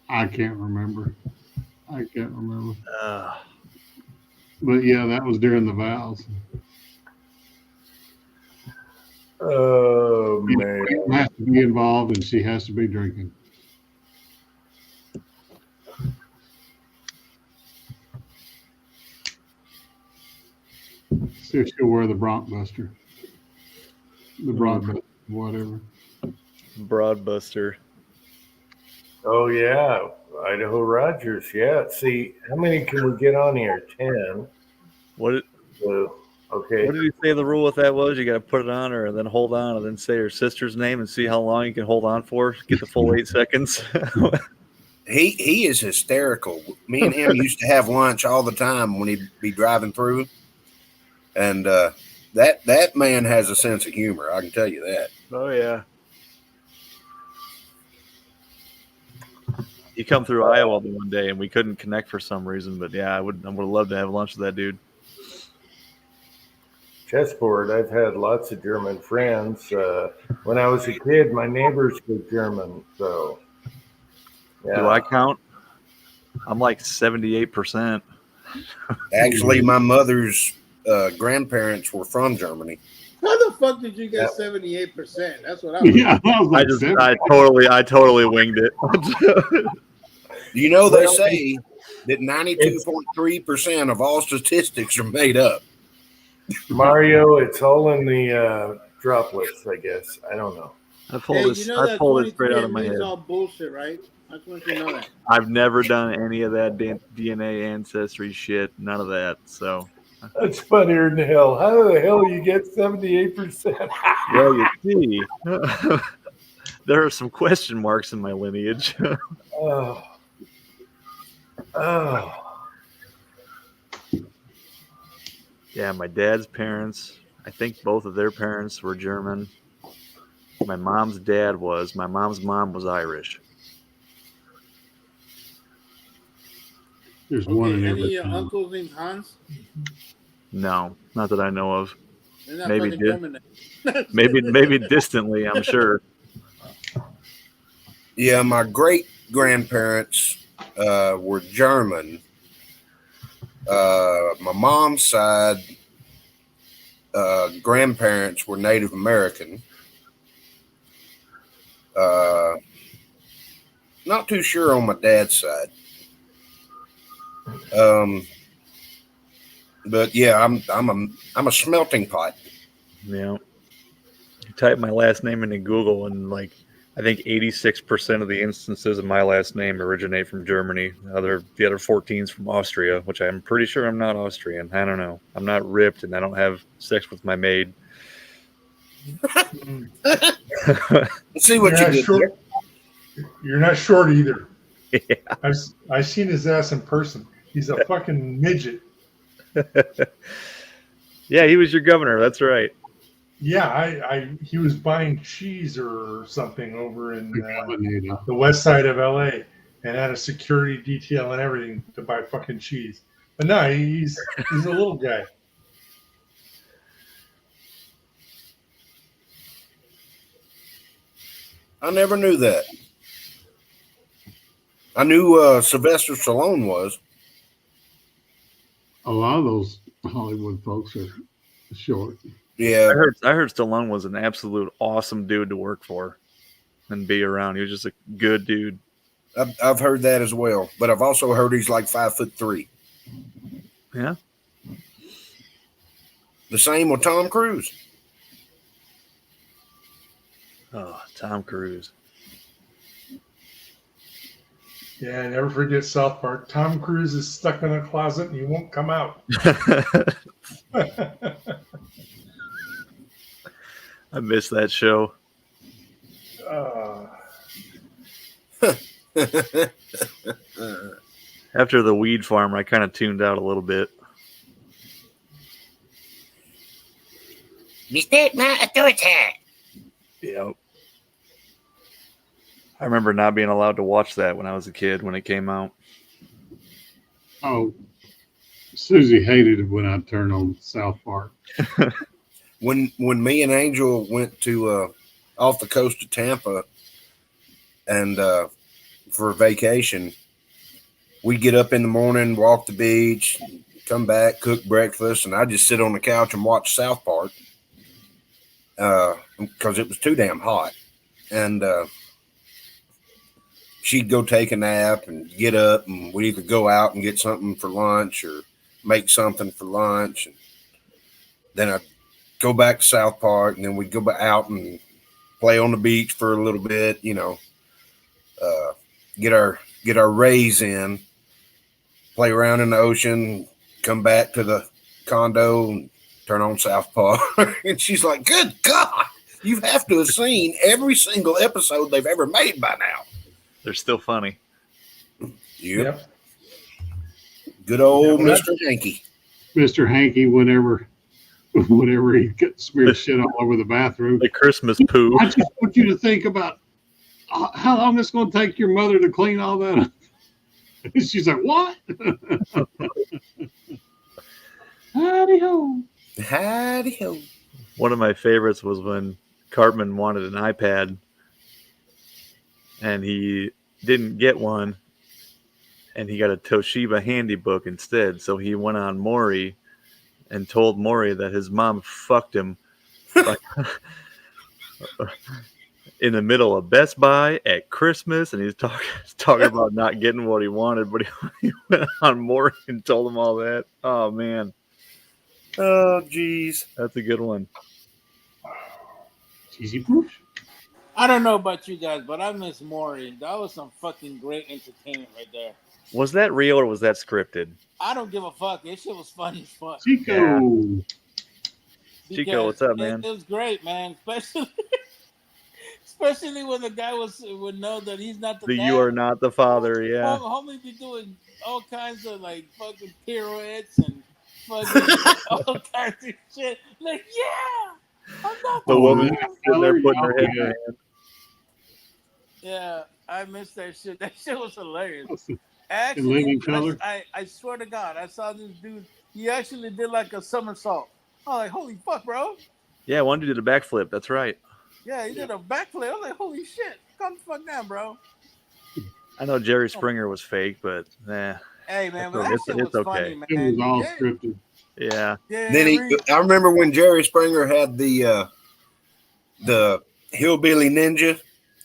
I can't remember. But yeah, that was during the vows. Oh man, She has to be involved and she has to be drinking. So she'll wear the Brockbuster. The Broadbuster, whatever. Broadbuster. oh yeah, Idaho Rogers. Yeah. See, how many can we get on here? 10. What Okay. did he say the rule with that was? You got to put it on or then hold on and then say your sister's name and see how long you can hold on for. Get the full 8 seconds. He is hysterical. Me and him used to have lunch all the time when he'd be driving through, and that man has a sense of humor. I can tell you that. Oh yeah. He come through Iowa the one day and we couldn't connect for some reason, but yeah, I would have loved to have lunch with that dude. Chessboard. I've had lots of German friends. When I was a kid, my neighbors were German, so. Yeah. Do I count? I'm like 78%. Actually, my mother's grandparents were from Germany. How the fuck did you get 78%? That's what I was. Yeah, I was like, I totally winged it. You know, they say that 92.3% of all statistics are made up. Mario, it's all in the droplets, I guess. I don't know. I pulled it straight out of my head. It's all bullshit, right? I just want you to know that. I've never done any of that DNA ancestry shit. None of that. So That's funnier than hell. How the hell you get 78%? well, you see, there are some question marks in my lineage. Oh. Yeah, my dad's parents, I think both of their parents were German. My mom's dad was. My mom's mom was Irish. there's one in Any every of your town. uncles named Hans? No, not that I know of. They're not Maybe fucking did. German. Maybe distantly, I'm sure. Yeah, my great grandparents were German. My mom's side grandparents were Native American. Not too sure on my dad's side. But yeah, I'm a smelting pot. Yeah. You type my last name into Google and like I think 86% of the instances of my last name originate from Germany. The other 14's from Austria, which I'm pretty sure I'm not Austrian. I don't know. I'm not ripped and I don't have sex with my maid. Let's see what you did there. You're not short either. Yeah. I've seen his ass in person. He's a fucking midget. Yeah, he was your governor. That's right. Yeah, he was buying cheese or something over in Combinated. the west side of LA and had a security detail and everything to buy fucking cheese. But no, he's a little guy. I never knew that. I knew Sylvester Stallone was. A lot of those Hollywood folks are short. Yeah, I heard Stallone was an absolute awesome dude to work for and be around. He was just a good dude. I've heard that as well. But I've also heard he's like 5'3". Yeah. The same with Tom Cruise. Oh, Tom Cruise. Yeah, never forget South Park. Tom Cruise is stuck in a closet and he won't come out. I miss that show. After the weed farm, I kind of tuned out a little bit. Mistake my authority. Yep. I remember not being allowed to watch that when I was a kid when it came out. Oh, Susie hated it when I turned on South Park. When me and Angel went to off the coast of Tampa and for vacation, we'd get up in the morning, walk the beach, come back, cook breakfast, and I'd just sit on the couch and watch South Park because it was too damn hot. And she'd go take a nap and get up, and we'd either go out and get something for lunch or make something for lunch. And then I'd go back to South Park, and then we'd go back out and play on the beach for a little bit, you know, get our rays in, play around in the ocean, come back to the condo and turn on South Park. And she's like, good God, you have to have seen every single episode they've ever made by now. They're still funny. Yep. Good old Mr. Hanky. Mr. Hanky, whenever he smeared shit all over the bathroom. The Christmas poo. I just want you to think about how long it's going to take your mother to clean all that up. She's like, what? Howdy ho. Howdy ho. One of my favorites was when Cartman wanted an iPad and he didn't get one and he got a Toshiba Handybook instead. So he went on Maury and told Maury that his mom fucked him in the middle of Best Buy at Christmas, and he's talking about not getting what he wanted, but he went on Maury and told him all that. Oh, man. Oh, geez. That's a good one. Cheesy pooch. I don't know about you guys, but I miss Maury. That was some fucking great entertainment right there. Was that real or was that scripted? I don't give a fuck. This shit was funny as fuck. Chico. Yeah. Chico, what's up, man? It was great, man. Especially when the guy would know that he's not the dad. You are not the father, yeah. Homie be doing all kinds of like fucking pirouettes and fucking all kinds of shit. Like, yeah, I'm not The woman dad. sitting there putting her head in her hand. Yeah, I missed that shit. That shit was hilarious. In Actually, living color. I swear to God, I saw this dude. He actually did like a somersault. I was like, holy fuck, bro. Yeah, one dude did a backflip. That's right. Yeah, he did a backflip. I was like, holy shit. Calm the fuck down, bro. I know Jerry Springer was fake, but Hey, man, but that It's- shit it's was okay. funny, man. It was all Yeah, scripted. yeah. yeah, Then I remember when Jerry Springer had the Hillbilly Ninja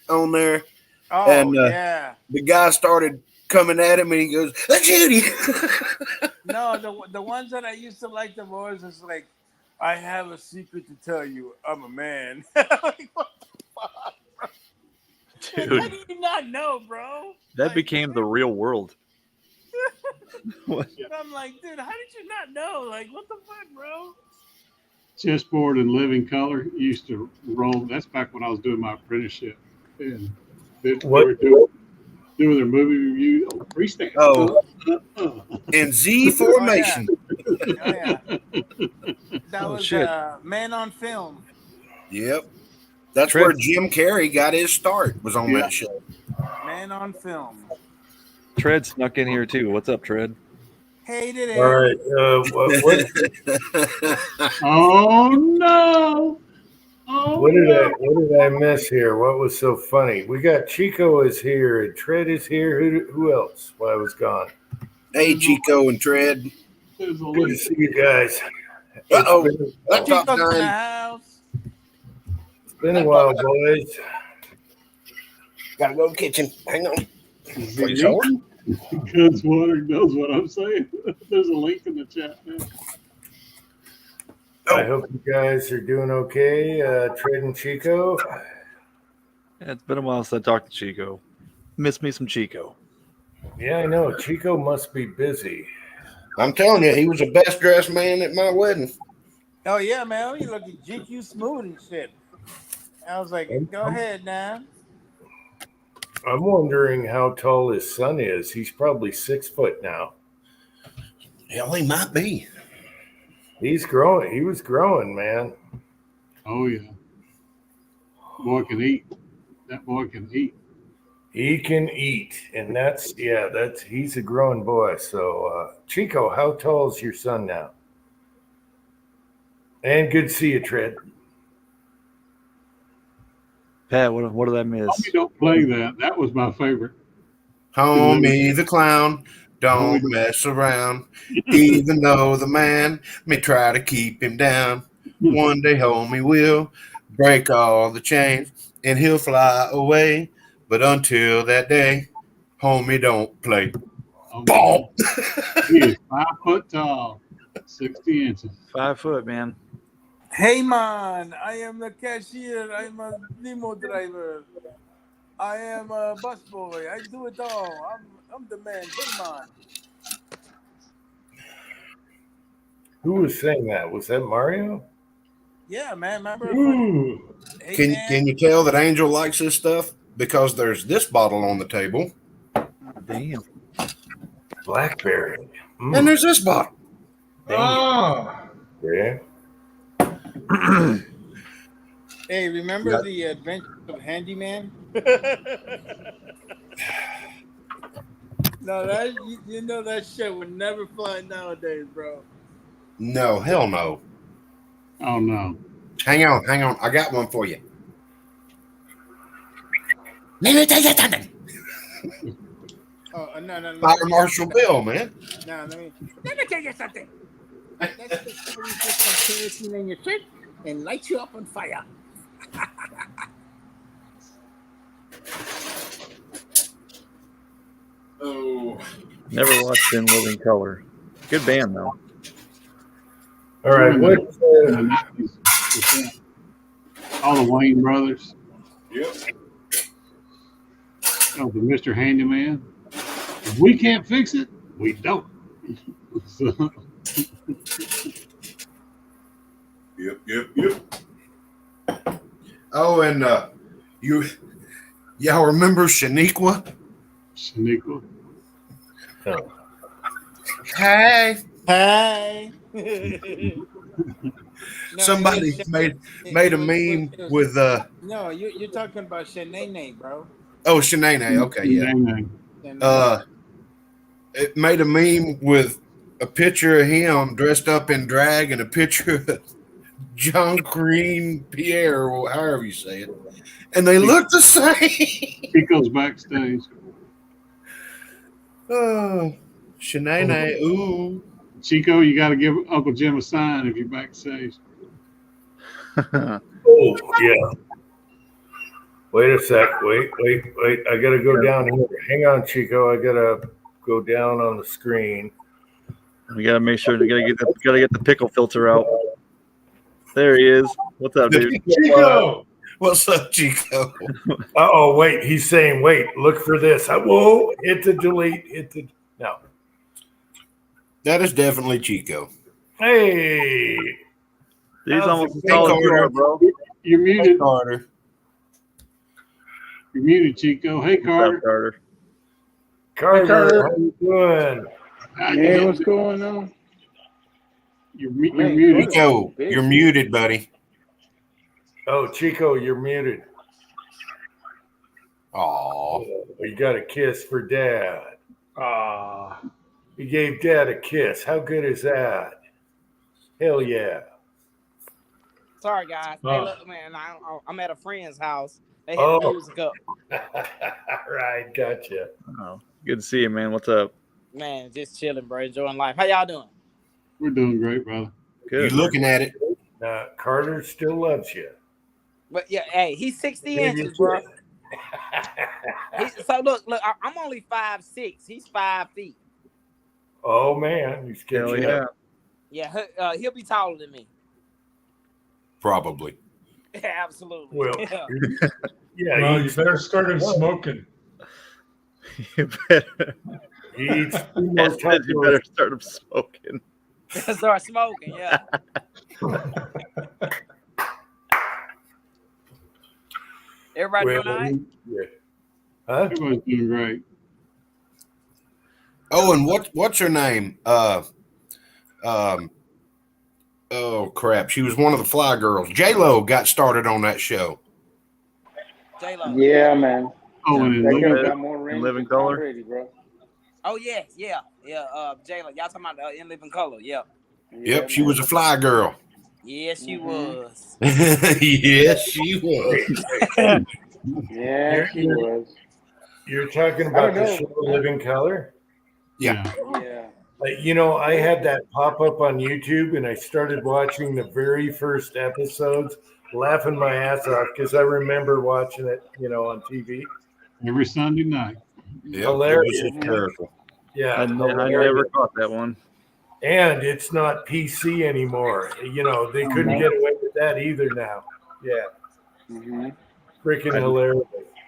on there. Oh, and, yeah. The guy started coming at him, and he goes, Judy. No, the ones that I used to like the most is like, I have a secret to tell you. I'm a man. Like, what the fuck, bro? Like, Dude, how do you not know, bro? that Like, became the real world. I'm like, dude, how did you not know? Like, what the fuck, bro? Chessboard in living color used to roll. That's back when I was doing my apprenticeship. And they were doing their movie review on freestyle. Oh. In Z formation. Oh, yeah. That Oh, was shit. Man on Film. Yep. That's Trent. where Jim Carrey got his start, was on Yeah. that show. Man on Film. Tread snuck in here too. What's up, Tread? Hated it. All right. Oh no! Oh, What no. did I miss here? What was so funny? We got Chico is here and Tread is here. Who else while I was gone? Hey, Chico and Tread. There's a Good to link. see you guys. Uh-oh. It's been- Laptop Chico's in the time. house. It's been a while, boys. Gotta go to the kitchen. Hang on. Goods Water knows what I'm saying. There's a link in the chat now. I hope you guys are doing okay. Tread and Chico. Yeah, it's been a while since I talked to Chico. Miss me some Chico. Yeah, I know. Chico must be busy. I'm telling you, he was the best dressed man at my wedding. Oh, yeah, man. You looking GQ smooth and shit. I was like, go ahead now. I'm wondering how tall his son is. He's probably 6 foot now. Hell, he might be. He's growing. He was growing, man. Oh yeah. Boy can eat. That boy can eat. He can eat, and that's he's a growing boy. So, Chico, how tall is your son now? And good to see you, Tread. Pat, what did I miss? Homie don't play that. That was my favorite. Homie the clown, don't mess around. Even though the man may try to keep him down, one day homie will break all the chains and he'll fly away. But until that day, homie don't play. Ball. He is 5 foot tall, 60 inches. 5 foot, man. Hey man, I am the cashier. I'm a limo driver. I am a busboy. I do it all. I'm the man. Hey man. Who was saying that? Was that Mario? Yeah, man. Remember? Ooh. Hey, Can you tell that Angel likes this stuff? Because there's this bottle on the table. Damn. Blackberry. And there's this bottle. Oh. Yeah. Hey, remember Yeah. the Adventures of Handyman? No, that you know that shit would never fly nowadays, bro. No, hell no. Oh no. Hang on. I got one for you. Let me tell you something. Oh, no. Fire Marshal Bill, man. No, let me tell you something. That's the story you put some kerosene in your shirt and light you up on fire. Oh. Never watched In Living Color. Good band though. All right. What? In the 90s, all the Wayne brothers. Yep. Oh, the Mr. Handyman. If we can't fix it, we don't. So, Yep. Oh, and y'all remember Shaniqua? Shaniqua. Hey. Hey. No, Somebody it was- made it a was- meme it was- with No, you're talking about Shanae, bro. Shanae. Okay, yeah. Shanae. It made a meme with a picture of him dressed up in drag and a picture of John Green Pierre, or however you say it, and they look the same. He goes backstage. Oh, Shanae, ooh. Chico, you got to give Uncle Jim a sign if you're backstage. Oh, yeah. Wait a sec. Wait. I got to go down here. Hang on, Chico. I got to go down on the screen. We gotta make sure to gotta get the pickle filter out. There he is. What's up, dude? Chico. What's up, Chico? Oh, wait. He's saying, wait, look for this. Whoa, hit the delete. No. That is definitely Chico. Hey. He's almost as Hey, tall as you Carter. are, bro. You're muted. Carter. You're muted, Chico. Hey, What's up, Carter. Carter, how you doing? Hey, what's going on? You're muted. Chico, you're muted, buddy. Oh, Chico, you're muted. Aw. You got a kiss for Dad. You gave Dad a kiss. How good is that? Hell yeah. Sorry, guys. Hey, Oh. look, man, I'm at a friend's house. They had Oh. music up. Right, gotcha. Oh, good to see you, man. What's up? Man, just chilling, bro. Enjoying life. How y'all doing? We're doing great, brother. You're Good. looking at it. Carter still loves you. But yeah, hey, he's 60 Maybe inches, it's bro. it. So look, I'm only 5'6". He's 5 feet. Oh, man. He's Hell catching yeah. up. Yeah, he'll be taller than me. Probably. Yeah, absolutely. Well, yeah, Well, he you better start him smoking. You better, He eats two Ed more said you better start him smoking. Start smoking, yeah. Everybody Well, doing all right? yeah. Huh? Everybody's doing great. Oh, and what's her name? Oh crap! She was one of the Fly Girls. J-Lo got started on that show. J-Lo. Yeah, man. Oh, and That in girl living, got more range Living than Tom Color? Brady, bro. Oh yeah. J-Lo. Y'all talking about In Living Color? Yeah. Yep, she was a Fly Girl. Yeah, she was. Yes, she was. Yeah, she was. You're talking I about don't the know. show Living Color? Yeah. Yeah. You know, I had that pop up on YouTube and I started watching the very first episodes, laughing my ass off because I remember watching it, you know, on TV. every Sunday night. Yep, Hilarious. it was hysterical. Yeah. I never caught that one. And it's not PC anymore. You know, they couldn't get away with that either now. Yeah. Mm-hmm. Freaking hilarious.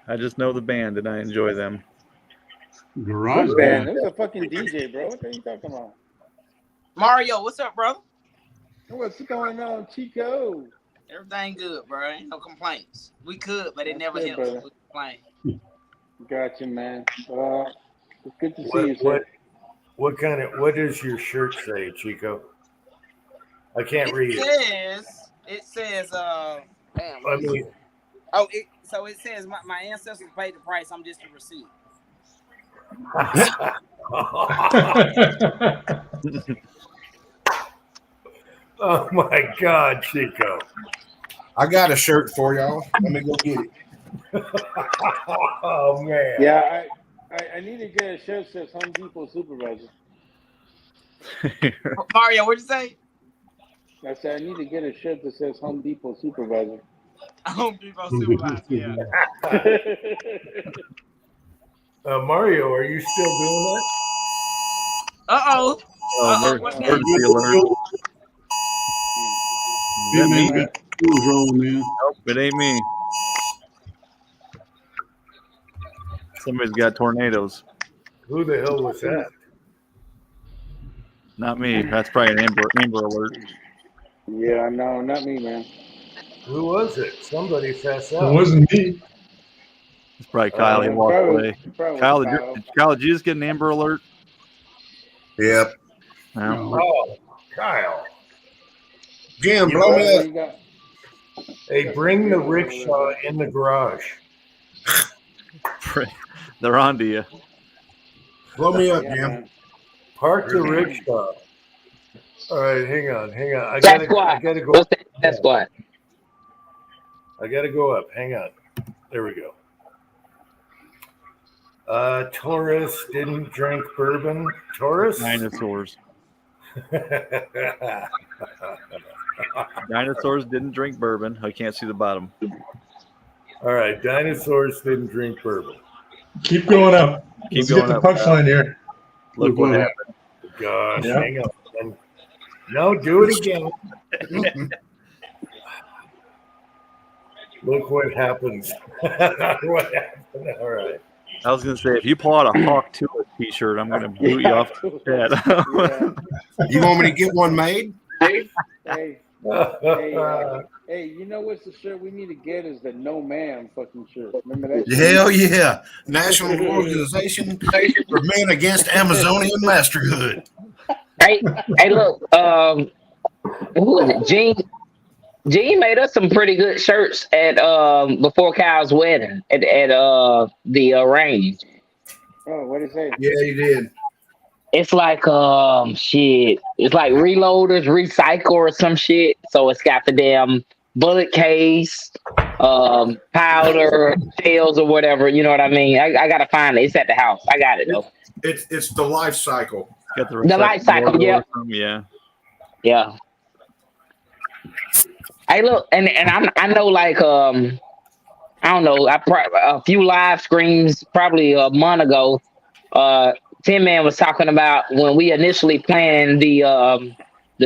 I just know the band and I enjoy them. Garage Man, band. it was a fucking DJ, bro. What are you talking about? Mario, what's up, bro? What's going on, Chico? Everything good, bro. Ain't no complaints. We could, but it That's never good, helps. brother. We complain. Gotcha, man. It's good to see you, sir. What what does your shirt say, Chico? I can't read it. It says, damn. I mean, So it says my ancestors paid the price. I'm just a receipt. oh my God, Chico. I got a shirt for y'all. Let me go get it. Oh man. Yeah, I need to get a shirt that says Home Depot supervisor. Mario, what'd you say? I said I need to get a shirt that says Home Depot supervisor. Home Depot supervisor. Yeah. Mario, are you still doing Uh-oh. Emergency alert. Is that me? Got tools rolling in. Nope, it ain't me. Somebody's got tornadoes. that? Who the hell was that? Not me. That's probably an Amber alert. Yeah, no, not me, man. Who was it? Somebody fess It up. wasn't me. It's probably Kyle. He walked away. Probably Kyle, did you just get an Amber alert? Yep. No. Oh, Kyle. Jim, blow me up. You got- Hey, bring the rickshaw in the garage. They're on to you. Blow me up, Yeah, Jim. man. Park the rickshaw. All right, hang on. I That's gotta go. What's that? That's what. I gotta go up. Hang on. There we go. Taurus didn't drink bourbon. Taurus? Dinosaurs. Dinosaurs didn't drink bourbon. I can't see the bottom. All right, dinosaurs didn't drink bourbon. Keep going up. Keep Let's going get the up, punchline here. Look what happened. Gosh, Yeah. hang on. No, do it again. Look what happens. What happened? All right. I was gonna say, if you pull out a Hawk Tuah t-shirt, I'm gonna boot you off the chat. You want me to get one made? Hey, hey, you know what's the shirt we need to get is the No Man fucking shirt. Remember that? Hell yeah. National Organization for Men Against Amazonian Masterhood. Hey, look, who was it? Gene made us some pretty good shirts at before Kyle's wedding at the range. Oh, what did he say? Yeah, you did. It's like shit. It's like reloaders, recycle or some shit. So it's got the damn bullet case, powder, shells or whatever. You know what I mean? I gotta find it. It's at the house. I got it though. It's the life cycle. Got the life cycle, yeah. Yeah. Hey, look, and I know like I don't know. A few live streams probably a month ago. Tin Man was talking about when we initially planned the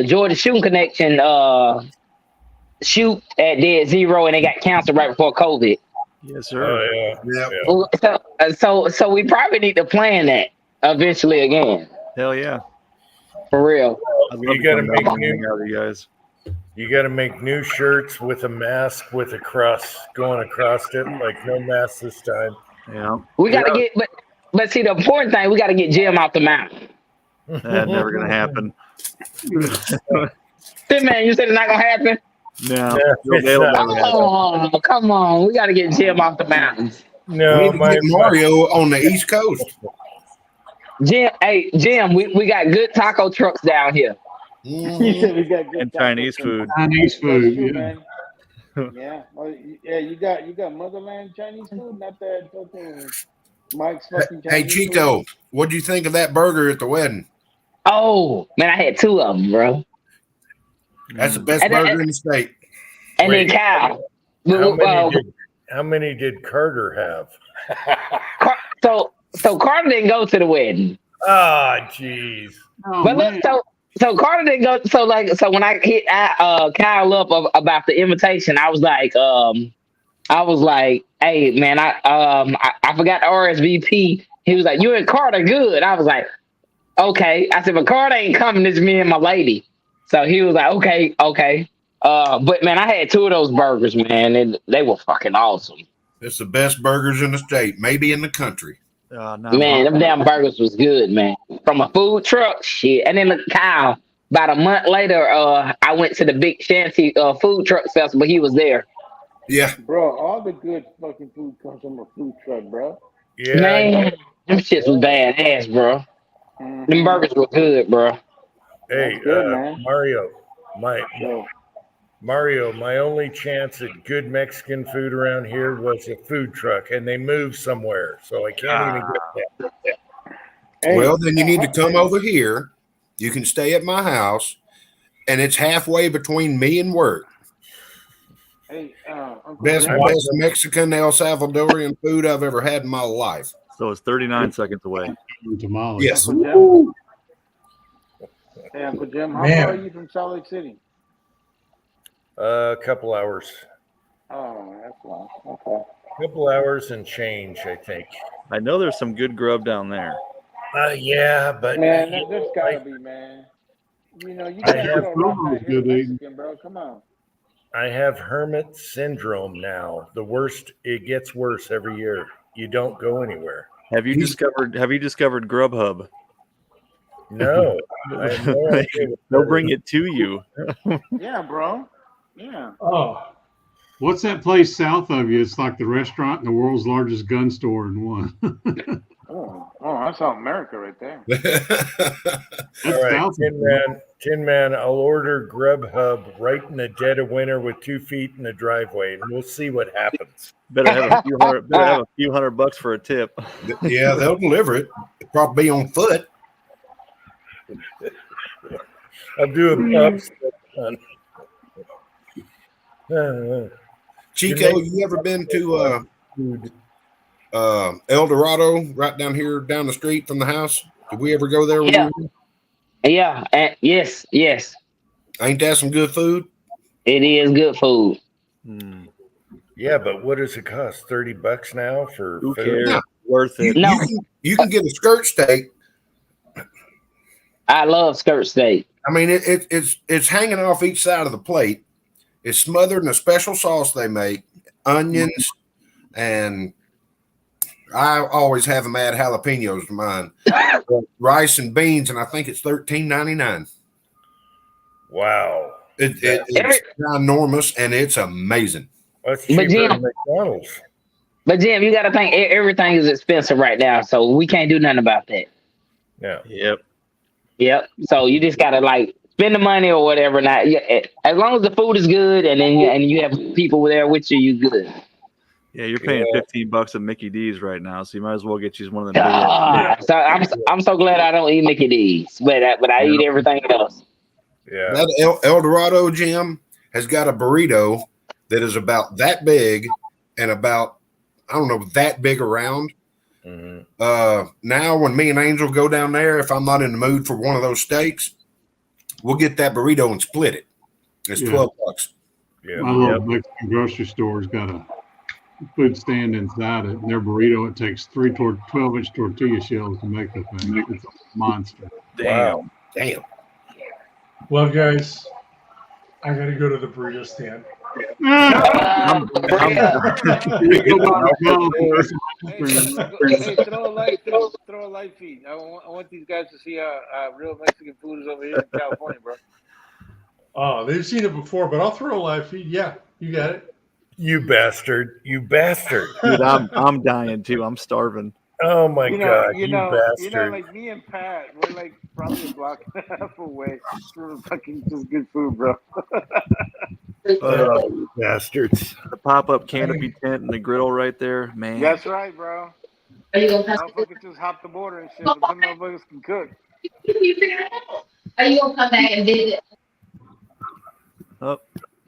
Georgia Shooting Connection shoot at Dead Zero, and it got canceled right before COVID. Yes, sir. Yeah. So we probably need to plan that eventually again. Hell yeah. For real. I'd love You to gotta come make down and new- hang out with you guys. You got to make new shirts with a mask with a cross going across it, like no mask this time. Yeah, We got to get, but see, the important thing, we got to get Jim out the mountain. that's never gonna happen. Tim, man, you said it's not gonna happen. No, it's it'll not. never happen. Oh, come on, we got to get Jim off the mountains. We No, need to get Mario on the East Coast. Jim, hey Jim, we got good taco trucks down here. Mhm. We got good And taco Chinese food. food. Chinese That's food. true, Yeah. man. Yeah, well, yeah, you got motherland Chinese food, not that fucking Mike's fucking Chinese Hey, food. Chico, what'd you think of that burger at the wedding? Oh man, I had 2 of them, bro. That's the best And then- burger in the state. And Wait. then Kyle. How many did Carter have? So Carter didn't go to the wedding. Ah, jeez. Oh, But man. look, so Carter didn't go. So when I hit Kyle up about the invitation, I was like, hey man, I forgot the RSVP. He was like, you and Carter good. I was like, okay. I said, but Carter ain't coming. It's me and my lady. So he was like, okay. But man, I had 2 of those burgers, man, and they were fucking awesome. It's the best burgers in the state, maybe in the country. Not Man, them damn burgers was good, man. From a food truck, shit. And then look, Kyle, about a month later, I went to the Big Shanty food truck festival. He was there. Yeah. Bro, all the good fucking food comes from a food truck, bro. Yeah. Man, them shits was badass, bro. Mhm. Them burgers were good, bro. Hey, That's good, man. Mario, my only chance at good Mexican food around here was a food truck, and they moved somewhere, so I can't even get that. Hey, Well, then you need to come over here. You can stay at my house, and it's halfway between me and work. Hey, Uncle Best Jim, Mexican El Salvadorian food I've ever had in my life. So it's 39 seconds away. Tamales. Yes. Uncle Jim. Hey, Uncle Jim, how Man. far are you from Salt Lake City? A couple hours. Oh, that's long. Okay. Couple hours and change, I think. I know there's some good grub down there. Yeah, but Man, there's gotta be, man. You know, you I can't have go Bruno's rock that good hill eating. Mexican, bro. Come on. I have hermit syndrome now. The worst, it gets worse every year. You don't go anywhere. Have you discovered Grubhub? No, I have no idea what They'll that bring is. it to you. Yeah, bro. Yeah. Oh, What's that place south of you? It's like the restaurant and the world's largest gun store in one. Oh, that's South America right there. That's All right, south of Tin Man, I'll order Grubhub right in the dead of winter with 2 feet in the driveway, and we'll see what happens. Better have a few hundred bucks for a tip. Yeah, they'll deliver it. It'll probably be on foot. I'll do a pub step on. Chico, you ever been to El Dorado, right down here, down the street from the house? Did we ever go there? when Yeah. we were- Yeah, yes. Ain't that some good food? It is good food. Yeah, but what does it cost? $30 now for Who food? cares? Yeah. Worth You, it. No. you can get a skirt steak. I love skirt steak. I mean, it's hanging off each side of the plate. It's smothered in a special sauce they make, onions, and I always have them add jalapenos to mine. Rice and beans, and I think it's $13.99. Wow, It's enormous, and it's amazing. that's But cheaper Jim- than McDonald's. But Jim, you got to think everything is expensive right now, so we can't do nothing about that. Yeah, Yep. Yep. So you just gotta like spend the money or whatever. Now, as long as the food is good and then you have people there with you, you good. Yeah, you're paying Yeah. $15 at Mickey D's right now, so you might as well get you one of them. So I'm so glad I don't eat Mickey D's, but I eat everything else. yeah. That El Dorado Jim has got a burrito that is about that big and about, I don't know, that big around. Mhm. Now when me and Angel go down there, if I'm not in the mood for one of those steaks, we'll get that burrito and split it. It's Yeah. $12. Yeah. My little Mexican grocery store's got a food stand inside it. And their burrito, it takes 12-inch tortilla shells to make that thing. It's a monster. Wow. Damn. well, guys, I gotta go to the burrito stand. Hey, throw a light feed. I want these guys to see how real Mexican food is over here in California, bro. Oh, they've seen it before, but I'll throw a live feed. Yeah, you got it. You bastard! You bastard! Dude, I'm dying too. I'm starving. Oh my god! You bastard! Like me and Pat, we're like probably a block and a half away from fucking just good food, bro. Bastards! The pop-up canopy tent and the griddle right there, man. That's right, bro. Are you gonna come? Motherfuckers just hop the border and shit, but some motherfuckers can cook. Are you gonna come back and visit? Oh,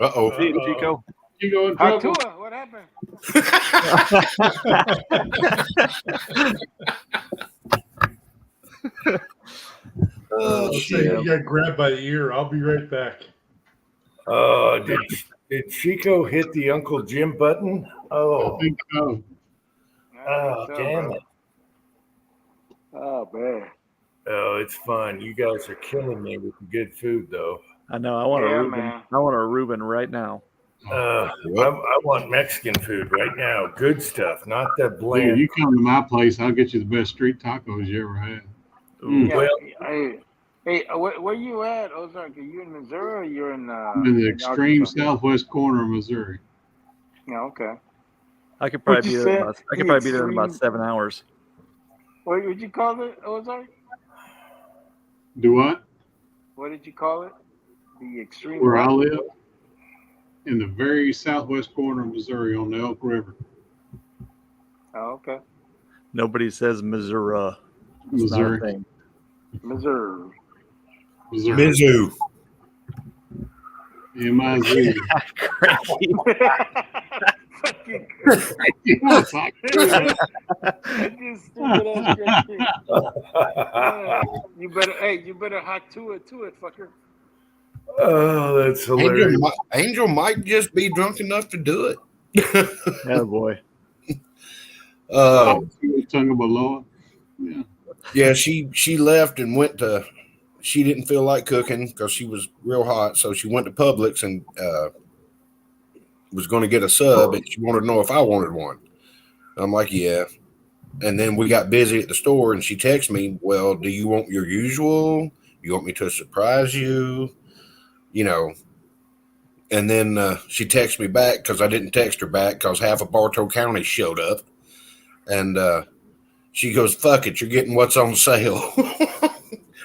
Uh-oh. see you, Chico. You go in trouble. Hatua, what happened? Oh, Say you got grabbed by the ear. I'll be right back. Oh, did Chico hit the Uncle Jim button? I Oh, think so. oh, damn it! Oh man. Oh, it's fun. You guys are killing me with the good food, though. I know. I want a Yeah, Reuben. man. I want a Reuben right now. I want Mexican food right now. Good stuff, not that Dude, bland. you come to my place, I'll get you the best street tacos you ever had. Ooh, Yeah, Well- hey, where you at, Ozark? Are you in Missouri or you're in? I'm in the extreme Arkansas? southwest corner of Missouri. Yeah, okay. I could probably What'd be you there. say? I could probably be there in about 7 hours. What would you call it, Ozark? Do what? What did you call it? The extreme. Where I what? live? In the very southwest corner of Missouri on the Elk River. Oh, okay. Nobody says Missouri. It's not a Missouri. thing. Missouri. Missouri. Mizzou. M-I-Z. Cranky. Fucking It's like, fucking stupid ass crazy. Yeah. You better hot to it, fucker. Oh, that's hilarious. Angel might just be drunk enough to do it. Oh boy. Tongue of Aloha. Yeah. Yeah, she left and went to. She didn't feel like cooking because she was real hot, so she went to Publix and was going to get a sub, and she wanted to know if I wanted one. I'm like, yeah. And then we got busy at the store, and she texted me, "Well, do you want your usual? You want me to surprise you? You know?" And then she texted me back because I didn't text her back because half of Bartow County showed up, and she goes, "Fuck it, you're getting what's on sale."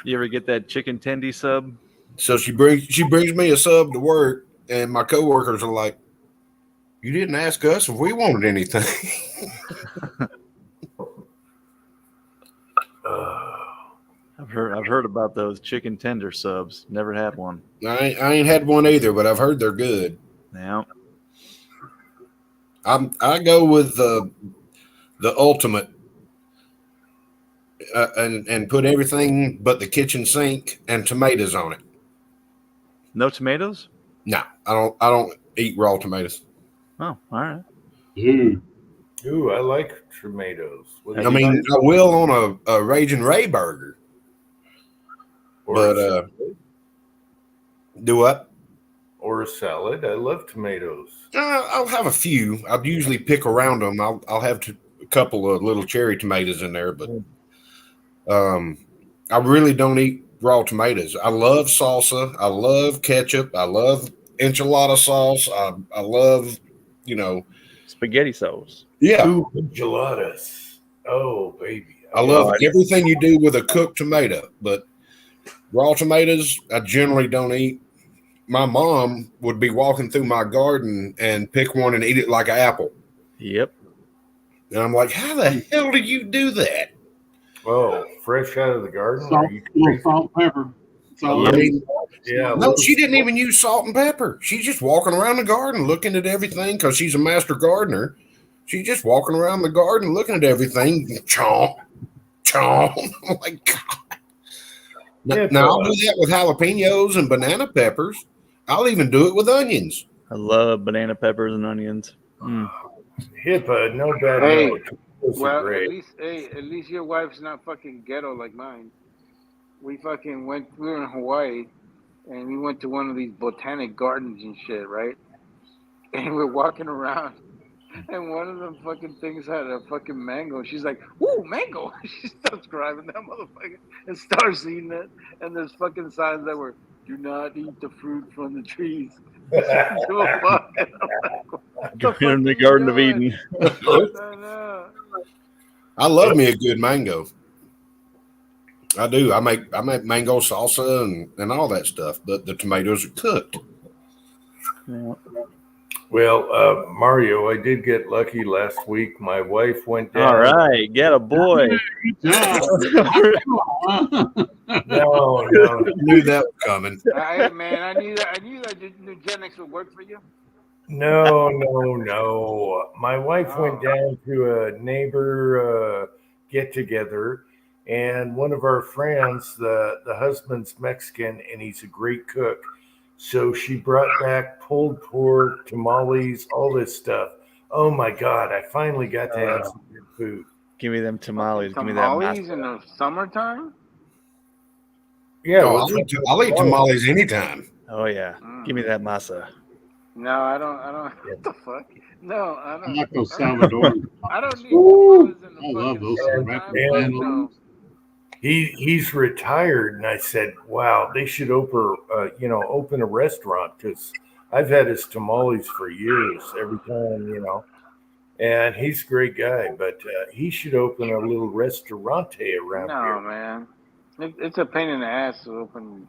You ever get that chicken tendy sub? So she brings me a sub to work, and my coworkers are like, "You didn't ask us if we wanted anything." I've heard about those chicken tender subs. Never had one. I ain't had one either, but I've heard they're good. Yeah. I go with the ultimate, and put everything but the kitchen sink and tomatoes on it. No tomatoes? No, I don't eat raw tomatoes. Oh, all right. Dude. Ooh, I like tomatoes. What do I you mean, think? I will on a Raging Ray burger. But do what? Or a salad. I love tomatoes. I'll have a few. I'll usually pick around them. I'll have a couple of little cherry tomatoes in there, but I really don't eat raw tomatoes. I love salsa. I love ketchup. I love enchilada sauce. I love, spaghetti sauce. Yeah. Ooh, enchiladas. Oh, baby. I love everything you do with a cooked tomato, but raw tomatoes, I generally don't eat. My mom would be walking through my garden and pick one and eat it like an apple. Yep. And I'm like, how the hell do you do that? Oh, fresh out of the garden? Salt, Are you little salt, pepper. That's all I I mean, Yeah. no, she didn't even use salt and pepper. She's just walking around the garden looking at everything because she's a master gardener. She's just walking around the garden looking at everything. Chomp, chomp. I'm like, God. Now I'll do that with jalapenos and banana peppers. I'll even do it with onions. I love banana peppers and onions. HIPAA, no bad Hey, note. Those are well, great. at least your wife's not fucking ghetto like mine. We were in Hawaii, and we went to one of these botanic gardens and shit, right? And we're walking around, and one of them fucking things had a fucking mango. She's like, "Ooh, mango!" She starts grabbing that motherfucker and starts eating it. And there's fucking signs that were, "Do not eat the fruit from the trees." She didn't give a fuck. And I'm like, what the fuck in the are you Garden of doing? Eden. I know. I love me a good mango. I do. I make mango salsa and all that stuff, but the tomatoes are cooked. Well, Mario, I did get lucky last week. My wife went down. All right, get a boy. No. Knew that was coming. Man, I knew that eugenics would work for you. No. My wife went down to a neighbor get together, and one of our friends, the husband's Mexican, and he's a great cook. So she brought back pulled pork, tamales, all this stuff. Oh my God! I finally got to have some good food. Give me them tamales. Give me that. Tamales in the summertime? Yeah, Oh, I'll eat tamales anytime. Oh yeah, give me that masa. No, I don't. What the fuck? No, I don't. I like those Salvadoran. I don't need tamales in the I love those summertime. No. He's retired, and I said, "Wow, they should open a restaurant because I've had his tamales for years. Every time, and he's a great guy, but he should open a little restaurante around here." No, man, it's a pain in the ass to open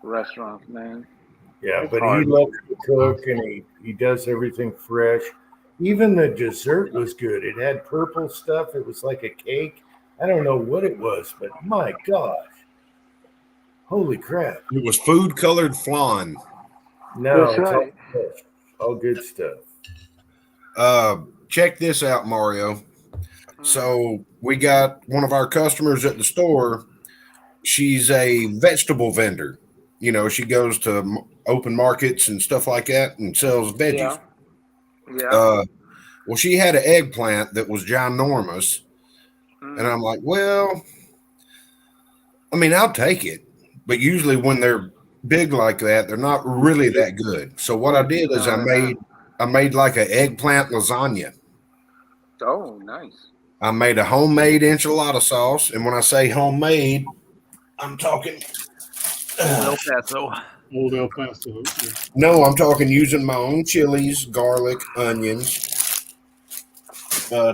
restaurants, man. Yeah, It's but hard. he loves to cook, and he does everything fresh. Even the dessert was good. It had purple stuff. It was like a cake. I don't know what it was, but my gosh. Holy crap. It was food colored flan. No, That's it's right. all good stuff. Check this out, Mario. So we got one of our customers at the store. She's a vegetable vendor. She goes to open markets and stuff like that and sells veggies. Yeah. Well, she had an eggplant that was ginormous. And I'm like, well, I mean, I'll take it. But usually when they're big like that, they're not really that good. So what I did is I made like an eggplant lasagna. Oh, nice. I made a homemade enchilada sauce. And when I say homemade, I'm talking El Paso. Old El Paso. Yeah. No, I'm talking using my own chilies, garlic, onions,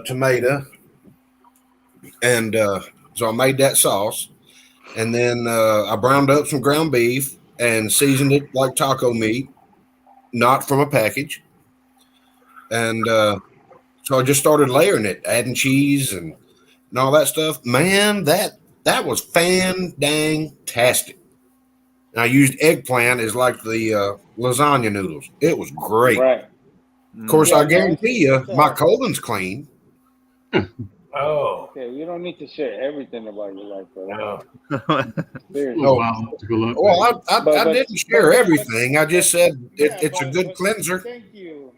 tomato. And so I made that sauce. And then I browned up some ground beef and seasoned it like taco meat, not from a package. And so I just started layering it, adding cheese and all that stuff. Man, that was fan-dang-tastic. And I used eggplant as like the lasagna noodles. It was great. Right. Of course, I guarantee you, my colon's clean. Oh. Okay, you don't need to share everything about your life, brother. No. Seriously. Oh, well, I didn't share everything. I just said it's a good cleanser. Thank you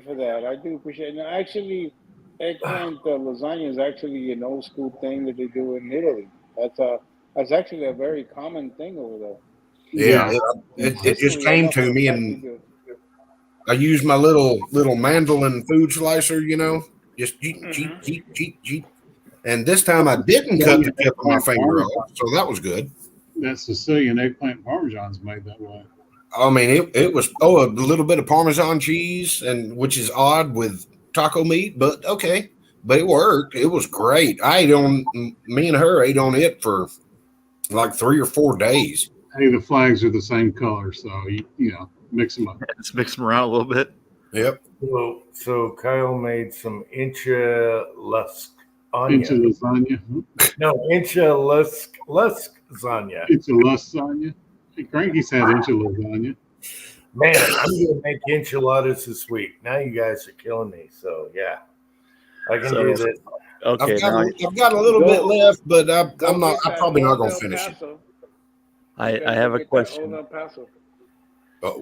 for that. I do appreciate it. Now, actually, eggplant lasagna is actually an old school thing that they do in Italy. That's actually a very common thing over there. Yeah, it just came to me, and I used my little mandolin food slicer, just jeet. And this time I didn't cut the tip of my finger off, so that was good. That Sicilian eggplant parmesan's made that way. I mean, it was a little bit of Parmesan cheese, and which is odd with taco meat, but okay. But it worked. It was great. Me and her ate on it for like 3 or 4 days. Hey, the flags are the same color, so mix them up. Let's mix them around a little bit. Yep. So Kyle made some lasagna. No, lasagna. Lasagna. Hey, Cranky's had lasagna. Man, I'm going to make enchiladas this week. Now you guys are killing me. So, yeah. I can do this. Okay, I've got a little bit left, but I'm probably not going to finish it. I have a question. Oh,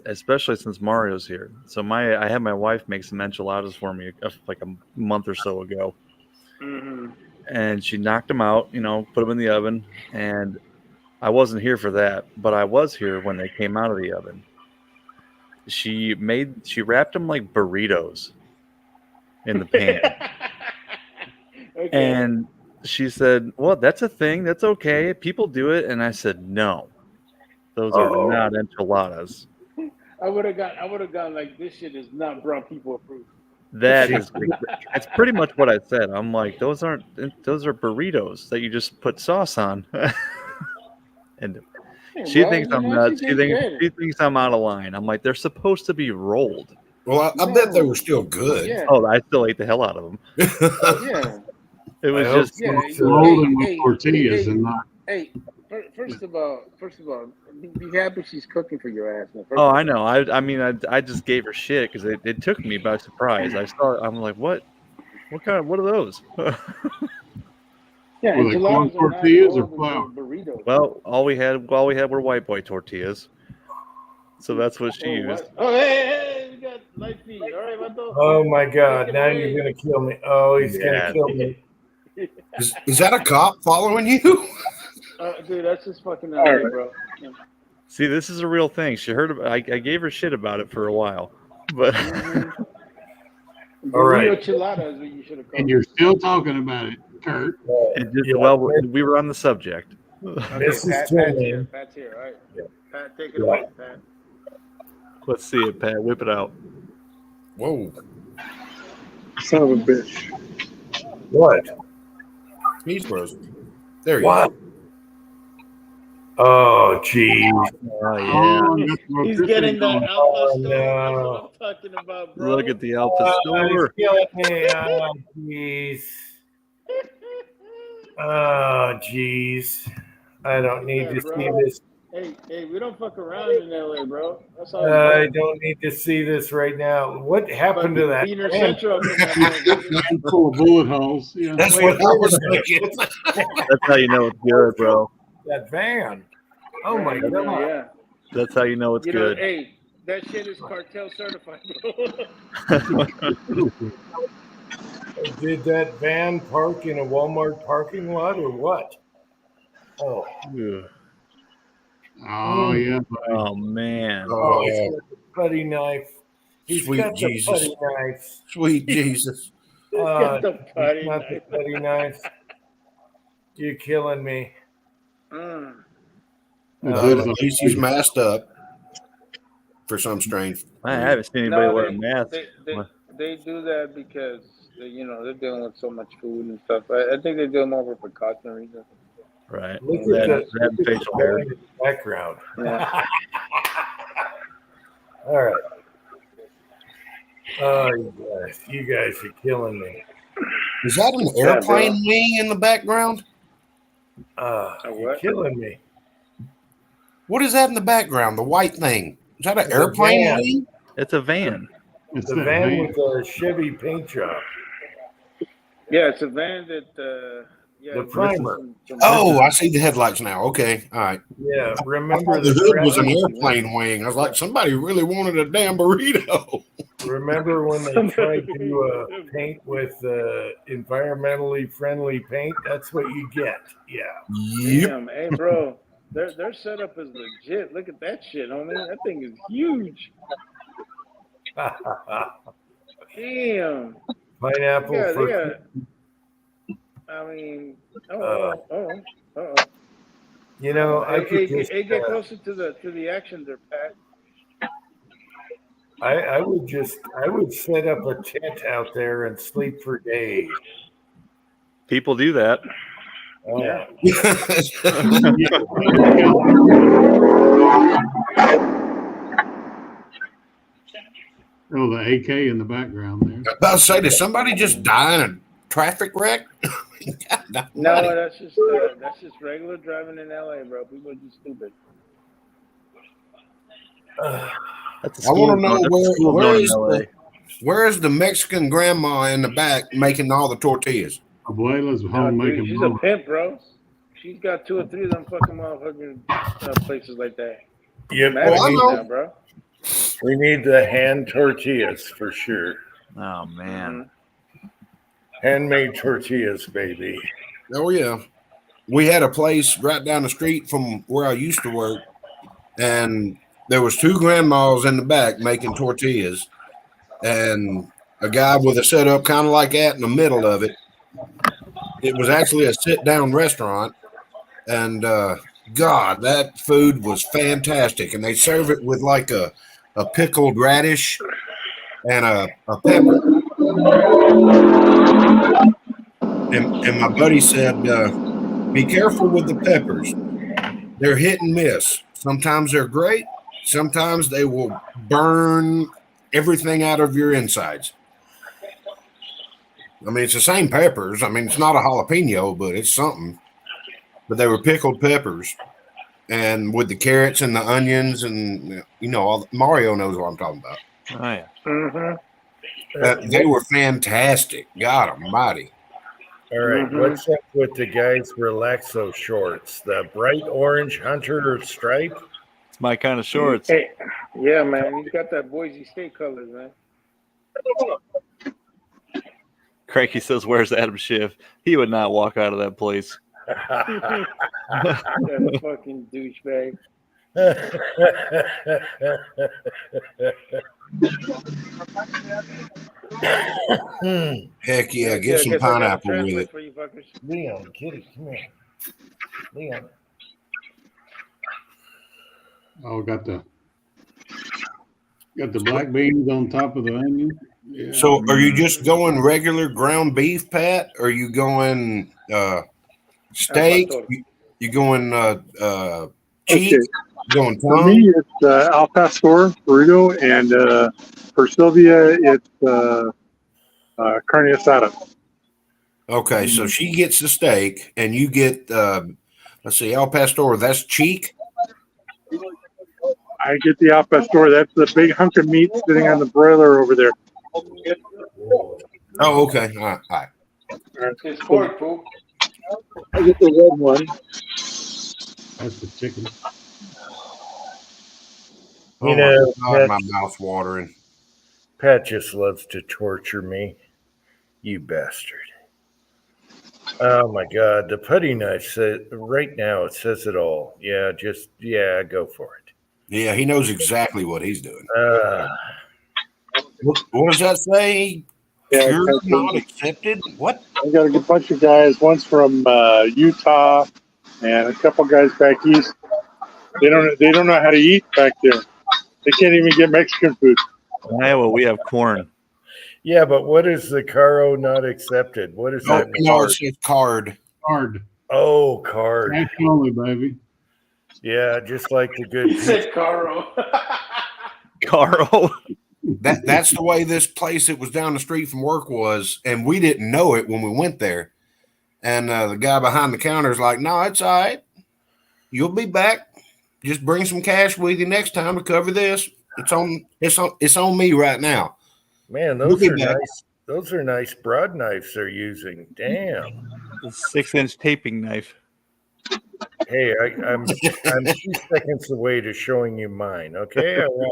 Especially since Mario's here. So I had my wife make some enchiladas for me like a month or so ago. Mm-hmm. And she knocked them out, put them in the oven, and I wasn't here for that, but I was here when they came out of the oven. She wrapped them like burritos in the pan. Okay. And she said, well, that's a thing. That's okay. People do it. And I said, no, those are not enchiladas. I would have gone like, this shit is not brown people approved. That's pretty much what I said. I'm like, those are burritos that you just put sauce on. And she thinks I'm nuts. She thinks I'm out of line. I'm like, they're supposed to be rolled. Well, I bet they were still good. Yeah. Oh, I still ate the hell out of them. Yeah. It was just rolling with tortillas and not. Hey, first of all, be happy she's cooking for your ass. Oh, I know. I just gave her shit because it took me by surprise. I'm like, what are those? Yeah, Were they corn tortillas or flour? Burritos. Well, all we had were white boy tortillas. So that's what she used. Oh, hey, we got light feed. All right, Vato. Oh my God! Now you're gonna kill me. Oh, he's gonna kill me. Is that a cop following you? Dude, that's just fucking LA, bro. Yeah. See, this is a real thing. She heard about. I gave her shit about it for a while, but. All right. Chilada is what you should have called. And you're still talking about it, Kurt. Well, we were on the subject. This is Tim. Pat's here. All right. Yeah. Pat, take it away, Pat. Let's see it, Pat. Whip it out. Whoa. Son of a bitch. What? He's frozen. There you What? go. Oh, geez. Oh, yeah. He's getting the Alpha Oh, store. no. That's what I'm talking about, bro. Look at the Alpha store. He's killing me. Oh, jeez. Oh, jeez. I don't need to see this. Hey, we don't fuck around in LA, bro. That's all. I don't need to see this right now. What happened to that? Peter van? Central. Full of bullet holes. Yeah. That's what I was thinking. That's how you know it's good, bro. That van. Oh my God. Yeah. That's how you know it's good. Hey, that shit is cartel certified, bro. Did that van park in a Walmart parking lot or what? Oh. Ugh. Oh, yeah. Oh, man. Oh, he's got the putty knife. He's Sweet got Jesus. the putty knife. Sweet Jesus. Got the putty He's got knife. the putty knife. You're killing me. At least he's masked up for some strange. I haven't seen anybody wear a mask. They do that because they're dealing with so much food and stuff. I think they do them over precautionary reasons. Right. Look That at the facial hair. in the background. Yeah. All right. Oh, you guys are killing me. Is that an airplane wing in the background? You're killing me. What is that in the background? The white thing. Is that an airplane van. wing? It's a van. It's The that van van. with the Chevy paint job. Yeah, it's a van that. The primer. Oh, I see the headlights now. Okay. All right. Yeah, remember The hood was an primer? airplane wing. I was like, somebody really wanted a damn burrito. Remember when they tried to paint with environmentally friendly paint? That's what you get. Yeah. Yep. Damn, hey, bro, their setup is legit. Look at that shit, homie. That thing is huge. Damn. Pineapple Yeah, for yeah. I mean, you know, I could just, get closer to the action there, Pat. I would set up a tent out there and sleep for days. People do that. Oh. Yeah. Oh, the AK in the background there. About to say, did somebody just die in a traffic wreck? No, that's just regular driving in LA, bro. People are just stupid. That's a I want to know that's a school where zone is in LA. where is the Mexican grandma in the back making all the tortillas? Abuela's No, home dude, making she's mama. a pimp, bro. She's got 2 or 3 of them fucking motherfucking places like that. Yep. Mad Oh, I at me know. now, bro. We need the hand tortillas for sure. Oh, man. Handmade tortillas, baby. Oh yeah, we had a place right down the street from where I used to work, and there was two grandmas in the back making tortillas, and a guy with a setup kind of like that in the middle of it. It was actually a sit-down restaurant, and God, that food was fantastic. And they serve it with like a pickled radish and a pepper. And my buddy said, be careful with the peppers. They're hit and miss. Sometimes they're great. Sometimes they will burn everything out of your insides. I mean, it's the same peppers. I mean, it's not a jalapeno, but it's something. But they were pickled peppers, and with the carrots and the onions, and Mario knows what I'm talking about. Oh yeah. Mm-hmm. They were fantastic. God Almighty! All right, what's up with the guys' relaxo shorts? The bright orange hunter stripe. It's my kind of shorts. Hey, yeah, man, he's got that Boise State colors, man. Cranky says, "Where's Adam Schiff? He would not walk out of that place." That fucking douchebag. Heck yeah, get some pineapple with it. Leon, kitty, come here. Leon. Oh, got the black beans on top of the onion. Yeah. So, are you just going regular ground beef, Pat? Or are you going steak? You going cheese? Okay. You going For tongue? me, it's al pastor burrito, and for Sylvia, it's carne asada. Okay, so she gets the steak, and you get let's see, al pastor. That's cheek. I get the al pastor. That's the big hunk of meat sitting on the broiler over there. Oh, okay. All right. It's pork, fool. I get the red one. That's the chicken. Oh my God, my mouth's watering. Pat just loves to torture me. You bastard. Oh my God, the putty knife says right now it says it all. Yeah, go for it. Yeah, he knows exactly what he's doing. What does that say? Yeah, You're not accepted? What? I got a bunch of guys. One's from Utah, and a couple guys back east. They don't know how to eat back there. They can't even get Mexican food. In Iowa, we have corn. Yeah, but what is the caro not accepted? What is that mean? No, it says card. Card. Oh, card. Cash only, baby. Yeah, just like the good. He said Caro. Caro. That's the way this place that was down the street from work was, and we didn't know it when we went there. And the guy behind the counter is like, "No, it's all right. You'll be back. Just bring some cash with you next time to cover this. It's on me right now." Man, those are nice. Those are nice broad knives they're using. Damn. The 6-inch taping knife. Hey, I'm 2 seconds away to showing you mine. Okay, all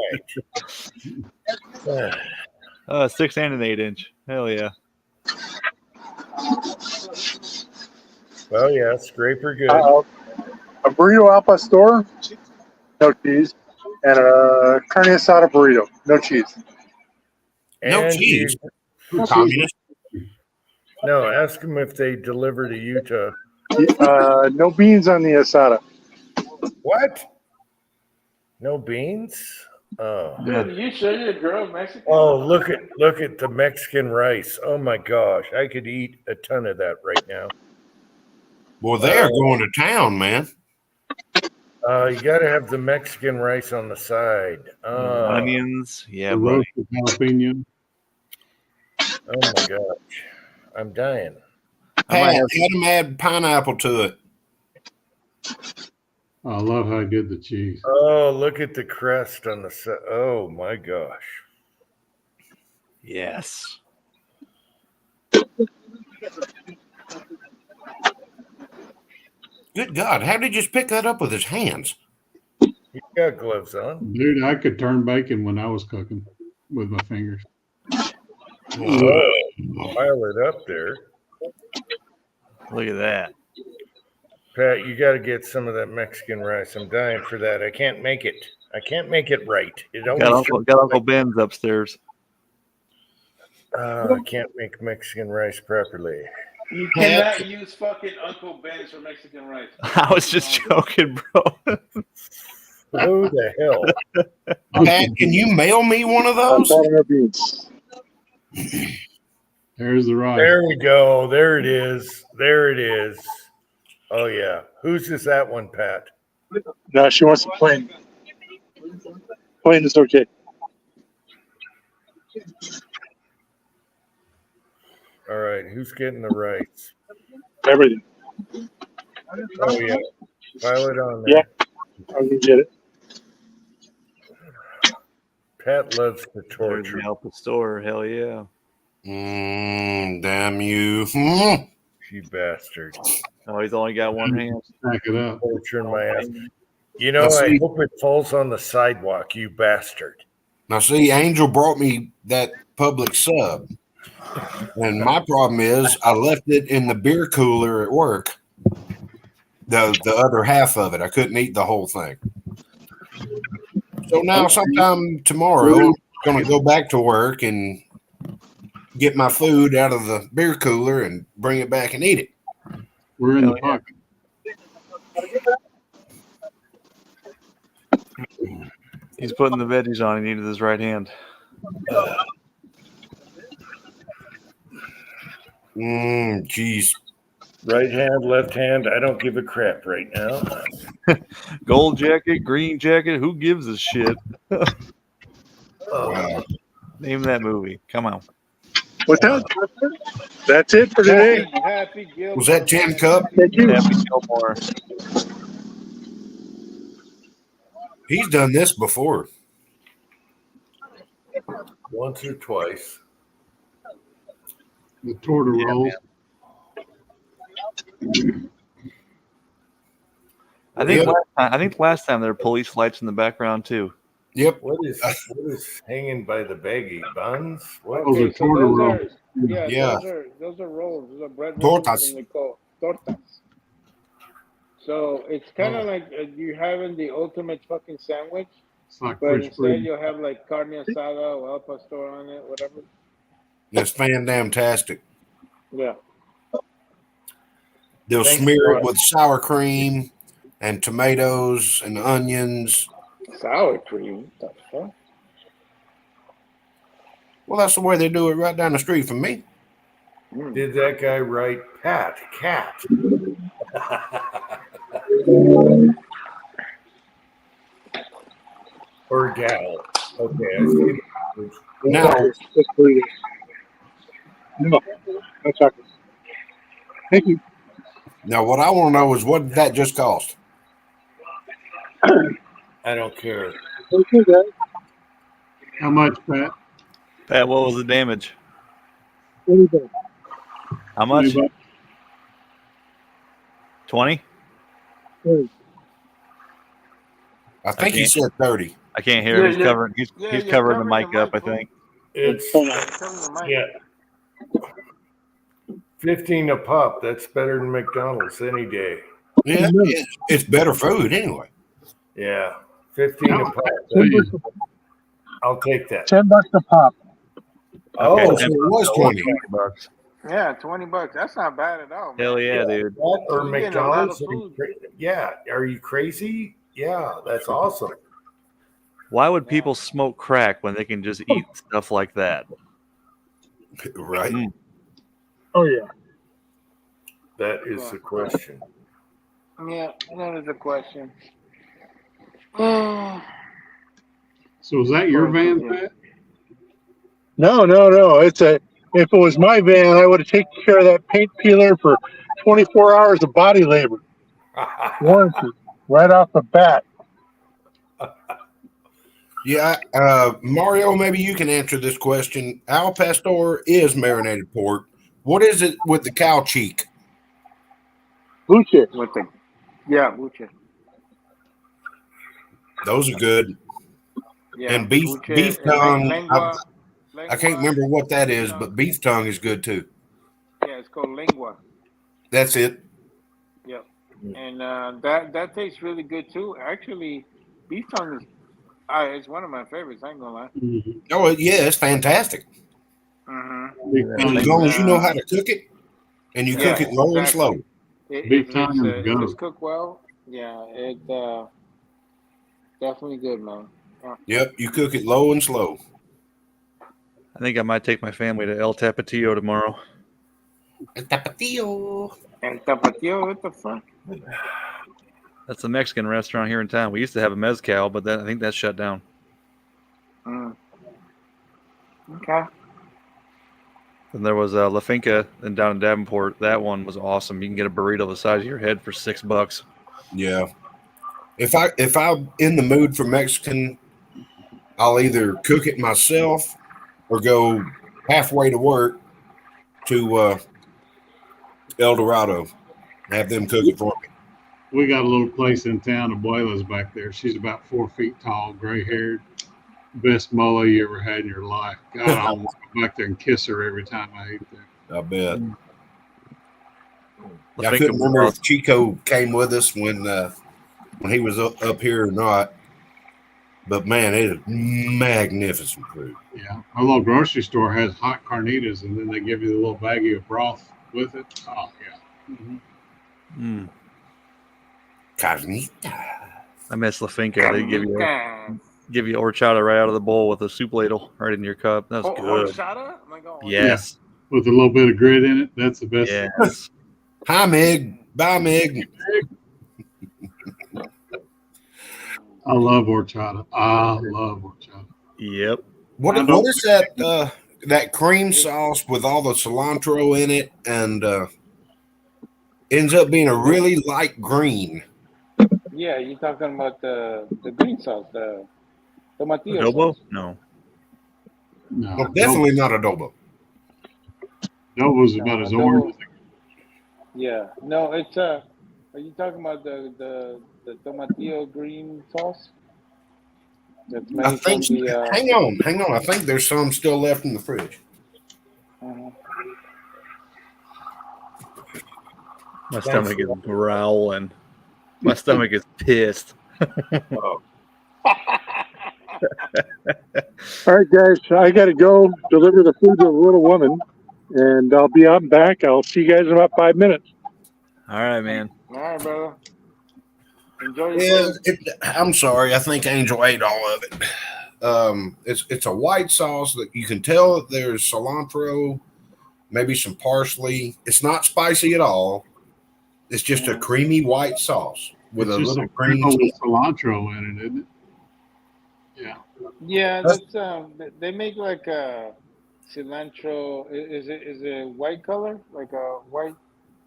right. 6 and an 8-inch. Hell yeah. Well, yeah, scraper good. A burrito al pastor, no cheese, and a carne asada burrito, no cheese. No cheese. Communist. No, ask them if they deliver to Utah. No beans on the asada. What? No beans? Oh. Dude, you sure you're a girl Mexican? Oh, look at the Mexican rice. Oh my gosh, I could eat a ton of that right now. Well, they're going to town, man. You got to have the Mexican rice on the side. Onions, yeah, The buddy. roasted jalapeno. Oh my gosh, I'm dying. Pat, let them add pineapple to it. I love how good the cheese. Oh, look at the crest on the side. Oh my gosh. Yes. Good God, how did he just pick that up with his hands? He's got gloves on. Dude, I could turn bacon when I was cooking with my fingers. Oh, pile it up there. Look at that. Pat, you got to get some of that Mexican rice. I'm dying for that. I can't make it. I can't make it right. It always Got Uncle Ben's upstairs. I can't make Mexican rice properly. You cannot use fucking Uncle Ben's for Mexican rice. I was just joking, bro. Who the hell? Pat, can you mail me one of those? There's the rice. There we go. There it is. There it is. Oh yeah. Whose is that one, Pat? No, she wants a plain. Plain is okay. All right. Who's getting the rice? Everything. Oh yeah. Pile it on there. Yeah, I can get it. Pat loves to There's torture. the help the store. Hell yeah. Damn you. You bastard. Oh, he's only got one hand. Back it up. Torturing my ass. You know, Let's I see. hope it falls on the sidewalk, you bastard. Now, see, Angel brought me that public sub. And my problem is I left it in the beer cooler at work. The other half of it. I couldn't eat the whole thing. So now sometime tomorrow, I'm going to go back to work and get my food out of the beer cooler and bring it back and eat it. We're in the pocket. He's putting the veggies on. He needed his right hand. Jeez. Right hand, left hand. I don't give a crap right now. Gold jacket, green jacket. Who gives a shit? Wow. Name that movie. Come on. What's that? That's it for today. Happy Gilmore. Was that 10 Cup? Thank you. Happy Gilmore. He's done this before. Once or twice. The torta rolls. I think last time there were police lights in the background too. Yep. What is hanging by the baggy buns? What? Those are torta rolls. Yeah. Those are rolls. Those are bread Tortas. rolls. They call tortas. So it's kind of like you having the ultimate fucking sandwich, It's like but French instead bread. you'll have like carne asada or al pastor on it, whatever. That's fan-damn-tastic. Yeah. They'll Thanks, smear Roy. it with sour cream and tomatoes and onions. Sour cream. What the fuck? Well, that's the way they do it right down the street from me. Did that guy write Pat cat? Or gal? Okay, I see. Now, No, no chocolate. Thank you. now, what I want to know is what did that just cost? I don't care. Okay, guys. How much, Pat? Pat, what was the damage? What do you think? How much? $20. 20? I think he said 30. I can't hear him. He's Yeah. covering. He's Yeah, he's you're covering the covering mic the up. I mic, fool. think. It's yeah, 15 a pop. That's better than McDonald's any day. Yeah, it's better food anyway. Yeah, 15 a pop. I'll take that. $10 a pop. Oh, Okay, so it was 20. $20. Yeah, $20. That's not bad at all. Man. Hell yeah, dude. That or You're getting a lot McDonald's. of food. Yeah, are you crazy? Yeah, that's awesome. Why would people smoke crack when they can just eat stuff like that? Right. Oh, yeah. That is the question. Yeah, that is a question. So is that your van, Pat? No. It's if it was my van, I would have taken care of that paint peeler for 24 hours of body labor. Warranty right off the bat. Yeah, Mario, maybe you can answer this question. Al Pastor is marinated pork. What is it with the cow cheek? Buche. With the buche. Those are good. Yeah, And beef buche, beef tongue. lengua, I can't remember what that is, but beef tongue is good too. Yeah, it's called lengua. That's it. Yep. and that tastes really good too. Actually, beef tongue is it's one of my favorites. I ain't gonna lie. Mhm. Oh yeah, it's fantastic. Mm-hmm. Beef And as tongue, long as you know how to cook it, and you cook Yeah, it low and slow. exactly. beef If tongue and if goat. it's cooked well, yeah, it definitely good, man. Yep, you cook it low and slow. I think I might take my family to El Tapatio tomorrow. El Tapatio. And tapatio, what the fuck? That's a Mexican restaurant here in town. We used to have a mezcal, but I think that's shut down. Mm. Okay. And there was La Finca down in Davenport. That one was awesome. You can get a burrito the size of your head for $6. Yeah. If I'm in the mood for Mexican, I'll either cook it myself or go halfway to work to El Dorado and have them cook it for me. We got a little place in town, Abuela's back there. She's about 4 feet tall, gray haired. Best mole you ever had in your life. God, I want to go back there and kiss her every time I eat there. I bet. La I Finca couldn't was remember awesome. if Chico came with us when he was up here or not. But man, it is magnificent food. Yeah. Our little grocery store has hot carnitas, and then they give you a little baggie of broth with it. Oh, yeah. Mm-hmm. Carnita. I miss La Finca. They give you horchata right out of the bowl with a soup ladle right in your cup. That's good. Horchata? Oh my God. Yes. Yeah. With a little bit of grit in it. That's the best. Yes. Hi, Meg. Bye, Meg. I love horchata. I love horchata. Yep. What is that that cream sauce with all the cilantro in it and ends up being a really light green? Yeah, you're talking about the green sauce, the tomatillo Adobo? sauce. No. No. Well, definitely not adobo. Adobo's about as orange as Yeah. No, it's are you talking about the tomatillo green sauce? That's I made think. from the Hang on. I think there's some still left in the fridge. My stomach is growling. My stomach is pissed. Oh. All right, guys, I got to go deliver the food to the little woman, and I'll be out and back. I'll see you guys in about 5 minutes. All right, man. All right, brother. Enjoy your Yeah, food. I'm sorry. I think Angel ate all of it. It's a white sauce that you can tell that there's cilantro, maybe some parsley. It's not spicy at all. It's just a creamy white sauce with it's a just little a green. cream with cilantro in it, isn't it? Yeah. Yeah, that's they make like a cilantro. Is it white color, like a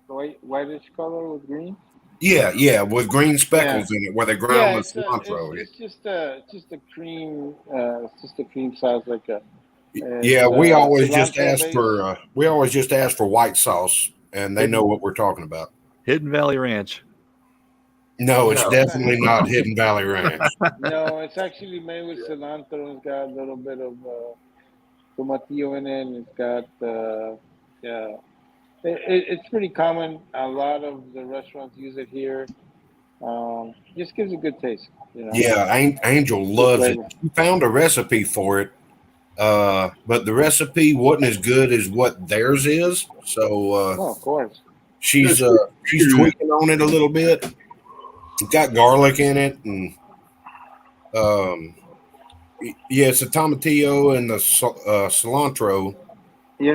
whitish color with green? Yeah, with green speckles in it where they ground the it's cilantro. it's just a cream. It's just a cream sauce, like a. Yeah, we always just cilantro ask for white sauce, and they know what we're talking about. Hidden Valley Ranch. No, it's definitely not Hidden Valley Ranch. No, it's actually made with cilantro. It's got a little bit of tomatillo in it. And it's got yeah. It's pretty common. A lot of the restaurants use it here. Just gives a good taste. You know? Yeah, Angel loves it. She found a recipe for it, but the recipe wasn't as good as what theirs is. So of course, she's tweaking on it a little bit. It's got garlic in it, and yeah, it's the tomatillo and the cilantro. You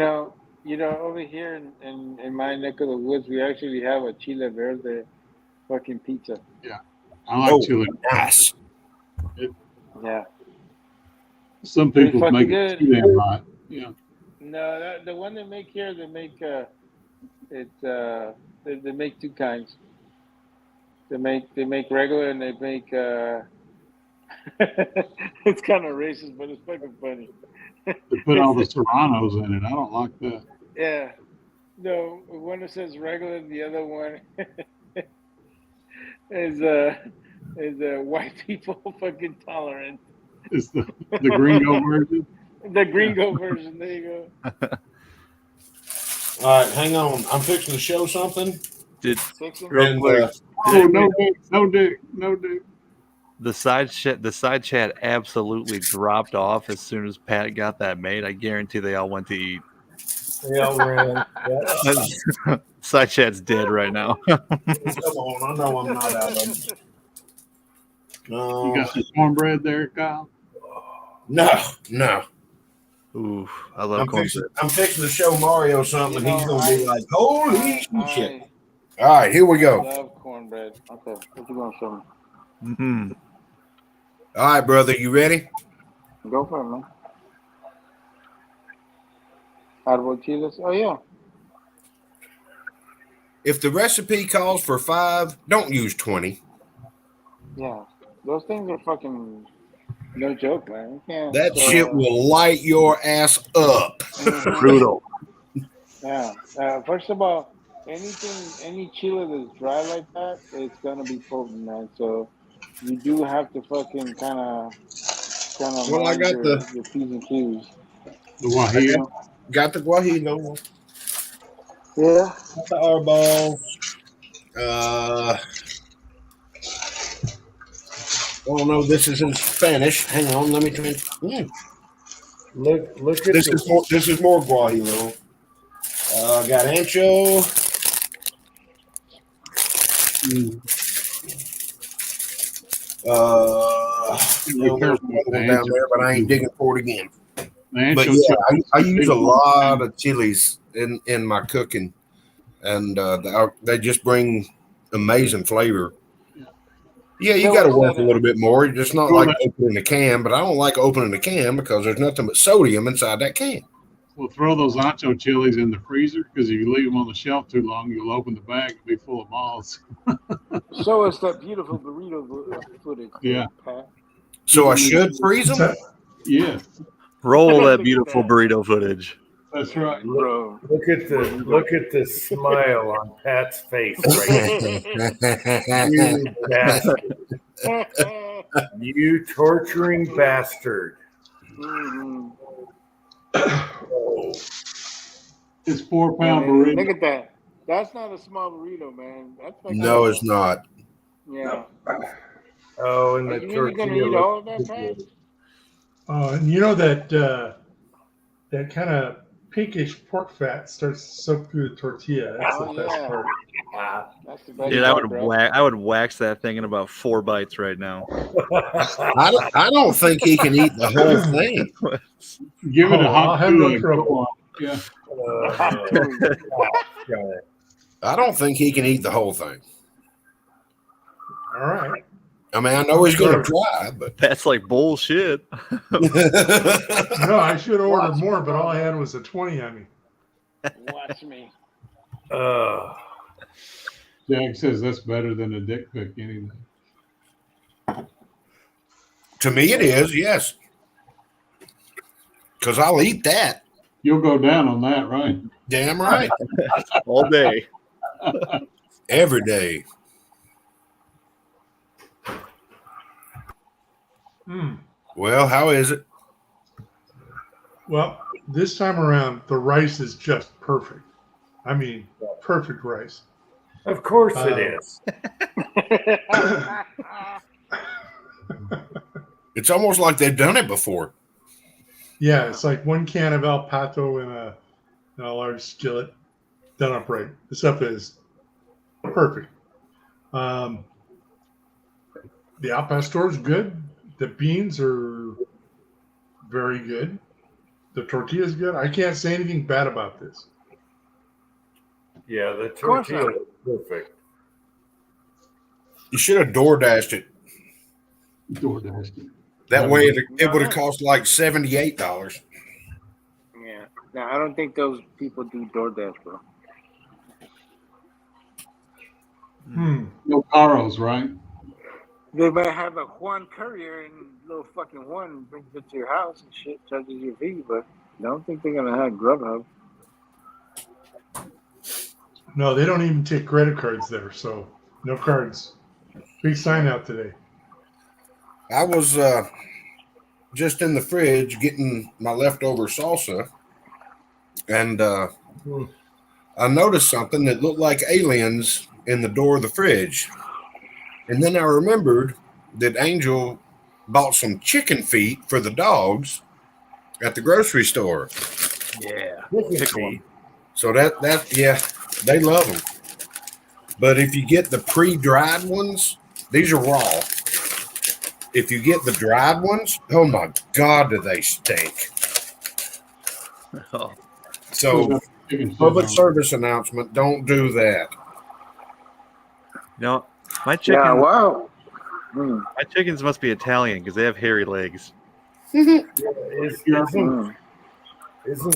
know, over here in my neck of the woods, we actually have a chile verde fucking pizza. Yeah, I like chili. Nice. Yeah. Some Pretty people fucking make good. it too damn hot. Yeah. No, the one they make here, they make they make two kinds. They make regular and they make it's kind of racist, but it's fucking funny. They put all the serranos in it. I don't like that. Yeah. No, one that says regular and the other one is white people fucking tolerant. It's the gringo version. The gringo version. There you go. All right, hang on. I'm fixing to show something. Did Fix him. real And, quick? Oh, no dick, no dick, no dick. The side chat absolutely dropped off as soon as Pat got that made. I guarantee they all went to eat. They all ran. Yeah. Side chat's dead right now. Come on, I know I'm not out of them. You got some cornbread there, Kyle? No. Ooh, I love cornbread. I'm fixing to show Mario something. You know, He's gonna be like, "Holy shit!" I All right, here we go. love cornbread. Okay, what you gonna show me? Mm-hmm. All right, brother, you ready? Go for it, man. Árbol chiles. Oh yeah. If the recipe calls for 5, don't use 20. Yeah. Those things are fucking no joke, man. You can't. That shit will light your ass up. Brutal. Yeah. First of all, any chili that's dry like that, it's gonna be potent, man. So you do have to fucking kind of Well, I mind got your P's and Q's. The Wahia. Got the guajillo. Yeah. Got the arbol. Oh no, this is in Spanish. Hang on, let me try. Look at This is more guajillo. Got ancho. Be careful with the down ancho. there, but I ain't digging for it again. The But ancho yeah, I use a big lot of chilies in my cooking, and they just bring amazing flavor. Yeah, you got to work a little bit more. It's just not like opening a can, but I don't like opening a can because there's nothing but sodium inside that can. We'll throw those ancho chilies in the freezer because if you leave them on the shelf too long, you'll open the bag and be full of moths. Show us that beautiful burrito footage. Yeah. Pat. So I should freeze them? Yeah, Roll that beautiful burrito footage. that's right. Bro. Look at the smile on Pat's face right now. You bastard. You torturing bastard. Mhm. It's 4 pound Man, burrito. look at that. That's not a small burrito, man. That's like No, it's not. Yeah. Oh, and Are the you really gonna tortilla. eat all of that, Pat? And you know that that kind of pinkish pork fat starts to soak through the tortilla. That's Oh, the best yeah. part. That's the best Dude, I part, would bro. I would wax that thing in about 4 bites right now. I don't think he can eat the whole thing. Give it a I'll hot have no chew and trouble. go on. Yeah. I don't think he can eat the whole thing. All right. I mean, I know he's going to try, but That's like bullshit. No, I should have ordered more, but all I had was a 20 on me. Watch me. Jack says that's better than a dick pic anyway. to me it is, yes. Because I'll eat that. You'll go down on that, right? Damn right. All day. Every day. Well, how is it? Well, this time around, the rice is just perfect. I mean, perfect rice. Of course it is. It's almost like they've done it before. Yeah, it's like 1 can of El Pato in a large skillet, done up right. The stuff is perfect. The Al Pastor is good. The beans are very good. The tortilla is good. I can't say anything bad about this. Yeah, the course tortilla not. is perfect. You should have door dashed it. DoorDash. That way it would have cost like $78. Yeah. Now I don't think those people do DoorDash, bro. No Caros, right? They might have a Juan courier and little fucking Juan brings it to your house and shit, charges you a fee, but I don't think they're gonna have Grubhub. No, they don't even take credit cards there, so no cards. Big sign out today. I was just in the fridge getting my leftover salsa, and I noticed something that looked like aliens in the door of the fridge. And then I remembered that Angel bought some chicken feet for the dogs at the grocery store. Yeah. Pickle 'em. So yeah, they love them. But if you get the pre-dried ones, these are raw. If you get the dried ones, oh my God, do they stink. Oh. So, public service announcement, don't do that. No, my chicken. Yeah, wow. My chickens must be Italian because they have hairy legs. Isn't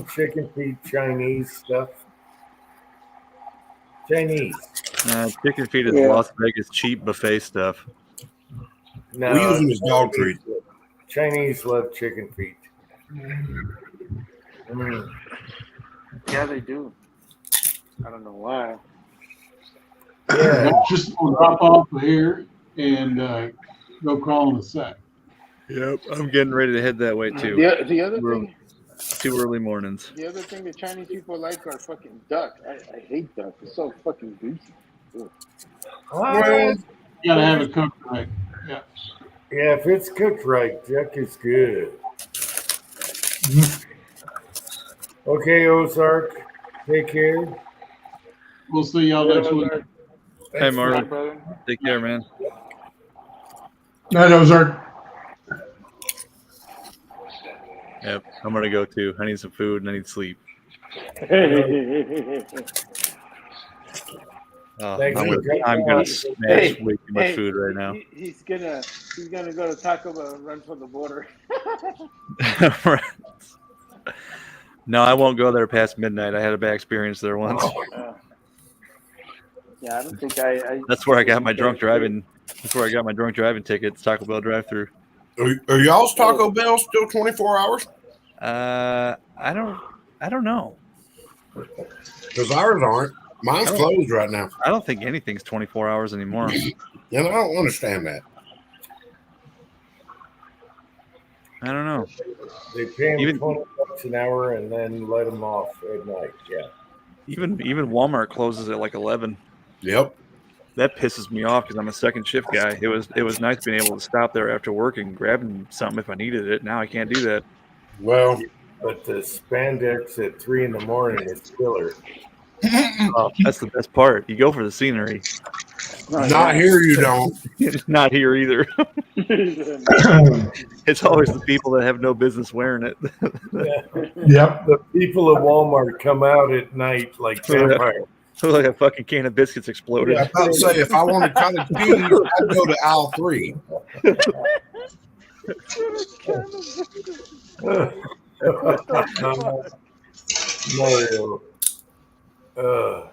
chicken feet Chinese stuff? Chinese. Chicken feet is Yeah. Las Vegas cheap buffet stuff. No, We use them as dog treat. Chinese love chicken feet. Yeah, they do. I don't know why. Yeah. Just drop off here and go crawl in the sack. Yep, I'm getting ready to head that way too. The other thing, Too early mornings. the other thing the Chinese people like are fucking duck. I hate duck. It's so fucking greasy. Ugh. Well, You gotta have it cooked right. Yeah. yeah, if it's cooked right, duck is good. Okay, Ozark, take care. We'll see y'all next week. Hey, Martin. Take care, man. Night, Ozark. Yep, I'm gonna go too. I need some food and I need sleep. Thank you. I'm gonna smash way too much food right now. He's gonna go to Taco Bell and run for the border. No, I won't go there past midnight. I had a bad experience there once. Yeah, I don't think I That's where I got my drunk driving. That's where I got my drunk driving tickets. Taco Bell drive-through. Are y'all's Taco Bell still 24 hours? I don't know. Because ours aren't. Mine's closed right now. I don't think anything's 24 hours anymore. And I don't understand that. I don't know. They pay them Even- $20 an hour and then let them off at night. Yeah. Even Walmart closes at like 11. Yep. That pisses me off because I'm a second shift guy. It was nice being able to stop there after work and grabbing something if I needed it. Now I can't do that. Well, but the spandex at 3 in the morning is killer. That's the best part. You go for the scenery. Not here, you don't. Not here either. It's always the people that have no business wearing it. Yep. The people at Walmart come out at night like vampires. Like a fucking can of biscuits exploded. Yeah, I was about to say, if I wanted cottage cheese, I'd go to aisle 3. Mario. Oh,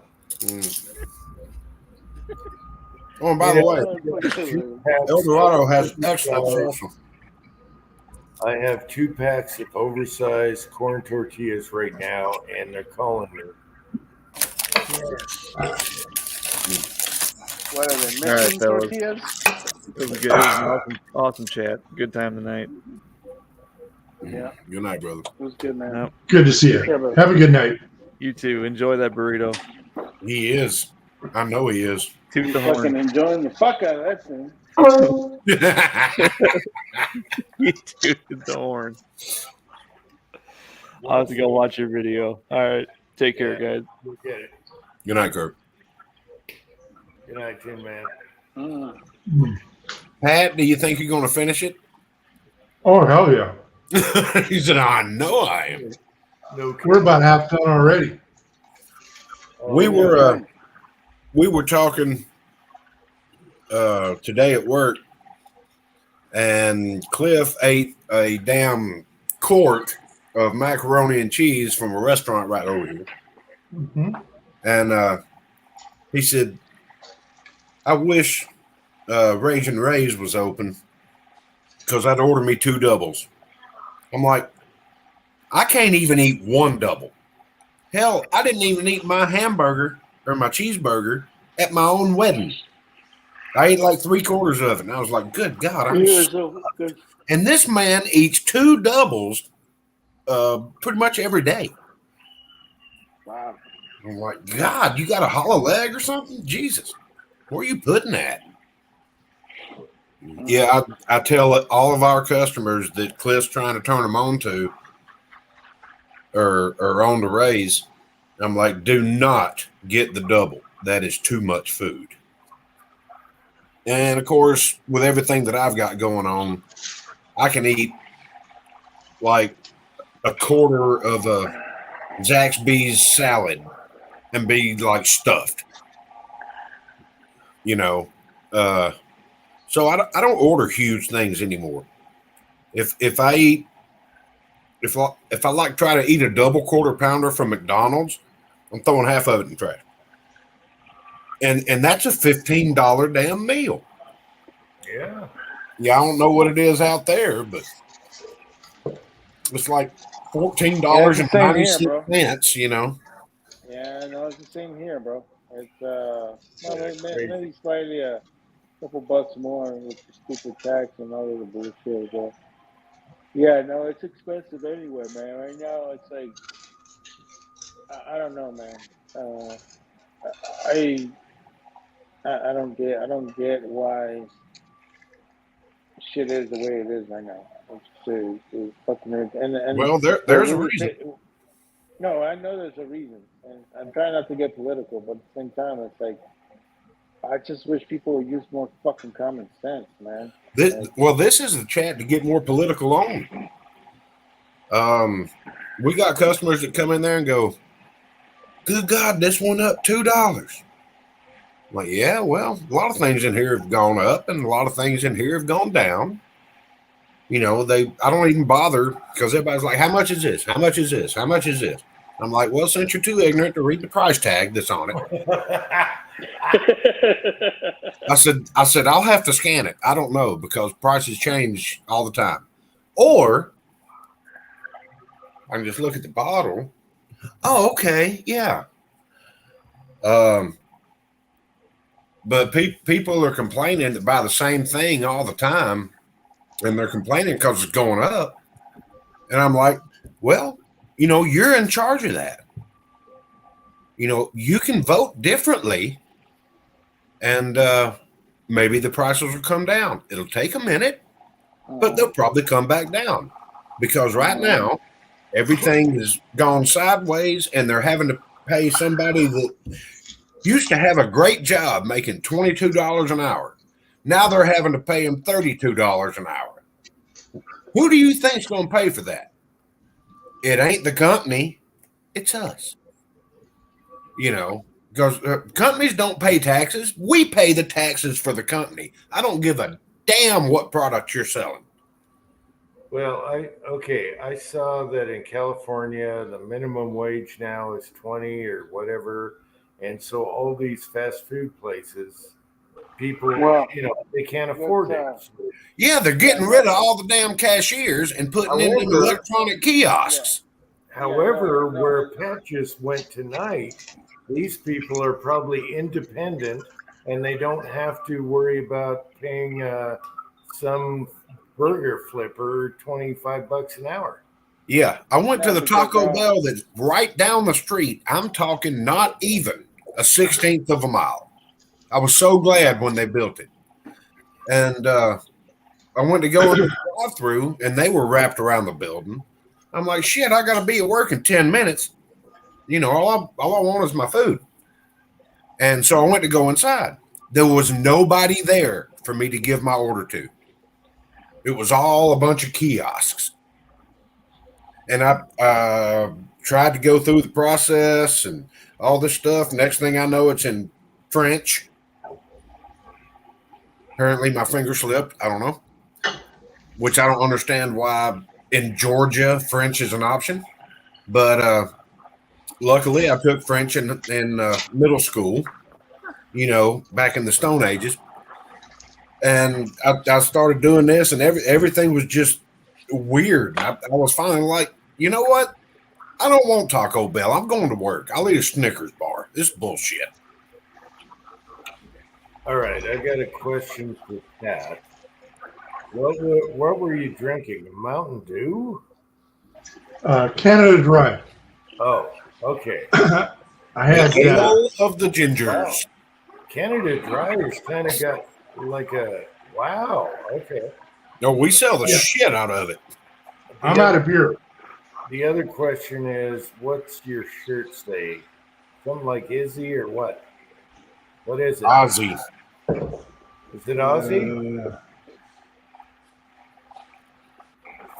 and by the way, El Dorado has excellent salsa. I have 2 packs of oversized corn tortillas right now, and they're calling me. What are they, All right, Mexican fellas. tortillas? It was good. It was an awesome chat. Good time tonight. Yeah, Good night, brother. it was good, man. Yep. Good to see you. Have a good night. You too. Enjoy that burrito. He is. I know he is. Toot the Fucking horn. enjoying the fuck out of that thing. You tooted the horn. I'll have to go watch your video. All right. Take care, guys. We'll get it. Good night, Kirk. Good night, Tim, man. Pat, do you think you're going to finish it? Oh, hell yeah. He said, I know I am. No, We're about half done already. We were talking today at work, and Cliff ate a damn quart of macaroni and cheese from a restaurant right over here. Mm-hmm. And he said, I wish Raging Ray's was open because I'd order me 2 doubles. I'm like, I can't even eat 1 double. Hell, I didn't even eat my hamburger or my cheeseburger at my own wedding. I ate like 3/4 of it, and I was like, good God. And this man eats 2 doubles pretty much every day. Wow. I'm like, God, you got a hollow leg or something? Jesus, where are you putting that? Yeah, I tell all of our customers that Cliff's trying to turn them on to or on to raise. I'm like, do not get the double. That is too much food. And of course, with everything that I've got going on, I can eat like a quarter of a Zaxby's salad and be like stuffed, you know. So I don't order huge things anymore. If I like try to eat a double quarter pounder from McDonald's, I'm throwing half of it in the trash. And that's a $15 damn meal. Yeah. Yeah, I don't know what it is out there, but it's like $14.96, you know. Yeah, no, it's the same here, bro. It's maybe slightly a couple bucks more with the stupid tax and all of the bullshit, but yeah, no, it's expensive anyway, man. Right now, it's like I don't know, man. I don't get why shit is the way it is right now. It's fucking and well, there's a reason. No, I know there's a reason, and I'm trying not to get political, but at the same time, it's like I just wish people would use more fucking common sense, man. This is the chat to get more political on. We got customers that come in there and go, "Good God, this went up $2." I'm like, yeah, well, a lot of things in here have gone up, and a lot of things in here have gone down. You know, I don't even bother because everybody's like, "How much is this? How much is this? How much is this?" I'm like, well, since you're too ignorant to read the price tag that's on it, I said, I'll have to scan it. I don't know because prices change all the time. Or I can just look at the bottle. Oh, okay, yeah. But people are complaining that buy the same thing all the time, and they're complaining because it's going up. And I'm like, well, you know, you're in charge of that. You know, you can vote differently, and maybe the prices will come down. It'll take a minute, but they'll probably come back down because right now everything has gone sideways, and they're having to pay somebody that used to have a great job making $22 an hour. Now they're having to pay him $32 an hour. Who do you think's going to pay for that? It ain't the company, it's us. You know, because companies don't pay taxes. We pay the taxes for the company. I don't give a damn what product you're selling. Well, I saw that in California, the minimum wage now is 20 or whatever. And so all these fast food places, people, they can't afford it. Yeah, they're getting rid of all the damn cashiers and putting in them electronic kiosks. However, where Pat just went tonight, these people are probably independent and they don't have to worry about paying some burger flipper $25 an hour. Yeah, I went to the Taco Bell that's right down the street. I'm talking not even a 16th of a mile. I was so glad when they built it. And I went to go in the drive-thru, and they were wrapped around the building. I'm like, shit, I got to be at work in 10 minutes. You know, all I want is my food. And so I went to go inside. There was nobody there for me to give my order to. It was all a bunch of kiosks. And I tried to go through the process and all this stuff. Next thing I know, it's in French. Apparently my finger slipped. I don't know. Which I don't understand why in Georgia French is an option. But luckily I took French in middle school, you know, back in the Stone Ages. And I started doing this, and everything was just weird. I was finally like, you know what? I don't want Taco Bell. I'm going to work. I'll eat a Snickers bar. This is bullshit. All right, I got a question for Pat. What were you drinking? Mountain Dew? Canada Dry. Oh, okay. I had Ale of the Gingers. Wow. Canada Dry has kind of got like a wow. Okay. No, we sell the shit out of it. I'm out of beer. The other question is, what's your shirt say? Something like Izzy or what? What is it? Ozzy. Is it Aussie?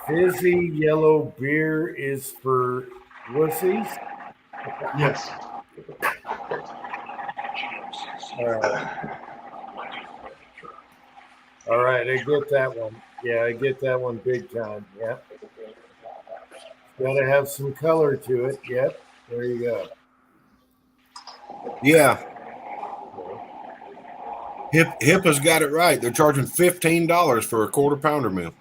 Fizzy yellow beer is for wussies? Yes. All right, I get that one. Yeah, I get that one big time. Yeah. Got to have some color to it. Yep. There you go. Yeah. HIPAA's got it right. They're charging $15 for a quarter pounder meal.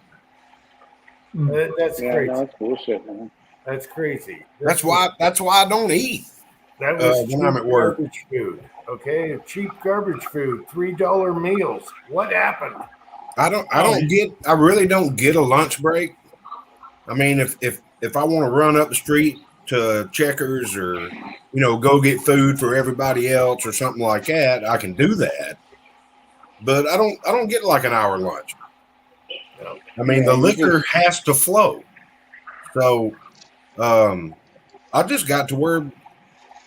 That's crazy. No, that's bullshit, man. That's crazy. That's why I don't eat. That was when I'm at work. garbage food. Okay, cheap garbage food, $3 meals. What happened? I really don't get a lunch break. I mean, if I want to run up the street to Checkers or go get food for everybody else or something like that, I can do that. But I don't get like an hour lunch. I mean, the liquor has to flow. So I just got to where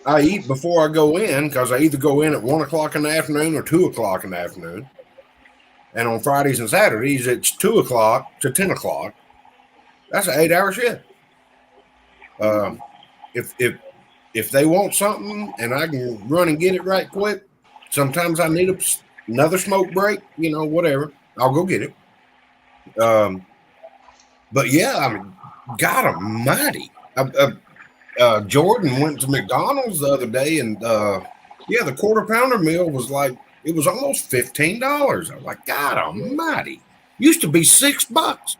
I eat before I go in, because I either go in at 1 o'clock in the afternoon or 2 o'clock in the afternoon. And on Fridays and Saturdays, it's 2 o'clock to 10 o'clock. That's an 8-hour shift. If they want something and I can run and get it right quick, sometimes I need another smoke break, whatever. I'll go get it. But yeah, I mean, God almighty. Jordan went to McDonald's the other day, and the quarter pounder meal was it was almost $15. I was like, God almighty. Used to be $6.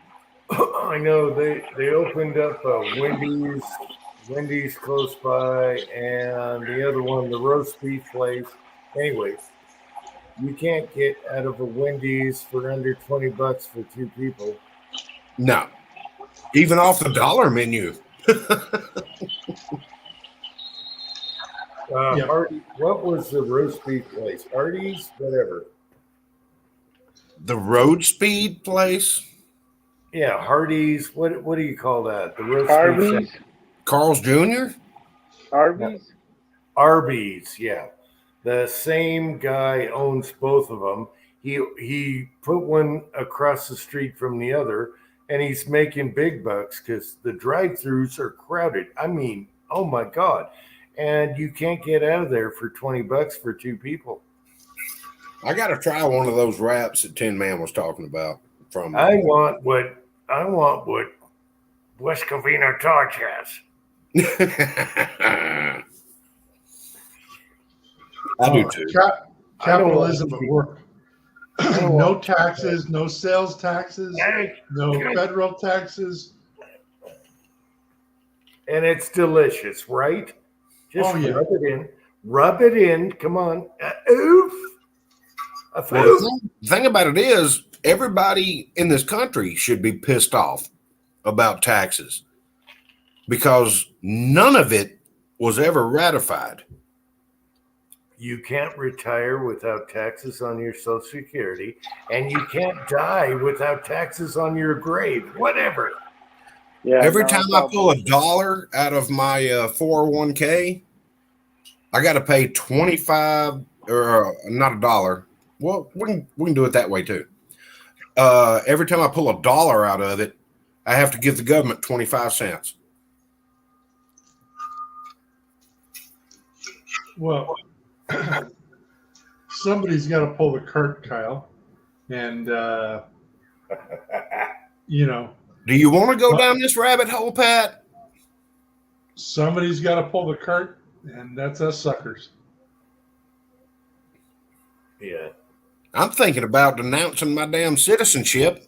I know they opened up a Wendy's close by, and the other one, the roast beef place. Anyways, you can't get out of a Wendy's for under $20 for 2 people. No, even off the dollar menu. Hardy, what was the roast beef place? Hardy's, whatever. The Road Speed place. Yeah, Hardy's. What do you call that? The roast Harvey's? beef. Carl's Jr. Arby's. Arby's. Yeah, the same guy owns both of them. He put one across the street from the other, and he's making big bucks because the drive-thrus are crowded. I mean, oh my God. And you can't get out of there for $20 for 2 people. I got to try one of those wraps that Tin Man was talking about. I want what West Covina Touch has. I do too. Capitalism at work. No taxes, no sales taxes, no federal taxes. And it's delicious, right? Just rub it in. Rub it in. Come on. Oof. Well, the thing about it is, everybody in this country should be pissed off about taxes because none of it was ever ratified. You can't retire without taxes on your Social Security, and you can't die without taxes on your grave. Whatever. Yeah. Every time I pull $1 out of my 401k, I got to pay 25 or not $1. Well, we can do it that way too. Every time I pull $1 out of it, I have to give the government 25 cents. Well, somebody's got to pull the cart, Kyle. And, Do you want to go down this rabbit hole, Pat? Somebody's got to pull the cart, and that's us suckers. Yeah. I'm thinking about denouncing my damn citizenship.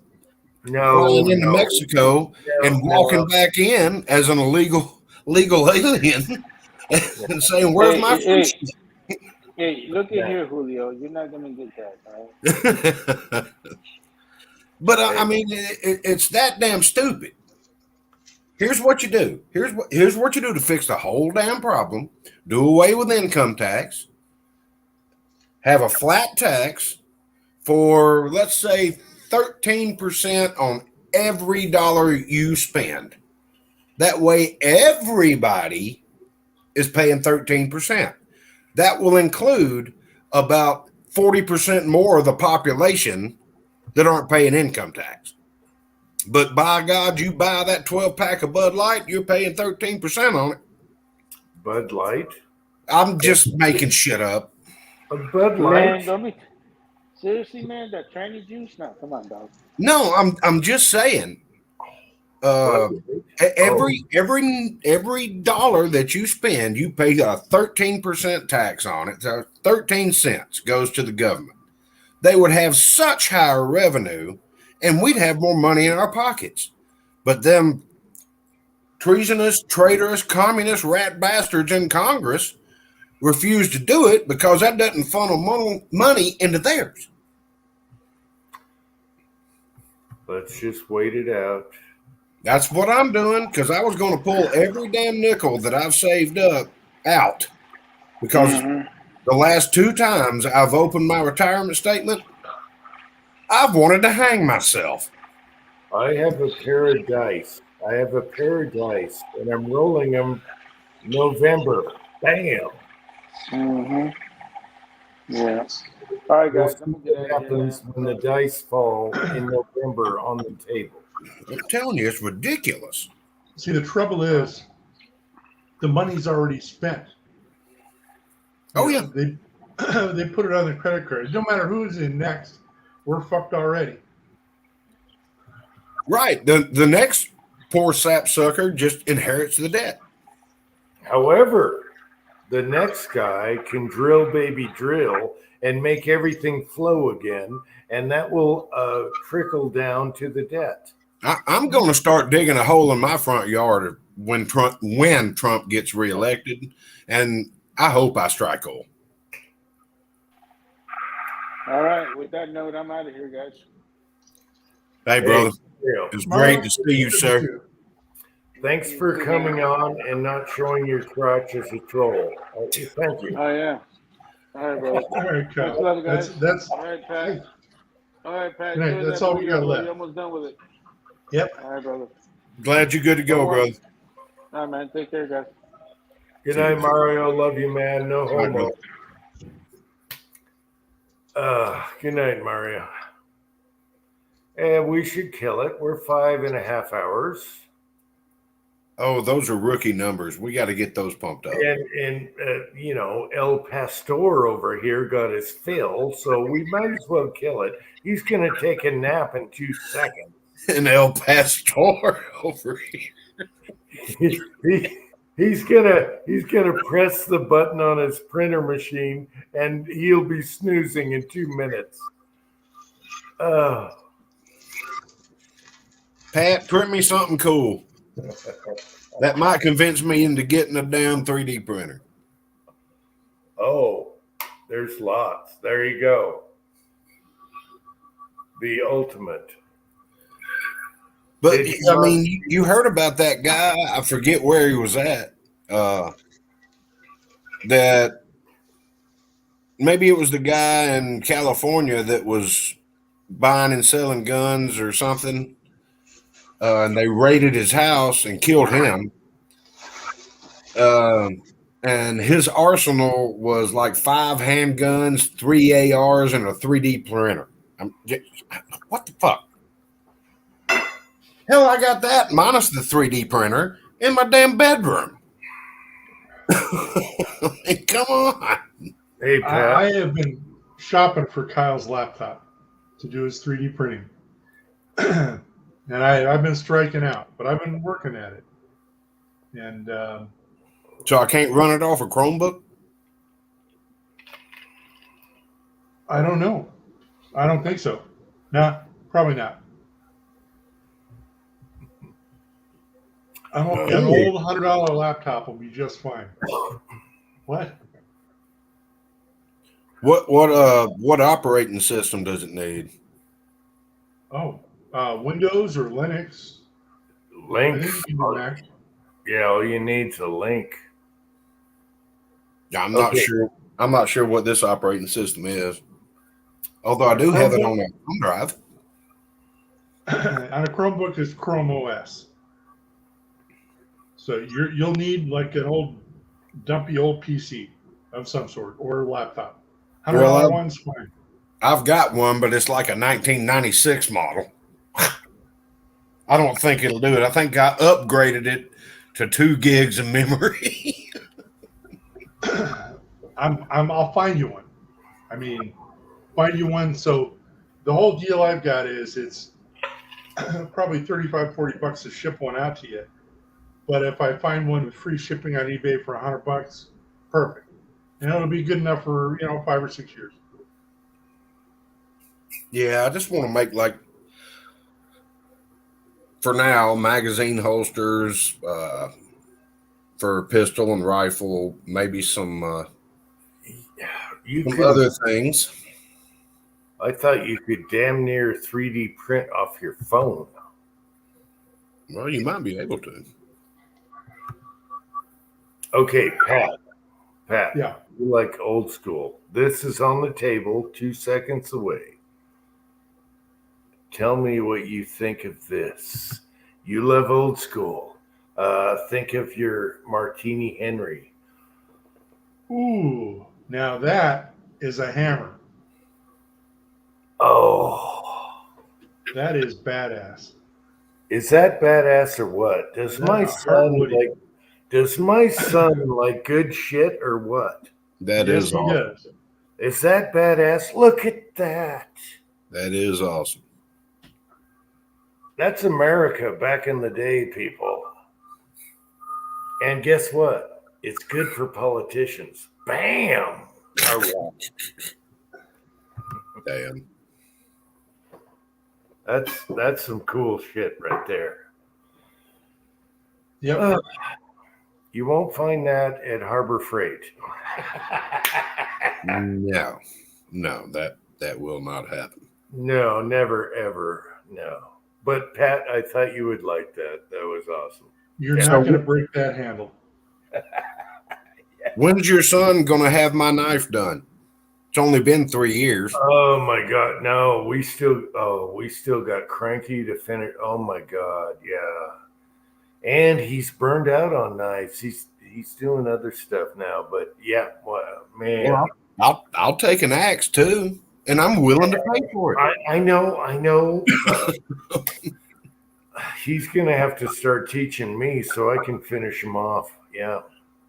Flying into Mexico and walking back in as an illegal alien and saying, "Where's my food?" Hey, look at here, Julio. You're not gonna get that, right? But I mean, it's that damn stupid. Here's what you do. Here's what you do to fix the whole damn problem. Do away with income tax. Have a flat tax for, let's say, 13% on every dollar you spend. That way, everybody is paying 13%. That will include about 40% more of the population that aren't paying income tax. But by God, you buy that 12-pack of Bud Light, you're paying 13% on it. Bud Light? I'm just making shit up. A Bud Man, Light? don't be seriously, man. That tranny juice? No, come on, dog. No, I'm just saying. Every dollar that you spend, you pay a 13% tax on it. So 13 cents goes to the government. They would have such higher revenue, and we'd have more money in our pockets. But them treasonous, traitorous, communist rat bastards in Congress refuse to do it because that doesn't funnel money into theirs. Let's just wait it out. That's what I'm doing, because I was going to pull every damn nickel that I've saved up out, because the last 2 times I've opened my retirement statement, I've wanted to hang myself. I have a pair of dice. And I'm rolling them November. Bam. Yeah. All right, guys. We'll see what happens when the dice fall in November on the table. I'm telling you, it's ridiculous. See, the trouble is, the money's already spent. Oh, yeah. They put it on the credit card. No matter who's in next, we're fucked already. Right. The next poor sapsucker just inherits the debt. However, the next guy can drill, baby, drill, and make everything flow again, and that will trickle down to the debt. I'm going to start digging a hole in my front yard when Trump gets reelected, and I hope I strike gold. All right. With that note, I'm out of here, guys. Hey, brother. It's great to see you, sir. Thanks for coming on and not showing your crotch as a troll. Thank you. Oh, yeah. All right, bro. All right, Kyle. Much love, guys. That's all right, Pat. All right, Pat. Good night. That's all we got left. You're almost done with it. Yep. All right, brother. Glad you're good to go, brother. All right, man. Take care, guys. Good night, Mario. Love you, man. No homo. Good night, Mario. And we should kill it. We're 5.5 hours. Oh, those are rookie numbers. We got to get those pumped up. And you know, El Pastor over here got his fill, so we might as well kill it. He's going to take a nap in 2 seconds. And El Pastor over here. He's gonna press the button on his printer machine, and he'll be snoozing in 2 minutes. Pat, print me something cool. That might convince me into getting a damn 3D printer. Oh, there's lots. There you go. The ultimate. But I mean, you heard about that guy. I forget where he was at. That maybe it was the guy in California that was buying and selling guns or something. And they raided his house and killed him. And his arsenal was like 5 handguns, 3 ARs, and a 3D printer. What the fuck? Hell, I got that minus the 3D printer in my damn bedroom. Come on. Hey, Pat. I have been shopping for Kyle's laptop to do his 3D printing. And I've been striking out, but I've been working at it. And so I can't run it off a Chromebook? I don't know. I don't think so. No, probably not. An old $100 laptop will be just fine. What? What operating system does it need? Oh, Windows or Linux. Link. I think you can do Mac. Yeah, all you need's a link. I'm not Okay. sure. I'm not sure what this operating system is. Although I do have it on a thumb drive. On a Chromebook, it's Chrome OS. So you'll need like an old dumpy old PC of some sort or a laptop. $100 Well, one's fine. I've got one, but it's like a 1996 model. I don't think it'll do it. I think I upgraded it to 2 gigs of memory. I'll find you one. I mean, find you one. So the whole deal I've got is it's probably $35-$40 to ship one out to you. But if I find one with free shipping on eBay for $100, perfect. And it'll be good enough for 5 or 6 years. Yeah, I just want to make like, for now, magazine holsters for pistol and rifle, maybe some other things. I thought you could damn near 3D print off your phone. Well, you might be able to. Okay, Pat. Yeah. You like old school. This is on the table, 2 seconds away. Tell me what you think of this. You love old school. Think of your Martini Henry. Ooh, now that is a hammer. Oh. That is badass. Is that badass or what? Does my son like good shit or what? That Yes, is he awesome. does. Is that badass? Look at that. That is awesome. That's America back in the day, people. And guess what? It's good for politicians. Bam! All right. Damn. That's some cool shit right there. Yep. You won't find that at Harbor Freight. No, that will not happen. No, never, ever. No. But Pat, I thought you would like that. That was awesome. You're not going to break that handle. When's your son going to have my knife done? It's only been 3 years. Oh my God. No, we still got Cranky to finish. Oh my God. Yeah. And he's burned out on knives. He's doing other stuff now, but yeah, well, man. Well, I'll take an axe too, and I'm willing to pay for it. I know. He's gonna have to start teaching me so I can finish him off. Yeah.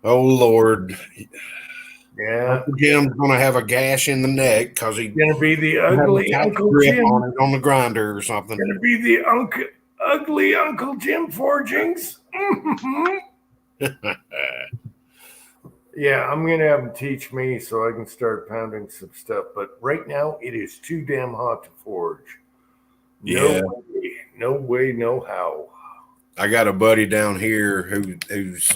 Oh Lord. Yeah. Uncle Jim's gonna have a gash in the neck because he's gonna be the ugly Uncle grip Jim on it on the grinder or something. Gonna be the ugly Uncle Jim forgings. Yeah, I'm gonna have him teach me so I can start pounding some stuff. But right now, it is too damn hot to forge. No way, no how. I got a buddy down here who's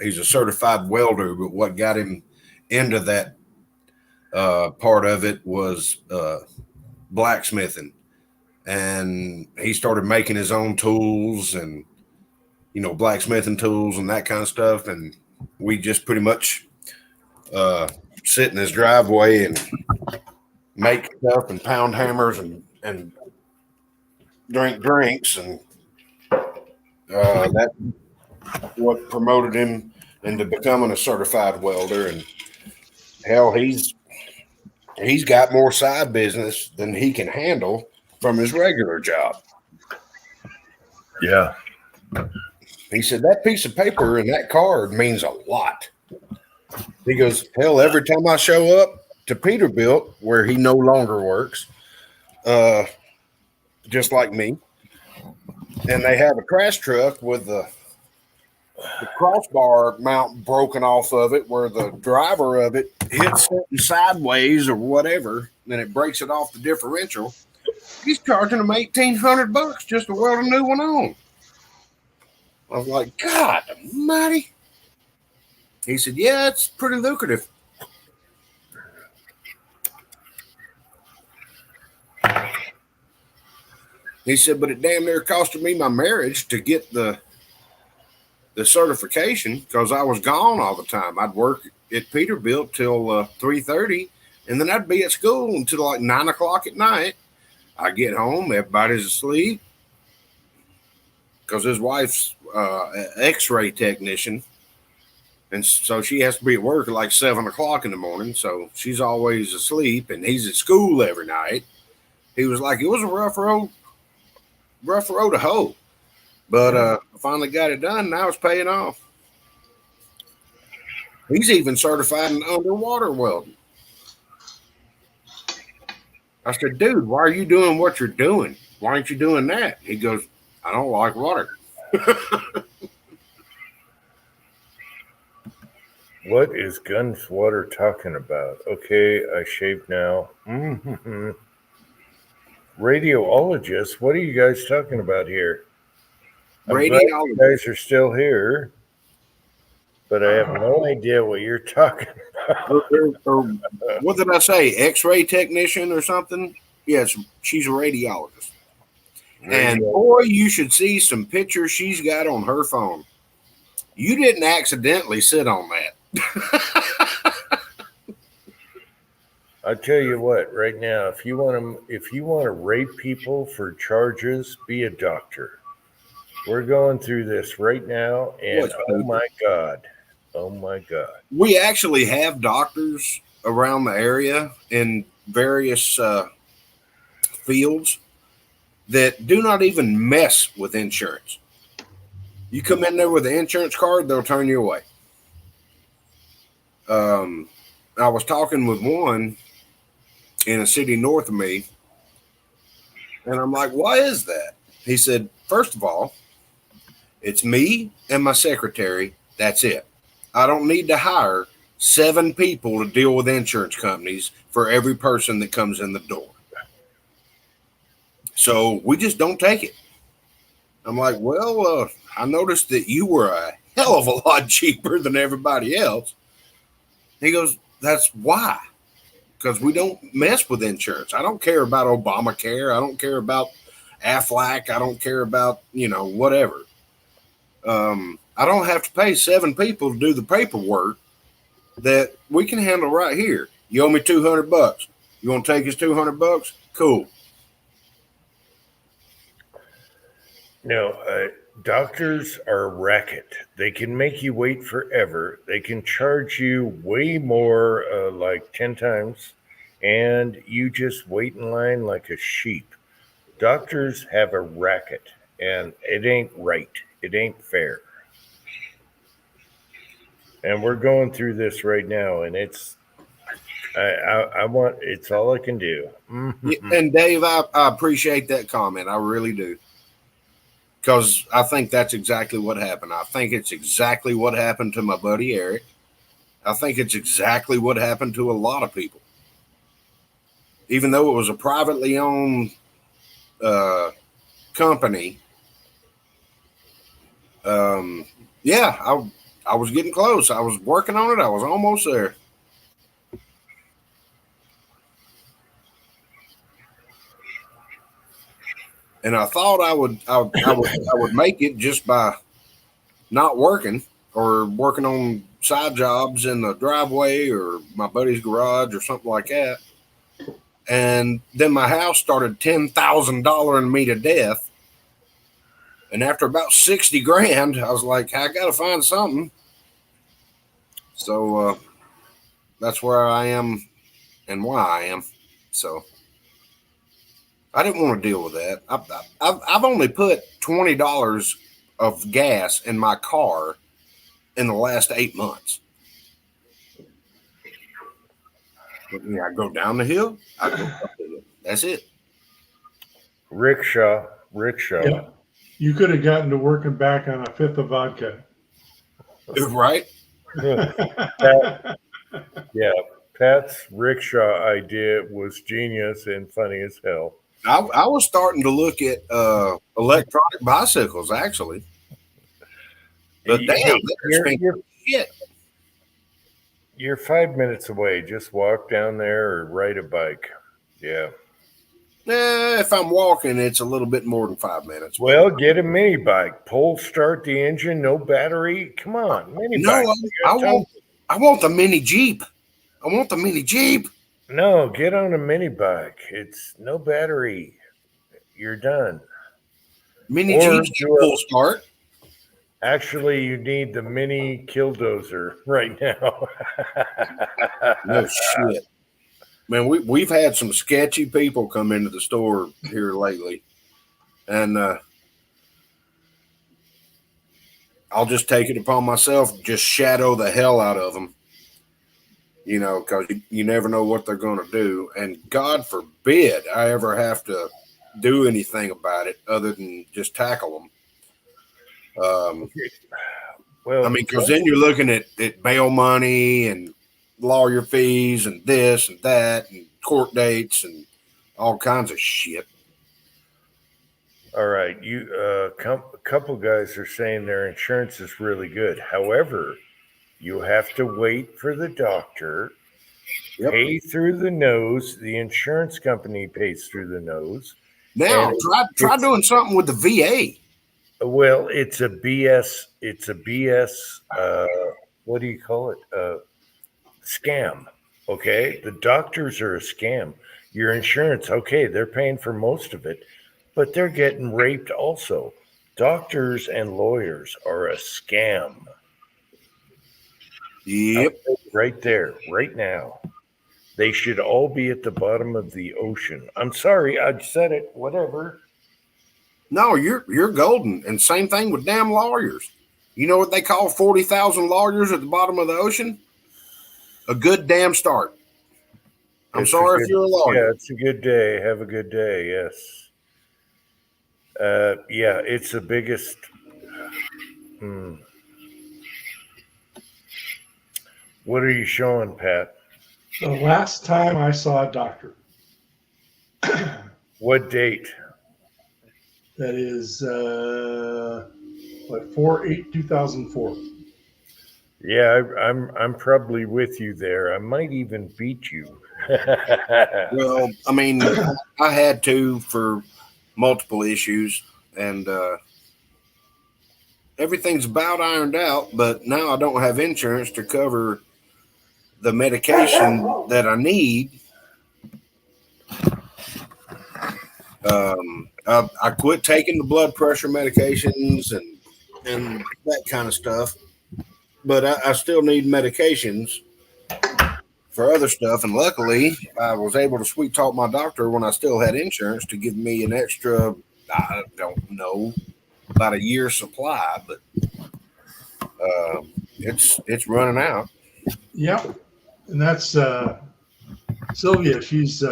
he's a certified welder, but what got him into that part of it was blacksmithing, and he started making his own tools and blacksmithing tools and that kind of stuff. And we just pretty much sit in his driveway and make stuff and pound hammers and drink drinks, and that's what promoted him into becoming a certified welder. And hell, he's got more side business than he can handle from his regular job. Yeah. He said that piece of paper and that card means a lot. He goes, hell, every time I show up to Peterbilt, where he no longer works, just like me, and they have a crash truck with the crossbar mount broken off of it, where the driver of it hits something sideways or whatever, and it breaks it off the differential. He's charging them $1,800 just to weld a new one on. I was like, God almighty. He said, yeah, it's pretty lucrative. He said, but it damn near costed me my marriage to get the certification because I was gone all the time. I'd work at Peterbilt till 3:30, and then I'd be at school until like 9 o'clock at night. I get home, everybody's asleep because his wife's an X-ray technician, and so she has to be at work at like 7 o'clock in the morning. So she's always asleep, and he's at school every night. He was like, it was a rough road to hoe. But I finally got it done. Now it's paying off. He's even certified in underwater welding. I said, dude, why are you doing what you're doing? Why aren't you doing that? He goes, I don't like water. What is Gunswater talking about? Okay, I shaved now. Mm-hmm. Radiologist, what are you guys talking about here? I'm glad you guys are still here, but I have no idea what you're talking about. What did I say? X-ray technician or something? Yes, she's a radiologist. And boy, you should see some pictures she's got on her phone. You didn't accidentally sit on that. I'll tell you what, right now, if you want to rape people for charges, be a doctor. We're going through this right now, and oh my God. We actually have doctors around the area in various fields that do not even mess with insurance. You come in there with an insurance card, they'll turn you away. I was talking with one in a city north of me, and I'm like, why is that? He said, first of all, it's me and my secretary. That's it. I don't need to hire 7 people to deal with insurance companies for every person that comes in the door. So we just don't take it. I'm like, well, I noticed that you were a hell of a lot cheaper than everybody else. He goes, that's why. Because we don't mess with insurance. I don't care about Obamacare. I don't care about Aflac. I don't care about, whatever. I don't have to pay 7 people to do the paperwork that we can handle right here. You owe me $200. You want to take his $200? Cool. No, doctors are a racket. They can make you wait forever. They can charge you way more, like 10 times, and you just wait in line like a sheep. Doctors have a racket, and it ain't right. It ain't fair. And we're going through this right now, and it's all I can do. Mm-hmm. And Dave, I appreciate that comment. I really do. Because I think that's exactly what happened. I think it's exactly what happened to my buddy Eric. I think it's exactly what happened to a lot of people. Even though it was a privately owned company, I was getting close. I was working on it. I was almost there. And I thought I would make it just by not working or working on side jobs in the driveway or my buddy's garage or something like that. And then my house started $10,000 me to death. And after about 60 grand, I was like, I got to find something. So that's where I am and why I am. So I didn't want to deal with that. I've only put $20 of gas in my car in the last 8 months. I go down the hill. I go up the hill. That's it. Rickshaw. Yeah. You could have gotten to working back on a 5th of vodka. Right? Pat's rickshaw idea was genius and funny as hell. I was starting to look at electronic bicycles, actually. But damn, shit. You're 5 minutes away. Just walk down there or ride a bike. Yeah. If I'm walking, it's a little bit more than 5 minutes. Well, get a mini bike. Pull start the engine, no battery. Come on, mini No, bike. I want the mini Jeep. I want the mini Jeep. No, get on a mini bike. It's no battery. You're done. Mini Or Jeep's full start. Actually, you need the mini killdozer right now. No shit. Man, we've had some sketchy people come into the store here lately. And I'll just take it upon myself, just shadow the hell out of them. You know, because you never know what they're going to do. And God forbid I ever have to do anything about it other than just tackle them. Well, I mean, because then you're looking at bail money and lawyer fees and this and that and court dates and all kinds of shit. All right, a couple guys are saying their insurance is really good. However, you have to wait for the doctor, pay through the nose. The insurance company pays through the nose. Now, try doing something with the VA. Well, it's a BS. It's a BS. What do you call it? Scam. Okay, the doctors are a scam. Your insurance, okay, they're paying for most of it, but they're getting raped also. Doctors and lawyers are a scam. Yep. Right there, right now. They should all be at the bottom of the ocean. I'm sorry, I said it. Whatever. No, you're golden. And same thing with damn lawyers. You know what they call 40,000 lawyers at the bottom of the ocean? A good damn start. I'm sorry if you're a lawyer. Yeah, it's a good day. Have a good day. Yes. Yeah, it's the biggest. What are you showing, Pat? The last time I saw a doctor. What date? That is, 4/8/2004. Yeah, I'm probably with you there. I might even beat you. Well, I mean, I had to for multiple issues, and everything's about ironed out. But now I don't have insurance to cover the medication that I need. I quit taking the blood pressure medications and that kind of stuff, but I still need medications for other stuff. And luckily, I was able to sweet talk my doctor when I still had insurance to give me an extra, I don't know, about a year's supply, but it's running out. Yep. And that's Sylvia. She's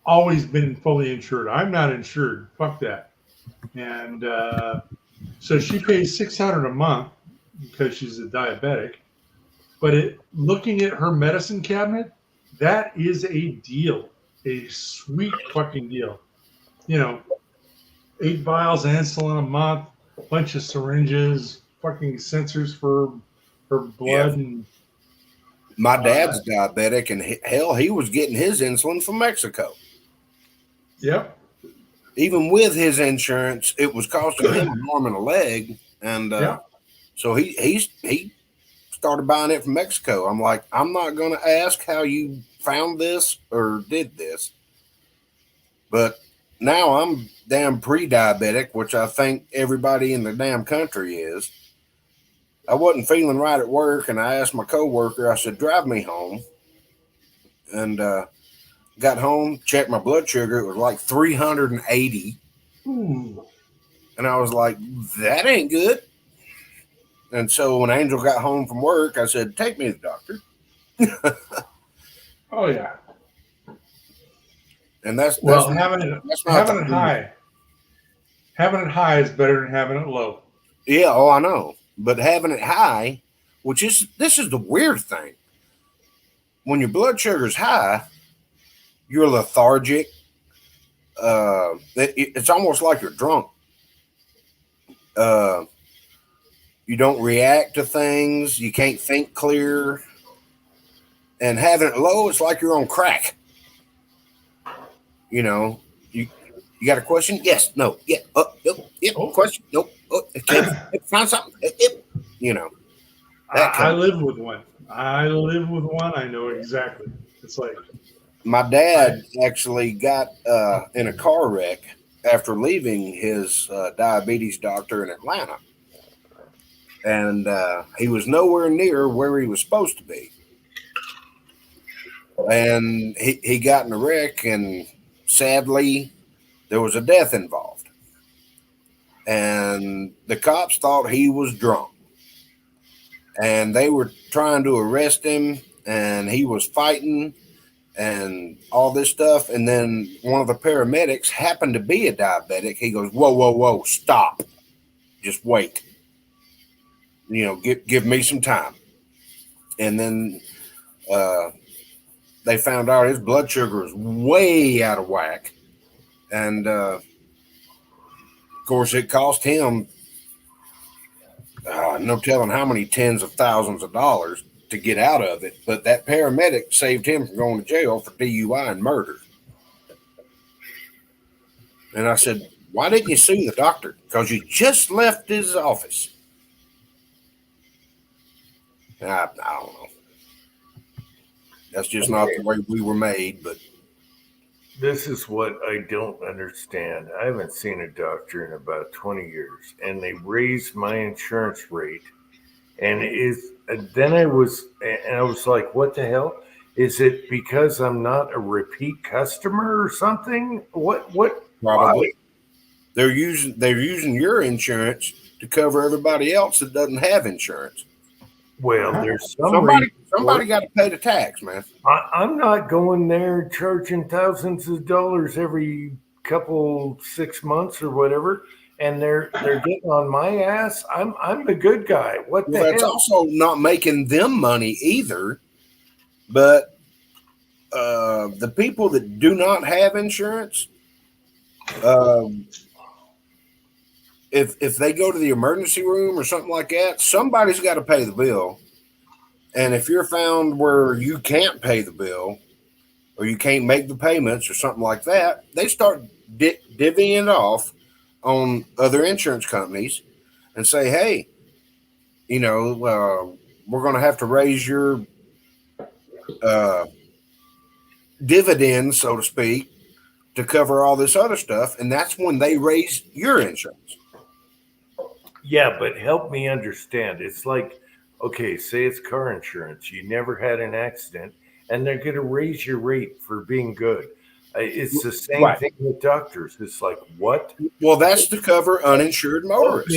always been fully insured. I'm not insured. Fuck that. And so she pays $600 a month because she's a diabetic. But looking at her medicine cabinet, that is a deal, a sweet fucking deal. You know, 8 vials of insulin a month, a bunch of syringes, fucking sensors for her blood. And my dad's diabetic, and hell, he was getting his insulin from Mexico. Yep. Even with his insurance, it was costing him an arm and a leg, and so he started buying it from Mexico. I'm like, I'm not going to ask how you found this or did this, but now I'm damn pre-diabetic, which I think everybody in the damn country is. I wasn't feeling right at work, and I asked my coworker, I said, drive me home. And got home, checked my blood sugar. It was like 380. Ooh. And I was like, that ain't good. And so when Angel got home from work, I said, take me to the doctor. Oh, yeah. And that's having it high. Having it high is better than having it low. Yeah, I know. But having it high, this is the weird thing. When your blood sugar is high, you're lethargic. It's almost like you're drunk. You don't react to things. You can't think clear. And having it low, it's like you're on crack. You know, you You got a question? Yes. No. Yeah. Nope. Yep. Oh. Question? Nope. Can find something? Yep. You know. I live with one. I know exactly. It's like My dad actually got in a car wreck after leaving his diabetes doctor in Atlanta. And he was nowhere near where he was supposed to be. And he got in a wreck, and sadly, there was a death involved. And the cops thought he was drunk. And they were trying to arrest him, and he was fighting and all this stuff. And then one of the paramedics happened to be a diabetic. He goes, whoa, whoa, whoa, stop. Just wait. You know, give me some time. And then they found out his blood sugar was way out of whack. And, of course, it cost him no telling how many tens of thousands of dollars to get out of it. But that paramedic saved him from going to jail for DUI and murder. And I said, why didn't you sue the doctor? Because you just left his office. I don't know. That's just not the way we were made. But this is what I don't understand. I haven't seen a doctor in about 20 years, and they raised my insurance rate. And then I was like, what the hell? Is it because I'm not a repeat customer or something? What? Probably. Why? They're using your insurance to cover everybody else that doesn't have insurance. Well, there's somebody got to pay the tax, man. I'm not going there charging thousands of dollars every 6 months or whatever, and they're getting on my ass. I'm the good guy. What the hell? That's also not making them money either. But the people that do not have insurance, if they go to the emergency room or something like that, somebody's got to pay the bill. And if you're found where you can't pay the bill or you can't make the payments or something like that, they start divvying it off on other insurance companies and say, hey, you know, we're going to have to raise your dividends, so to speak, to cover all this other stuff. And that's when they raise your insurance. Yeah, but help me understand. It's like, okay, say it's car insurance. You never had an accident, and they're going to raise your rate for being good. It's the same thing with doctors. It's like, what? Well, that's to cover uninsured motorists.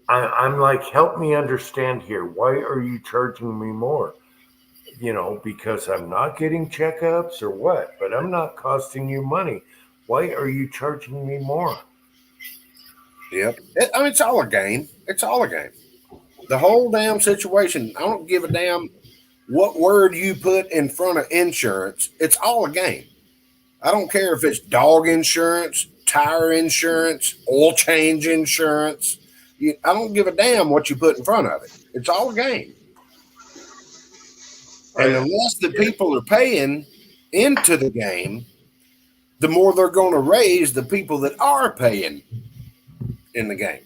I'm like, help me understand here. Why are you charging me more? You know, because I'm not getting checkups or what? But I'm not costing you money. Why are you charging me more? Yep. I mean, it's all a game. It's all a game. The whole damn situation. I don't give a damn what word you put in front of insurance. It's all a game. I don't care if it's dog insurance, tire insurance, oil change insurance. I don't give a damn what you put in front of it. It's all a game. And the less the people are paying into the game, the more they're going to raise the people that are paying in the game.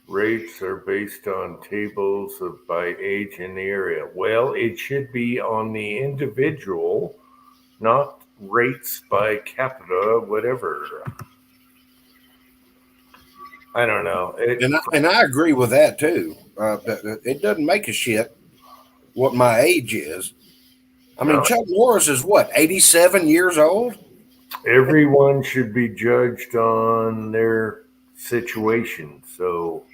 Rates are based on tables by age in the area. Well, it should be on the individual, not rates by capita, whatever. I don't know. And I agree with that too. It doesn't make a shit what my age is. I mean, Chuck Norris is what, 87 years old? Everyone should be judged on their situation. So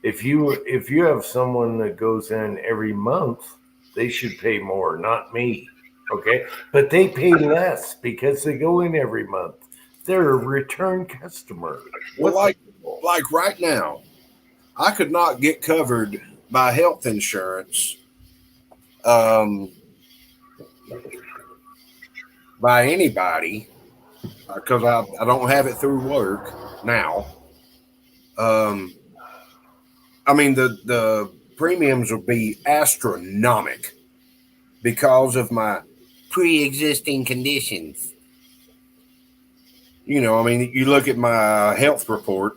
if you have someone that goes in every month, they should pay more, not me. Okay? But they pay less because they go in every month. They're a return customer. Well, like right now, I could not get covered by health insurance by anybody because I don't have it through work now. I mean, the premiums will be astronomical because of my pre-existing conditions. You know, I mean, you look at my health report,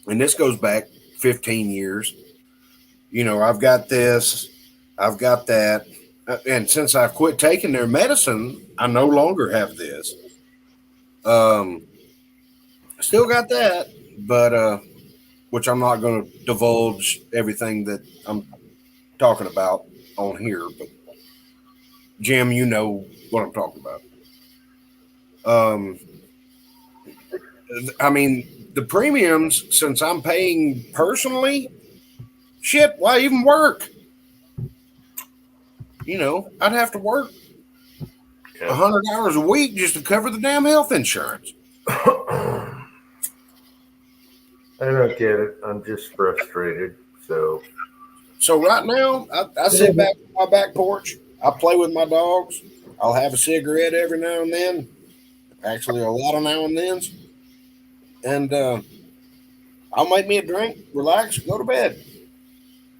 and this goes back 15 years. You know, I've got this, I've got that. And since I've quit taking their medicine, I no longer have this. Still got that, but which I'm not going to divulge everything that I'm talking about on here. But Jim, you know what I'm talking about. I mean, the premiums, since I'm paying personally, shit, why even work? You know, I'd have to work 100 hours a week just to cover the damn health insurance. I don't get it. I'm just frustrated. So right now, I sit back on my back porch. I play with my dogs. I'll have a cigarette every now and then. Actually, a lot of now and thens. And I'll make me a drink, relax, go to bed.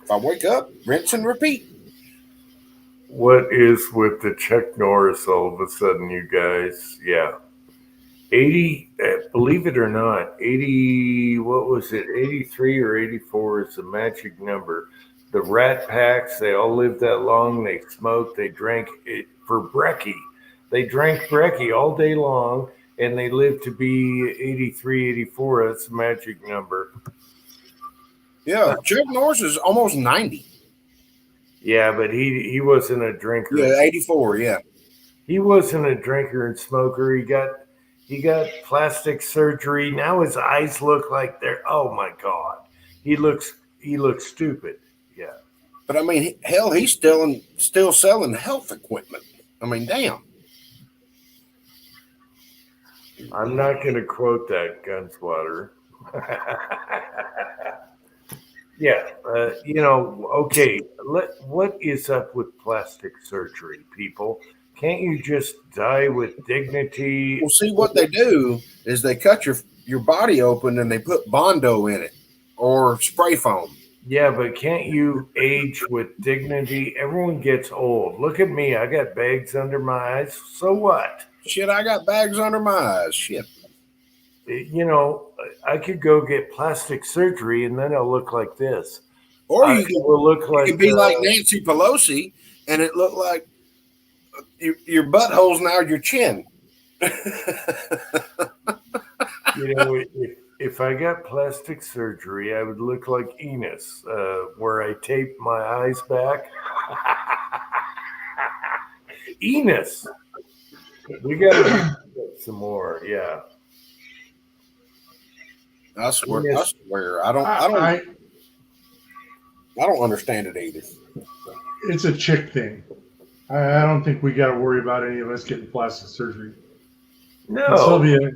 If I wake up, rinse and repeat. what is with the Chuck Norris all of a sudden, you guys? Yeah. 80, believe it or not, 80, what was it? 83 or 84 is the magic number. The Rat Packs, they all lived that long. They smoked, they drank it for brekkie. They drank brekkie all day long, and they lived to be 83, 84. That's the magic number. Yeah, Chuck Norris is almost 90. Yeah, but he wasn't a drinker. Yeah, 84, yeah. He wasn't a drinker and smoker. He got plastic surgery. Now his eyes look like they're, oh my God. He looks stupid. Yeah. But I mean, hell, he's still selling health equipment. I mean, damn. I'm not going to quote that, Gunswatter. Yeah, you know, okay. What is up with plastic surgery, people? Can't you just die with dignity? Well, see, what they do is they cut your body open and they put Bondo in it or spray foam. Yeah, but can't you age with dignity? Everyone gets old. Look at me. I got bags under my eyes. So what? Shit, I got bags under my eyes. Shit. You know, I could go get plastic surgery and then I'll look like this. Or you will look like you could be like Nancy Pelosi and it looked like your butthole's now your chin. You know, if I got plastic surgery, I would look like Enos, where I tape my eyes back. Enos. We got to do some more, yeah. I swear, I don't understand it either. It's a chick thing. I don't think we got to worry about any of us getting plastic surgery. No. And Sylvia,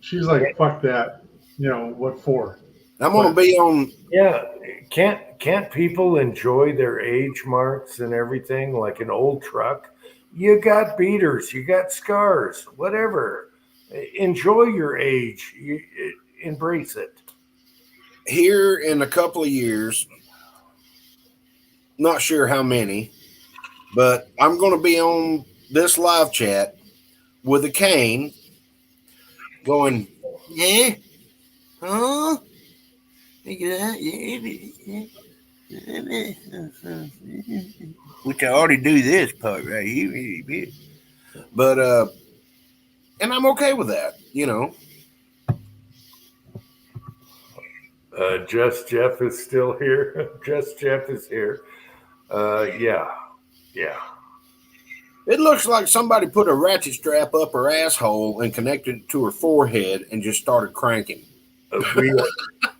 she's like, fuck that. You know, what for? I'm going to be on. Yeah. Can't people enjoy their age marks and everything like an old truck? You got beaters, you got scars, whatever. Enjoy your age. Embrace it. Here in a couple of years, not sure how many, but I'm going to be on this live chat with a cane going, yeah, huh? Which I already do this part right here. But, and I'm okay with that, you know. Just Jeff is still here. Just Jeff is here. Yeah. It looks like somebody put a ratchet strap up her asshole and connected it to her forehead and just started cranking.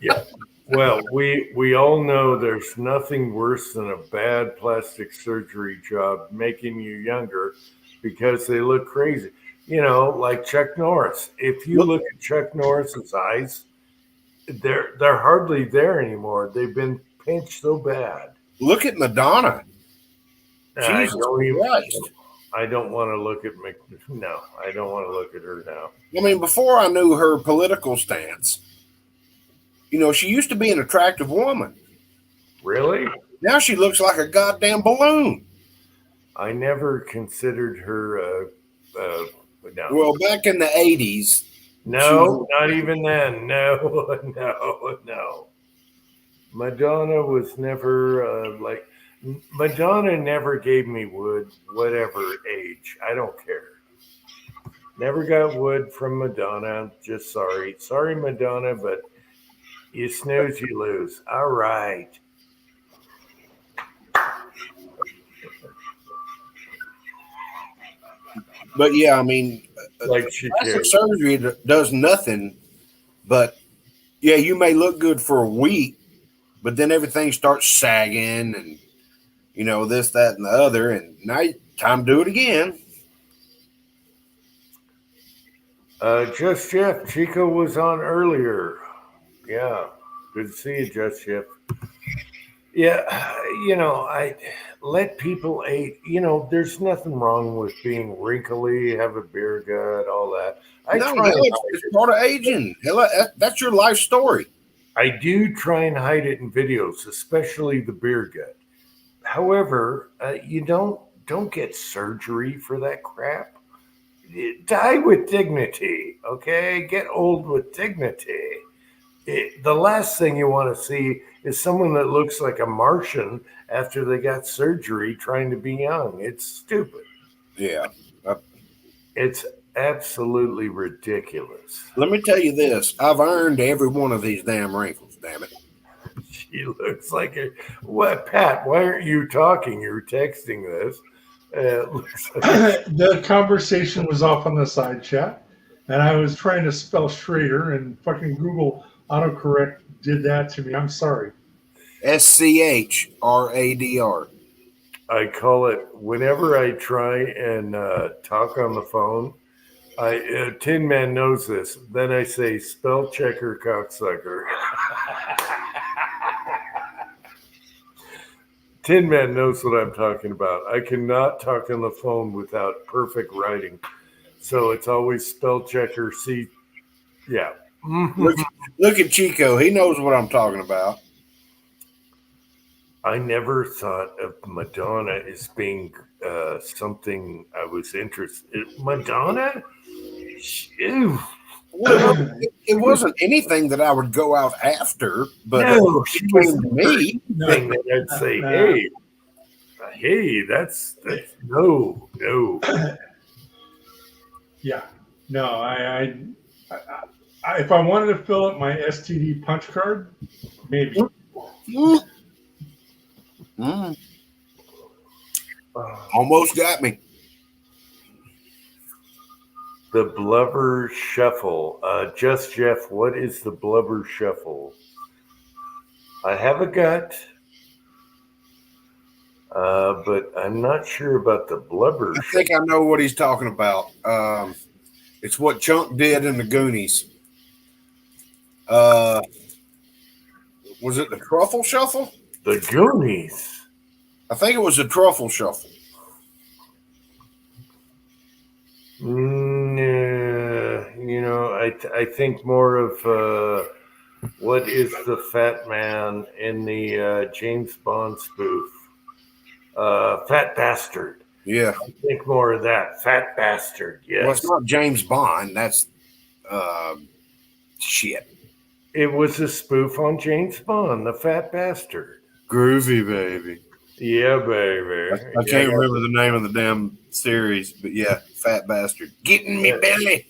Yeah. Well, we all know there's nothing worse than a bad plastic surgery job making you younger because they look crazy. You know, like Chuck Norris. If you look at Chuck Norris's eyes, they're hardly there anymore. They've been pinched so bad. Look at Madonna. Jesus Christ. I don't want to look at No, I don't want to look at her now. I mean, before I knew her political stance, you know, she used to be an attractive woman. Really? Now she looks like a goddamn balloon. I never considered her. No. Well, back in the 80s, No, not even then. No, no. Madonna was never Madonna never gave me wood, whatever age. I don't care. Never got wood from Madonna. Just sorry. Sorry, Madonna, but you snooze, you lose. All right. But yeah, I mean, like she plastic surgery does nothing but, yeah, you may look good for a week, but then everything starts sagging and, you know, this, that, and the other. And now time to do it again. Just Jeff, Chico was on earlier. Yeah, good to see you, Just Jeff. Yeah, you know, I let people age. You know, there's nothing wrong with being wrinkly, have a beer gut, all that. It's part of aging. Hell, that's your life story. I do try and hide it in videos, especially the beer gut. However, you don't get surgery for that crap. Die with dignity, okay? Get old with dignity. The last thing you want to see is someone that looks like a Martian after they got surgery trying to be young. It's stupid. Yeah. It's absolutely ridiculous. Let me tell you this. I've earned every one of these damn wrinkles, damn it. She looks like a... What, Pat, why aren't you talking? You're texting this. The conversation was off on the side chat, and I was trying to spell Schrader, and fucking Google autocorrect did that to me. I'm sorry. SCHRADR. I call it, whenever I try and talk on the phone, Tin Man knows this. Then I say, spell checker cocksucker. Tin Man knows what I'm talking about. I cannot talk on the phone without perfect writing. So it's always spell checker. See, yeah. Look at Chico. He knows what I'm talking about. I never thought of Madonna as being something I was interested in. Madonna? Ew. Well, it wasn't anything that I would go out after, but no, she was to me. Thing that I'd say, hey, that's no. Yeah, no, I if I wanted to fill up my STD punch card, maybe. Almost got me. The blubber shuffle. Just Jeff, what is the blubber shuffle? I have a gut, but I'm not sure about the blubber. I think I know what he's talking about. It's what Chunk did in the Goonies. Was it the truffle shuffle? The Goonies. I think it was the truffle shuffle. You know, I think more of what is the fat man in the James Bond spoof? Fat bastard. Yeah. I think more of that. Fat bastard. Yes. Well, it's not James Bond. That's shit. It was a spoof on James Bond, the fat bastard. Groovy, baby. Yeah, baby. I can't remember the name of the damn series, but yeah, fat bastard. Getting me belly.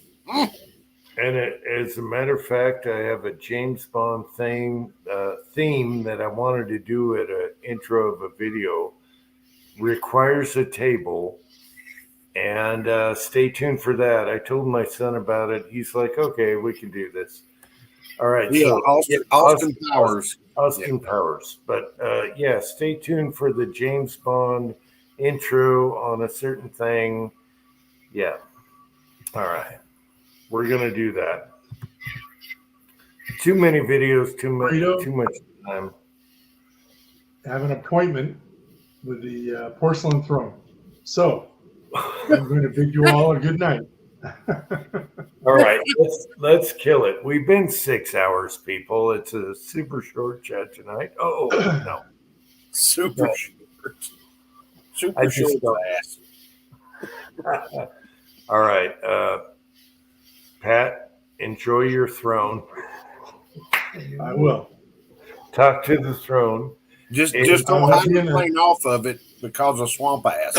And as a matter of fact, I have a James Bond theme that I wanted to do at an intro of a video. Requires a table, and stay tuned for that. I told my son about it. He's like, okay, we can do this. All right. Yeah, so, Austin Powers. Austin Powers. But yeah, stay tuned for the James Bond intro on a certain thing. Yeah. All right. We're going to do that. Too many videos, too much time. I have an appointment with the porcelain throne. So I'm going to bid you all a good night. All right, let's kill it. We've been 6 hours, people. It's a super short chat tonight. Oh no, super short. Super short ass. All right, Pat. enjoy your throne. I will. Talk to the throne. Just And don't hydroplane off of it because of swamp ass.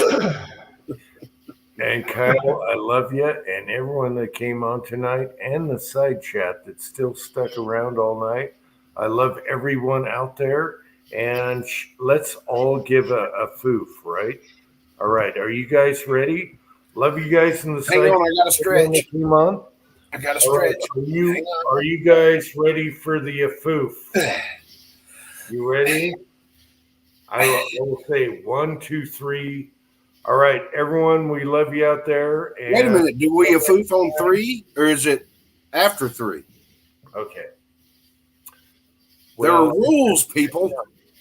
And Kyle, I love you, and everyone that came on tonight, and the side chat that's still stuck around all night. I love everyone out there, and let's all give a foof, right? All right, are you guys ready? Love you guys in the side. Hang on, I got to stretch. Come on. I got to stretch. Right, are you guys ready for the foof? You ready? I will say 1, 2, 3. All right, everyone, we love you out there. And wait a minute. Do we a foof on 3 or is it after 3? Okay. There are rules, people.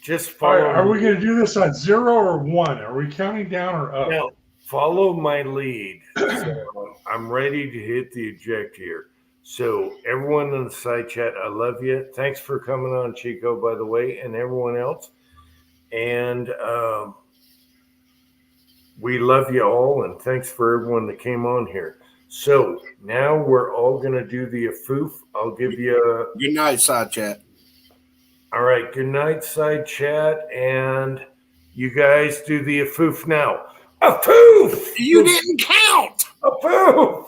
Just follow. Are we going to do this on 0 or 1? Are we counting down or up? No, follow my lead. So I'm ready to hit the eject here. So everyone in the side chat, I love you. Thanks for coming on, Chico, by the way, and everyone else. And we love you all, and thanks for everyone that came on here. So now we're all going to do the foof. I'll give you a good night, side chat. All right, good night, side chat, and you guys do the foof now. A foof! You didn't count. A foof!